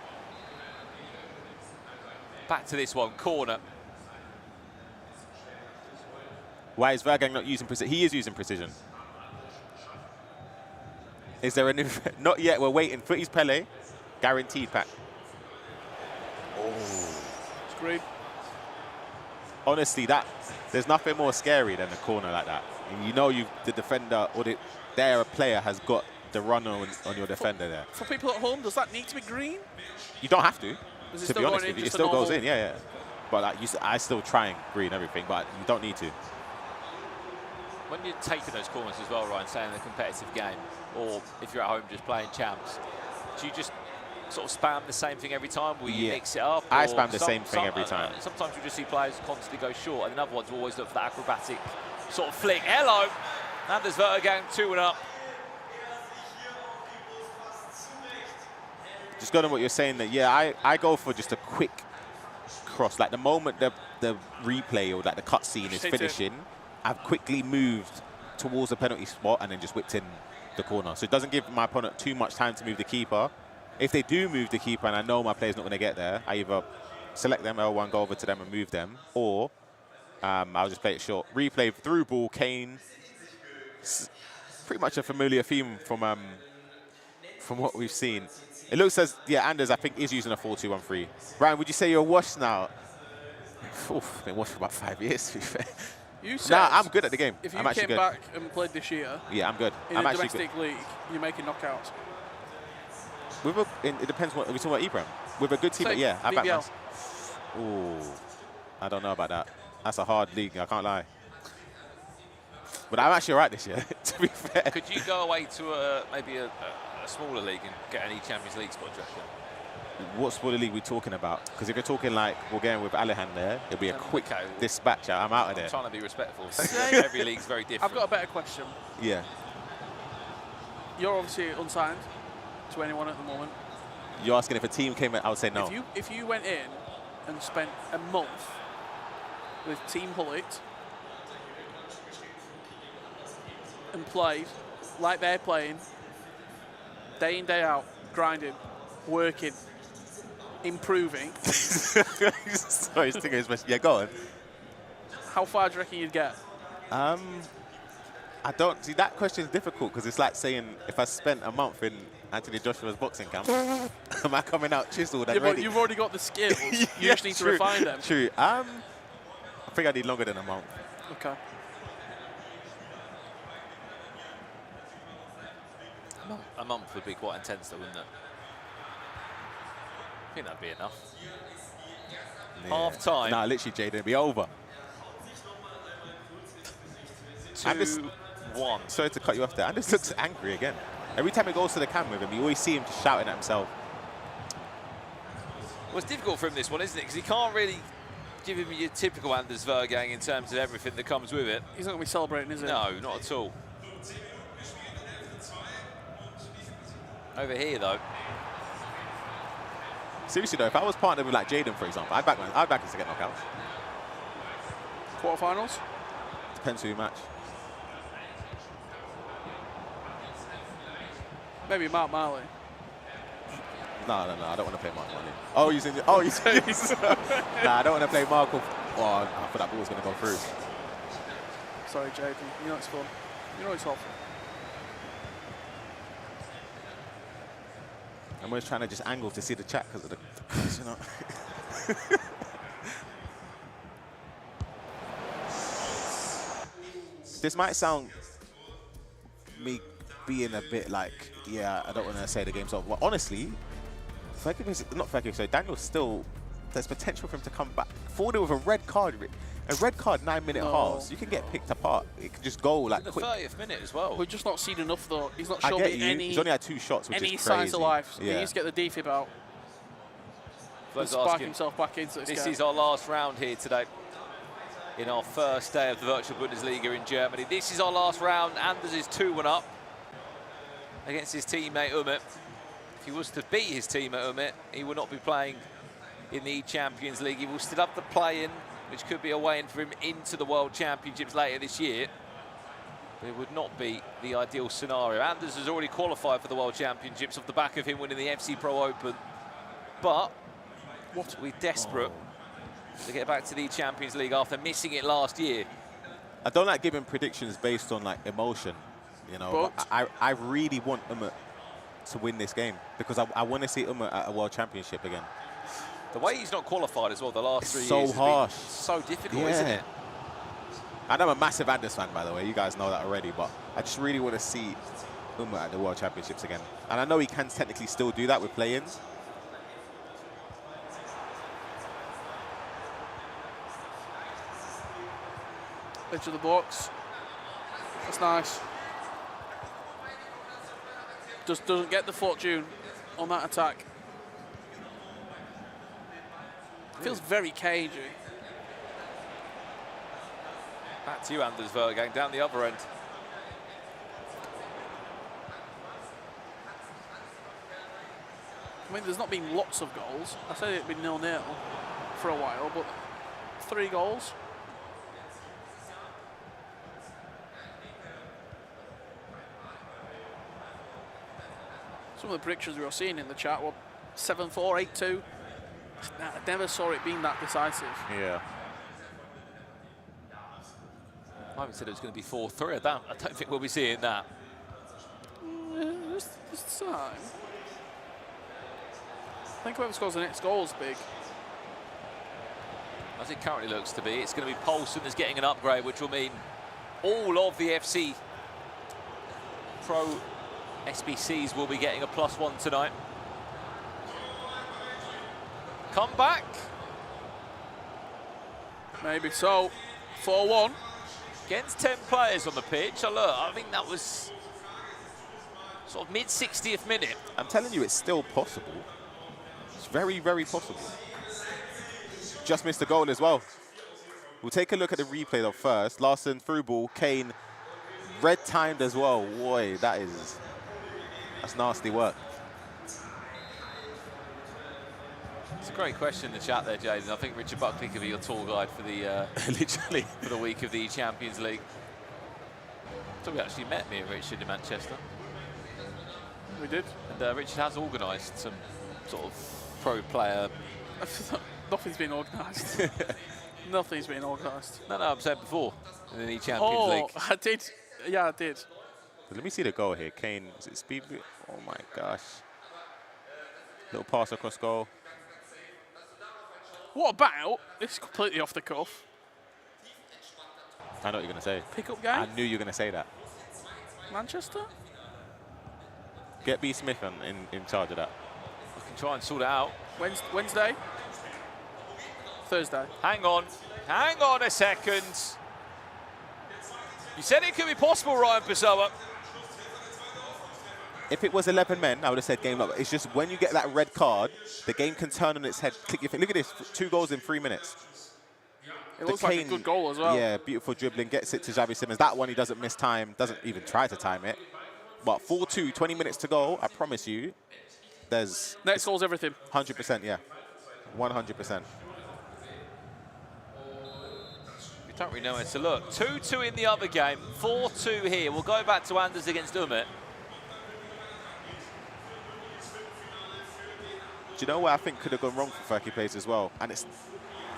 Back to this one, corner. Why is Vergang not using precision? He is using precision. Is there a new? Not yet. We're waiting. Footy's Pele, guaranteed pack. Oh, Scream. Honestly, there's nothing more scary than a corner like that. And you know, the defender or their player has got the run on your defender there. For people at home, does that need to be green? You don't have to. Is it To still be honest going in with you, it just a still goes normal- in. Yeah. But like I still try and green everything, but you don't need to. When you're taking those corners as well, Ryan, saying in a competitive game, or if you're at home just playing champs, do you just sort of spam the same thing every time? Will you mix it up? I or spam the same thing every time. Sometimes you just see players constantly go short, and then other ones always look for that acrobatic sort of flick. Hello! Anders Vergang, 2 and up. Just going on what you're saying, that yeah, I go for just a quick cross. Like the moment the replay or like the cut scene is finishing, I've quickly moved towards the penalty spot and then just whipped in the corner. So it doesn't give my opponent too much time to move the keeper. If they do move the keeper and I know my player's not going to get there, I either select them L1, go over to them and move them, or I'll just play it short. Replay through ball, Kane. Pretty much a familiar theme from what we've seen. It looks as, yeah, Anders, I think, is using a 4-2-1-3. Brian, would you say you're washed now? Oof, been washed for about 5 years, to be fair. You said Nah, I'm good at the game. If you I'm actually came good. back and played this year, Yeah, I'm good. in I'm a actually good. domestic league, you're making knockouts. It depends what, are we talking about Ibrahim? With a good team, Same, yeah, I back VBL. Ooh, I don't know about that. That's a hard league, I can't lie. But I'm actually all right this year, to be fair. Could you go away to maybe a smaller league and get an E-Champions League spot, Jack? What sport league are we talking about? Because if you're talking like we're going with Alihan there, it'll be a quick dispatch. I'm out of there. I'm trying to be respectful. Every league's very different. I've got a better question. Yeah. You're obviously unsigned to anyone at the moment. You're asking if a team came in, I would say no. If you went in and spent a month with Team Hullet and played like they're playing, day in, day out, grinding, working, improving. Sorry, yeah, go on. How far do you reckon you'd get? I don't see that question is difficult because it's like saying if I spent a month in Anthony Joshua's boxing camp, am I coming out chiseled and Yeah, but ready? you've already got the skills. You Yeah, just need to true, refine them. True. I think I need longer than a month. Okay. A month would be quite intense, though, wouldn't it? I think that'd be enough. Half time. Nah, literally, Jaden, it'll be over. 2-1. Sorry to cut you off there. Anders looks angry again. Every time he goes to the camera with him, you always see him just shouting at himself. Well, it's difficult for him, this one, isn't it? Because he can't really give him your typical Anders Vergang in terms of everything that comes with it. He's not going to be celebrating, is he? No, not at all. Over here, though. Seriously, though, if I was partnered with like Jaden, for example, I'd back him to get knockouts. Quarterfinals? Depends who you match. Maybe Mark Marley. No, I don't want to play Mark Marley. Oh, he's in. Oh, he's. Nah, I don't want to play Mark. Oh, I thought that ball was going to go through. Sorry, Jaden. You know it's fun. You know it's awful. I'm always trying to just angle to see the chat because of the, you know. This might sound me being a bit like, yeah, I don't want to say the game's over. Well, honestly, Daniel's still, there's potential for him to come back. Forward with a red card, 9-minute halves. You can get picked apart. It can just go like the quick. 30th minute as well. We've just not seen enough though. He's not I shown get me you. any. He's only had 2 shots, which any is signs crazy. of life. Yeah. He needs to get the defib out. And Flo's spark asking, himself back into this this game. is our last round here today in our first day of the virtual Bundesliga in Germany. This is our last round. Anders is 2-1 up against his teammate Umut. If he was to beat his teammate Umut, he will not be playing in the Champions League. He will still have the play-in, which could be a way in for him into the World Championships later this year. But it would not be the ideal scenario. Anders has already qualified for the World Championships off the back of him winning the FC Pro Open. But we're desperate to get back to the Champions League after missing it last year. I don't like giving predictions based on like emotion, you know. But I really want Umut to win this game because I want to see Umut at a World Championship again. The way he's not qualified as well the last 3 So years harsh. has been so difficult, isn't it? And I'm a massive Anders fan, by the way. You guys know that already, but I just really want to see Umut at the World Championships again. And I know he can technically still do that with play-ins. Edge of the box. That's nice. Just doesn't get the fortune on that attack. Feels very cagey. Back to you, Anders Vergang, down the other end. I mean, there's not been lots of goals. I said it'd been 0-0 for a while, but 3 goals. Some of the predictions we were seeing in the chat were 7-4, 8-2. I never saw it being that decisive. Yeah. I haven't said it was going to be 4-3. I don't think we'll be seeing that. This time. I think whoever scores the next goal is big. As it currently looks to be, it's going to be Poulsen that's getting an upgrade, which will mean all of the FC Pro SBCs will be getting a +1 tonight. Come back. Maybe so. 4-1. Against 10 players on the pitch. So look, I think that was sort of mid-60th minute. I'm telling you, it's still possible. It's very, very possible. Just missed a goal as well. We'll take a look at the replay though first. Larson through ball, Kane red timed as well. Boy, that's nasty work. It's a great question in the chat there, Jaden. I think Richard Buckley could be your tour guide for the literally for the week of the Champions League. So we actually met me and Richard in Manchester. We did. And Richard has organised some sort of pro player. Nothing's been organised. Nothing's been organised. No, I've said before in the Champions League. I did. Yeah, I did. Let me see the goal here. Kane, is it speed? Oh my gosh. Little pass across goal. What about? This is completely off the cuff. I know what you're going to say. Pick-up game? I knew you were going to say that. Manchester? Get B. Smith in charge of that. I can try and sort it out. Wednesday? Thursday? Hang on a second. You said it could be possible, Ryan Pessoa. If it was 11 men, I would have said game over. It's just when you get that red card, the game can turn on its head. Look at this, 2 goals in 3 minutes. It looks like a good goal as well. Yeah, beautiful dribbling, gets it to Xavi Simons. That one he doesn't miss time, doesn't even try to time it. But 4-2, 20 minutes to go, I promise you, there's... Next goal's everything. 100%, yeah. 100%. We don't really know where to look. 2-2 in the other game, 4-2 here. We'll go back to Anders against Umut. Do you know what I think could have gone wrong for Ferkie Plays as well? And it's,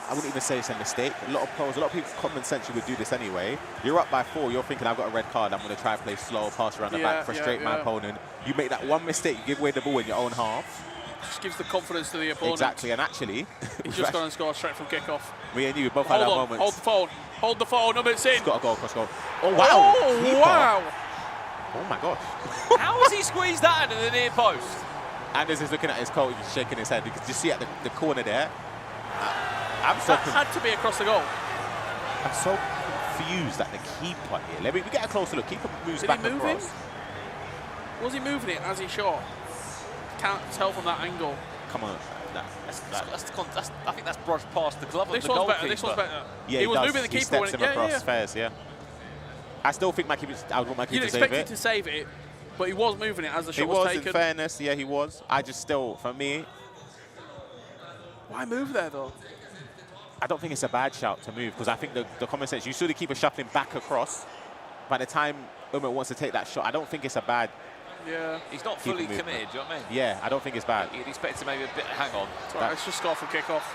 I wouldn't even say it's a mistake. A lot of pros, a lot of people, common sense, you would do this anyway. You're up by 4, you're thinking, I've got a red card, I'm going to try and play slow, pass around the back, frustrate my opponent. You make that one mistake, you give away the ball in your own half. Just gives the confidence to the opponent. Exactly, and actually... He's just gone and scored straight from kick-off. Me and you both had our moments. Hold the phone. Hold the phone. Umut's in. He's got a goal, cross goal. Oh, wow. Oh, wow. Oh, my gosh. How has he squeezed that into the near post? Anders is looking at his coach, he's shaking his head. You can just see at the corner there. That had to be across the goal. I'm so confused at the keeper here. Let me get a closer look. Keeper moves back across. Was he moving it as he shot? Can't tell from that angle. Come on. I think that's brushed past the glove of This the one's goalkeeper. better. This one's better. Yeah, he was does. moving the keeper. He steps when him across. Fairs, yeah. I still think my keeper, I would want my keeper to save it. You didn't expect him to save it, but he was moving it as the shot was taken. In fairness, yeah, he was. I just still, for me... Why move there, though? I don't think it's a bad shout to move, because I think the common sense, you saw the keeper shuffling back across. By the time Umut wants to take that shot, I don't think it's a bad... Yeah. He's not fully committed, do you know what I mean? Yeah, I don't think it's bad. You'd expect to maybe a bit, hang on. It's all right, let's just score from kick-off.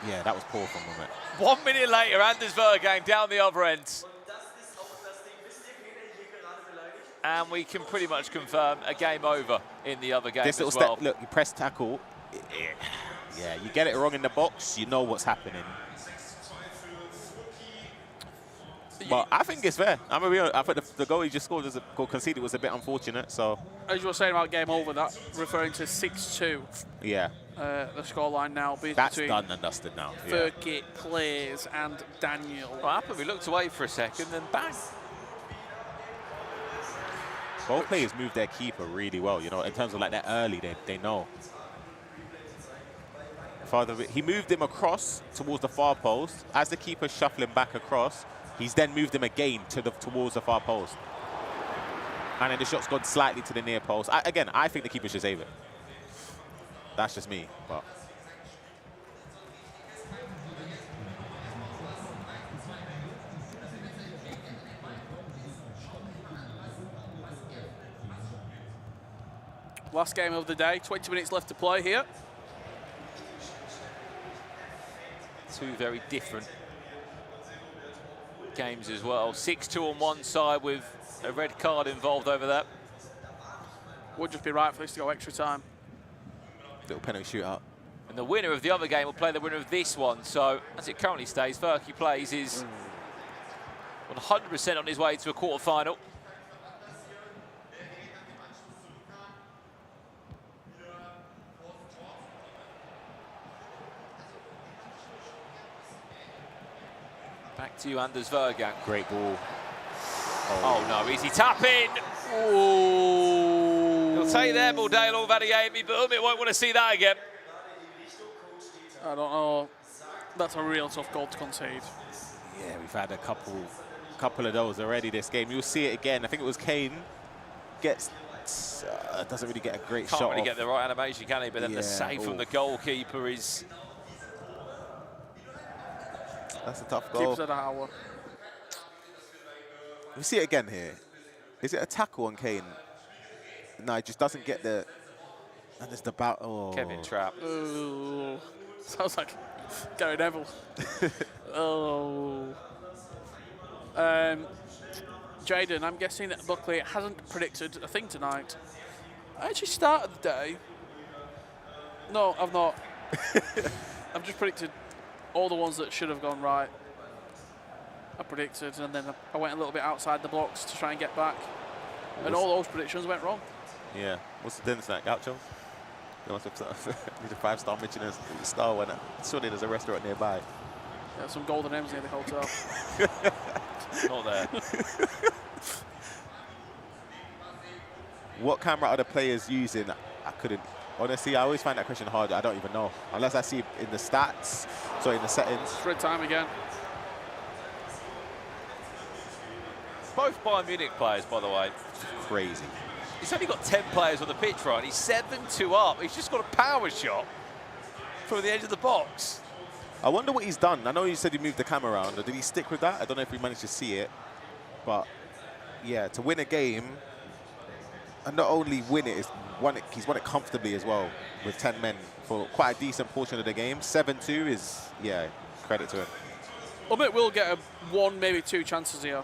Yeah, that was poor from Umut. 1 minute later, Anders Vergang down the other end. And we can pretty much confirm a game over in the other game This little as well. step, look, you press tackle. Yeah, you get it wrong in the box, you know what's happening. But I think it's fair. I'm gonna be honest, I think the goal he just scored, conceded, was a bit unfortunate. So, as you were saying about game over, that referring to 6-2. Yeah. The scoreline now That's between done and dusted now. Fergie Plays and Daniel. What happened? We looked away for a second, then bang. Both players moved their keeper really well. You know, in terms of like that early, they know. He moved him across towards the far post. As the keeper shuffling back across, he's then moved him again towards the far post. And then the shot's gone slightly to the near post. Again, I think the keeper should save it. That's just me. But last game of the day, 20 minutes left to play here. Two very different games as well. 6-2 on one side with a red card involved over that. Would just be right for this to go extra time. Little penalty shootout. And the winner of the other game will play the winner of this one. So as it currently stays, Fergie Plays is 100% on his way to a quarter-final. Back to you, Anders Vergang. Great ball. Oh no, easy tap in. Oh. He'll take them all day long, Vadiemi, but Umut won't want to see that again. I don't know. That's a real tough goal to concede. Yeah, we've had a couple of those already this game. You'll see it again. I think it was Kane. Doesn't really get a great shot. Can't really off. get the right animation, can he? But then the Yeah, save from the goalkeeper is... That's a tough goal. Keeps it an hour. We see it again here. Is it a tackle on Kane? No, it just doesn't get the... And there's the... Oh. Kevin Trapp. Ooh. Sounds like Gary Neville. Oh. Jaden, I'm guessing that Buckley hasn't predicted a thing tonight. I actually started the day. No, I've not. I've just predicted all the ones that should have gone right. I predicted, and then I went a little bit outside the blocks to try and get back. And all those predictions went wrong. Yeah. What's the dinner snack? Gaucho? You want some need a 5-star Michelin star one. Surely there's a restaurant nearby. Yeah, some golden M's near the hotel. Not there. What camera are the players using? I couldn't. Honestly, I always find that question hard. I don't even know. Unless I see it in the stats, so in the settings. It's red time again. Both Bayern Munich players, by the way. Crazy. He's only got 10 players on the pitch, right? He's 7-2 up. He's just got a power shot from the edge of the box. I wonder what he's done. I know you said he moved the camera around. Or did he stick with that? I don't know if we managed to see it. But, yeah, to win a game, and not only win it, he's won it comfortably as well with 10 men for quite a decent portion of the game. 7-2 is, yeah, credit to him. Umut will get one, maybe two chances here.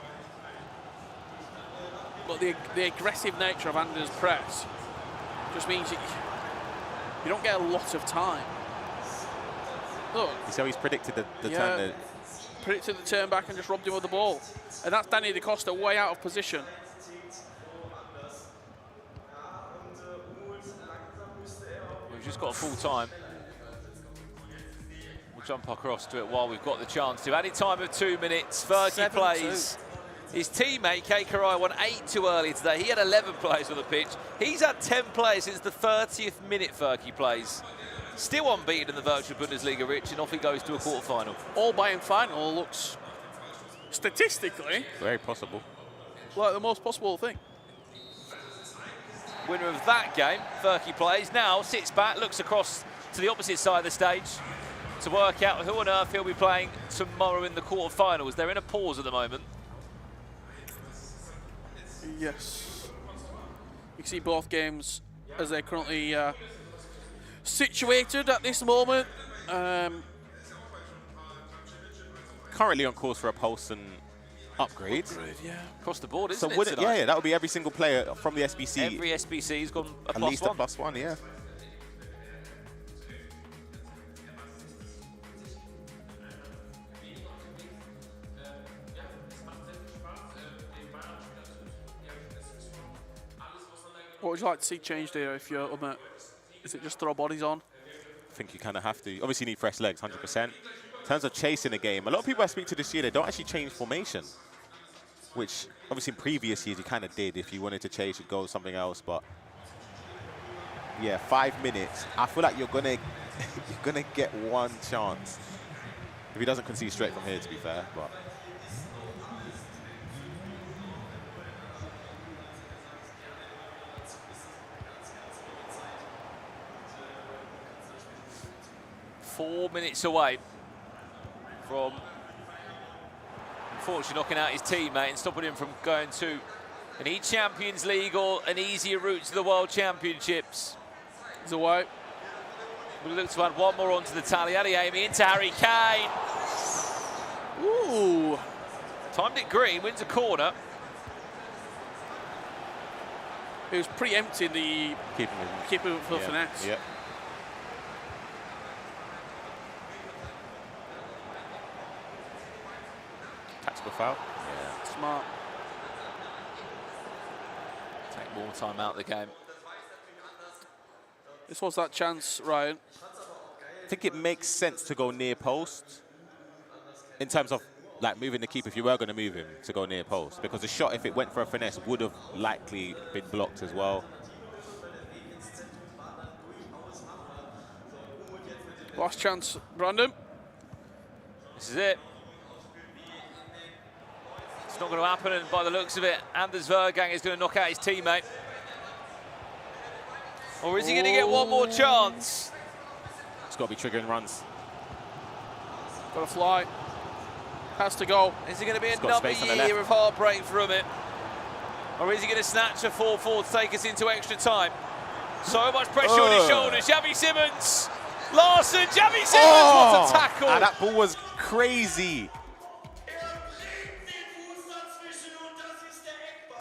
But the aggressive nature of Anders' press just means you don't get a lot of time. Look. You see how he's predicted the turn? Predicted the turn back and just robbed him with the ball. And that's Danny Da Costa way out of position. We've just got full time. We'll jump across to it while we've got the chance to. Added time of 2 minutes. Fergie plays. His teammate, Kei Karai, won 8 too early today. He had 11 players on the pitch. He's had 10 players since the 30th minute Fergie plays. Still unbeaten in the virtual Bundesliga, Rich, and off he goes to a quarter-final. All Bayern final looks, statistically, very possible. Like the most possible thing. Winner of that game, Fergie plays, now sits back, looks across to the opposite side of the stage to work out who on earth he'll be playing tomorrow in the quarter-finals. They're in a pause at the moment. Yes. You can see both games as they're currently situated at this moment. Currently on course for a Poulsen upgrade. Yeah. Across the board, so isn't it tonight? Yeah, that would be every single player from the SBC. Every SBC's gone a at plus least one. a +1, yeah. What would you like to see changed here if you're Umut? Is it just throw bodies on? I think you kind of have to. Obviously, you need fresh legs, 100%. In terms of chasing the game, a lot of people I speak to this year, they don't actually change formation, which obviously in previous years you kind of did. If you wanted to chase, you'd go something else. But yeah, 5 minutes. I feel like you're gonna get one chance if he doesn't concede straight from here. To be fair, but. Four minutes away from, unfortunately, knocking out his teammate and stopping him from going to an E-Champions League or an easier route to the World Championships. He's away. We'll look to add one more onto the tally. Adeyemi into Harry Kane. Ooh. Timed it green, wins a corner. He was preempting the keeper for finesse. Yep. Tactical foul. Yeah. Smart. Take more time out of the game. This was that chance, Ryan. I think it makes sense to go near post in terms of like moving the keeper if you were going to move him to go near post, because the shot, if it went for a finesse, would have likely been blocked as well. Last chance, Brandon. This is it. It's not going to happen, and by the looks of it, Anders Vergang is going to knock out his teammate. Or is he going to get one more chance? It's got to be triggering runs. Got to fly. Has to go. Is it going to be another year of heartbreak for Umut? Or is he going to snatch a 4-4 to take us into extra time? So much pressure on his shoulders. Xavi Simons Larson, Jamie Simmons, what a tackle! And that ball was crazy.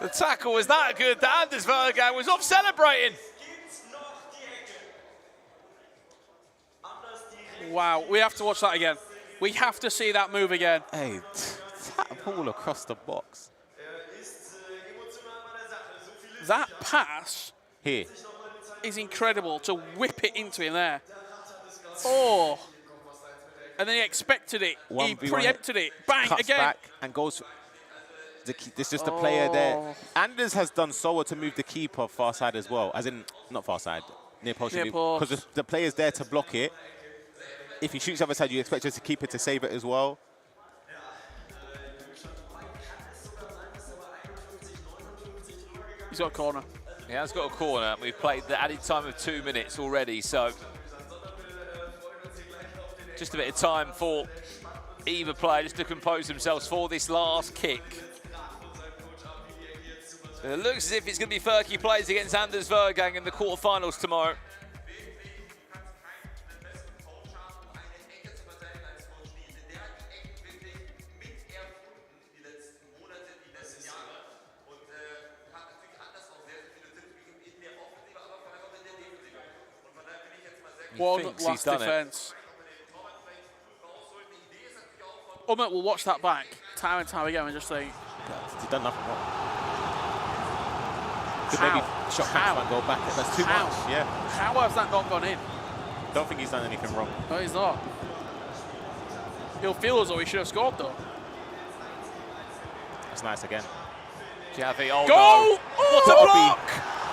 The tackle was that good that Anders Vergang was off celebrating. Wow, we have to watch that again. We have to see that move again. Hey, that ball across the box. That pass Here. is incredible to whip it into him there. Oh. And then he expected it. He 1v1 preempted it. Bang, cuts again. back and goes. This is just the player there. Anders has done so well to move the keeper far side as well. As in, not far side, near post. Near post. Because the player's there to block it. If he shoots the other side, you expect us to keep it to save it as well. He's got a corner. He has got a corner. We've played the added time of 2 minutes already, so just a bit of time for either player just to compose themselves for this last kick. It looks as if it's going to be Furky plays against Anders Vergang in the quarterfinals tomorrow. One thinks last he's done it. defence. Umut will watch that back time and time again and just think, He's done nothing wrong. Could How? maybe shot How? and go back. That's too How? much. Yeah. how has that not gone in? Don't think he's done anything wrong. No, he's not. He'll feel as though he should have scored, though. That's nice again. Javi, oh Go! no. What a block!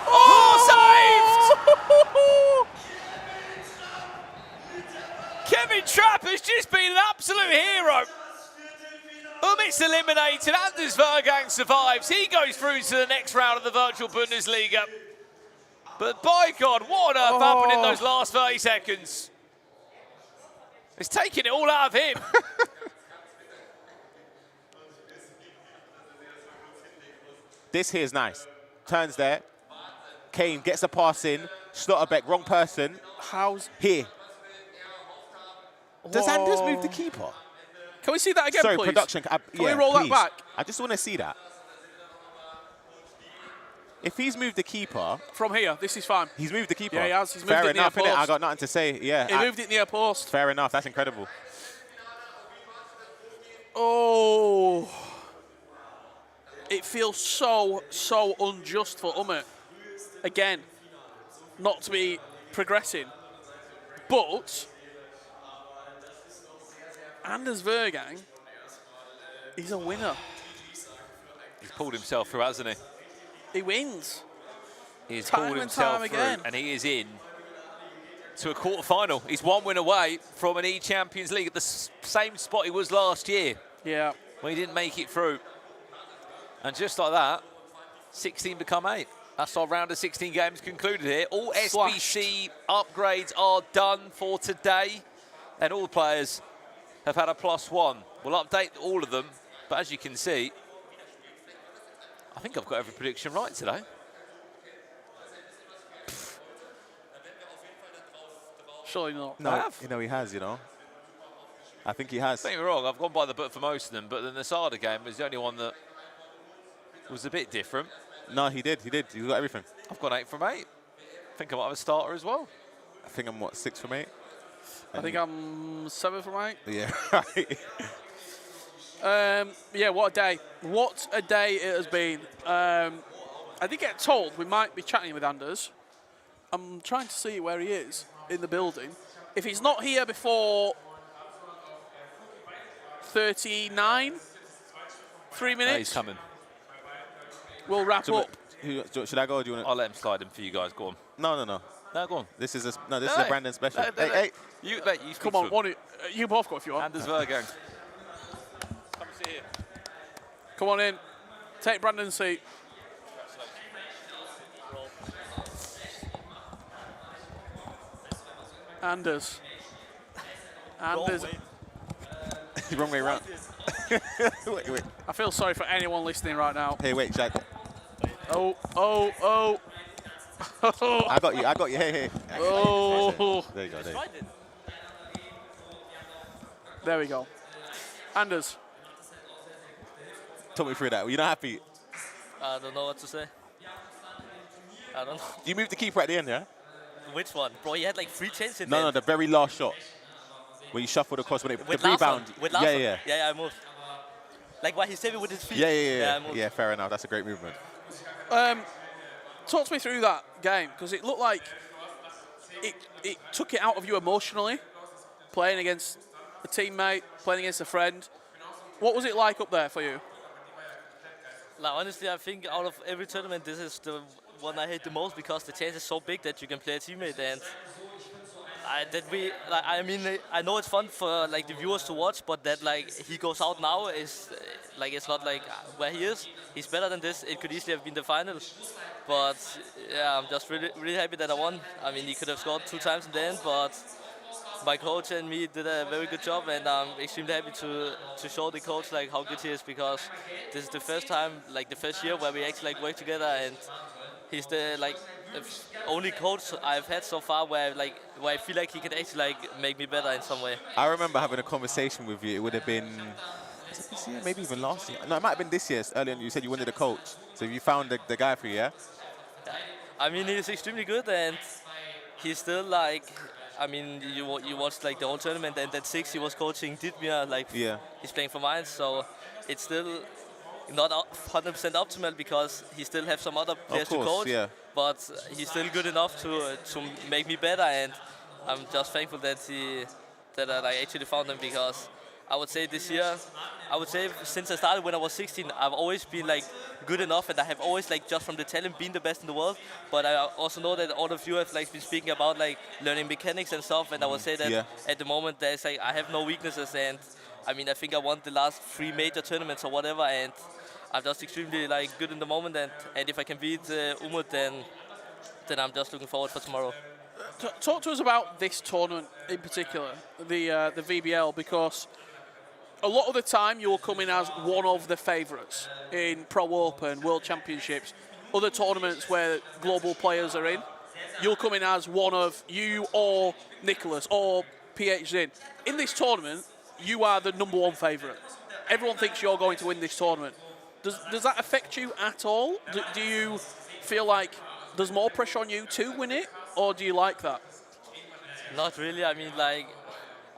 Oh, saved! Kevin Trapp has just been an absolute hero. Umut's eliminated, Anders Vergang survives. He goes through to the next round of the virtual Bundesliga. But by God, what on earth happened in those last 30 seconds? It's taking it all out of him. This here is nice. Turns there. Kane gets the pass in. Slotterbeck, wrong person. How's... Here. Does Whoa. Anders move the keeper? Can we see that again, Sorry, please? production. Can we roll that back? I just want to see that. If he's moved the keeper, From here, this is fine. he's moved the keeper. Yeah, he has. He's moved Fair it near enough, innit? post. I got nothing to say. Yeah. He moved it near post. Fair enough. That's incredible. Oh. It feels so unjust for Umut. Again, not to be progressing. But Anders Vergang is a winner. He's pulled himself through, hasn't he? He wins. He's Time pulled and himself time through, again. and he is in to a quarter-final. He's one win away from an E-Champions League at the same spot he was last year, Yeah. when he didn't make it through. And just like that, 16 become 8. That's our round of 16 games concluded here. All SBC upgrades are done for today, and all the players have had a +1. We'll update all of them, but as you can see, I think I've got every prediction right today. Surely not. No, I have. you know he has. You know. I think he has. Don't get me wrong, I've gone by the book for most of them, but the Nasada game was the only one that was a bit different. No, he did. He did. He got everything. I've gone 8 from 8. I think I might have a starter as well. I think I'm what, 6 from 8. I think I'm 7 from 8. Yeah. Right. Yeah, what a day. What a day it has been. I did get told we might be chatting with Anders. I'm trying to see where he is in the building. If he's not here before 39, 3 minutes, He's coming. we'll wrap So, up. should I go? Or do you want I'll let him slide in for you guys. Go on. to? No. No, go on. This is a Brandon special. No, Hey. You, mate, you Come on, you both go if you want. Anders Vergang. Come and sit here. Come on in. Take Brandon's seat. Anders. Wrong way round. wait. I feel sorry for anyone listening right now. Hey, wait, Jack. Oh. I got you. Hey. Oh. There you go. There we go. Anders. Talk me through that. Were you not happy? I don't know what to say. I don't know. You moved the keeper at the end, yeah? Which one? Bro, you had like 3 chances in No, there. no, the very last shot. When you shuffled across, when it, With the Larsson. rebound. With Larsson. Yeah. Yeah, I moved. Like why he saved it with his feet. Yeah, I moved. yeah, fair enough. That's a great movement. Talk to me through that game, because it looked like it took it out of you emotionally, playing against a teammate, playing against a friend. What was it like up there for you? Like honestly, I think out of every tournament, this is the one I hate the most because the chance is so big that you can play a teammate, and I know it's fun for like the viewers to watch, but that like he goes out now is like it's not like where he is. He's better than this. It could easily have been the final, but yeah, I'm just really happy that I won. I mean, he could have scored 2 times in the end, but my coach and me did a very good job, and I'm extremely happy to show the coach like how good he is, because this is the first time, like the first year where we actually like work together, and he's the only coach I've had so far where I feel like he can actually like make me better in some way. I remember having a conversation with you. It would have been, was it this year? Maybe even last year. No, it might have been this year. Earlier, you said you wanted a coach. So you found the guy for you, yeah? I mean, he's extremely good, and he's still like, I mean, you watched like the whole tournament, and at 6 he was coaching Didmir, like he's playing for Mainz, so it's still not 100% optimal because he still have some other players to coach, but he's still good enough to make me better, and I'm just thankful that I actually found him, because I would say this year, since I started when I was 16, I've always been like good enough, and I have always like just from the talent been the best in the world. But I also know that all of you have like been speaking about like learning mechanics and stuff, and I would say that at the moment there's like I have no weaknesses, and I mean I think I won the last 3 major tournaments or whatever, and I'm just extremely like good in the moment, and if I can beat Umut, then I'm just looking forward for tomorrow. Talk to us about this tournament in particular, the VBL, because a lot of the time you'll come in as one of the favourites in Pro Open, World Championships, other tournaments where global players are in. You'll come in as one of you or Nicholas or PhD. In this tournament, you are the #1 favourite. Everyone thinks you're going to win this tournament. Does that affect you at all? Do you feel like there's more pressure on you to win it, or do you like that? Not really. I mean, like,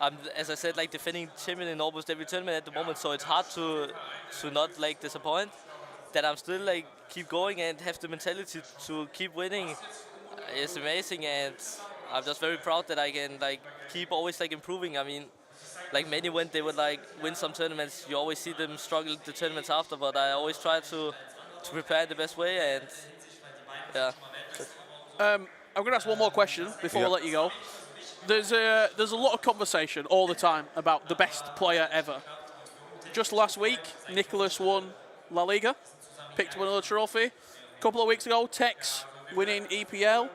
I'm, as I said, like defending champion in almost every tournament at the moment, so it's hard to not like disappoint. That I'm still like keep going and have the mentality to keep winning is amazing, and I'm just very proud that I can like keep always like improving. I mean, like many when they would like win some tournaments, you always see them struggle the tournaments after, but I always try to prepare in the best way, and yeah. I'm going to ask one more question before I let you go. There's a lot of conversation all the time about the best player ever. Just last week, Nicholas won La Liga, picked up another trophy. A couple of weeks ago, Tex winning EPL.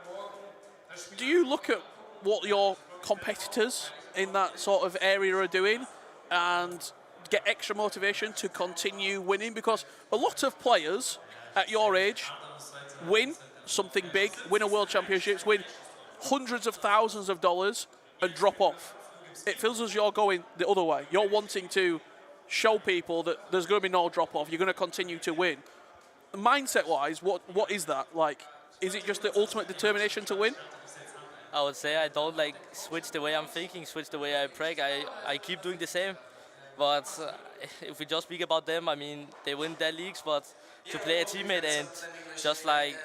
Do you look at what your competitors in that sort of area are doing and get extra motivation to continue winning? Because a lot of players at your age win something big, win a World Championships, win hundreds of thousands of dollars and drop off. It feels as you're going the other way. You're wanting to show people that there's going to be no drop off. You're going to continue to win. Mindset-wise, what is that like? Is it just the ultimate determination to win? I would say I don't like switch the way I'm thinking, switch the way I pray. I keep doing the same. But if we just speak about them, I mean, they win their leagues, but to play a teammate and just like,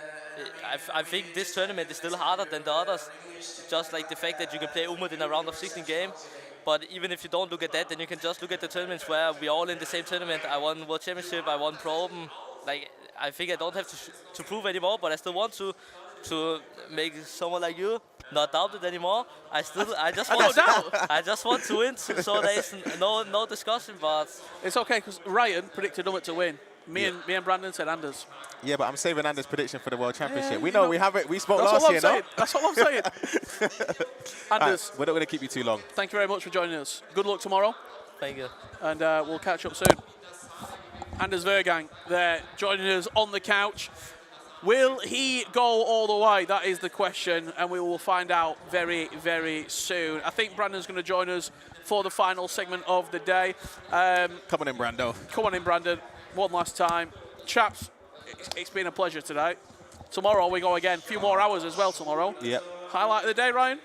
I think this tournament is still harder than the others. Just like the fact that you can play Umut in a round of 16 game. But even if you don't look at that, then you can just look at the tournaments where we're all in the same tournament. I won World Championship, I won Pro Open. Like, I think I don't have to prove anymore, but I still want to make someone like you not doubt it anymore. I just want to win, so there's no discussion. But it's okay because Ryan predicted Umut to win. Me and Brandon said Anders. Yeah, but I'm saving Anders' prediction for the World Championship. We know we have it. We spoke last year, no? That's what I'm saying. Anders, we're not going to keep you too long. Thank you very much for joining us. Good luck tomorrow. Thank you. And we'll catch up soon. Anders Vergang there joining us on the couch. Will he go all the way? That is the question, and we will find out very, very soon. I think Brandon's going to join us for the final segment of the day. Come on in, Brando. Come on in, Brandon. One last time. Chaps, it's been a pleasure today. Tomorrow we go again. A few more hours as well tomorrow. Yep. Highlight of the day, Ryan?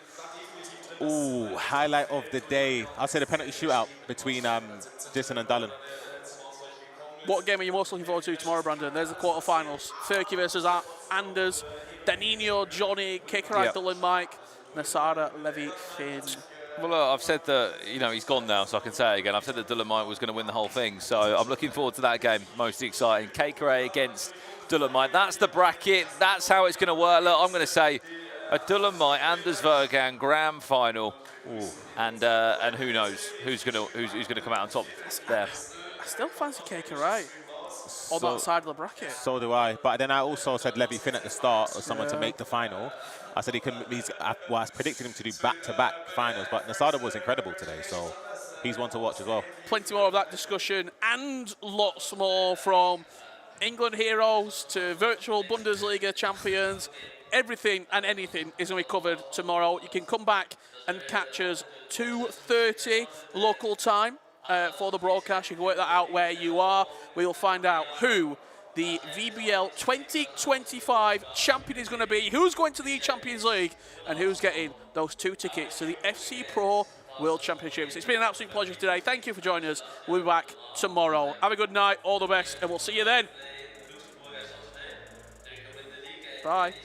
Ooh, highlight of the day. I'll say the penalty shootout between Jason and Dallin. What game are you most looking forward to tomorrow, Brandon? There's the quarterfinals. Furky versus Anders, Danino, Johnny, Kikerai, Dylan, Mike, Nasada, Levy, Finn. Well, look, I've said that, you know, he's gone now, so I can say it again. I've said that Dylan Mike was going to win the whole thing, so I'm looking forward to that game. Most exciting. Kikerai against Dylan Mike. That's the bracket. That's how it's going to work. Look, I'm going to say a Dylan Mike, Anders Vergan Grand Final. Ooh. And who knows who's going to come out on top there. I still fancy Kikerai on that side of the bracket. So do I. But then I also said Levy Finn at the start as someone to make the final. I said I predicted him to do back-to-back finals, but Nasada was incredible today, so he's one to watch as well. Plenty more of that discussion and lots more, from England heroes to virtual Bundesliga champions. Everything and anything is going to be covered tomorrow. You can come back and catch us 2:30 local time for the broadcast. You can work that out where you are. We'll find out who the VBL 2025 champion is going to be, who's going to the Champions League, and who's getting those 2 tickets to the FC Pro World Championships. It's been an absolute pleasure today. Thank you for joining us. We'll be back tomorrow. Have a good night, all the best, and we'll see you then. Bye.